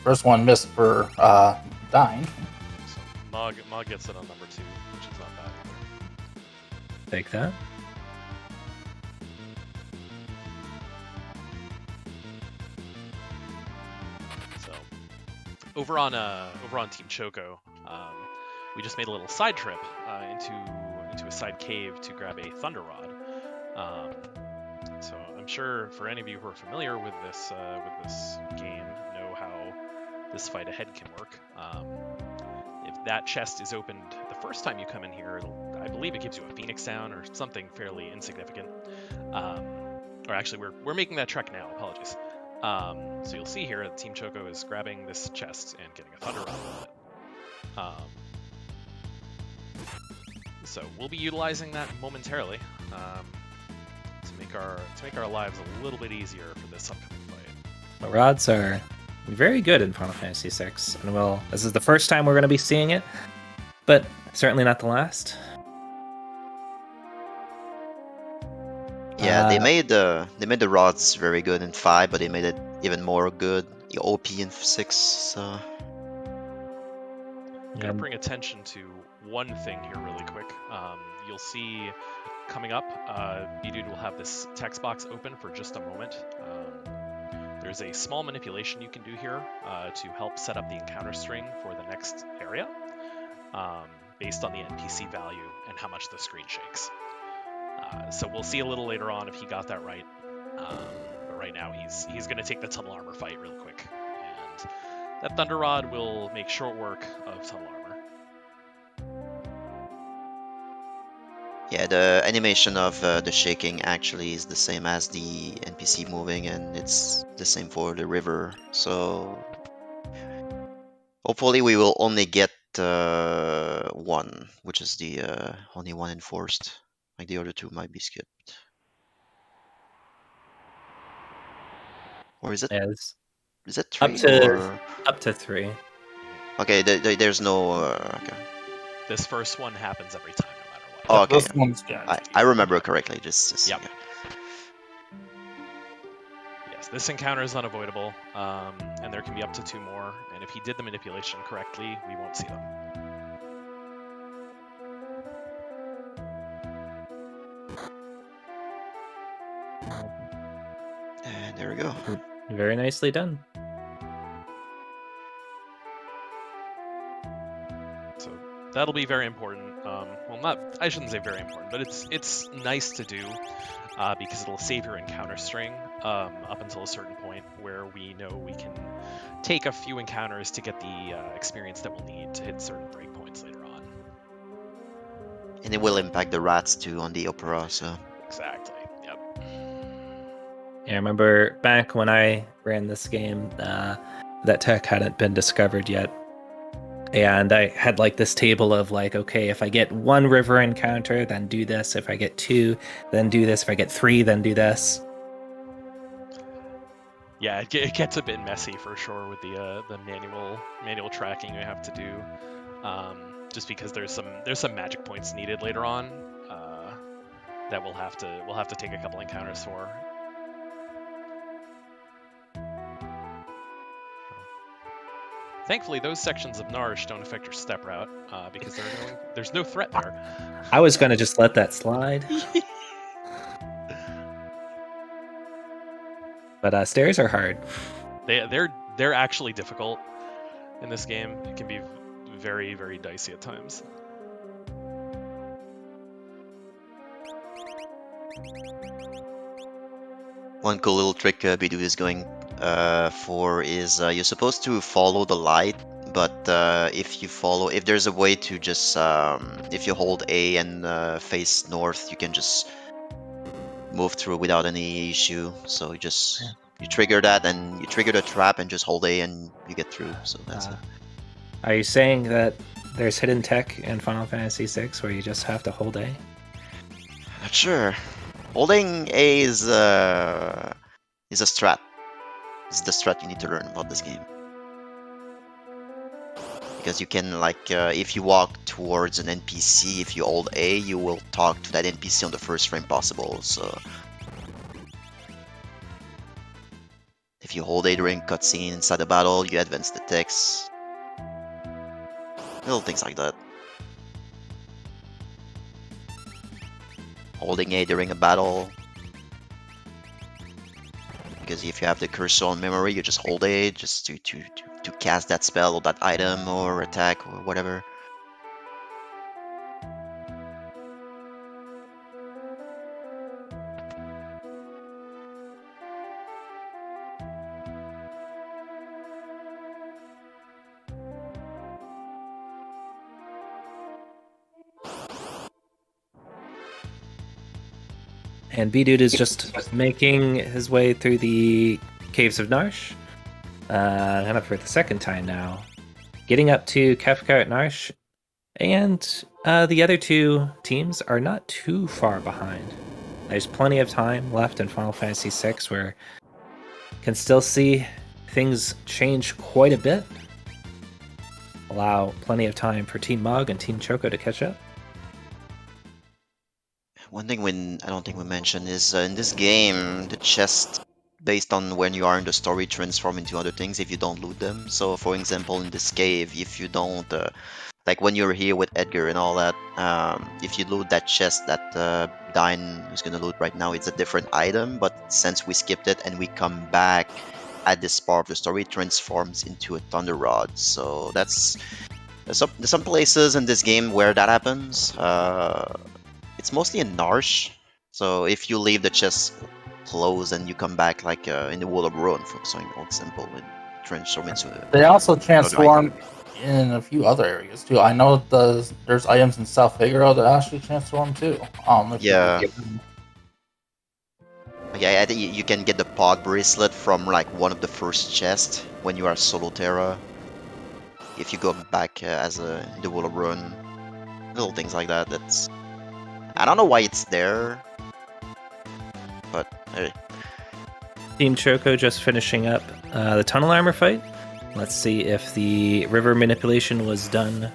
First one missed for Dyne. So Mog gets it on number 2, which is not bad either. Take that. So over on Team Choco, we just made a little side trip into a side cave to grab a Thunder Rod. So I'm sure for any of you who are familiar with this game know how this fight ahead can work. If that chest is opened the first time you come in here, I believe it gives you a Phoenix down or something fairly insignificant. or actually, we're making that trek now. Apologies. So you'll see here that Team Choco is grabbing this chest and getting a Thunder Rod with it. So we'll be utilizing that momentarily to make our lives a little bit easier for this upcoming fight. The rods are very good in Final Fantasy VI, and this is the first time we're going to be seeing it, but certainly not the last. Yeah, they made the rods very good in 5, but they made it even more good OP in 6. So I'm gonna bring attention to one thing here really quick. You'll see coming up, bdude will have this text box open for just a moment. There's a small manipulation you can do here to help set up the encounter string for the next area, based on the NPC value and how much the screen shakes. So we'll see a little later on if he got that right. But right now he's going to take the Tunnel Armor fight really quick. And that Thunder Rod will make short work of Tunnel Armor. yeah, the animation of the shaking actually is the same as the NPC moving, and it's the same for the river. So hopefully we will only get one, which is the only one enforced. Like the other two might be skipped. Or is it? Is 3 or up to 3? Okay, there's no. Okay. This first one happens every time, no matter what. Oh, okay. This one's I remember correctly. Just Yep. yeah. Yes, this encounter is unavoidable, and there can be up to 2 more. And if he did the manipulation correctly, we won't see them. And there we go. Very nicely done. So that'll be very important. I shouldn't say very important, but it's nice to do because it'll save your encounter string up until a certain point where we know we can take a few encounters to get the experience that we'll need to hit certain breakpoints later on. And it will impact the rats too on the opera. So exactly. Yep. Yeah, I remember back when I ran this game, that tech hadn't been discovered yet. And I had like this table of like, okay, if I get 1 river encounter, then do this. If I get 2, then do this. If I get 3, then do this. Yeah, it gets a bit messy for sure with the manual tracking you have to do, just because there's some magic points needed later on that we'll have to take a couple encounters for. Thankfully, those sections of Nourish don't affect your step route because there's no threat there. I was gonna just let that slide. But stairs are hard. They're actually difficult in this game. It can be very, very dicey at times. one cool little trick bdude is going for is you're supposed to follow the light, but if there's a way to just if you hold A and face north, you can just move through without any issue. So you trigger that and you trigger the trap and just hold A and you get through. So that's it. Are you saying that there's hidden tech in Final Fantasy VI where you just have to hold A? Not sure. Holding A is a strat. It's the strat you need to learn about this game. Because you can, like, if you walk towards an NPC, if you hold A, you will talk to that NPC on the first frame possible, so... If you hold A during cutscene inside the battle, you advance the text. Little things like that. Holding A during a battle. Because if you have the cursor on memory, you just hold A just to cast that spell or that item or attack or whatever. And bdude is just making his way through the caves of Narsh. And up for the second time now. Getting up to Cathcart Narsh. And the other two teams are not too far behind. There's plenty of time left in Final Fantasy VI where you can still see things change quite a bit. Allow plenty of time for Team Mug and Team Choco to catch up. One thing I don't think we mentioned is in this game, the chest, based on when you are in the story, transform into other things if you don't loot them. So, for example, in this cave, if you don't, like when you're here with Edgar and all that, if you loot that chest that Dyne is gonna loot right now, it's a different item. But since we skipped it and we come back at this part of the story, it transforms into a Thunder Rod. So there's some places in this game where that happens. It's mostly in Narsh, so if you leave the chest closed and you come back, like in the Wall of Ruin, for example, it transforms into They also another transform item. in a few other areas too. I know there's items in South Figaro that actually transform too. Yeah. Yeah, I think you can get the Pod Bracelet from like one of the first chests when you are Solo Terra. If you go back as in the Wall of Ruin, little things like that. I don't know why it's there, but hey. Team Choco just finishing up the tunnel armor fight. Let's see if the river manipulation was done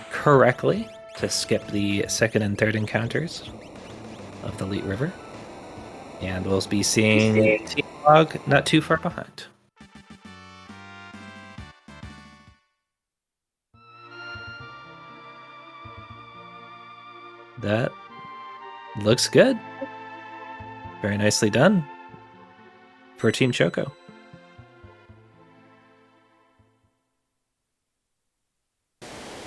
correctly to skip the second and third encounters of the Leet River. And we'll be seeing Team Log not too far behind. That looks good. Very nicely done for Team Choco.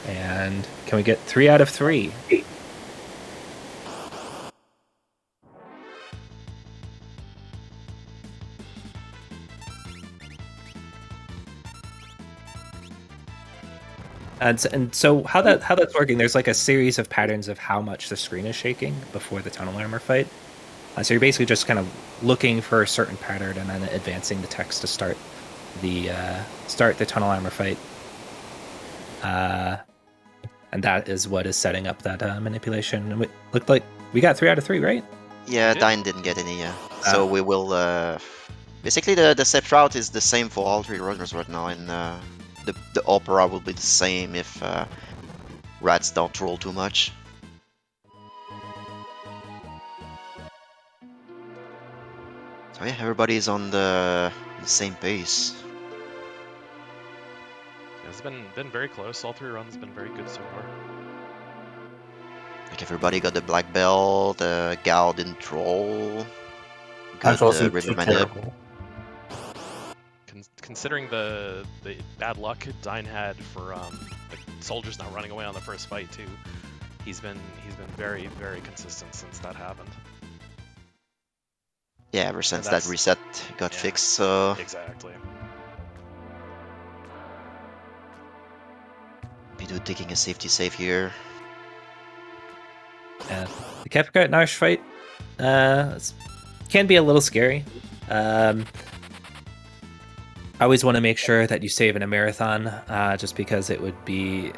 And can we get 3 out of 3? And so how that's working? There's like a series of patterns of how much the screen is shaking before the tunnel armor fight. So you're basically just kind of looking for a certain pattern and then advancing the text to start the tunnel armor fight. And that is what is setting up that manipulation. And it looked like we got 3 out of 3, right? Yeah, Dyne didn't get any. So we will. Basically, the set route is the same for all 3 runners right now, and the opera will be the same if rats don't roll too much. So yeah, everybody's on the same pace. It's been very close. All 3 runs have been very good so far. Like everybody got the black belt. Gal didn't roll. Good river manip. Considering the bad luck Dyne had for the soldiers not running away on the first fight too, he's been very, very consistent since that happened. Yeah, ever since that reset got fixed, so... Exactly. bdude taking a safety save here. The Capricorn Narsh fight can be a little scary. I always want to make sure that you save in a marathon, just because it would be...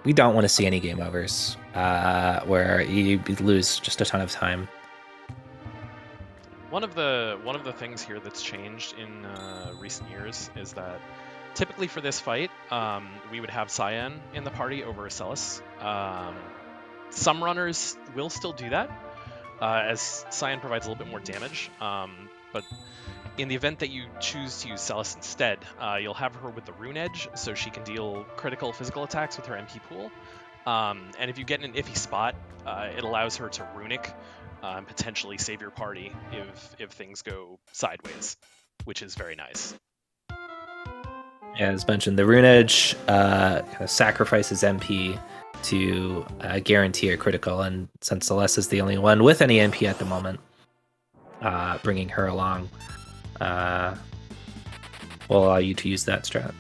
We don't want to see any game overs where you lose just a ton of time. One of the things here that's changed in recent years is that typically for this fight, we would have Cyan in the party over Celis. Some runners will still do that, as Cyan provides a little bit more damage, but in the event that you choose to use Celis instead, you'll have her with the Rune Edge, so she can deal critical physical attacks with her MP pool. And if you get in an iffy spot, it allows her to Runic, and potentially save your party if things go sideways, which is very nice. Yeah, as mentioned, the Rune Edge kind of sacrifices MP to guarantee a critical, and since Celeste is the only one with any MP at the moment, bringing her along will allow you to use that strat.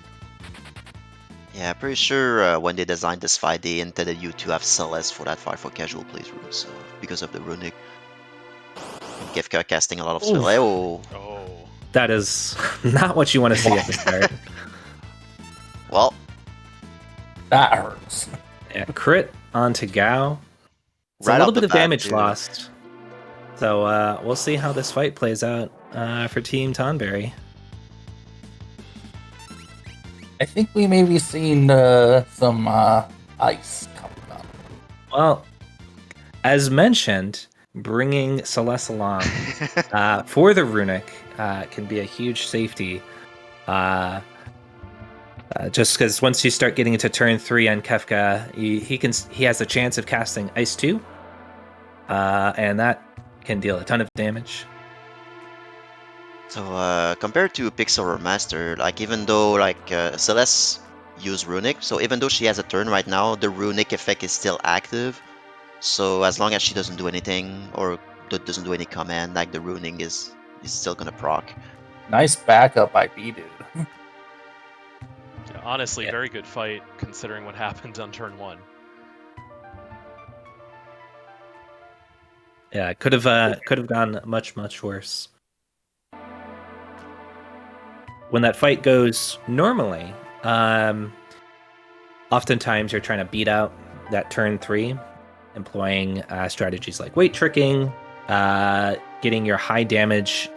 Yeah, pretty sure when they designed this fight, they intended you to have Celeste for that fight for casual playthrough, so because of the runic. Kefka casting a lot of spell. Oh. Oh. That is not what you want to see at the start. Well, That hurts. Yeah, crit onto Gao. It's Right a little off the bit of bat, damage too. lost. So we'll see how this fight plays out for Team Tonberry. I think we may be seeing some ice coming up. Well, as mentioned, bringing Celeste along for the runic can be a huge safety. Just because once you start getting into turn 3 on Kefka, he has a chance of casting Ice 2, and that can deal a ton of damage. So compared to Pixel or Master, like even though like Celeste use Runic, so even though she has a turn right now, the Runic effect is still active. So as long as she doesn't do anything or doesn't do any command, like the Runic is still gonna proc. Nice backup by bdude. Yeah, honestly, very good fight considering what happened on turn 1. Yeah, it could have gone much worse. When that fight goes normally, oftentimes you're trying to beat out that turn 3, employing strategies like weight tricking, getting your high damage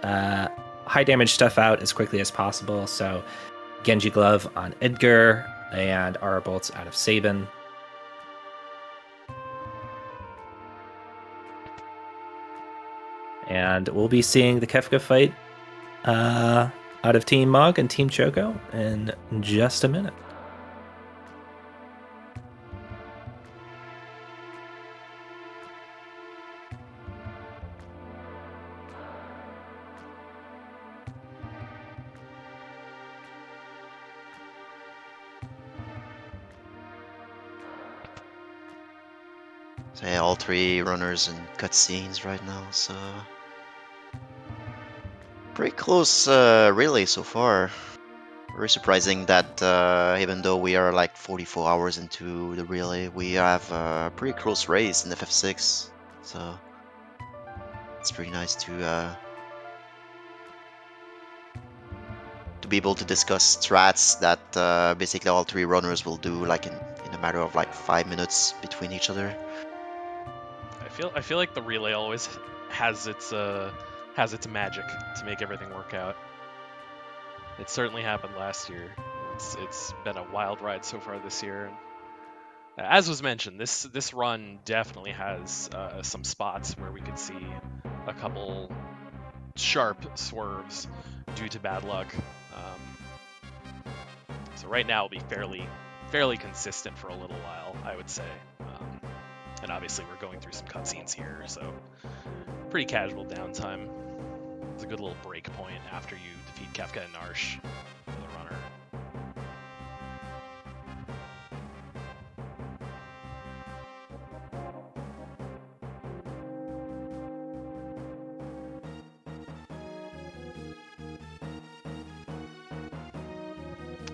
stuff out as quickly as possible. So Genji Glove on Edgar and Aura Bolts out of Sabin. And we'll be seeing the Kefka fight out of Team Mog and Team Choco in just a minute. So yeah, all 3 runners in cutscenes right now, so pretty close relay so far. Very surprising that even though we are like 44 hours into the relay, we have a pretty close race in FF6. So it's pretty nice to be able to discuss strats that basically all 3 runners will do like in a matter of like 5 minutes between each other. I feel like the relay always has its magic to make everything work out. It certainly happened last year. It's been a wild ride so far this year. As was mentioned, this run definitely has some spots where we could see a couple sharp swerves due to bad luck. So right now it'll be fairly consistent for a little while, I would say. And obviously we're going through some cutscenes here, so pretty casual downtime. It's a good little break point after you defeat Kefka and Narsh for the runner.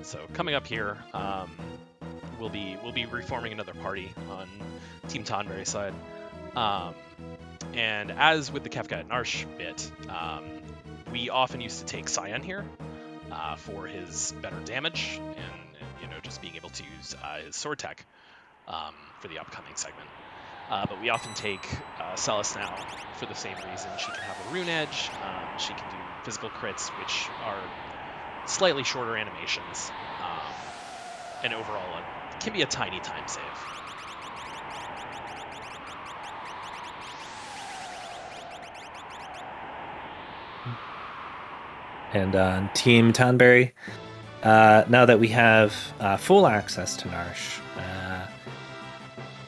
So coming up here, we'll be reforming another party on Team Tonberry side. And as with the Kefka and Narsh bit, we often used to take Cyan here for his better damage and just being able to use his sword tech for the upcoming segment. But we often take Celeste now for the same reason. She can have a rune edge, she can do physical crits, which are slightly shorter animations, and overall it can be a tiny time save. And on Team Tonberry, now that we have full access to Narsh,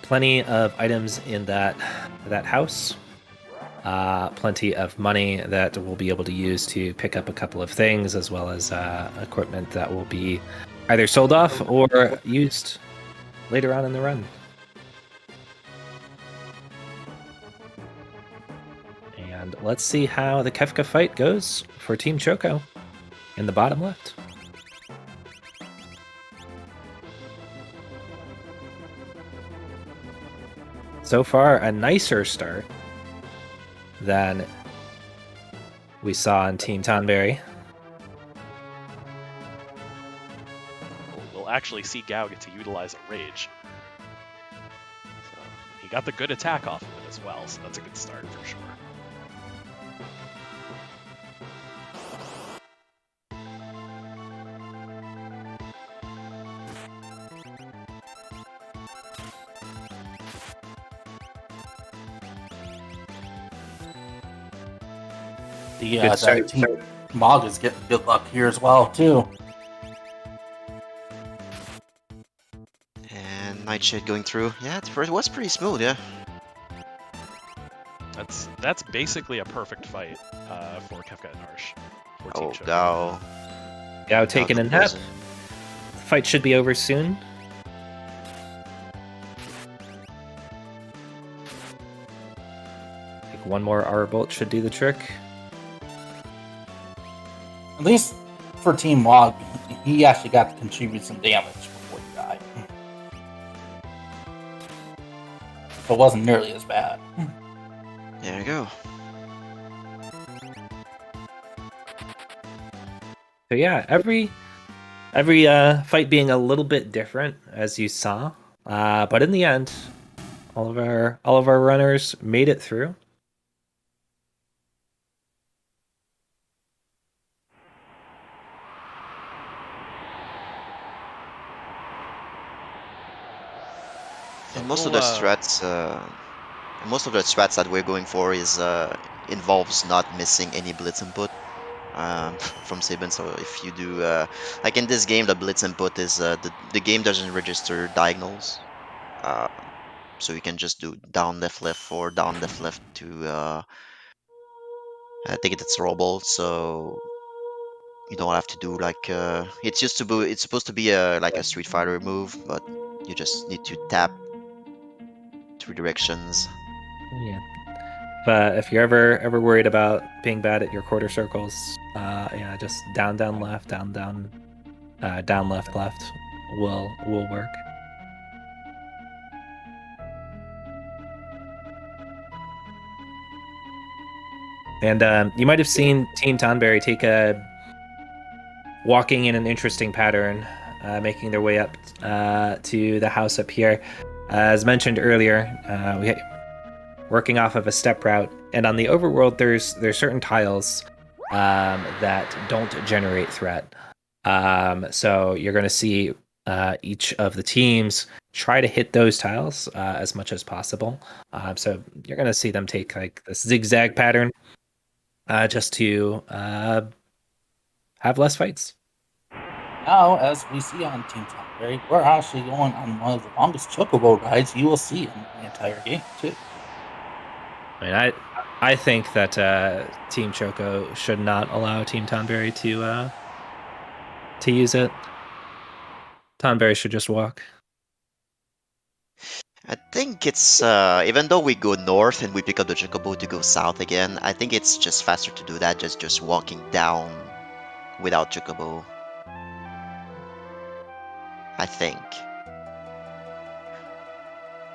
plenty of items in that house, plenty of money that we'll be able to use to pick up a couple of things, as well as equipment that will be either sold off or used later on in the run. And let's see how the Kefka fight goes for Team Choco in the bottom left. So far, a nicer start than we saw in Team Tonberry. We'll actually see Gao get to utilize a rage. So he got the good attack off of it as well, so that's a good start for sure. Good start. Team Mog is getting good luck here as well too. And Nightshade going through. Yeah, it was pretty smooth, yeah. That's basically a perfect fight for Kefka and Arsh. For Team Oh, Choco. Gao. Gao taken in half. frozen. Fight should be over soon. I think one more Aura Bolt should do the trick. At least for Team Mog, he actually got to contribute some damage before he died. So it wasn't nearly as bad. There you go. So yeah, every fight being a little bit different, as you saw, but in the end, all of our runners made it through. And most of the strats, that we're going for is involves not missing any blitz input from Sabin. So if you do, like in this game, the blitz input is the game doesn't register diagonals, so you can just do down left left or down left left to take it its rollable. So you don't have to do like it's supposed to be like a Street Fighter move, but you just need to tap 3 directions. Yeah. But if you're ever worried about being bad at your quarter circles, yeah, just down left, down left will work. And you might have seen Team Tonberry take walking in an interesting pattern, making their way up to the house up here. As mentioned earlier, we working off of a step route, and on the overworld, there's certain tiles that don't generate threat. So you're going to see each of the teams try to hit those tiles as much as possible. So you're going to see them take like this zigzag pattern just to have less fights. Now, as we see on Team Tonberry, we're actually going on one of the longest chocobo rides you will see in the entire game, too. I mean, I think that Team Choco should not allow Team Tonberry to use it. Tonberry should just walk. I think it's even though we go north and we pick up the Chocobo to go south again, I think it's just faster to do that just walking down without Chocobo. I think.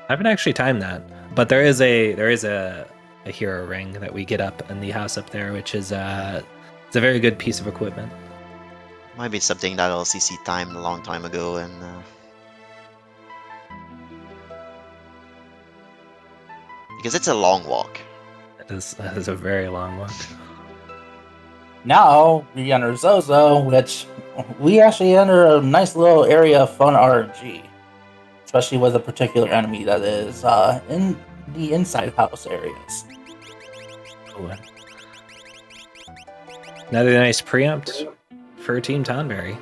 I haven't actually timed that, but there is a hero ring that we get up in the house up there, which is it's a very good piece of equipment. Might be something that LCC timed a long time ago, and because it's a long walk. It is a very long walk. Now, we enter Zozo, which we actually enter a nice little area of fun RNG. Especially with a particular enemy that is in the inside house areas. Ooh. Another nice preempt for Team Tonberry.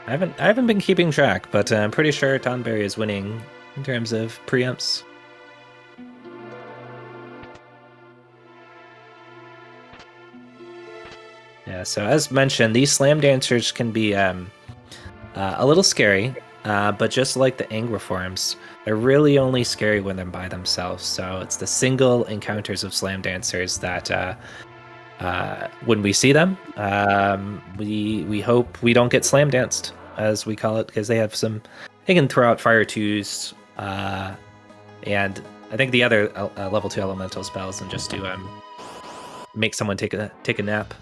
I haven't been keeping track, but I'm pretty sure Tonberry is winning in terms of preempts. Yeah, so as mentioned, these slam dancers can be a little scary, but just like the Angra forms, they're really only scary when they're by themselves. So it's the single encounters of slam dancers that when we see them, we hope we don't get slam danced, as we call it, because they can throw out fire twos, and I think the other level 2 elemental spells and just do make someone take a nap.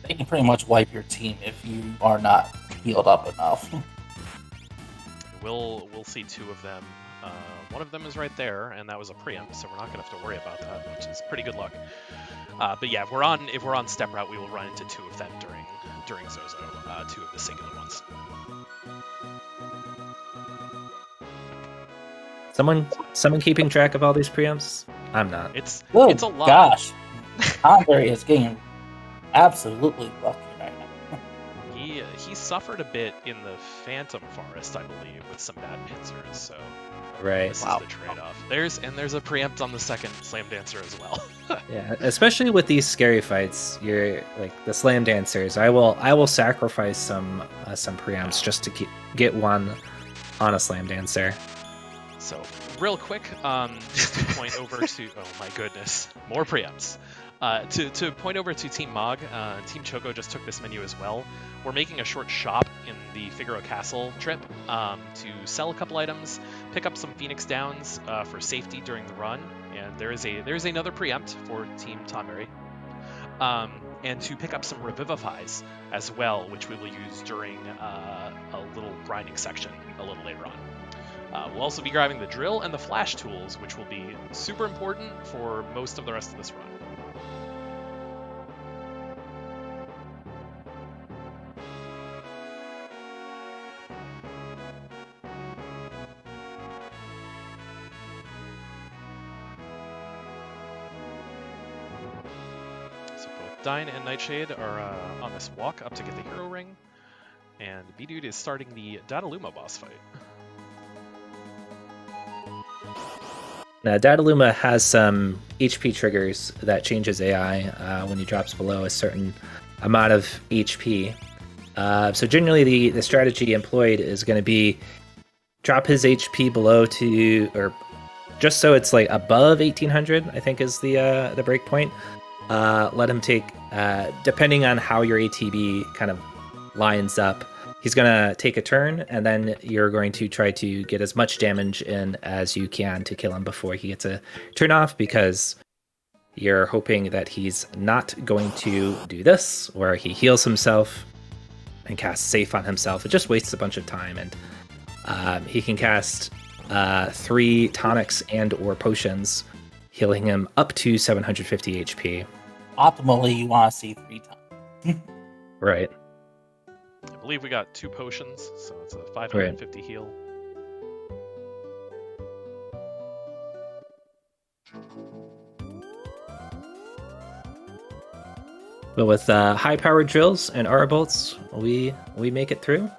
They can pretty much wipe your team if you are not healed up enough. We'll see 2 of them. One of them is right there, and that was a preempt, so we're not gonna have to worry about that, which is pretty good luck. But yeah, if we're on step route, we will run into 2 of them during Zozo, 2 of the singular ones. Someone keeping track of all these preempts? I'm not. It's Oh a lot. gosh, Tonberry is getting absolutely lucky right now. He suffered a bit in the Phantom Forest, I believe, with some bad pincers. So Right. this is the trade-off. There's a preempt on the second Slam Dancer as well. Yeah, especially with these scary fights, you're like the Slam Dancers. I will sacrifice some preempts just to get one on a Slam Dancer. So real quick, just to point over to oh my goodness, more preempts. To point over to Team Mog, Team Choco just took this menu as well. We're making a short shop in the Figaro Castle trip to sell a couple items, pick up some Phoenix Downs for safety during the run, and there is another preempt for Team Tonberry, and to pick up some Revivifies as well, which we will use during a little grinding section a little later on. We'll also be grabbing the drill and the flash tools, which will be super important for most of the rest of this run. Dyne and Nightshade are on this walk up to get the hero ring, and bdude is starting the Dataluma boss fight. Now, Dataluma has some HP triggers that changes AI when he drops below a certain amount of HP. So generally, the strategy employed is going to be drop his HP below to, or just so it's like above 1800, I think is the breakpoint. Let him take, depending on how your ATB kind of lines up, he's going to take a turn, and then you're going to try to get as much damage in as you can to kill him before he gets a turn off, because you're hoping that he's not going to do this, where he heals himself and casts Safe on himself. It just wastes a bunch of time, and he can cast 3 tonics and or potions, healing him up to 750 HP. Optimally, you want to see 3 times. Right. I believe we got 2 potions, so it's a 550 heal. But with high-powered drills and aura bolts, we make it through.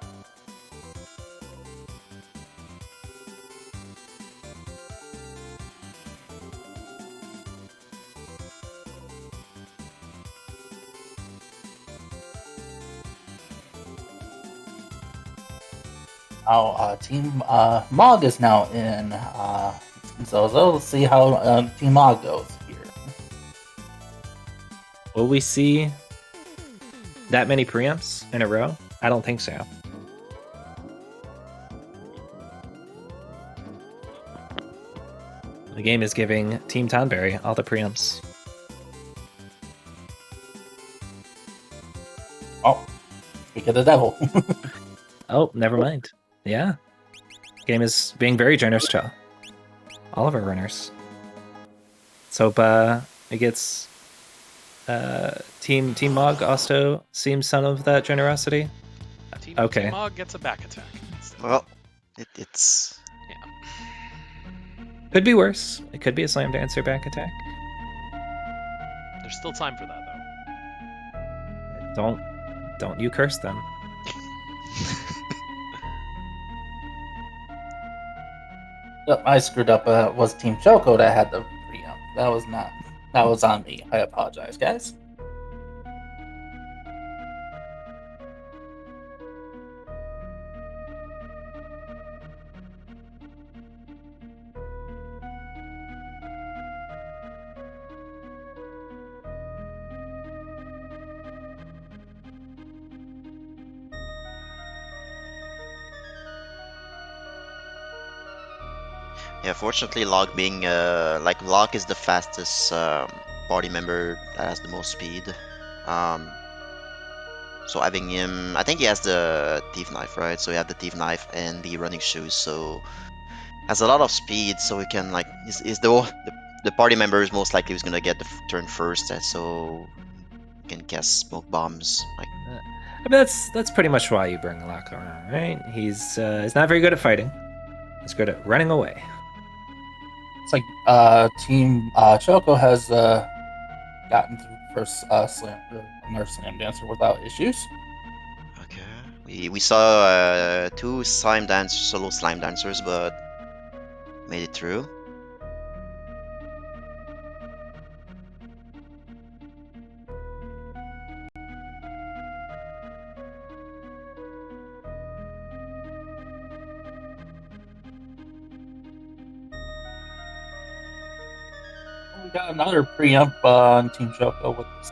Team Mog is now in Zozo. Let's see how Team Mog goes here. Will we see that many preempts in a row? I don't think so. The game is giving Team Tonberry all the preempts. Oh, speak of the devil. Oh, never mind. Yeah. Game is being very generous to all of our runners. So it gets Team Mog also seems some of that generosity. Team Okay. Mog gets a back attack instead. Well, it's... Yeah. Could be worse. It could be a Slam Dancer back attack. There's still time for that, though. Don't you curse them. Yep, I screwed up. It was Team Choco that had the preempt. That was not. That was on me. I apologize, guys. Yeah, fortunately, Log being Log is the fastest party member that has the most speed. So having him, I think he has the thief knife, right? So he have the thief knife and the running shoes. So has a lot of speed. So he can like is the party member is most likely who's gonna get the turn first. So he can cast smoke bombs. Like I mean, that's pretty much why you bring Lock around, right? He's not very good at fighting. He's good at running away. It's like Team Choco has gotten through the first another slam dancer without issues. okay, we saw two solo slime dancers, but made it through. We got another preempt on Team Choco with this.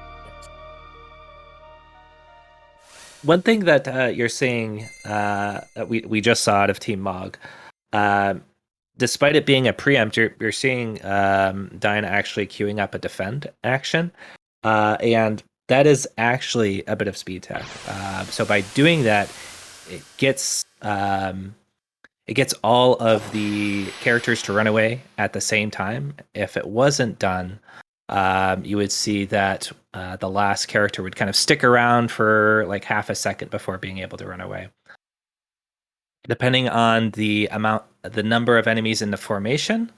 One thing that you're seeing that we just saw out of Team Mog, despite it being a preempt, you're seeing Dyne actually queuing up a defend action, and that is actually a bit of speed tech. So by doing that, it gets all of the characters to run away at the same time. If it wasn't done, you would see that the last character would kind of stick around for like half a second before being able to run away. Depending on the number of enemies in the formation,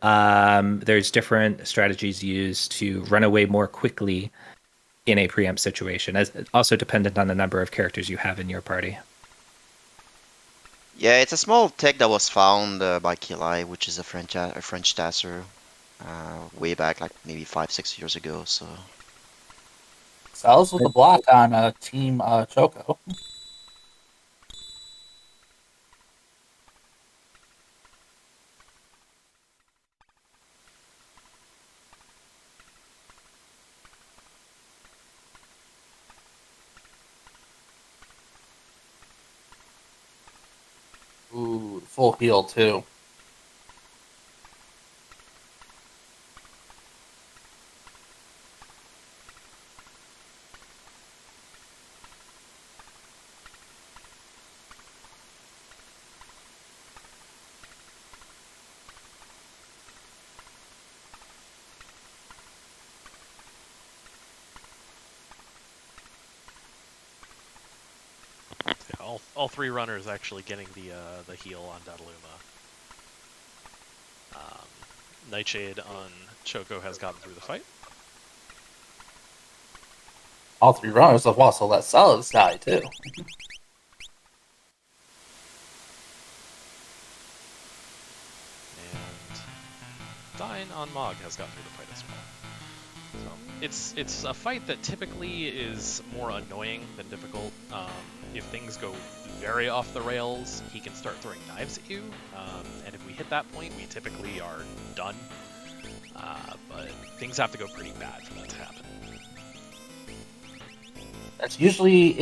there's different strategies used to run away more quickly in a preempt situation, as also dependent on the number of characters you have in your party. Yeah, it's a small tech that was found by Kilai, which is a French tasser, way back, like maybe 5-6 years ago. So Sells with a block on Team Choco. Ooh, full heal too. Yeah, all three runners actually getting the heal on Dataluma. Nightshade on Choco has gotten through the fight. All three runners have also let Salas die too. And Dyne on Mog has gotten through the fight as well. So it's a fight that typically is more annoying than difficult. If things go very off the rails, he can start throwing knives at you, and if we hit that point, we typically are done. But things have to go pretty bad for that to happen. That's usually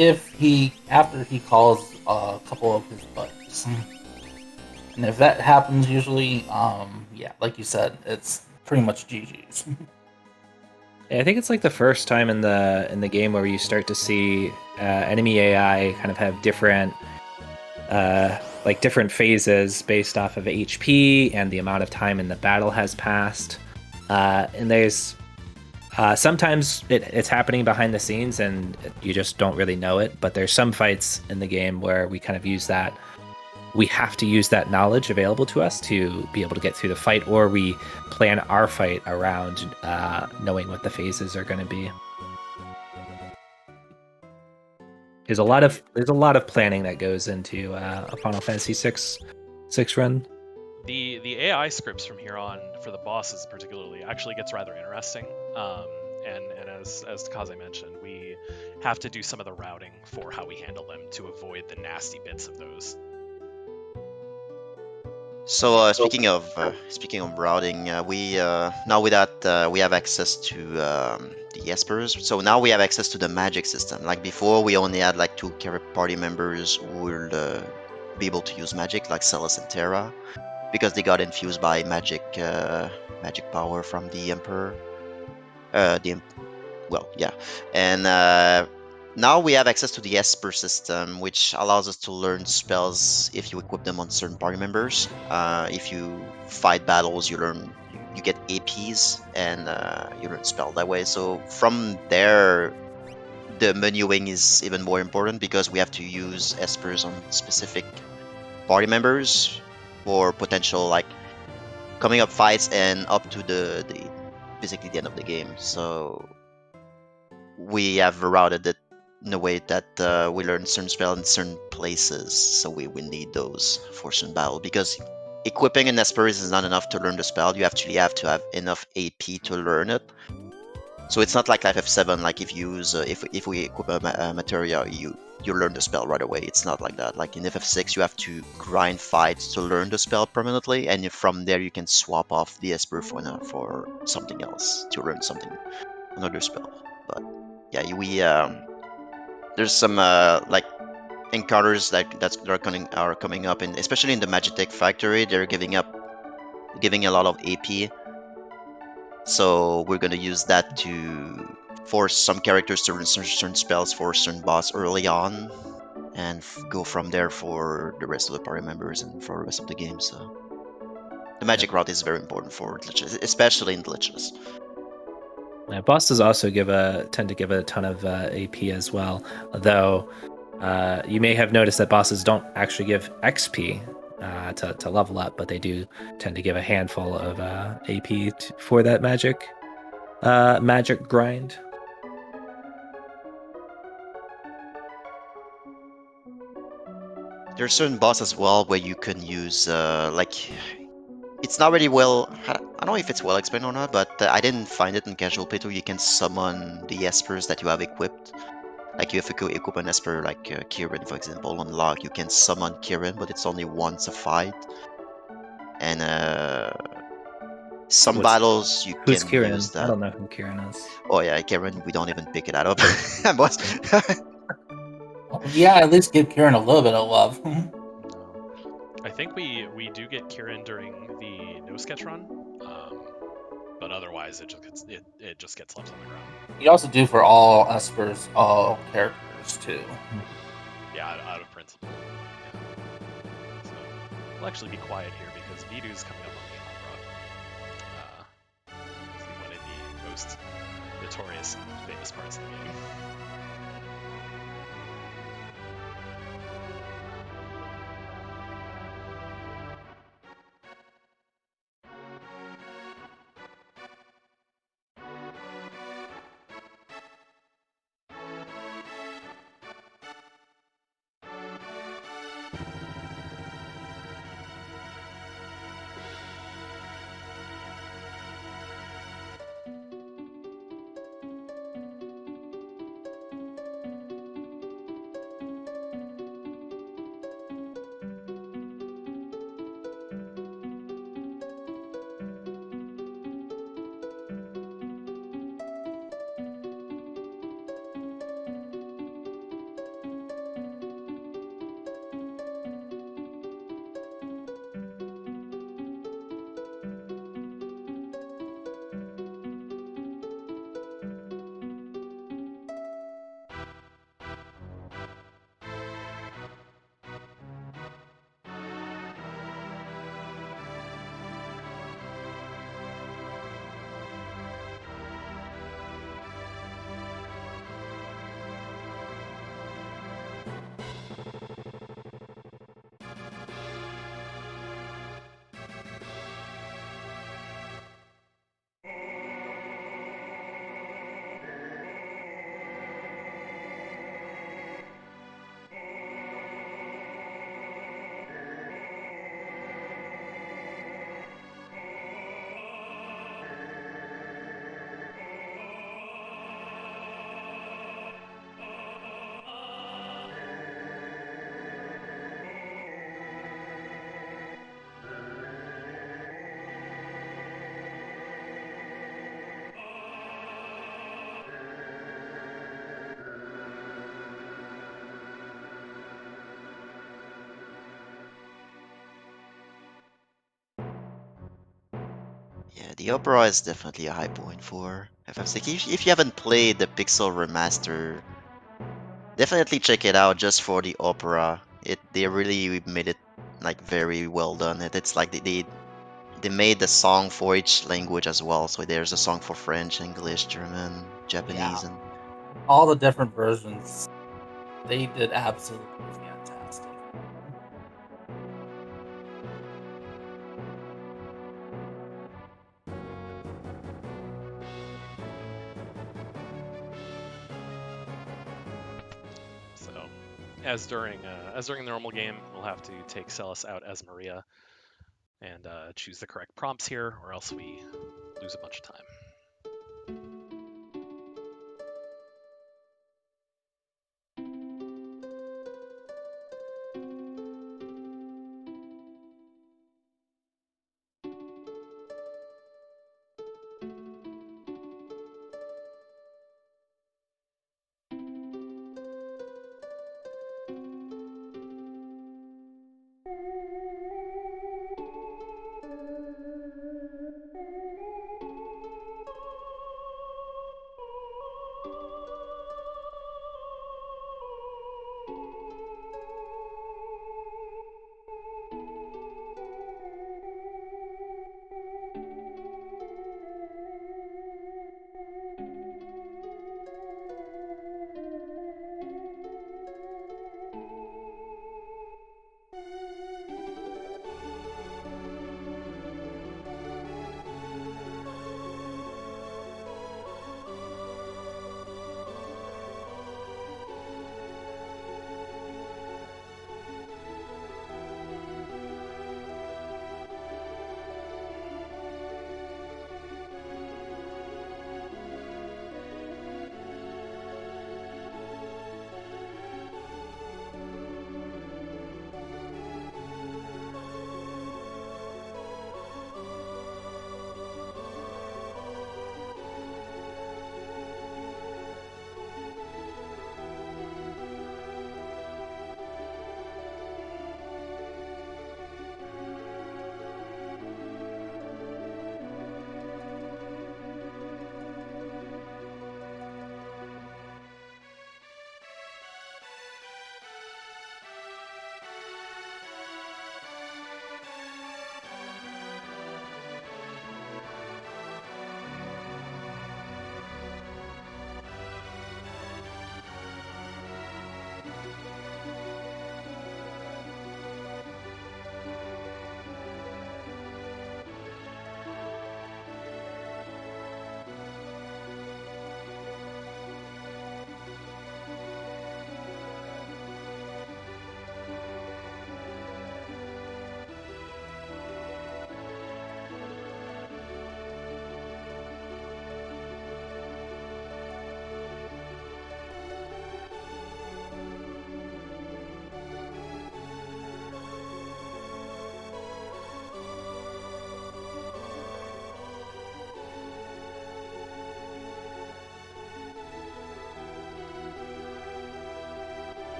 after he calls a couple of his buddies. And if that happens, usually, yeah, like you said, it's pretty much GG's. Yeah, I think it's like the first time in the game where you start to see enemy AI kind of have different phases based off of HP and the amount of time in the battle has passed. And there's sometimes it's happening behind the scenes and you just don't really know it. But there's some fights in the game where we kind of use that. We have to use that knowledge available to us to be able to get through the fight, or we plan our fight around knowing what the phases are going to be. There's a lot of planning that goes into a Final Fantasy VI run. The AI scripts from here on for the bosses particularly actually gets rather interesting. And as Takaze mentioned, we have to do some of the routing for how we handle them to avoid the nasty bits of those. So speaking of routing, we now with that we have access to the Espers. So now we have access to the magic system. Like before, we only had like two party members who would be able to use magic, like Celis and Terra, because they got infused by magic power from the Emperor. Yeah, and now we have access to the Esper system, which allows us to learn spells if you equip them on certain party members. If you fight battles, you get APs, and you learn spell that way. So from there, the menuing is even more important because we have to use Espers on specific party members for potential like coming up fights and up to the basically the end of the game. So we have routed it in a way that we learn certain spell in certain places, so we need those for certain battle, because equipping an Esperis is not enough to learn the spell. You actually have to have enough AP to learn it. So it's not like FF7, like if you use if we equip a materia, you learn the spell right away. It's not like that. Like in FF6, you have to grind fights to learn the spell permanently, and from there you can swap off the Esper for something else to learn another spell. But yeah, there's some like encounters that are coming up, and especially in the Magitech factory, they're giving a lot of AP. So we're gonna use that to force some characters to learn certain spells for certain boss early on, and go from there for the rest of the party members and for the rest of the game. So the magic route is very important for glitches, especially in glitches. Bosses also tend to give a ton of AP as well, though you may have noticed that bosses don't actually give XP to level up, but they do tend to give a handful of AP for that magic grind. There's certain boss as well where you can use like, it's not really I don't know if it's well explained or not, but I didn't find it in casual playthrough. You can summon the Espers that you have equipped. Like if you equip an Esper like Kirin, for example, on log, you can summon Kirin, but it's only once a fight. And some battles you Who's can Kirin? use that. I don't know who Kirin is. Oh yeah, Kirin, we don't even pick it up. Yeah, at least give Kieran a little bit of love. I think we do get Kieran during the no sketch run, but otherwise it just gets left on the ground. You also do for all Espers, all characters too. Yeah, out of principle. Yeah. So we'll actually be quiet here because Vidu's coming up on the opera. One of the most notorious and famous parts of the game. Yeah, the opera is definitely a high point for FF6. If you haven't played the Pixel Remaster, definitely check it out just for the opera. They really made it like very well done. It's like they made the song for each language as well. So there's a song for French, English, German, Japanese, and All the different versions, they did absolutely fantastic. So, as during the normal game, we'll have to take Celis out as Maria and choose the correct prompts here, or else we lose a bunch of time.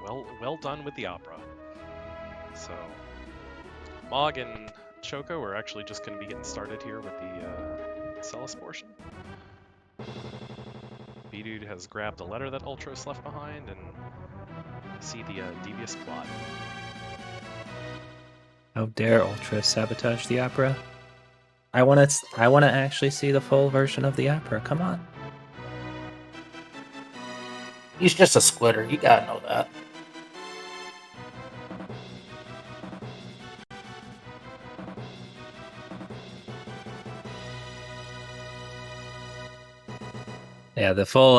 well done with the opera. So, Mog and Choco are actually just going to be getting started here with the Celis portion. bdude has grabbed a letter that Ultros left behind, and see the devious plot. How dare Ultra sabotage the opera? I want to actually see the full version of the opera. Come on. He's just a squitter. You gotta know that. Yeah, the full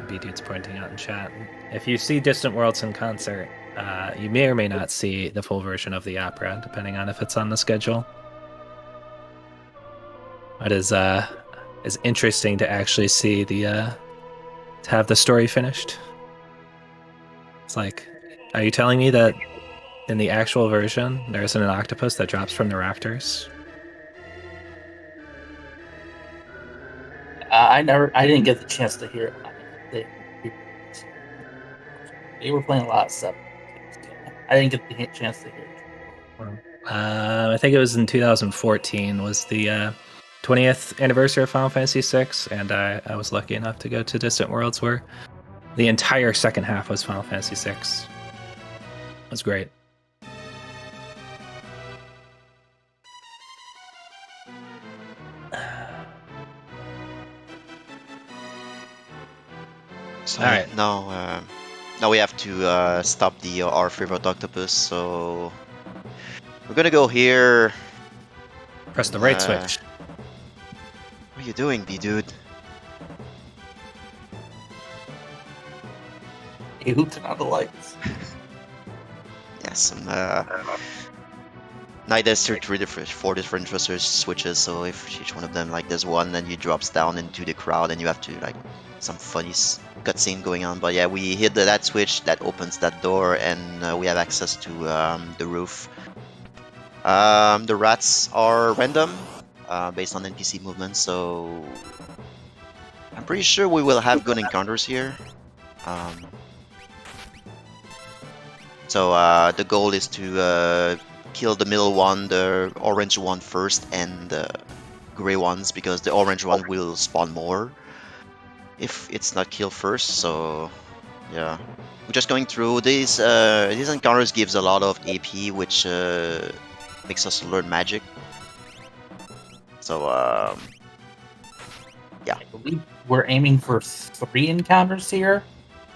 B-Dude's pointing out in chat. If you see Distant Worlds in concert, you may or may not see the full version of the opera, depending on if it's on the schedule. It is interesting to actually see to have the story finished. It's like, are you telling me that in the actual version there isn't an octopus that drops from the rafters? I didn't get the chance to hear it. They were playing a lot of Sabin. I didn't get the chance to hear it. I think it was in 2014 was the 20th anniversary of Final Fantasy VI, and I was lucky enough to go to Distant Worlds where the entire second half was Final Fantasy VI. It was great. So All right. now we have to stop our favorite octopus. So we're gonna go here. Press the right switch. What are you doing, bdude? You turn on the lights. Yes, Knight has four different switches, so if each one of them, like, there's one, then you drops down into the crowd and you have to, like, some funny cutscene going on. But yeah, we hit that switch that opens that door, and we have access to the roof. The rats are random, based on NPC movement, so I'm pretty sure we will have good encounters here. So the goal is to kill the middle one, the orange one first, and the gray ones, because the orange one will spawn more if it's not killed first. So yeah, we're just going through these encounters. Gives a lot of AP, which makes us learn magic. So yeah, I believe we're aiming for 3 encounters here,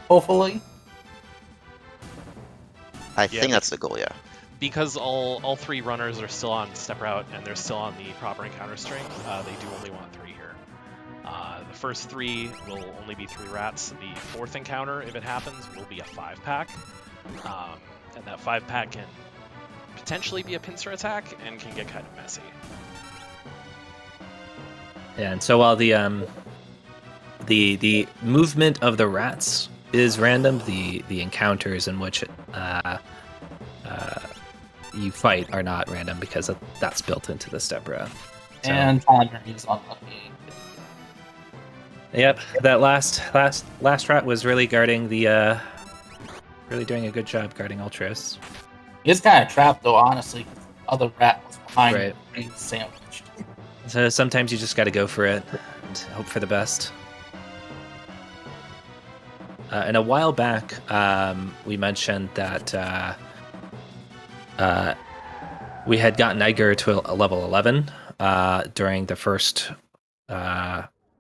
hopefully. I think that's the goal, yeah. Because all 3 runners are still on step route and they're still on the proper encounter string, they do only want 3 here. The first 3 will only be 3 rats. The 4th encounter, if it happens, will be a 5-pack. And that 5-pack can potentially be a pincer attack and can get kind of messy. Yeah, and so while the movement of the rats is random, the encounters in which you fight are not random, because that's built into the step route. So, And Tonberry is unlucky. Yep, that last rat was really guarding the really doing a good job guarding Ultros. He's kind of trapped though, honestly. The other rat was behind him, being sandwiched. So sometimes you just got to go for it and hope for the best. And a while back, we mentioned that we had gotten Edgar to a level 11 during the first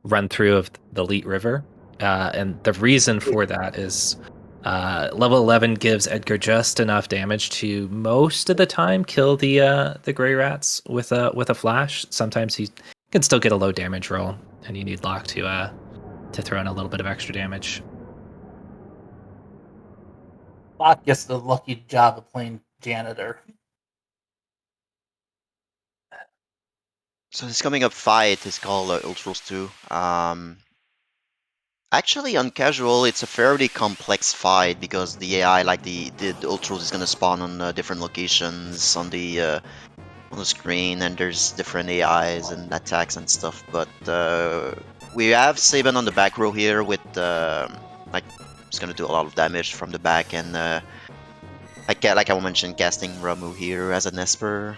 run through of the Leet River. And the reason for that is level 11 gives Edgar just enough damage to most of the time kill the gray rats with a flash. Sometimes he can still get a low damage roll, and you need Locke to throw in a little bit of extra damage. Locke gets the lucky job of playing janitor. So this coming up fight is called Ultros 2. Actually, on casual, it's a fairly complex fight, because the AI, like the Ultros, is gonna spawn on different locations on the screen, and there's different AIs and attacks and stuff. But we have Sabin on the back row here with like It's gonna do a lot of damage from the back, and like I mentioned, casting Ramu here as an Esper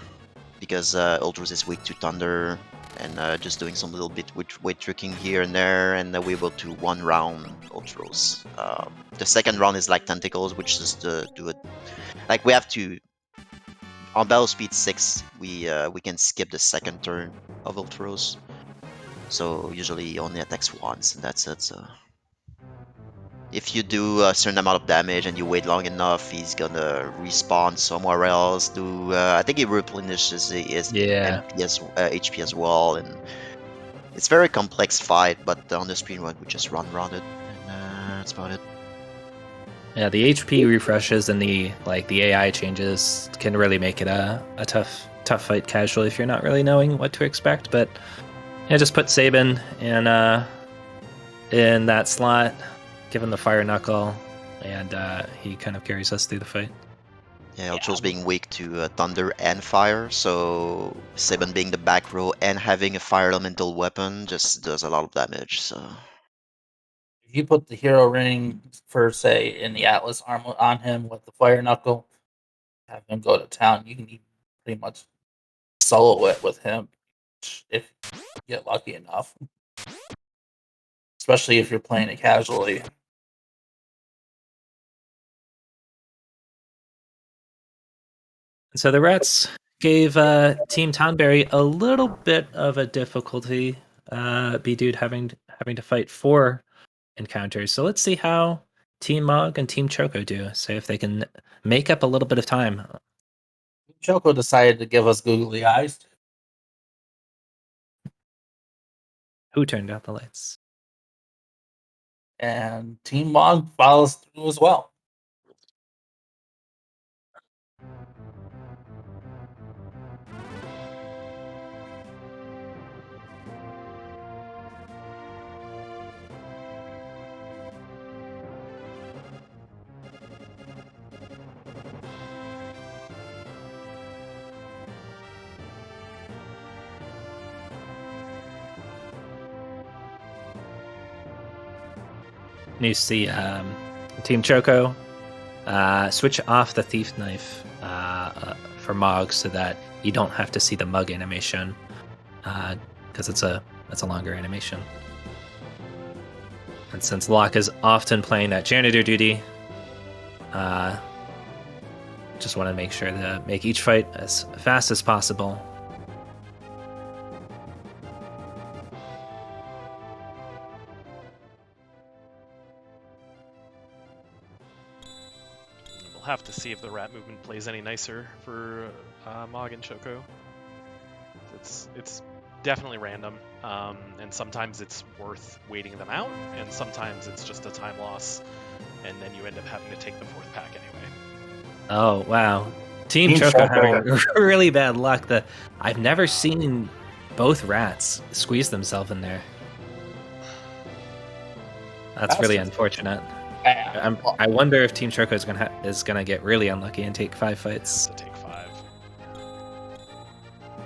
because Ultros is weak to Thunder, and just doing some little bit with weight tricking here and there, and we're able to one round Ultros. The second round is like Tentacles, which is to do it. Like we have to on battle speed 6, we can skip the second turn of Ultros. So usually he only attacks once, and that's it. So if you do a certain amount of damage and you wait long enough, he's gonna respawn somewhere else. I think he replenishes his HP as well, and it's very complex fight. But on the screen run, we just run around it, and that's about it. Yeah, the HP refreshes and the AI changes can really make it a tough fight casually if you're not really knowing what to expect. But yeah, just put Sabin in that slot, give him the Fire Knuckle, and he kind of carries us through the fight. Yeah, Ultros being weak to Thunder and Fire, so Sabin being the back row and having a Fire Elemental weapon just does a lot of damage. So if you put the hero ring for say in the Atlas armor on him with the Fire Knuckle, have him go to town, you can pretty much solo it with him if you get lucky enough. Especially if you're playing it casually. So the rats gave Team Tonberry a little bit of a difficulty. bdude having to fight 4 encounters. So let's see how Team Mog and Team Choco do. So if they can make up a little bit of time. Choco decided to give us googly eyes. Who turned out the lights? And Team Mog follows through as well. You see Team Choco switch off the Thief Knife for Mog so that you don't have to see the mug animation because it's a longer animation. And since Locke is often playing that janitor duty, just want to make sure to make each fight as fast as possible. Have to see if the rat movement plays any nicer for Mog and Choco. It's definitely random, and sometimes it's worth waiting them out, and sometimes it's just a time loss, and then you end up having to take the 4th pack anyway. Oh wow, Team Choco having really bad luck. I've never seen both rats squeeze themselves in there. That's really unfortunate. I wonder if Team Choco is gonna get really unlucky and take 5 fights. To take 5.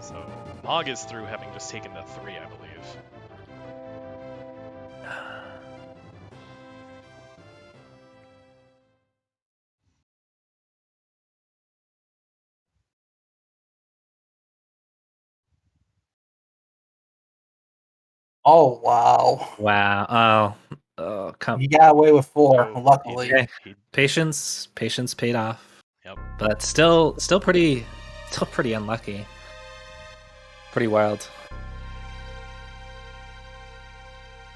So Mog is through having just taken the 3, I believe. Oh wow! Wow! Oh, come! You got away with 4, luckily. Okay. Patience paid off. Yep. But still pretty unlucky. Pretty wild.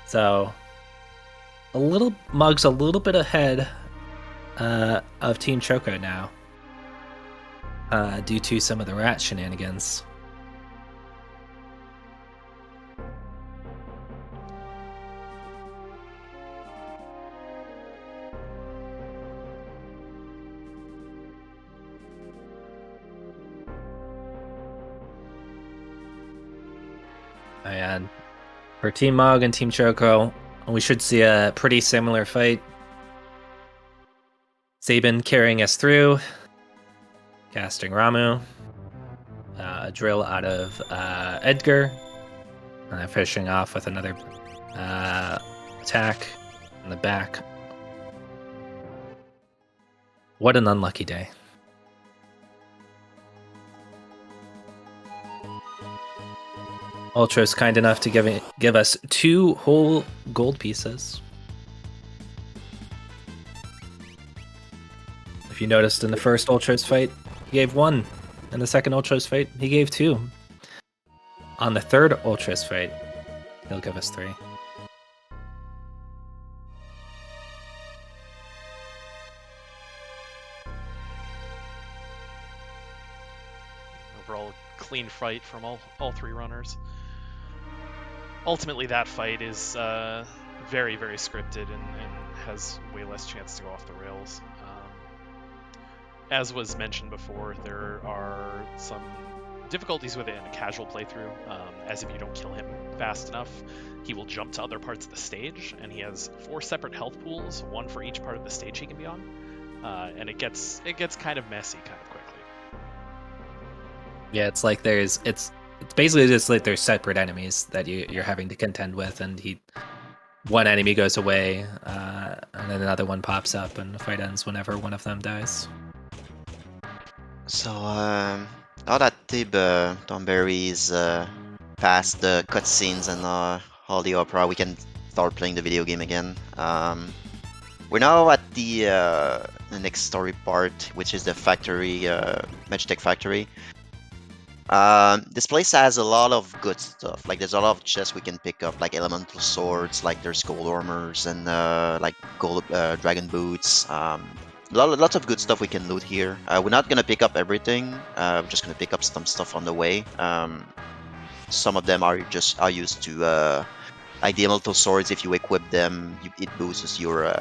So, Mug's a little bit ahead of Team Choco now, due to some of the rat shenanigans. And for Team Mog and Team Choco, we should see a pretty similar fight. Sabin carrying us through, casting Ramu, a drill out of Edgar, and finishing off with another attack in the back What an unlucky day. Ultra's kind enough to give us 2 whole gold pieces. If you noticed in the first Ultra's fight, he gave 1. In the second Ultra's fight, he gave 2. On the third Ultra's fight, he'll give us 3. Overall, clean fight from all 3 runners. Ultimately, that fight is very, very scripted and has way less chance to go off the rails. As was mentioned before, there are some difficulties with it in a casual playthrough, as if you don't kill him fast enough, he will jump to other parts of the stage, and he has 4 separate health pools, 1 for each part of the stage he can be on, and it gets kind of messy kind of quickly. Yeah, it's like it's basically just like there's separate enemies that you're having to contend with, and one enemy goes away, and then another one pops up, and the fight ends whenever one of them dies. So, now that Tonberry is past the cutscenes and all the opera, we can start playing the video game again. We're now at the next story part, which is the factory, Magitech factory. This place has a lot of good stuff. Like, there's a lot of chests we can pick up, like elemental swords, like there's gold armors and like gold dragon boots. Lots of good stuff we can loot here. We're not gonna pick up everything. We're just gonna pick up some stuff on the way. Some of them are used to like the elemental swords. If you equip them, it boosts your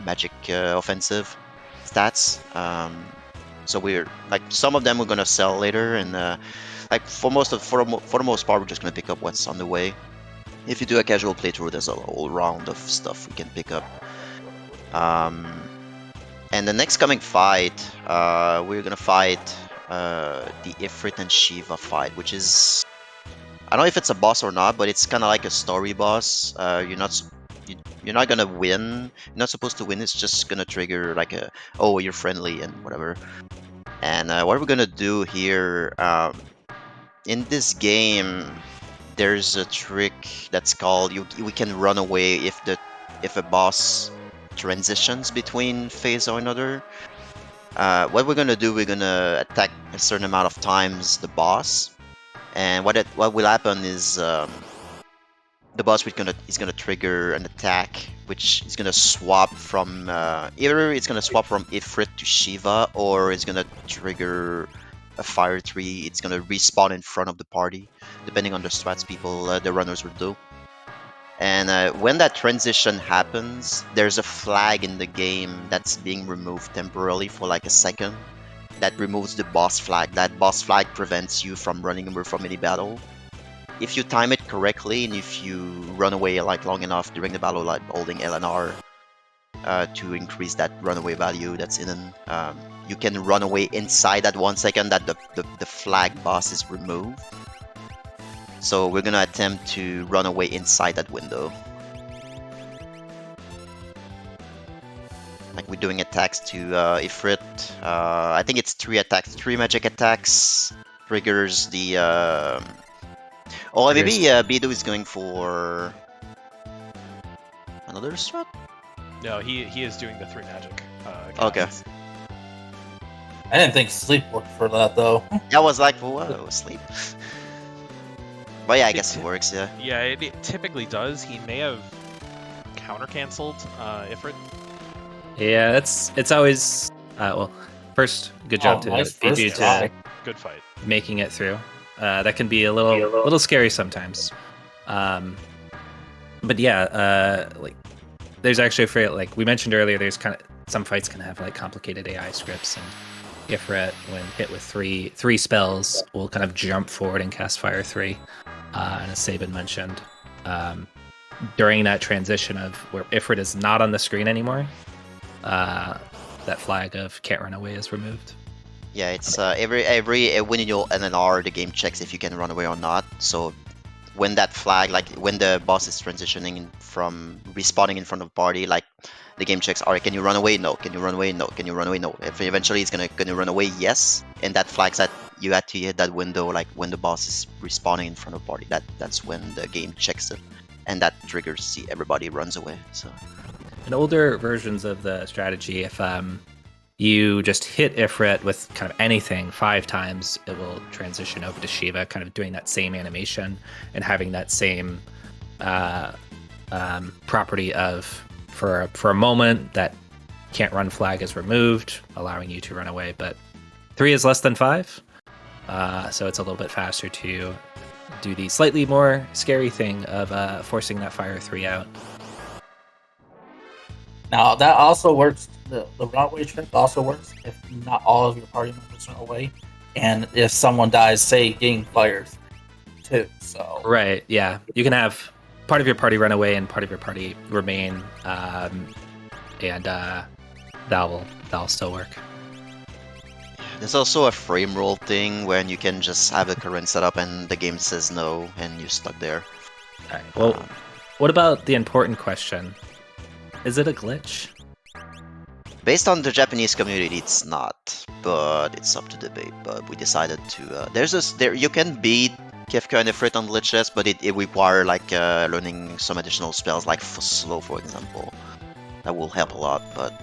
magic offensive stats. So we're like some of them we're gonna sell later, and like for the most part, we're just gonna pick up what's on the way. If you do a casual playthrough, there's a whole round of stuff we can pick up. And the next coming fight, we're gonna fight the Ifrit and Shiva fight, which is, I don't know if it's a boss or not, but it's kind of like a story boss. You're not gonna win. You're not supposed to win. It's just gonna trigger like oh, you're friendly and whatever. And what we're gonna do here, in this game, there's a trick that's called we can run away if a boss transitions between phase or another. What we're gonna do, we're gonna attack a certain amount of times the boss, and what will happen is the boss is gonna trigger an attack, which is gonna swap from either it's gonna swap from Ifrit to Shiva, or it's gonna trigger a fire tree. It's gonna respawn in front of the party, depending on the strats the runners will do. And when that transition happens, there's a flag in the game that's being removed temporarily for like a second. That removes the boss flag. That boss flag prevents you from running away from any battle. If you time it correctly, and if you run away like long enough during the battle, like holding Eleanor to increase that runaway value that's hidden, you can run away inside that 1 second that the flag boss is removed. So we're gonna attempt to run away inside that window. Like we're doing attacks to Ifrit. I think it's 3 attacks, 3 magic attacks. Triggers the... Oh, maybe bdude is going for... another strat? No, he is doing the 3 magic. Okay. I didn't think sleep worked for that though. I was like, whoa, sleep. But yeah, I guess it works, yeah. Yeah, it typically does. He may have counter-cancelled Ifrit. Yeah, it's always well. First, good job to bdude to good fight, making it through. That can be a little scary sometimes. But yeah, like there's actually like we mentioned earlier, there's kind of some fights can have like complicated AI scripts, and Ifrit, when hit with three spells, will kind of jump forward and cast Fire 3. And as Sabin mentioned, during that transition of where Ifrit is not on the screen anymore, that flag of can't run away is removed. Yeah, it's every when you do NNR, the game checks if you can run away or not. So when that flag, like when the boss is transitioning from respawning in front of party, like the game checks, alright, can you run away? No. Can you run away? No. Can you run away? No. If eventually it's gonna run away, yes. And that flags that you had to hit that window, like when the boss is respawning in front of party. That's when the game checks it, and that triggers see everybody runs away. So in older versions of the strategy, if you just hit Ifrit with kind of anything 5 times, it will transition over to Shiva, kind of doing that same animation and having that same property of for a moment that can't run flag is removed, allowing you to run away. But 3 is less than 5, so it's a little bit faster to do the slightly more scary thing of forcing that fire 3 out. Now that also works. The runaway trick also works if not all of your party members run away, and if someone dies, say getting fired too. So right, yeah, you can have part of your party run away and part of your party remain, and that'll still work. there's also a frame roll thing when you can just have a current setup and the game says no and you're stuck there. All right. Well, what about the important question? Is it a glitch? Based on the Japanese community, it's not, but it's up to debate. But we decided to. There you can beat Kefka and Ifrit on glitches, but it require like learning some additional spells, like slow, for example. That will help a lot, but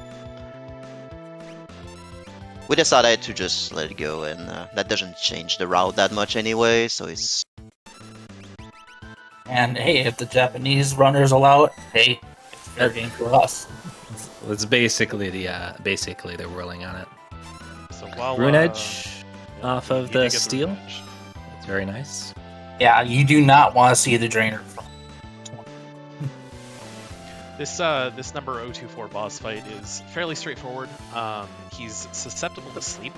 we decided to just let it go, and that doesn't change the route that much anyway. So it's. And hey, if the Japanese runners allow it, hey, it's fair game for us. It's basically the rolling on it. So while Rune Edge yeah, off you of did the get steel. Rune Edge. It's very nice. Yeah, you do not want to see the Drainer from. This number 024 boss fight is fairly straightforward. He's susceptible to sleep,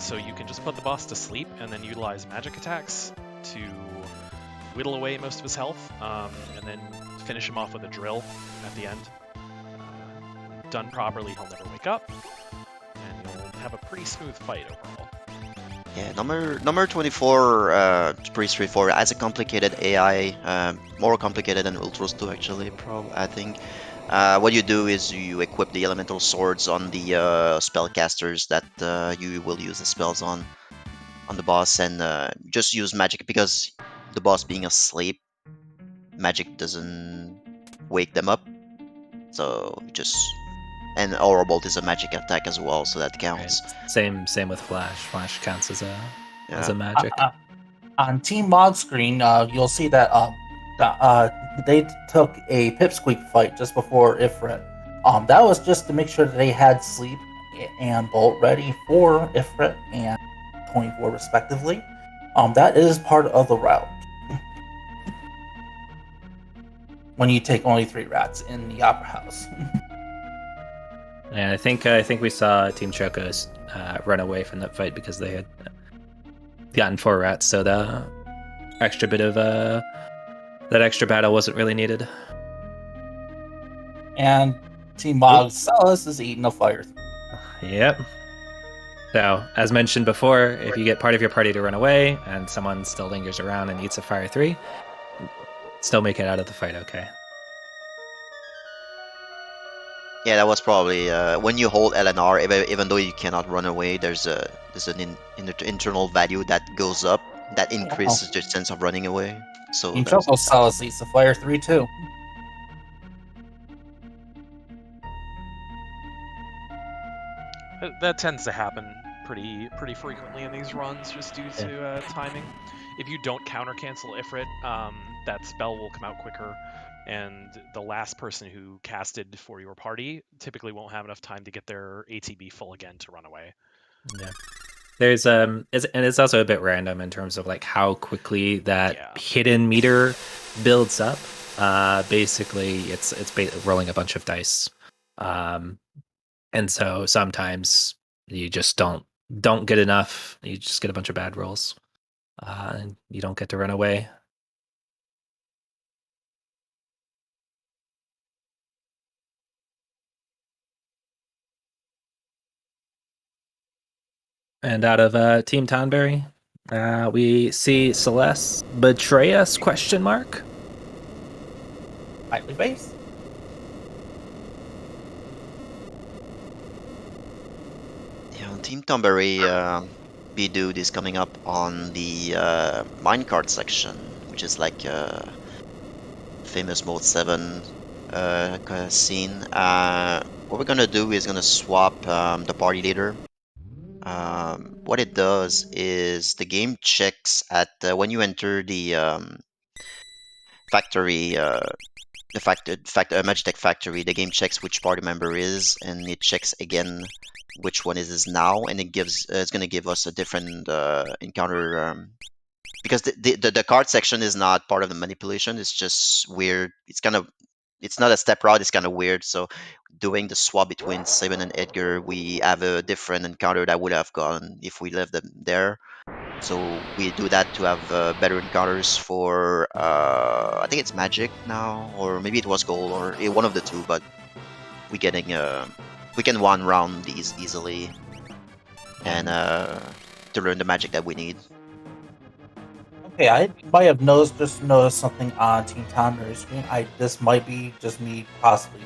so you can just put the boss to sleep and then utilize magic attacks to whittle away most of his health, and then finish him off with a drill at the end. Done properly, he'll never wake up, and you'll have a pretty smooth fight overall. Yeah, number 24, it's pretty straightforward. Has a complicated AI, more complicated than Ultros 2 actually, I think. What you do is you equip the elemental swords on the spellcasters that you will use the spells on the boss, and just use magic because the boss being asleep, magic doesn't wake them up. So just and Aura Bolt is a magic attack as well, so that counts. Right. Same with Flash. Flash counts as a magic. On Team Mod screen, you'll see that they took a Pipsqueak fight just before Ifrit. That was just to make sure that they had sleep and bolt ready for Ifrit and 24 respectively. That is part of the route. When you take only 3 rats in the Opera House. And I think we saw Team Choco's run away from that fight because they had gotten 4 rats, so the extra bit of that extra battle wasn't really needed. And Team Mod Celis is eating a fire. Yep. So, as mentioned before, if you get part of your party to run away and someone still lingers around and eats a fire 3, still make it out of the fight okay. Yeah, that was probably when you hold Eleanor, even though you cannot run away, there's an internal value that goes up that increases your sense of running away. So Team Choco Celis eats a fire 3 too. That tends to happen pretty frequently in these runs, just due to timing. If you don't counter cancel Ifrit, that spell will come out quicker, and the last person who casted for your party typically won't have enough time to get their ATB full again to run away. Yeah. There's and it's also a bit random in terms of like how quickly that hidden meter builds up. Basically, it's rolling a bunch of dice, and so sometimes you just don't get enough. You just get a bunch of bad rolls, and you don't get to run away. And out of Team Tonberry, We see Celeste betray us? Question mark. Lightly face. Yeah, on Team Tonberry, bdude is coming up on the minecart section, which is like famous mode 7 scene. What we're gonna do is gonna swap the party leader. What it does is the game checks at when you enter the factory, Magitech factory. The game checks which party member is, and it checks again which one is now, and it gives it's gonna give us a different encounter. Because the card section is not part of the manipulation. It's just weird. It's not a step route. It's kind of weird. So doing the swap between Sabin and Edgar, we have a different encounter that would have gone if we left them there. So we do that to have better encounters for I think it's magic now, or maybe it was gold, or one of the two. But we can one round these easily, and to learn the magic that we need. Okay, I might have noticed something on Team Tonberry's screen. This might be just me possibly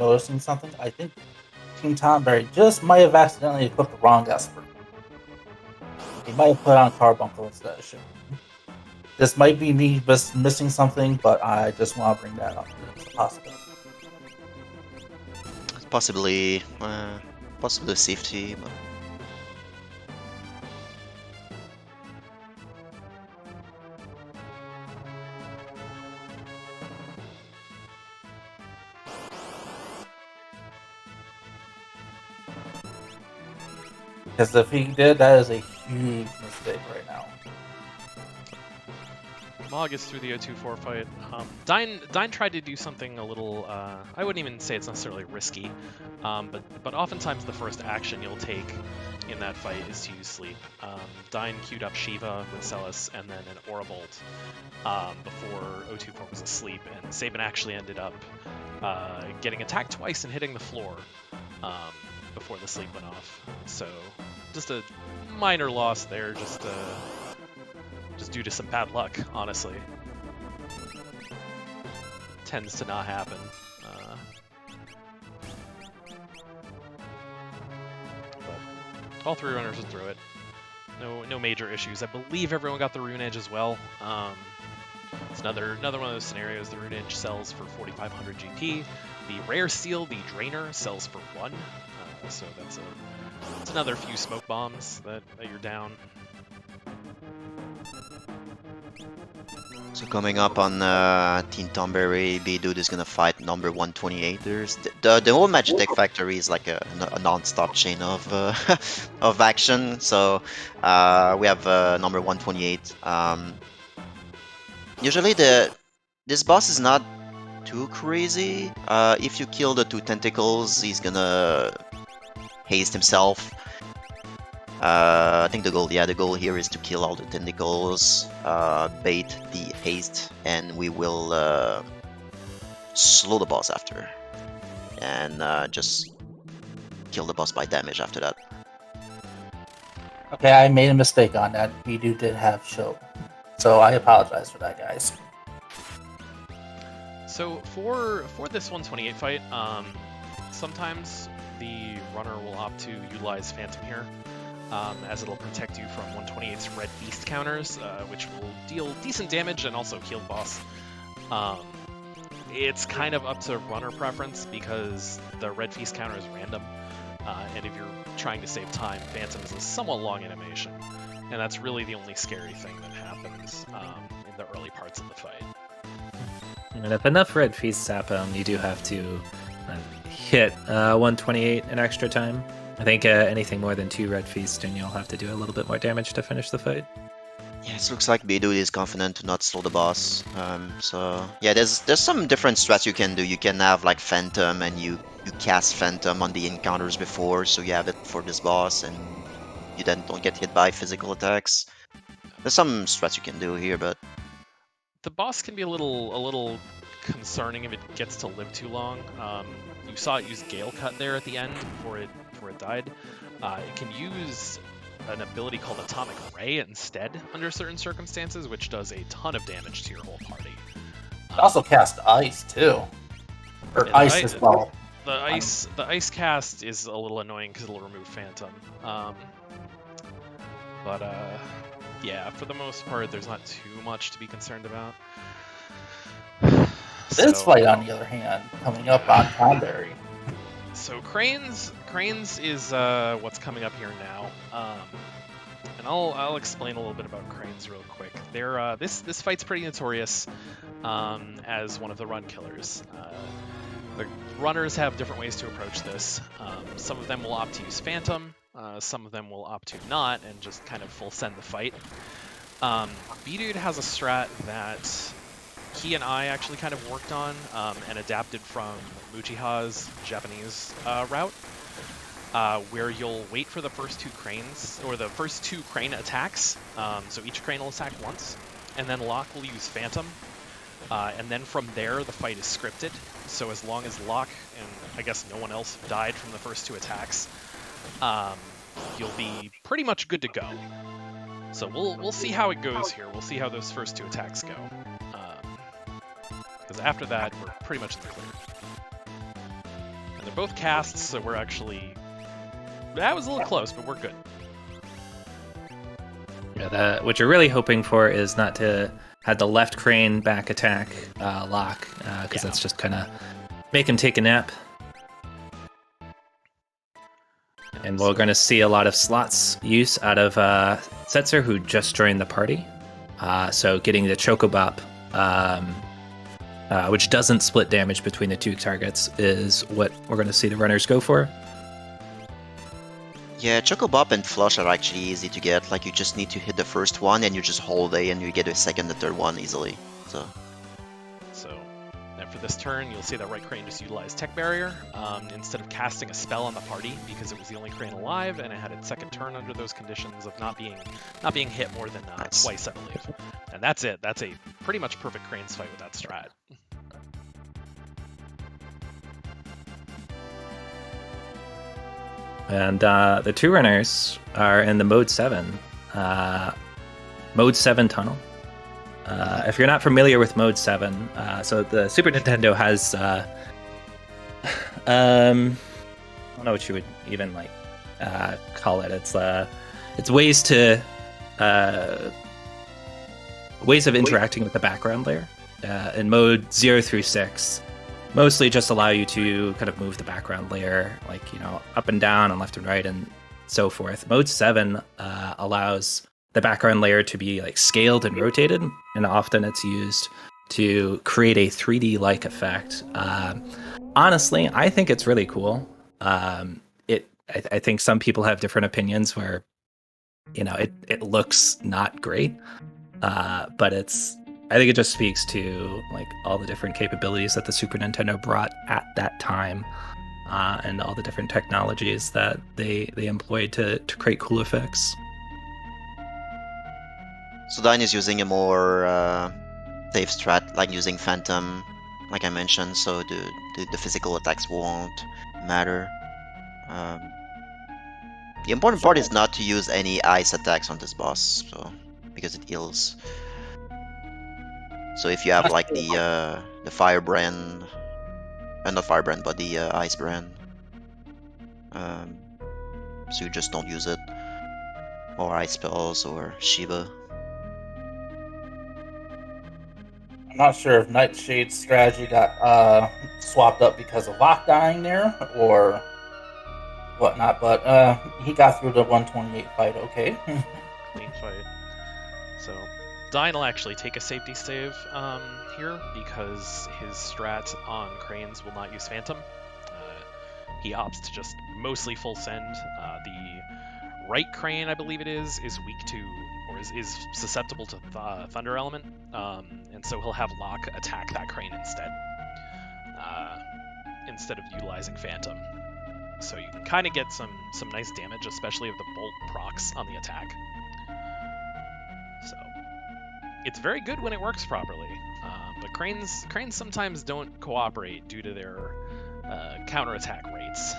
noticing something. I think Team Tonberry just might have accidentally equipped the wrong Esper. He might have put on Carbuncle instead of Shiver. This might be me just missing something, but I just want to bring that up. It's a possibility. Possibly safety. But... Because if he did, that is a huge mistake right now. Maw gets through the 0-2-4 fight. Dyne tried to do something a little, I wouldn't even say it's necessarily risky, but oftentimes the first action you'll take in that fight is to use sleep. Dyne queued up Shiva with Celis and then an Aura Bolt before 0-2-4 was asleep, and Sabin actually ended up getting attacked twice and hitting the floor before the sleep went off. So just a minor loss there, just due to some bad luck, honestly. Tends to not happen. But all three runners went through it. No major issues. I believe everyone got the Rune Edge as well. It's another one of those scenarios. The Rune Edge sells for 4,500 GP. The Rare Seal, the Drainer, sells for 1. So that's another few smoke bombs that you're down. So coming up on Team Tonberry, bdude is gonna fight number 128. There's the whole Magitech factory is like a non-stop chain of of action. So we have number 128. Usually this boss is not too crazy. If you kill the 2 tentacles, he's gonna haste himself. I think the goal here is to kill all the tentacles, bait the haste, and we will slow the boss after, and just kill the boss by damage after that. Okay, I made a mistake on that. bdude did have Choco, so I apologize for that, guys. So for this 128 fight, sometimes the runner will opt to utilize Phantom here, as it'll protect you from 128's Red Beast counters, which will deal decent damage and also heal the boss. It's kind of up to runner preference because the Red Feast counter is random, and if you're trying to save time, Phantom is a somewhat long animation, and that's really the only scary thing that happens in the early parts of the fight. And if enough Red Feasts happen, you do have to hit 128 an extra time. I think anything more than 2 Red Feasts, and you'll have to do a little bit more damage to finish the fight. Yeah, it looks like bdude is confident to not slow the boss. So yeah, there's some different strats you can do. You can have like Phantom, and you cast Phantom on the encounters before, so you have it for this boss, and you then don't get hit by physical attacks. There's some strats you can do here, but the boss can be a little concerning if it gets to live too long. You saw it use Gale Cut there at the end before it died. It can use an ability called Atomic Ray instead under certain circumstances, which does a ton of damage to your whole party. It also cast ice too, or Yeah, ice as well. The ice cast is a little annoying because it'll remove Phantom. Yeah, for the most part, there's not too much to be concerned about. This fight, on the other hand, coming up on Tonberry. So Cranes is what's coming up here now, and I'll explain a little bit about Cranes real quick. They're this fight's pretty notorious as one of the run killers. The runners have different ways to approach this. Some of them will opt to use Phantom, some of them will opt to not and just kind of full send the fight. bdude has a strat that he and I actually kind of worked on and adapted from Uchiha's Japanese route, where you'll wait for the first two cranes, or the first two crane attacks, so each crane will attack once, and then Locke will use Phantom, and then from there the fight is scripted, so as long as Locke and I guess no one else died from the first two attacks, you'll be pretty much good to go. So we'll see how it goes here. We'll see how those first two attacks go. Because after that, we're pretty much in the clear. And they're both casts, so we're actually... That was a little close, but we're good. Yeah, what you're really hoping for is not to have the left crane back attack Locke, because that's just kind of make him take a nap. And we're going to see a lot of slots use out of Setzer, who just joined the party. So getting the Choco Bop, which doesn't split damage between the two targets, is what we're going to see the runners go for. Yeah, Choco Bop and Flush are actually easy to get. Like, you just need to hit the first one and you just hold A and you get a second and third one easily. So after this turn, you'll see that right crane just utilized Tech Barrier instead of casting a spell on the party, because it was the only crane alive and it had its second turn under those conditions of not being hit more than twice, I believe. And that's it. That's a pretty much perfect cranes fight with that strat. And the two runners are in the Mode 7. Mode 7 tunnel. If you're not familiar with Mode 7, so the Super Nintendo has... I don't know what you would even call it. It's ways of interacting with the background layer. In Mode 0 through 6, mostly just allow you to kind of move the background layer, up and down and left and right and so forth. Mode 7 allows the background layer to be scaled and rotated, and often it's used to create a 3D-like effect. Honestly, I think it's really cool. I think some people have different opinions where, it looks not great, but I think it just speaks to all the different capabilities that the Super Nintendo brought at that time, and all the different technologies that they employed to create cool effects. So Dyne is using a more safe strat, like using Phantom, like I mentioned, so the physical attacks won't matter. The important part is not to use any ice attacks on this boss, because it heals. So if you have the Firebrand, not Firebrand, but the Ice Brand, so you just don't use it, or Ice Spells, or Shiva. I'm not sure if Nightshade's strategy got swapped up because of Locke dying there, or whatnot, but he got through the 128 fight okay. Clean fight. So Dyne will actually take a safety save here, because his strat on cranes will not use Phantom. He opts to just mostly full send. The right crane, I believe it is weak to, or is susceptible to Thunder Element, and so he'll have Locke attack that crane instead of utilizing Phantom. So you can kind of get some nice damage, especially if the bolt procs on the attack. So it's very good when it works properly, but cranes sometimes don't cooperate due to their counterattack rates.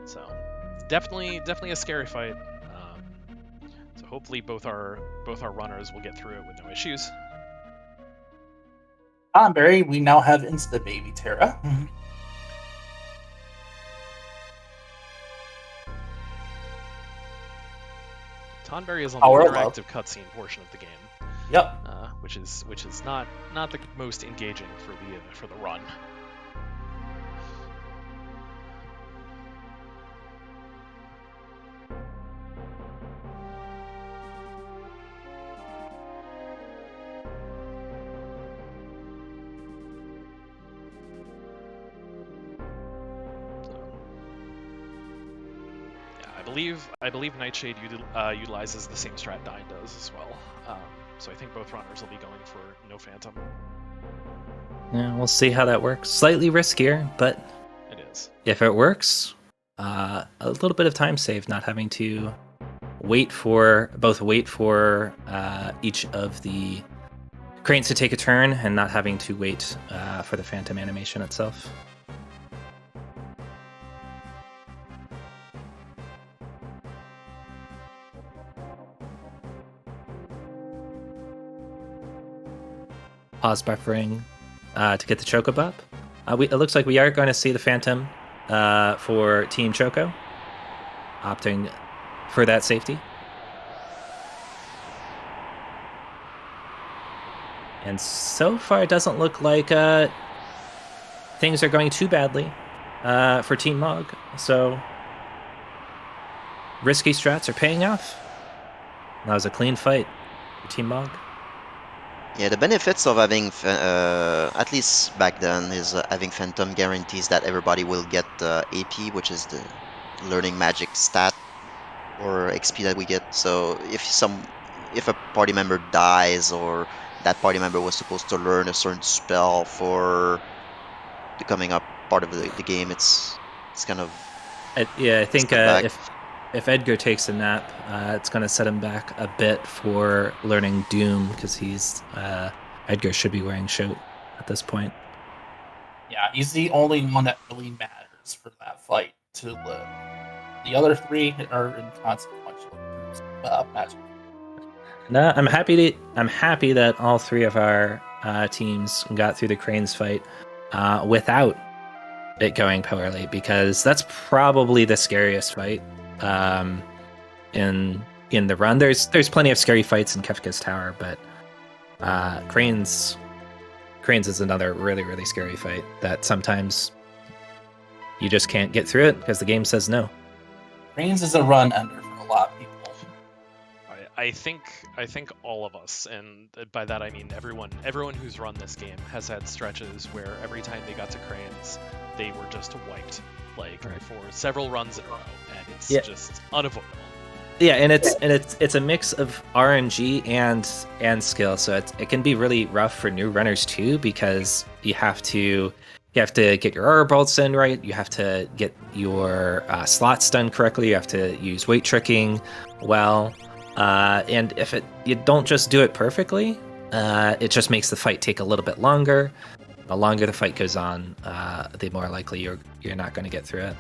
So definitely a scary fight. So hopefully both our runners will get through it with no issues. Tonberry, we now have Insta Baby Terra. Tonberry is on Power the level. interactive cutscene portion of the game. Yep. Which is not the most engaging for the run. I believe Nightshade utilizes the same strat Dyne does as well. So I think both runners will be going for no Phantom. Yeah, we'll see how that works. Slightly riskier, but It is. if it works, a little bit of time saved, not having to wait for each of the cranes to take a turn and not having to wait for the Phantom animation itself. Pause buffering to get the Choco buff. It looks like we are going to see the Phantom for Team Choco, opting for that safety. And so far, it doesn't look like things are going too badly for Team Mog. So risky strats are paying off. That was a clean fight for Team Mog. Yeah, the benefits of having, at least back then, is having Phantom guarantees that everybody will get AP, which is the learning magic stat or XP that we get. So if a party member dies or that party member was supposed to learn a certain spell for the coming up part of the game, it's kind of I think if Edgar takes a nap, it's going to set him back a bit for learning Doom, because Edgar should be wearing Shoat at this point. Yeah, he's the only one that really matters for that fight to live. The other three are inconsequential magic. No, I'm happy that all three of our teams got through the Cranes fight without it going poorly, because that's probably the scariest fight in the run. There's plenty of scary fights in Kefka's Tower, but Cranes is another really, really scary fight that sometimes you just can't get through it because the game says no. Cranes is a run ender for a lot of people. I think all of us, and by that I mean everyone who's run this game has had stretches where every time they got to Cranes, they were just wiped, for several runs in a row, and it's just unavoidable. Yeah, and it's a mix of RNG and skill, so it can be really rough for new runners too, because you have to get your aura bolts in right, you have to get your slots done correctly, you have to use weight tricking well, and if you don't just do it perfectly, it just makes the fight take a little bit longer. The longer the fight goes on, the more likely you're not going to get through it.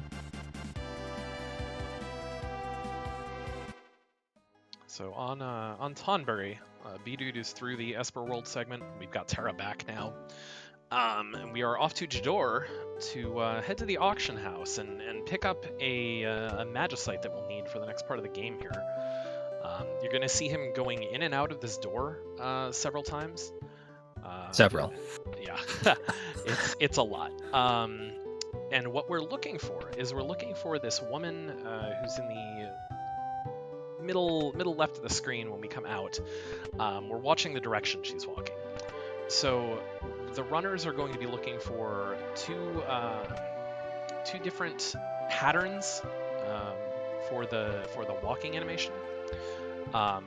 So on Tonberry, bdude is through the Esper World segment. We've got Terra back now. And we are off to Jador to head to the auction house and pick up a Magicite that we'll need for the next part of the game here. You're going to see him going in and out of this door several times. Several. Yeah, it's a lot. And what we're looking for is this woman who's in the middle left of the screen when we come out. We're watching the direction she's walking. So the runners are going to be looking for two different patterns for the walking animation,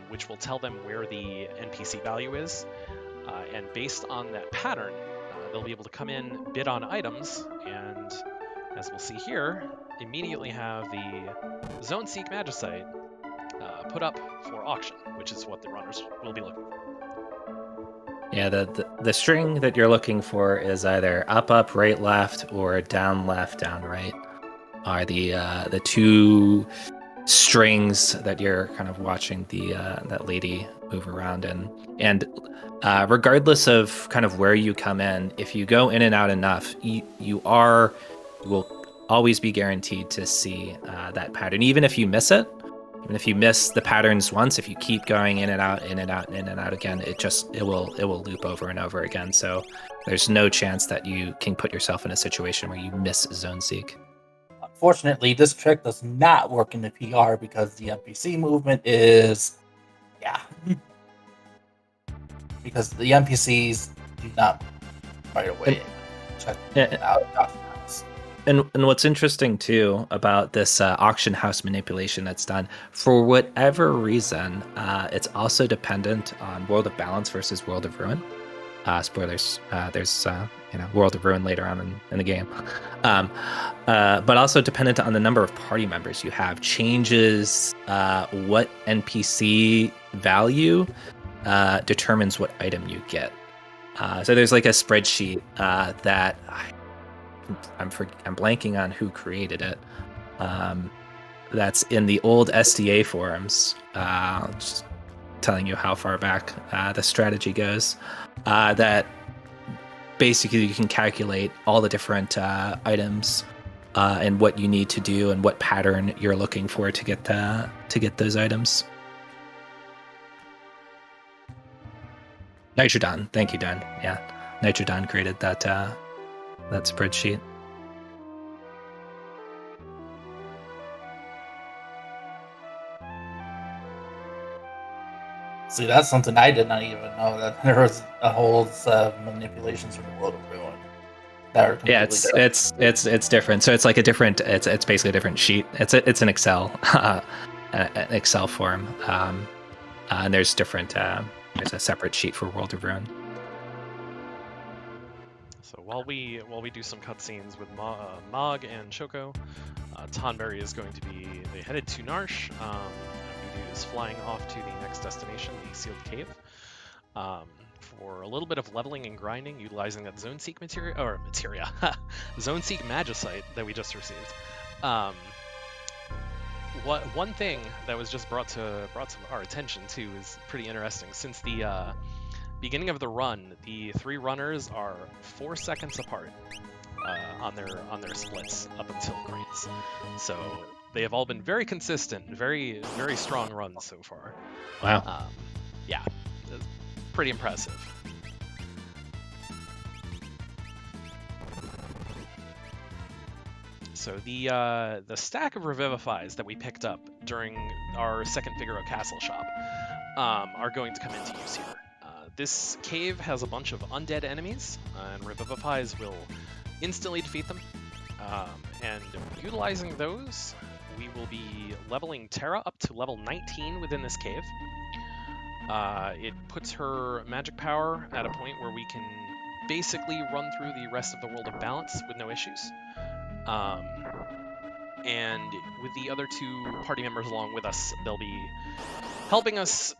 which will tell them where the NPC value is, and based on that pattern, they'll be able to come in, bid on items, and as we'll see here, immediately have the Zone Seek Magicite put up for auction, which is what the runners will be looking for. Yeah, the string that you're looking for is either up, right, left, or down, left, down, right. are the two strings that you're kind of watching that lady move around in. And regardless of kind of where you come in, if you go in and out enough, you will always be guaranteed to see that pattern, even if you miss it. Even if you miss the patterns once, if you keep going in and out, in and out, in and out again, it will loop over and over again. So there's no chance that you can put yourself in a situation where you miss Zone Seek. Unfortunately, this trick does not work in the PR because the NPC movement is, because the NPCs do not right away check out auction house. And what's interesting too about this auction house manipulation that's done, for whatever reason, it's also dependent on World of Balance versus World of Ruin. Spoilers. There's World of Ruin later on in the game, but also dependent on the number of party members you have. Changes what NPC value determines what item you get. So there's like a spreadsheet that I'm blanking on who created it. That's in the old SDA forums. Just telling you how far back the strategy goes. That basically you can calculate all the different items and what you need to do and what pattern you're looking for to get those items. Nitrodon, thank you, Dyne. Yeah, Nitrodon created that spreadsheet. See, that's something I did not even know, that there was a whole set of manipulations for the World of Ruin that are completely different. It's different. So it's like a different. It's basically a different sheet. It's an Excel, an Excel form, and there's different. There's a separate sheet for World of Ruin. So while we do some cutscenes with Mage and Choco, Tonberry is going to be headed to Narsh. Bdude is flying off to the next destination, the Sealed Cave, for a little bit of leveling and grinding, utilizing that Zone Seek Zone Seek Magicite that we just received. One thing that was just brought to our attention too is pretty interesting. Since the beginning of the run, the three runners are 4 seconds apart on their splits up until grades. So they have all been very consistent, very very strong runs so far. Wow. Yeah, it's pretty impressive. So the stack of Revivifies that we picked up during our second Figaro Castle shop are going to come into use here. This cave has a bunch of undead enemies, and Revivifies will instantly defeat them. And utilizing those, we will be leveling Terra up to level 19 within this cave. It puts her magic power at a point where we can basically run through the rest of the World of Balance with no issues. And with the other two party members along with us, they'll be helping us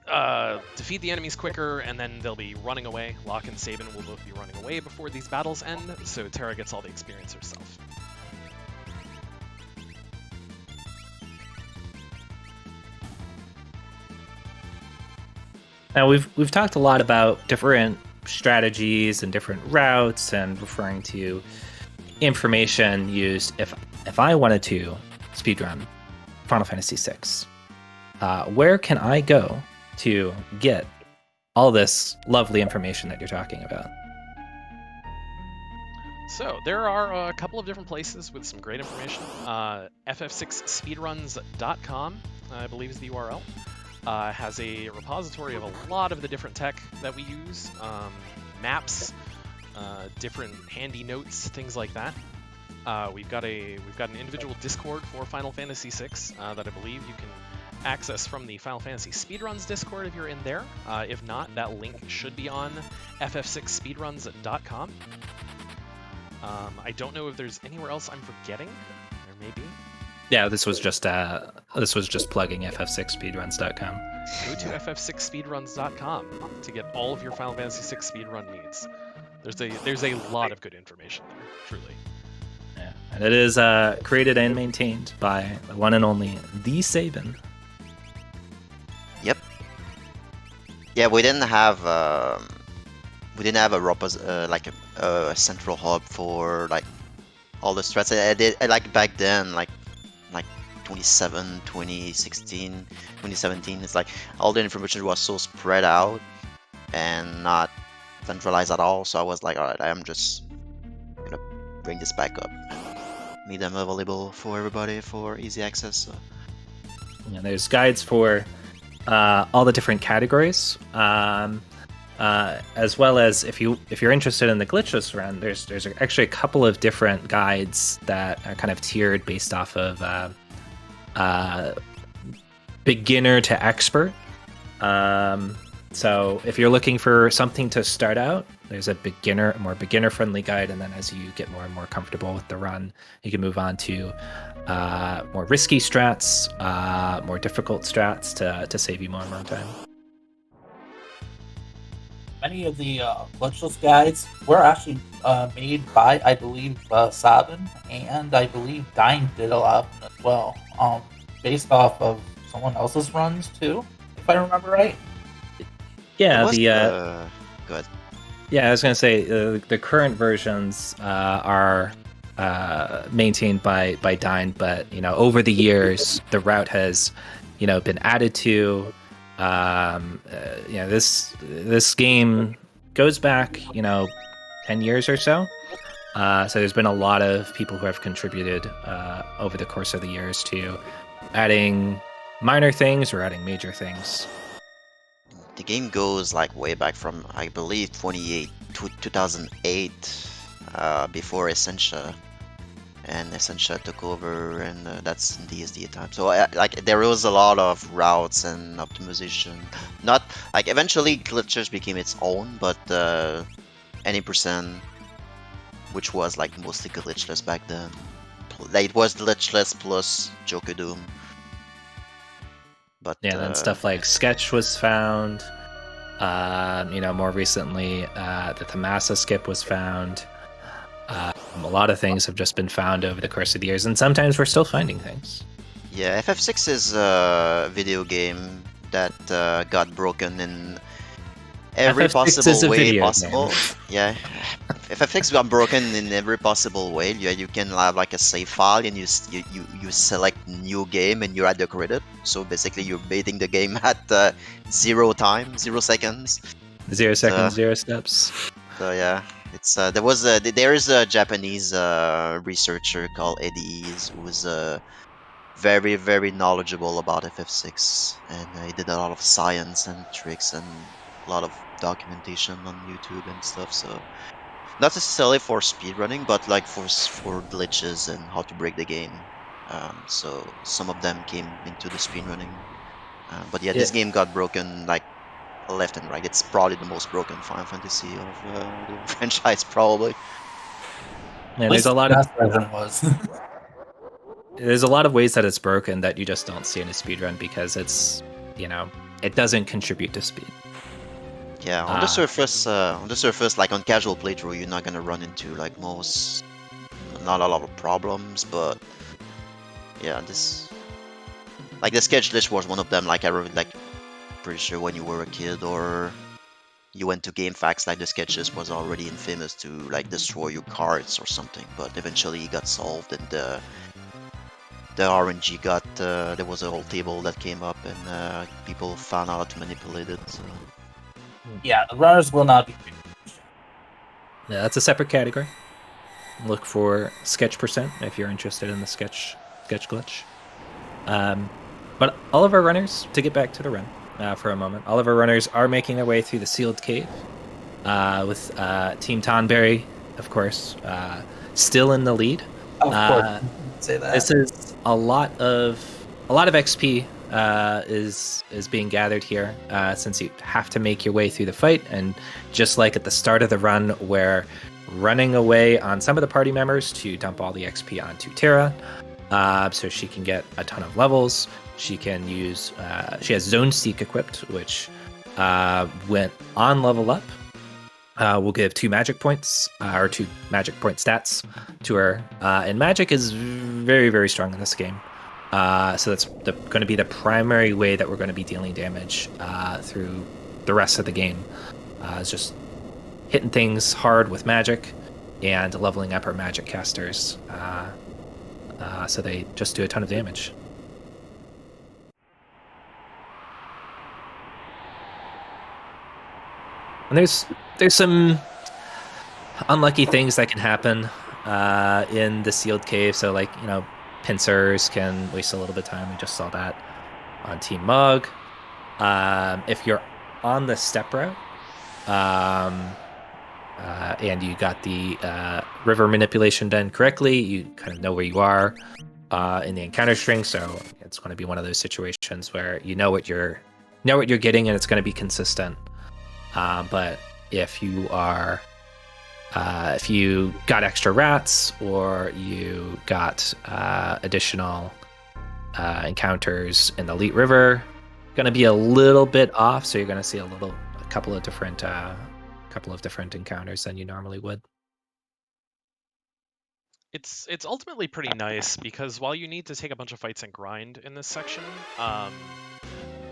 defeat the enemies quicker, and then they'll be running away. Locke and Sabin will both be running away before these battles end, so Terra gets all the experience herself. Now we've talked a lot about different strategies and different routes, and referring to information used if I wanted to speedrun Final Fantasy VI. Where can I go to get all this lovely information that you're talking about? So there are a couple of different places with some great information. ff6speedruns.com, I believe, is the URL. Has a repository of a lot of the different tech that we use, maps, different handy notes, things like that. We've got an individual Discord for Final Fantasy VI that I believe you can access from the Final Fantasy Speedruns Discord if you're in there. If not, that link should be on ff6speedruns.com. I don't know if there's anywhere else I'm forgetting. There may be. Yeah, this was just plugging ff6speedruns.com. Go to ff6speedruns.com to get all of your Final Fantasy VI speedrun needs. There's a lot of good information there, truly. Yeah, And it is created and maintained by the one and only the Sabin. Yep. Yeah, we didn't have a central hub for like all the strats. Like back then, like 2017, 2017. It's like all the information was so spread out and not centralized at all. So I was like, all right, I'm just gonna bring this back up and make them available for everybody for easy access. So. Yeah, there's guides for all the different categories, as well as if you're interested in the glitchless run, there's actually a couple of different guides that are kind of tiered based off of beginner to expert. So if you're looking for something to start out, there's a more beginner friendly guide, and then as you get more and more comfortable with the run, you can move on to more risky strats, more difficult strats to save you more and more time. Many of the glitchless guides were actually made by, I believe, Sabin, and I believe Dyne did a lot of them as well, based off of someone else's runs too, if I remember right. Yeah, Go ahead. Yeah, I was gonna say the current versions are maintained by Dyne, but over the years the route has been added to. This game goes back 10 years or so. So there's been a lot of people who have contributed over the course of the years to adding minor things or adding major things. The game goes like way back from, I believe, 2008, before Essentia, and Essentia took over, and that's in DSD time. So there was a lot of routes and optimization. Not like eventually glitches became its own, but any percent, which was like mostly glitchless back then, it was glitchless plus Choco Doom. But yeah, then stuff like Sketch was found. More recently, the Thamasa skip was found. A lot of things have just been found over the course of the years, and sometimes we're still finding things. Yeah, FF6 is a video game that got broken in every possible way possible. Yeah, FF6 got broken in every possible way. Yeah, you can have like a save file and you select new game and you add the credit. So basically, you're baiting the game at 0 time, 0 seconds. 0 seconds, 0 steps. So yeah, it's there is a Japanese researcher called Eddie who was very, very knowledgeable about FF6, and he did a lot of science and tricks and a lot of documentation on YouTube and stuff. So not necessarily for speedrunning, but like for glitches and how to break the game. So some of them came into the speedrunning. But yeah, this game got broken like left and right. It's probably the most broken Final Fantasy of the franchise, probably. Yeah, there's a lot of there's a lot of ways that it's broken that you just don't see in a speedrun because it's it doesn't contribute to speed. Yeah, on the surface, like on casual playthrough, you're not gonna run into like not a lot of problems, but yeah, the sketch list was one of them. Like I remember, like pretty sure when you were a kid or you went to GameFAQs, like the sketch list was already infamous to like destroy your cards or something, but eventually it got solved and the RNG got there was a whole table that came up and people found out how to manipulate it. So. Yeah, the runners will not be. Yeah, that's a separate category. Look for sketch percent if you're interested in the sketch glitch. But all of our runners, to get back to the run for a moment, all of our runners are making their way through the sealed cave with Team Tonberry, of course, still in the lead. Of course, say that. This is a lot of XP is being gathered here since you have to make your way through the fight, and just like at the start of the run, where running away on some of the party members to dump all the XP onto Terra, so she can get a ton of levels. She can use she has Zone Seek equipped, which went on level up we'll give 2 magic points, or 2 magic point stats to her. And magic is very, very strong in this game. So that's going to be the primary way that we're going to be dealing damage through the rest of the game. It's just hitting things hard with magic and leveling up our magic casters so they just do a ton of damage. And there's some unlucky things that can happen in the sealed cave. So, like, you know, pincers can waste a little bit of time. We just saw that on Team Mug. If you're on the step route and you got the river manipulation done correctly, you kind of know where you are in the encounter string. So it's going to be one of those situations where you know what you're getting, and it's going to be consistent. But if you are, if you got extra rats or you got additional encounters in the Elite River, going to be a little bit off. So you're going to see a couple of different encounters than you normally would. It's ultimately pretty nice because while you need to take a bunch of fights and grind in this section,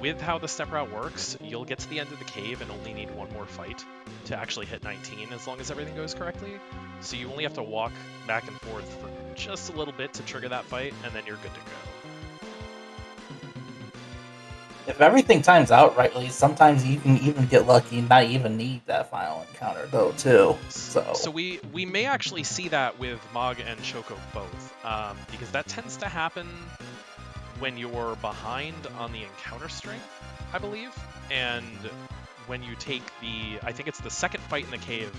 with how the step route works, you'll get to the end of the cave and only need one more fight to actually hit 19 as long as everything goes correctly. So you only have to walk back and forth for just a little bit to trigger that fight, and then you're good to go. If everything times out rightly, sometimes you can even get lucky and not even need that final encounter, though, too. So we may actually see that with Mog and Choco both, because that tends to happen when you're behind on the encounter string, I believe, and when you take I think it's the second fight in the cave,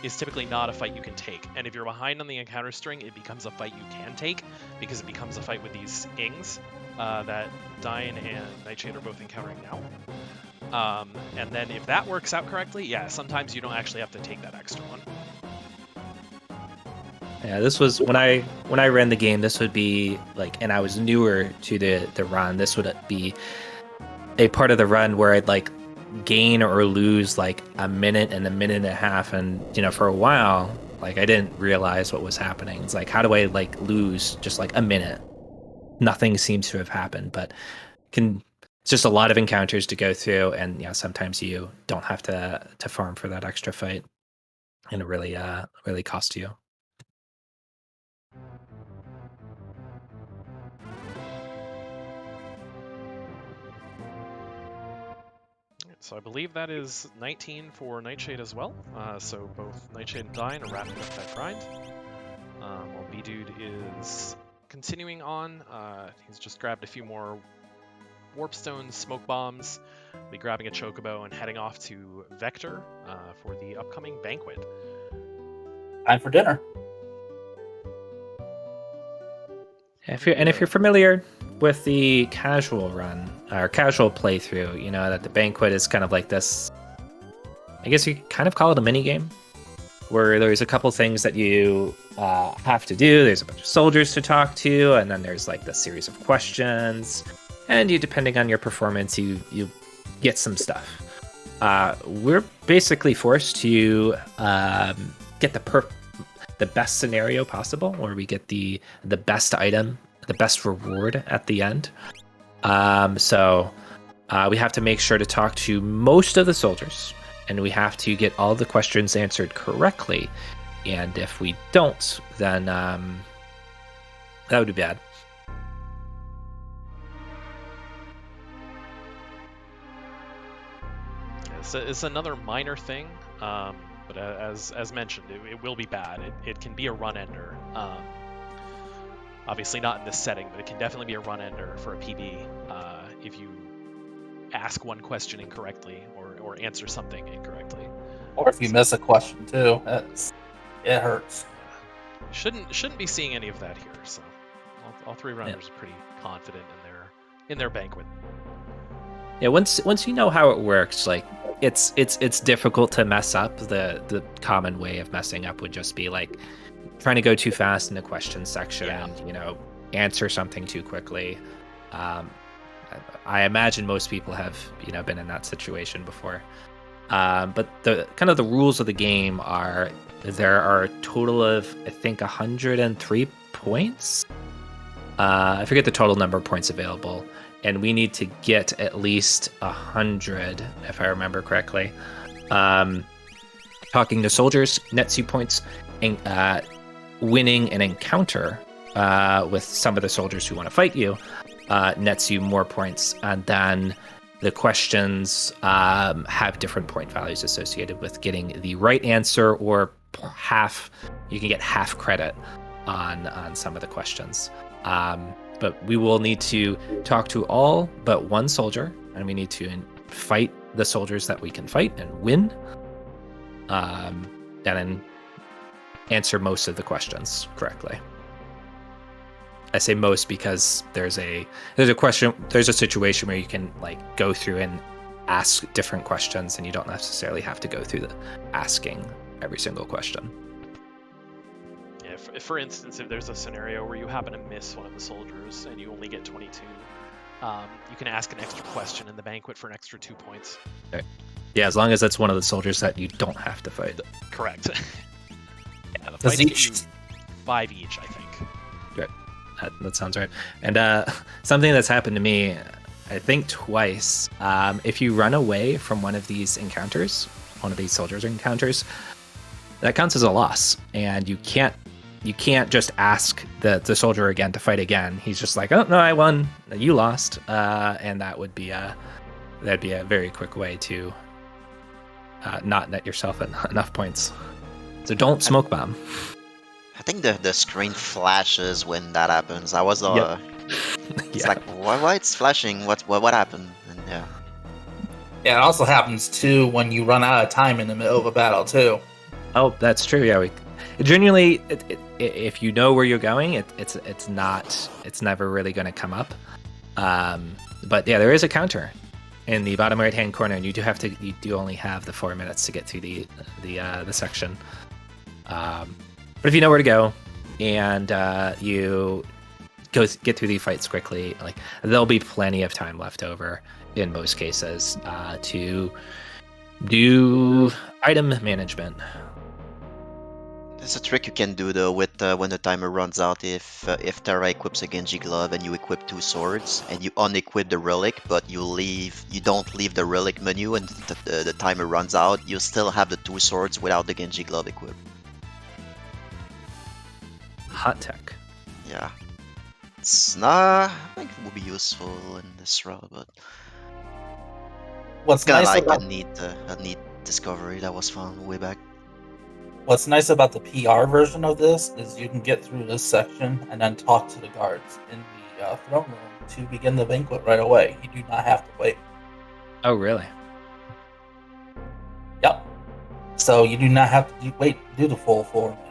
is typically not a fight you can take. And if you're behind on the encounter string, it becomes a fight you can take, because it becomes a fight with these ings that Dyne and Nightshade are both encountering now. And then if that works out correctly, yeah, sometimes you don't actually have to take that extra one. Yeah, this was when I ran the game. This would be like, and I was newer to the run. This would be a part of the run where I'd like gain or lose like a minute and a minute and a half, and you know, for a while, like I didn't realize what was happening. It's like, how do I like lose just like a minute? Nothing seems to have happened, but it's just a lot of encounters to go through, and yeah, sometimes you don't have to farm for that extra fight, and it really costs you. So I believe that is 19 for Nightshade as well. So both Nightshade and Dyne are wrapping up that grind. While bdude is continuing on, he's just grabbed a few more warp stones, smoke bombs, will be grabbing a chocobo and heading off to Vector for the upcoming banquet. Time for dinner. If you're familiar with the casual run or casual playthrough, you know that the banquet is kind of like this. I guess you kind of call it a mini game, where there's a couple things that you have to do. There's a bunch of soldiers to talk to, and then there's like this series of questions, and you, depending on your performance, you get some stuff. We're basically forced to get the best scenario possible, where we get the best item, the best reward at the end. So we have to make sure to talk to most of the soldiers, and we have to get all the questions answered correctly. And if we don't, then that would be bad. It's another minor thing. But as mentioned, it will be bad. It can be a run ender. Obviously not in this setting, but it can definitely be a run ender for a PB if you ask one question incorrectly or answer something incorrectly. Or if you miss a question too, it hurts. Shouldn't be seeing any of that here. So all three runners are pretty confident in their banquet. Yeah, once you know how it works, like it's difficult to mess up. The common way of messing up would just be like trying to go too fast in the question section and answer something too quickly. I imagine most people have been in that situation before. But the kind of the rules of the game are there are a total of, I think, 103 points. I forget the total number of points available, and we need to get at least 100, if I remember correctly. Talking to soldiers nets you points, and winning an encounter with some of the soldiers who want to fight you nets you more points, and then the questions have different point values associated with getting the right answer, or half. You can get half credit on some of the questions. But we will need to talk to all but one soldier, and we need to fight the soldiers that we can fight and win. And then answer most of the questions correctly. I say most because there's a situation where you can like go through and ask different questions, and you don't necessarily have to go through the asking every single question. Yeah, if, for instance, if there's a scenario where you happen to miss one of the soldiers and you only get 22, you can ask an extra question in the banquet for an extra 2 points. Okay. Yeah, as long as that's one of the soldiers that you don't have to fight. Correct. Yeah, the fights get you 5 each, I think. Right. That sounds right. And something that's happened to me, I think twice, if you run away from one of these encounters, one of these soldiers encounters, that counts as a loss, and you can't just ask the soldier again to fight again. He's just like, oh no, I won, you lost, and that'd be a very quick way to not net yourself enough points. So don't smoke bomb. I think the screen flashes when that happens. I was it's like why it's flashing? What happened? And yeah. Yeah, it also happens too when you run out of time in the middle of a battle too. Oh, that's true. Yeah, genuinely, if you know where you're going, it's never really going to come up. But yeah, there is a counter in the bottom right hand corner, and you do only have the 4 minutes to get through the section. But if you know where to go and you get through the fights quickly, like there'll be plenty of time left over in most cases to do item management. There's a trick you can do though with when the timer runs out. If Tara equips a Genji glove and you equip 2 swords and you unequip the relic, but you don't leave the relic menu, and the timer runs out, you still have the 2 swords without the Genji glove equipped. Hot tech. Yeah, it's not. I think it would be useful in this route, but What's it's kind of nice like about a neat discovery that was found way back. What's nice about the PR version of this is you can get through this section and then talk to the guards in the throne room to begin the banquet right away. You do not have to wait. Oh, really? Yep. So you do not have to do the full 4 minutes.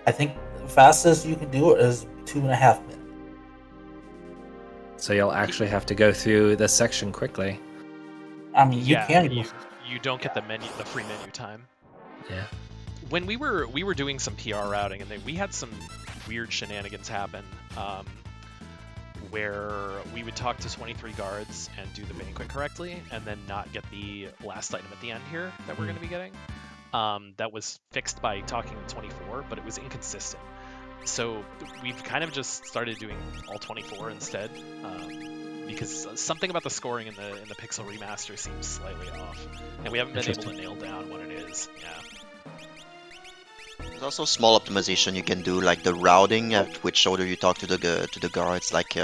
I think the fastest you can do it is 2.5 minutes. So you'll actually have to go through this section quickly. I mean, you can. You don't get the free menu time. Yeah. When we were doing some PR routing, and we had some weird shenanigans happen, where we would talk to 23 guards and do the banquet correctly, and then not get the last item at the end here that we're going to be getting. That was fixed by talking to 24, but it was inconsistent. So we've kind of just started doing all 24 instead, because something about the scoring in the Pixel remaster seems slightly off, and we haven't been able to nail down what it is. Yeah. There's also small optimization you can do, like the routing at which shoulder you talk to the guards. Like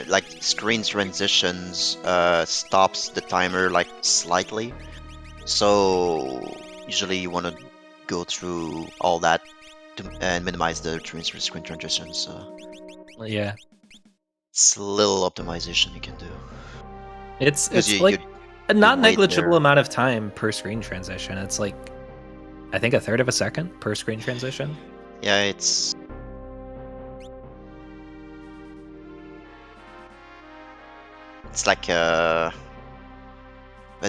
like screen transitions stops the timer like slightly. So usually you want to go through all that and minimize the screen transitions. So yeah, it's a little optimization you can do. It's like a not negligible amount of time per screen transition. It's like, I think, 1/3 of a second per screen transition. Yeah, it's like a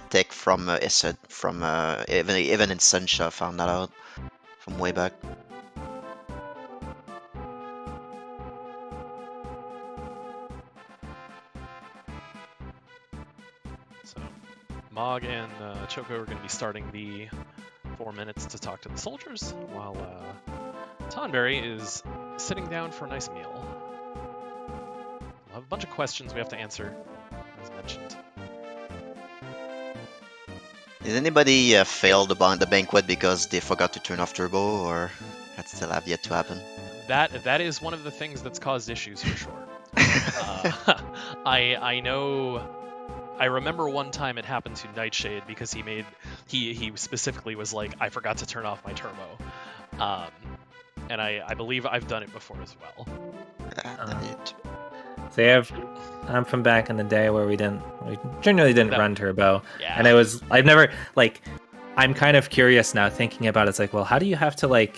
tech from Essed, from even in Sunshine found that out from way back. So Mog and Choco are going to be starting the 4 minutes to talk to the soldiers, while Tonberry is sitting down for a nice meal. We'll have a bunch of questions we have to answer, as mentioned. Did anybody fail the banquet because they forgot to turn off turbo, or that still have yet to happen? That is one of the things that's caused issues for sure. I know. I remember one time it happened to Nightshade because he specifically was like, I forgot to turn off my turbo, and I believe I've done it before as well. So I'm from back in the day where we generally didn't run turbo, Yeah. and I've never I'm kind of curious now thinking about it. It's like, well, how do you have to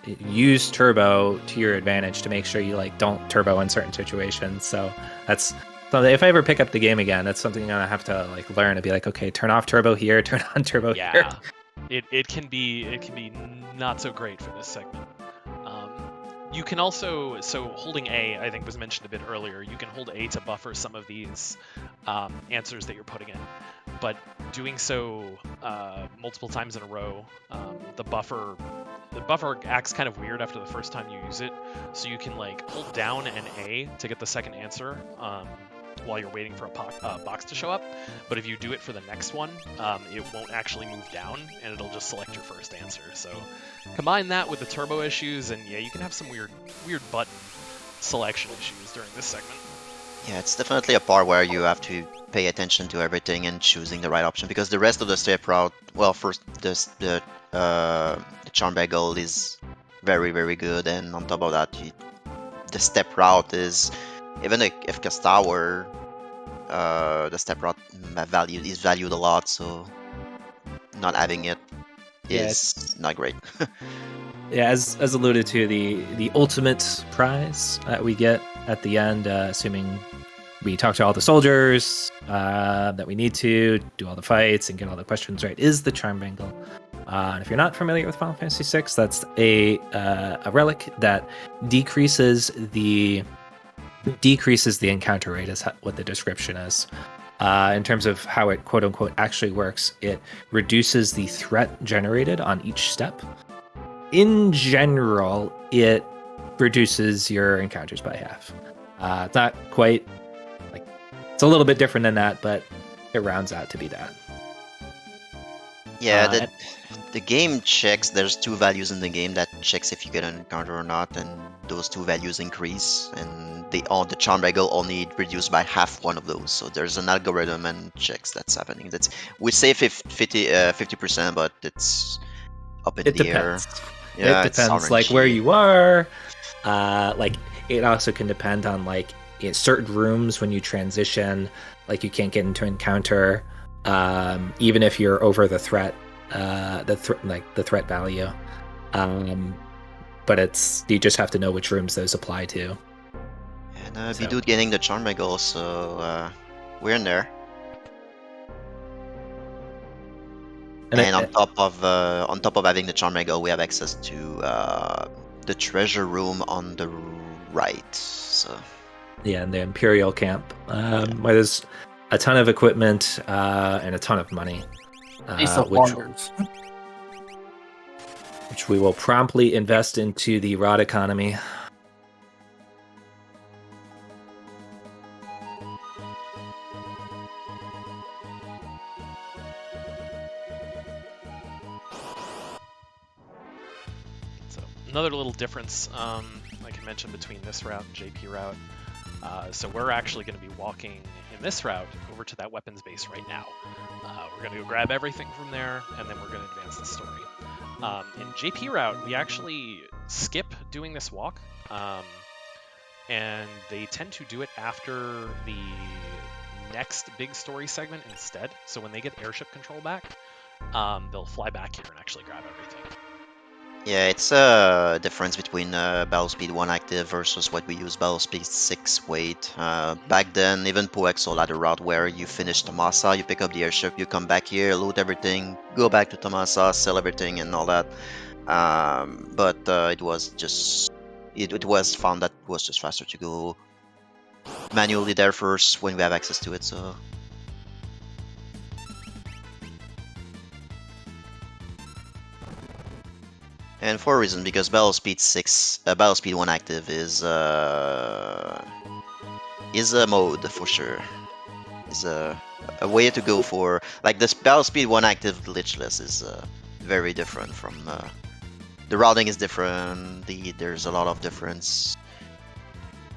use turbo to your advantage to make sure you don't turbo in certain situations? So that's something, if I ever pick up the game again, that's something I'm gonna have to learn to be okay, turn off turbo here, turn on turbo here. Yeah, it can be not so great for this segment. You can also, holding A, I think was mentioned a bit earlier, you can hold A to buffer some of these answers that you're putting in, but doing so multiple times in a row, the buffer acts kind of weird after the first time you use it, so you can hold down an A to get the second answer while you're waiting for a box to show up, but if you do it for the next one, it won't actually move down, and it'll just select your first answer. So combine that with the turbo issues, and yeah, you can have some weird button selection issues during this segment. Yeah, it's definitely a part where you have to pay attention to everything and choosing the right option, because the rest of the step route, well, first the charm bagel is very, very good, and on top of that, the step route is, even if Cast Tower, the step route is valued a lot, so not having it is not great. Yeah, as alluded to, the ultimate prize that we get at the end, assuming we talk to all the soldiers that we need to do all the fights and get all the questions right, is the charm bangle. And if you're not familiar with Final Fantasy VI, that's a relic that decreases the encounter rate, is what the description is. In terms of how it quote unquote actually works, it reduces the threat generated on each step. In general, it reduces your encounters by half. It's not quite it's a little bit different than that, but it rounds out to be that. Yeah, the game checks, there's two values in the game that checks if you get an encounter or not, and those two values increase, and the charm bagel only reduced by half one of those. So there's an algorithm and checks that's happening. We say 50%, but it's up in the air. Yeah, it depends, where you are. It also can depend on in certain rooms when you transition, you can't get into encounter, even if you're over the threat. The threat value, but you just have to know which rooms those apply to. And bdude getting the charm bagel, so we're in there. And on top of having the charm bagel, we have access to the treasure room on the right. So yeah, in the Imperial camp, where there's a ton of equipment and a ton of money. Which we will promptly invest into the rod economy. So another little difference, like I mentioned, between this route and JP route. So we're actually going to be walking in this route over to that weapons base right now. We're going to go grab everything from there, and then we're going to advance the story. In JP route, we actually skip doing this walk, and they tend to do it after the next big story segment instead. So when they get airship control back, they'll fly back here and actually grab everything. Yeah, it's a difference between Battle Speed 1 active versus what we use Battle Speed 6 wait. Back then, even Poexol had a route where you finish Tomasa, you pick up the airship, you come back here, loot everything, go back to Tomasa, sell everything and all that. But it was just... It was found that it was just faster to go manually there first when we have access to it, so... And for a reason, because Battle Speed 1 active is a mode for sure. Is a way to go for like this Battle Speed 1 active glitchless is very different from the routing is different. There's a lot of different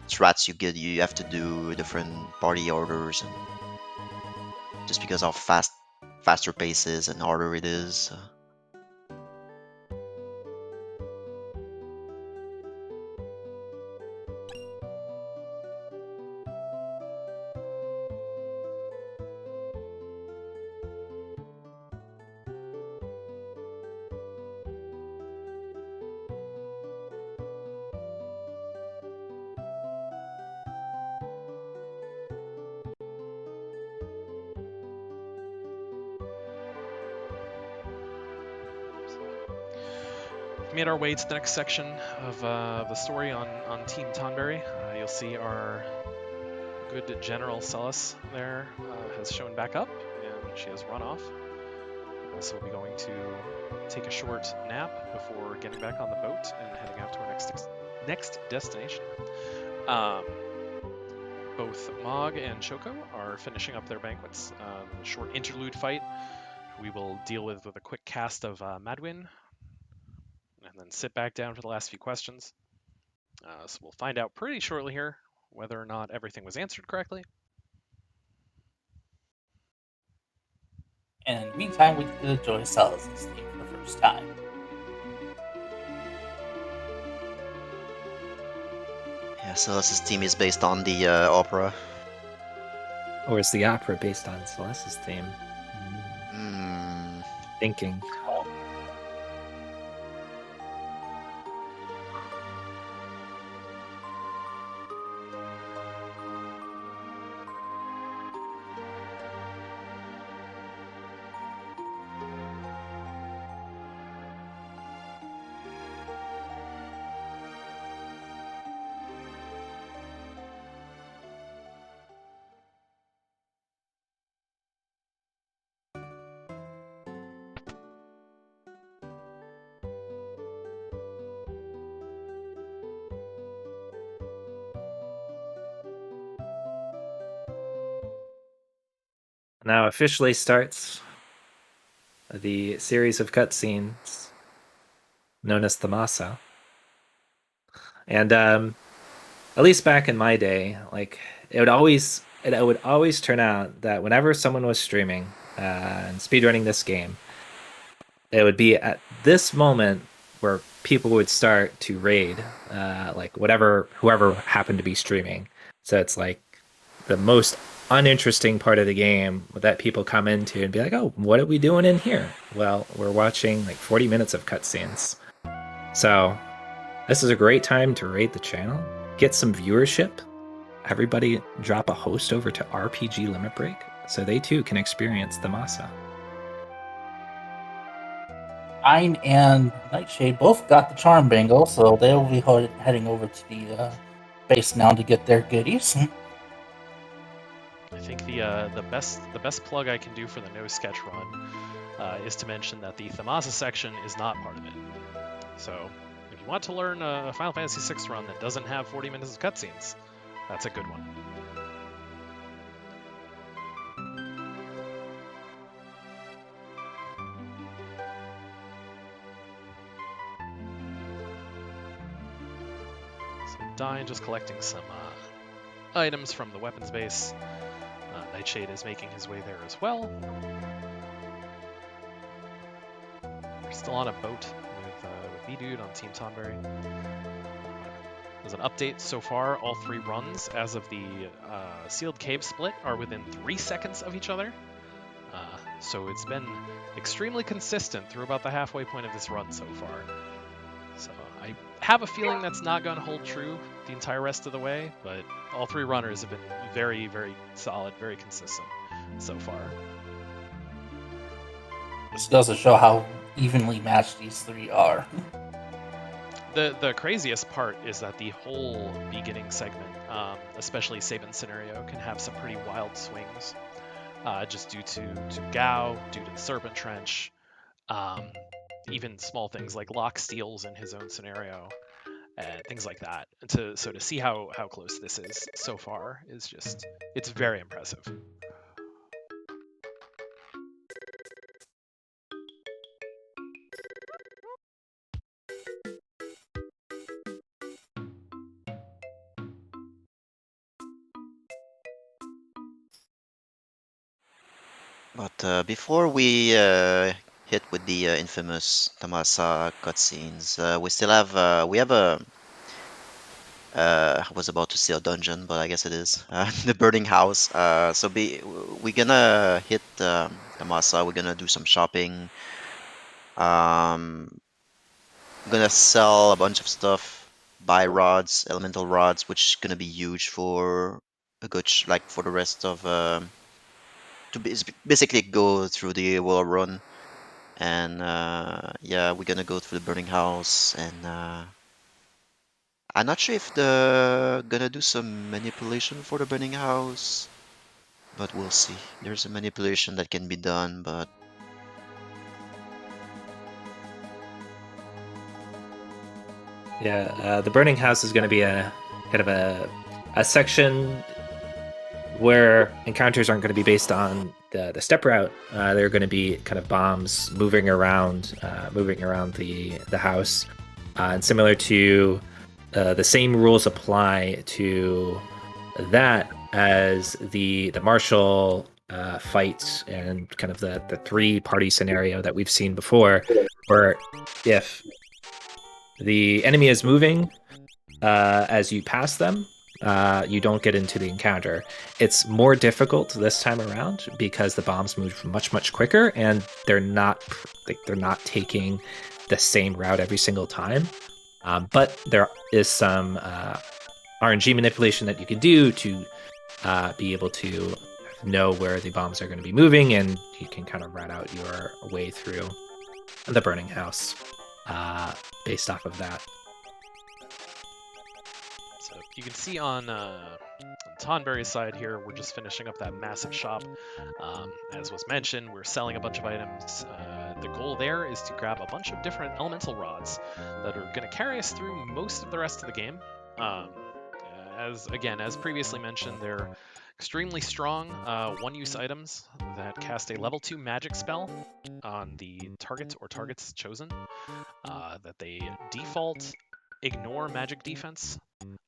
strats you have to do different party orders, and just because of faster paces and harder it is. Made our way to the next section of the story on Team Tonberry. You'll see our good General Celis there has shown back up, and she has run off. So we'll be going to take a short nap before getting back on the boat and heading out to our next destination. Both Mog and Choco are finishing up their banquets. A short interlude fight we will deal with a quick cast of Madwin, and then sit back down for the last few questions. So we'll find out pretty shortly here whether or not everything was answered correctly. And in the meantime, we can enjoy Celis' theme for the first time. Yeah, Celeste's theme is based on the opera. Or is the opera based on Celeste's theme? Thinking. Now officially starts the series of cutscenes known as Thamasa. And at least back in my day, like it would always turn out that whenever someone was streaming and speedrunning this game, it would be at this moment where people would start to raid, like whoever happened to be streaming. So it's like the most uninteresting part of the game that people come into and be like, oh, what are we doing in here? Well, we're watching like 40 minutes of cutscenes. So this is a great time to raid the channel, get some viewership. Everybody drop a host over to RPG Limit Break so they too can experience the Masa. Dyne and Nightshade both got the charm bangle, so they will be heading over to the base now to get their goodies. I think the best plug I can do for the no sketch run is to mention that the Thamasa section is not part of it. So if you want to learn a Final Fantasy VI run that doesn't have 40 minutes of cutscenes, that's a good one. So Dyne just collecting some items from the weapons base. Nightshade is making his way there as well. We're still on a boat with bdude on Team Tonberry. There's an update so far. All three runs, as of the sealed cave split, are within 3 seconds of each other. So it's been extremely consistent through about the halfway point of this run so far. So I have a feeling that's not going to hold true the entire rest of the way, but all three runners have been very, very solid, very consistent so far. This doesn't show how evenly matched these three are. The craziest part is that the whole beginning segment, especially Sabin scenario, can have some pretty wild swings, just due to Gao, due to the Serpent Trench, even small things like lock steals in his own scenario and things like that. So to see how close this is so far is just, it's very impressive. But before we hit with the infamous Tamasa cutscenes, we still have we have a I was about to say a dungeon, but I guess it is the burning house. We're gonna hit Tamasa. We're gonna do some shopping. We're gonna sell a bunch of stuff, buy rods, elemental rods, which is gonna be huge for a good like for the rest of basically go through the world run. And yeah, we're gonna go through the burning house, and I'm not sure if the gonna do some manipulation for the burning house, but we'll see. There's a manipulation that can be done, but Yeah, the burning house is going to be a kind of a section where encounters aren't going to be based on the step route. They're going to be kind of bombs moving around the house, and similar to the same rules apply to that as the martial fights and kind of the 3-party scenario that we've seen before, where if the enemy is moving as you pass them, you don't get into the encounter. It's more difficult this time around because the bombs move much quicker, and they're not taking the same route every single time. But there is some RNG manipulation that you can do to be able to know where the bombs are going to be moving, and you can kind of rat out your way through the burning house based off of that. So you can see on Tonberry's side here, we're just finishing up that massive shop. As was mentioned, we're selling a bunch of items. The goal there is to grab a bunch of different elemental rods that are going to carry us through most of the rest of the game. As previously mentioned, they're extremely strong one-use items that cast a level 2 magic spell on the target or targets chosen. That they default ignore magic defense,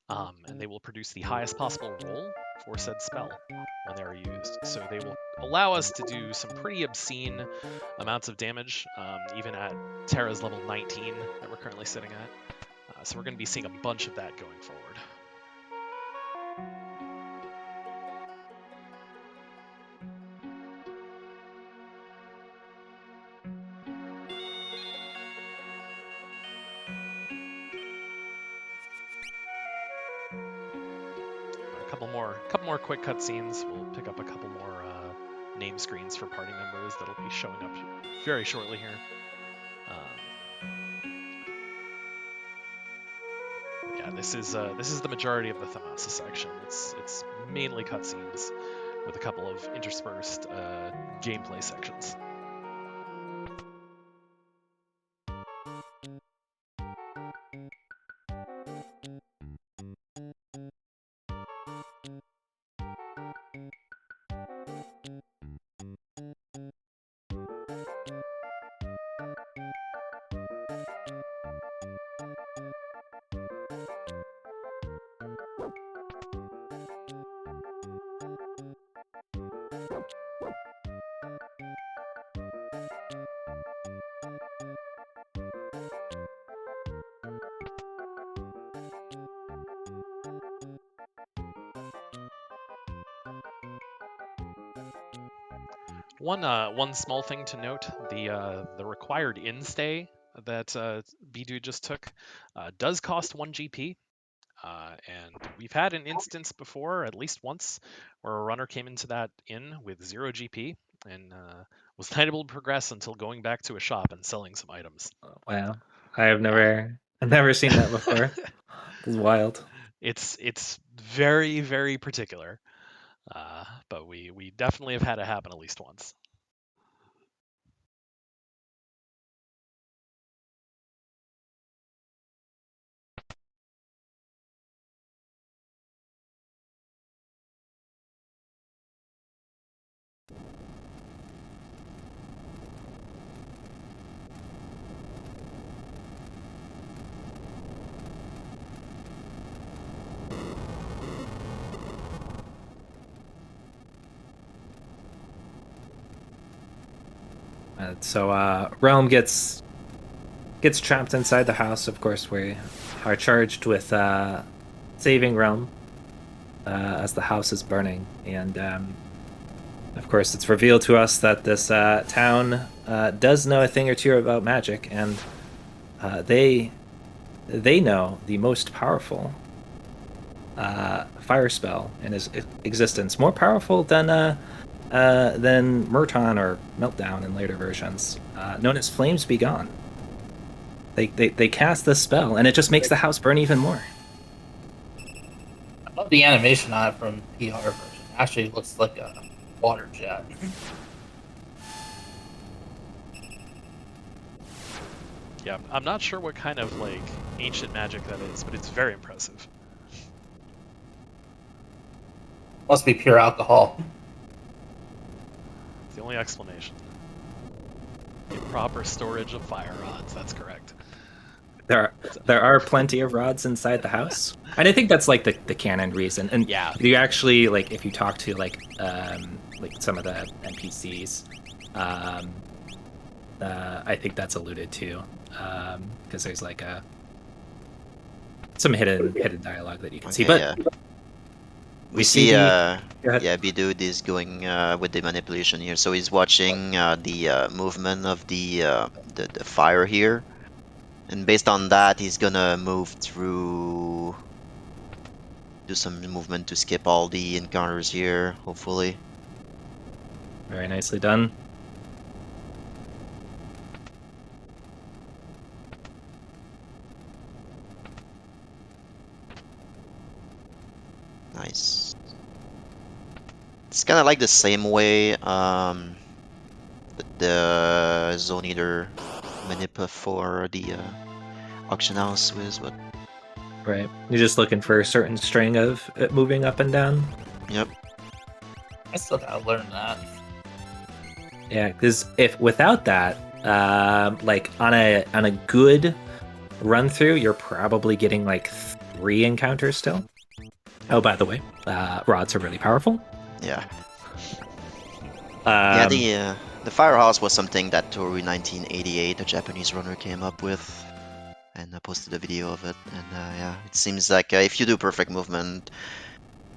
and they will produce the highest possible roll for said spell when they are used. So they will allow us to do some pretty obscene amounts of damage, even at Terra's level 19 that we're currently sitting at. So we're going to be seeing a bunch of that going forward. A couple more quick cutscenes. We'll pick up a couple more name screens for party members that'll be showing up very shortly here. Yeah, this is the majority of the Tamasa section. It's mainly cutscenes with a couple of interspersed gameplay sections. One small thing to note: the required in-stay that bdude just took does cost 1 GP, and we've had an instance before, at least once, where a runner came into that inn with 0 GP and was not able to progress until going back to a shop and selling some items. Wow, I've never seen that before. This is wild. It's very, very particular, but we definitely have had it happen at least once. So Realm gets trapped inside the house. Of course, we are charged with saving Realm as the house is burning, and of course, it's revealed to us that this town does know a thing or two about magic, and they know the most powerful fire spell in his existence, more powerful than Murton or Meltdown in later versions, known as Flames Be Gone. They cast this spell, and it just makes the house burn even more. I love the animation on it from PR version. Actually, it looks like a water jet. Yeah, I'm not sure what kind of like ancient magic that is, but it's very impressive. Must be pure alcohol. It's the only explanation. Improper storage of fire rods. That's correct. There are plenty of rods inside the house, and I think that's like the canon reason. And yeah, you actually like if you talk to like some of the NPCs, I think that's alluded to because there's like some hidden dialogue that you can see. But yeah. we see bdude is going with the manipulation here, so he's watching the movement of the fire here. And based on that, he's gonna move through, do some movement to skip all the encounters here, hopefully. Very nicely done. Nice. It's kind of like the same way the Zone Eater manip for the auction house was, but right, you're just looking for a certain string of it moving up and down. Yep. I still gotta learn that. Yeah, because if without that, like on a good run through, you're probably getting like 3 encounters still. Oh, by the way, rods are really powerful. Yeah. Yeah, the firehouse was something that Toru 1988, a Japanese runner, came up with, and I posted a video of it. And yeah, it seems like if you do perfect movement,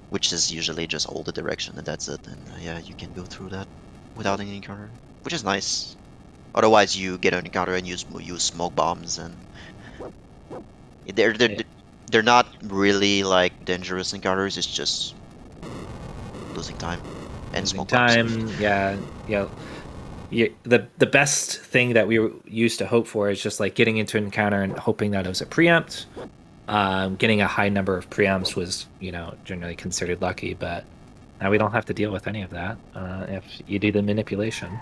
which is usually just hold the direction and that's it, and yeah, you can go through that without any encounter, which is nice. Otherwise, you get an encounter and use smoke bombs, and they're not really like dangerous encounters. It's just losing time and Losing smoke time. bombs. Yeah. The best thing that we used to hope for is just like getting into an encounter and hoping that it was a preempt. Getting a high number of preempts was, generally considered lucky, but now we don't have to deal with any of that if you do the manipulation.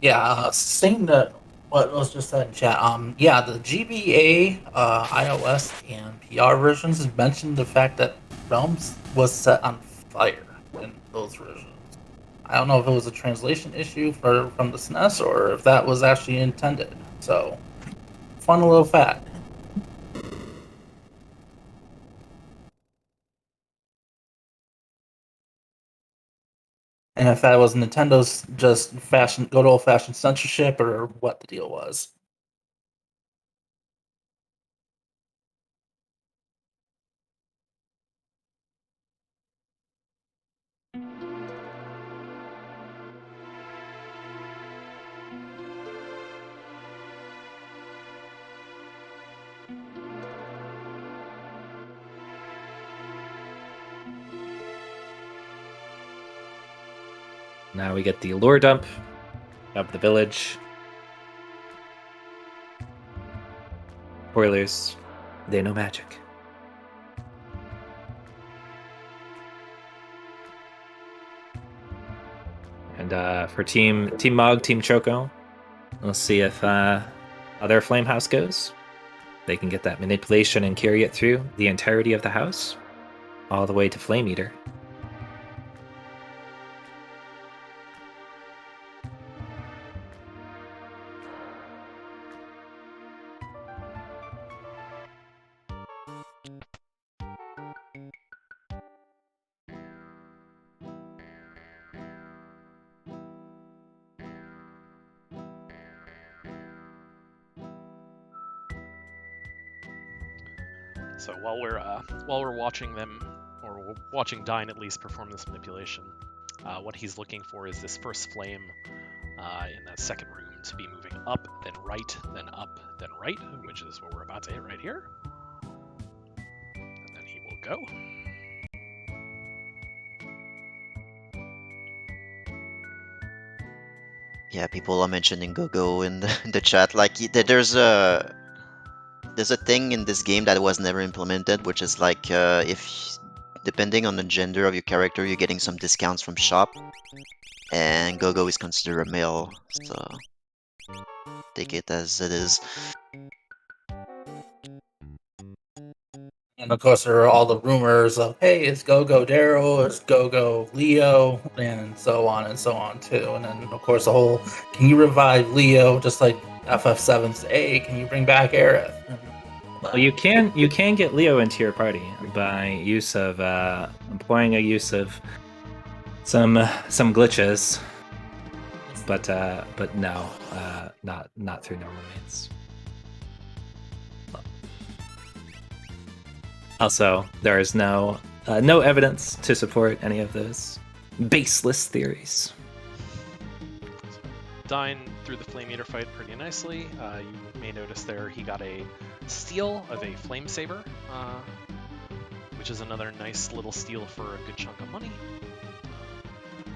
Yeah, saying that what was just said in chat. Yeah, the GBA, iOS, and PR versions mentioned the fact that Realms was set on fire in those versions. I don't know if it was a translation issue from the SNES or if that was actually intended. So, fun little fact. And if that was Nintendo's just good old fashioned censorship or what the deal was. Now we get the lore dump of the village. Spoilers, they know magic. And for Team Mog, Team Choco, we'll see if how their flame house goes. They can get that manipulation and carry it through the entirety of the house, all the way to Flame Eater. So while we're watching them, or we're watching Dyne at least perform this manipulation, what he's looking for is this first flame in that second room to be moving up, then right, then up, then right, which is what we're about to hit right here. And then he will go. Yeah, people are mentioning Go-Go in the chat. Like, there's a thing in this game that was never implemented, which is like if depending on the gender of your character, you're getting some discounts from shop, and Go-Go is considered a male, so take it as it is. And of course, there are all the rumors of, hey, it's Go-Go Daryl, it's Go-Go Leo, and so on too. And then, of course, the whole, can you revive Leo, just like FF7's, hey, can you bring back Aerith? Well, you can get Leo into your party by use of employing a use of some glitches, but no, not through normal means. Also, there is no evidence to support any of those baseless theories. Dyne through the Flame Eater fight pretty nicely. You may notice there he got a steal of a Flame Saber, which is another nice little steal for a good chunk of money.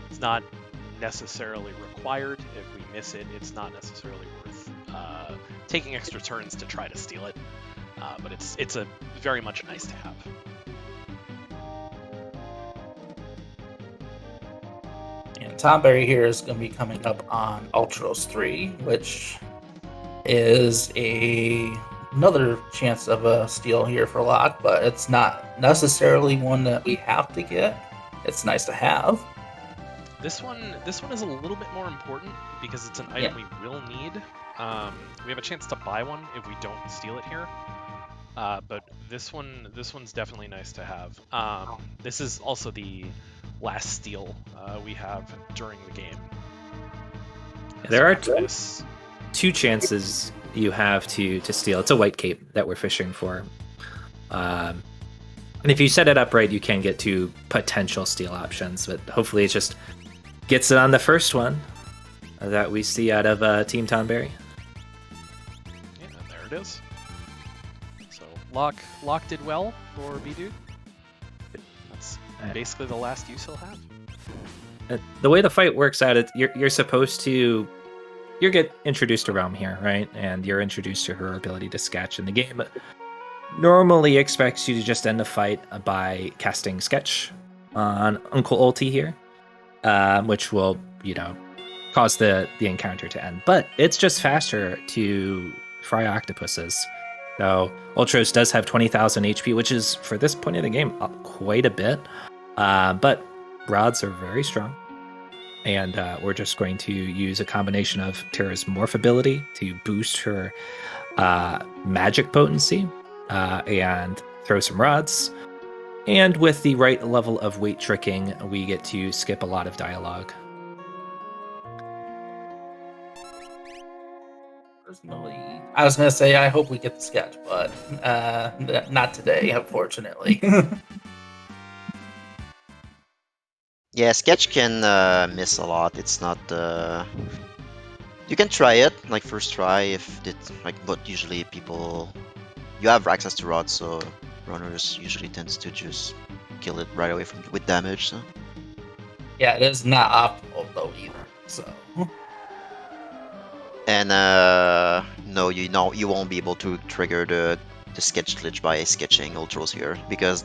It's not necessarily required. If we miss it, it's not necessarily worth taking extra turns to try to steal it. But it's a very much nice to have. And Tonberry here is going to be coming up on Ultros 3, which is another chance of a steal here for Locke, but it's not necessarily one that we have to get. It's nice to have. This one is a little bit more important because it's an item we will need. We have a chance to buy one if we don't steal it here. But this one's definitely nice to have. This is also the last steal we have during the game. There are two chances you have to steal. It's a white cape that we're fishing for. And if you set it up right, you can get two potential steal options, but hopefully it just gets it on the first one that we see out of Team Tonberry. Yeah, and there it is. So Locke did well for bdude. That's basically the last use he'll have. The way the fight works out, you're supposed to get introduced to Realm here, right? And you're introduced to her ability to sketch, and the game normally expects you to just end the fight by casting Sketch on Uncle Ulti here, which will, cause the encounter to end. But it's just faster to fry octopuses. So Ultros does have 20,000 HP, which is, for this point of the game, quite a bit. But rods are very strong. And we're just going to use a combination of Terra's Morph ability to boost her magic potency and throw some rods. And with the right level of weight tricking, we get to skip a lot of dialogue. Personally, I was going to say I hope we get the sketch, but not today, unfortunately. Yeah, Sketch can miss a lot. It's not. You can try it, like first try, if it but usually you have access to rods, so runners usually tends to just kill it right away with damage. So. Yeah, it is not optimal though either. So. And no, you won't be able to trigger the sketch glitch by sketching Ultros here because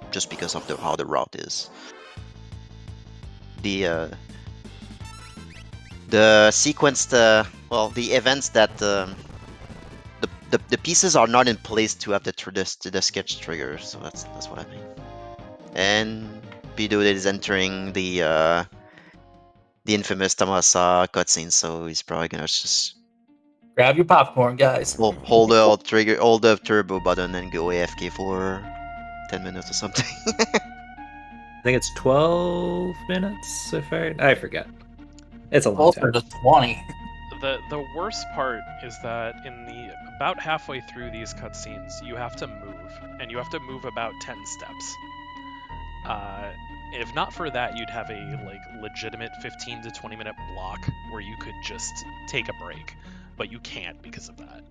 just because of how the route is. The sequence, the events that the pieces are not in place to have the sketch trigger, so that's what I mean. And bdude is entering the infamous Tamasa cutscene, so he's probably gonna just grab your popcorn, guys. Well, hold the turbo button and go AFK for 10 minutes or something. I think it's 12 minutes, if I forget. It's a long time. To 20. The worst part is that in the about halfway through these cutscenes, you have to move, and you have to move about 10 steps. If not for that, you'd have a legitimate 15 to 20 minute block where you could just take a break, but you can't because of that.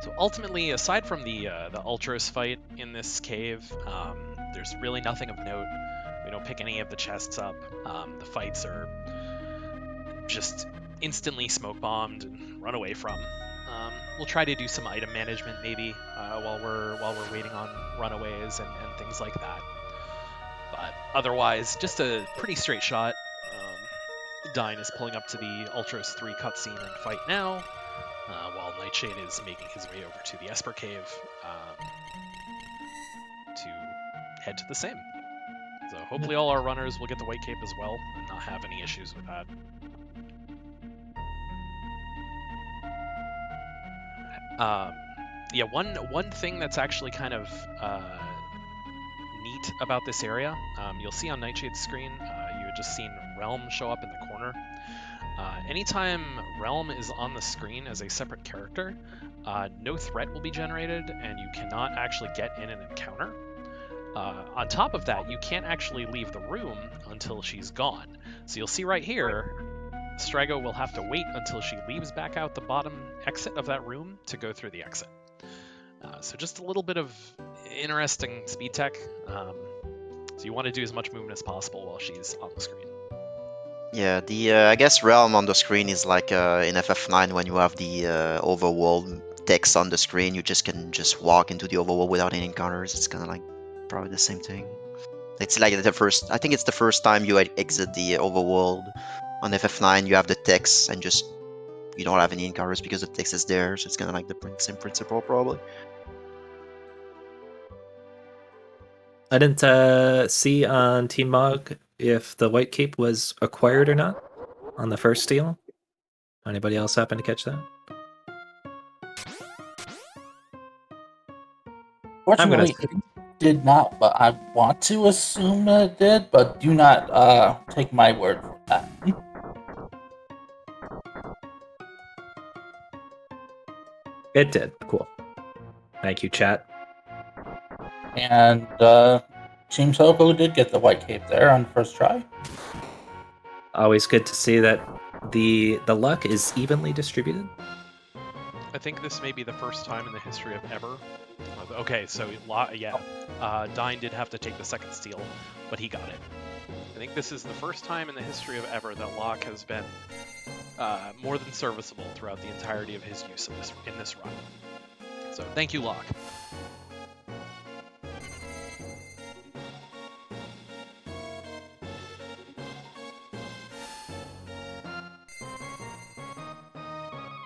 So ultimately, aside from the Ultros fight in this cave, there's really nothing of note. We don't pick any of the chests up. The fights are just instantly smoke bombed and run away from. We'll try to do some item management maybe while we're waiting on runaways and things like that. But otherwise, just a pretty straight shot. Dyne is pulling up to the Ultros 3 cutscene and fight now, while Nightshade is making his way over to the Esper Cave to head to the same. So hopefully all our runners will get the White Cape as well and not have any issues with that. Yeah, one thing that's actually kind of neat about this area, you'll see on Nightshade's screen, you had just seen Realm show up in the corner. Anytime Realm is on the screen as a separate character, no threat will be generated, and you cannot actually get in an encounter. On top of that, you can't actually leave the room until she's gone. So you'll see right here, Strago will have to wait until she leaves back out the bottom exit of that room to go through the exit. So just a little bit of interesting speed tech. So you want to do as much movement as possible while she's on the screen. Yeah, the I guess Realm on the screen is like in FF9 when you have the overworld text on the screen, you can just walk into the overworld without any encounters. It's kind of like probably the same thing. It's like I think it's the first time you exit the overworld on FF9. You have the text and you don't have any encounters because the text is there. So it's kind of like the same principle probably. I didn't see on Team Mog if the White Cape was acquired or not on the first steal. Anybody else happen to catch that? Fortunately, it did not, but I want to assume it did, but do not take my word for that. It did. Cool. Thank you, chat. And Team Choco did get the White Cape there on the first try. Always good to see that the luck is evenly distributed. I think this may be the first time in the history of ever. Okay, so yeah, Dyne did have to take the second steal, but he got it. I think this is the first time in the history of ever that Locke has been more than serviceable throughout the entirety of his use in this run. So thank you, Locke.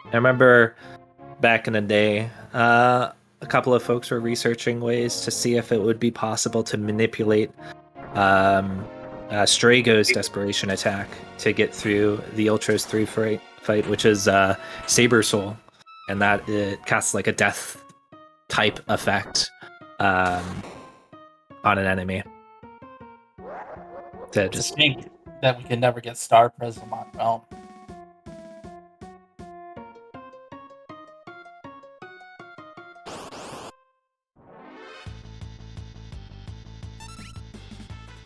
I remember back in the day, a couple of folks were researching ways to see if it would be possible to manipulate Strago's Desperation Attack to get through the Ultros 3 fight, which is Saber Soul, and that it casts like a death type effect on an enemy. To just think that we can never get Star Prism on Realm.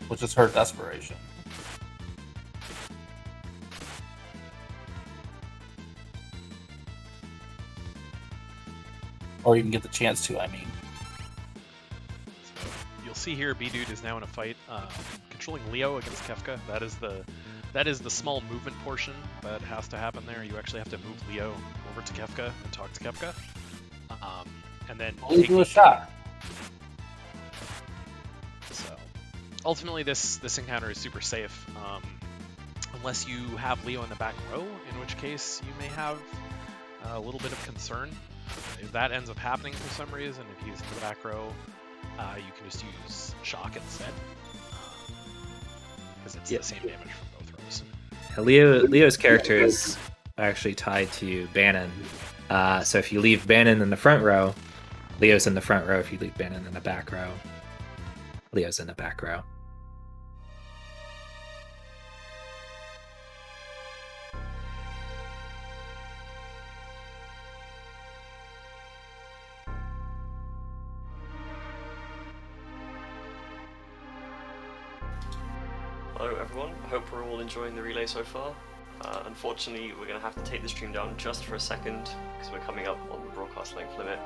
Which is her desperation. Or you can get the chance to, I mean. So you'll see here, bdude is now in a fight controlling Leo against Kefka. That is the small movement portion that has to happen there. You actually have to move Leo over to Kefka and talk to Kefka. And then do a shot. Ultimately, this encounter is super safe, unless you have Leo in the back row, in which case you may have a little bit of concern. If that ends up happening for some reason, if he's in the back row, you can just use Shock instead, because it's the same damage from both rows. Leo's character is actually tied to Bannon, so if you leave Bannon in the front row, Leo's in the front row. If you leave Bannon in the back row, Leo's in the back row. Hello everyone, I hope we're all enjoying the relay so far. Unfortunately, we're going to have to take the stream down just for a second because we're coming up on the broadcast length limit.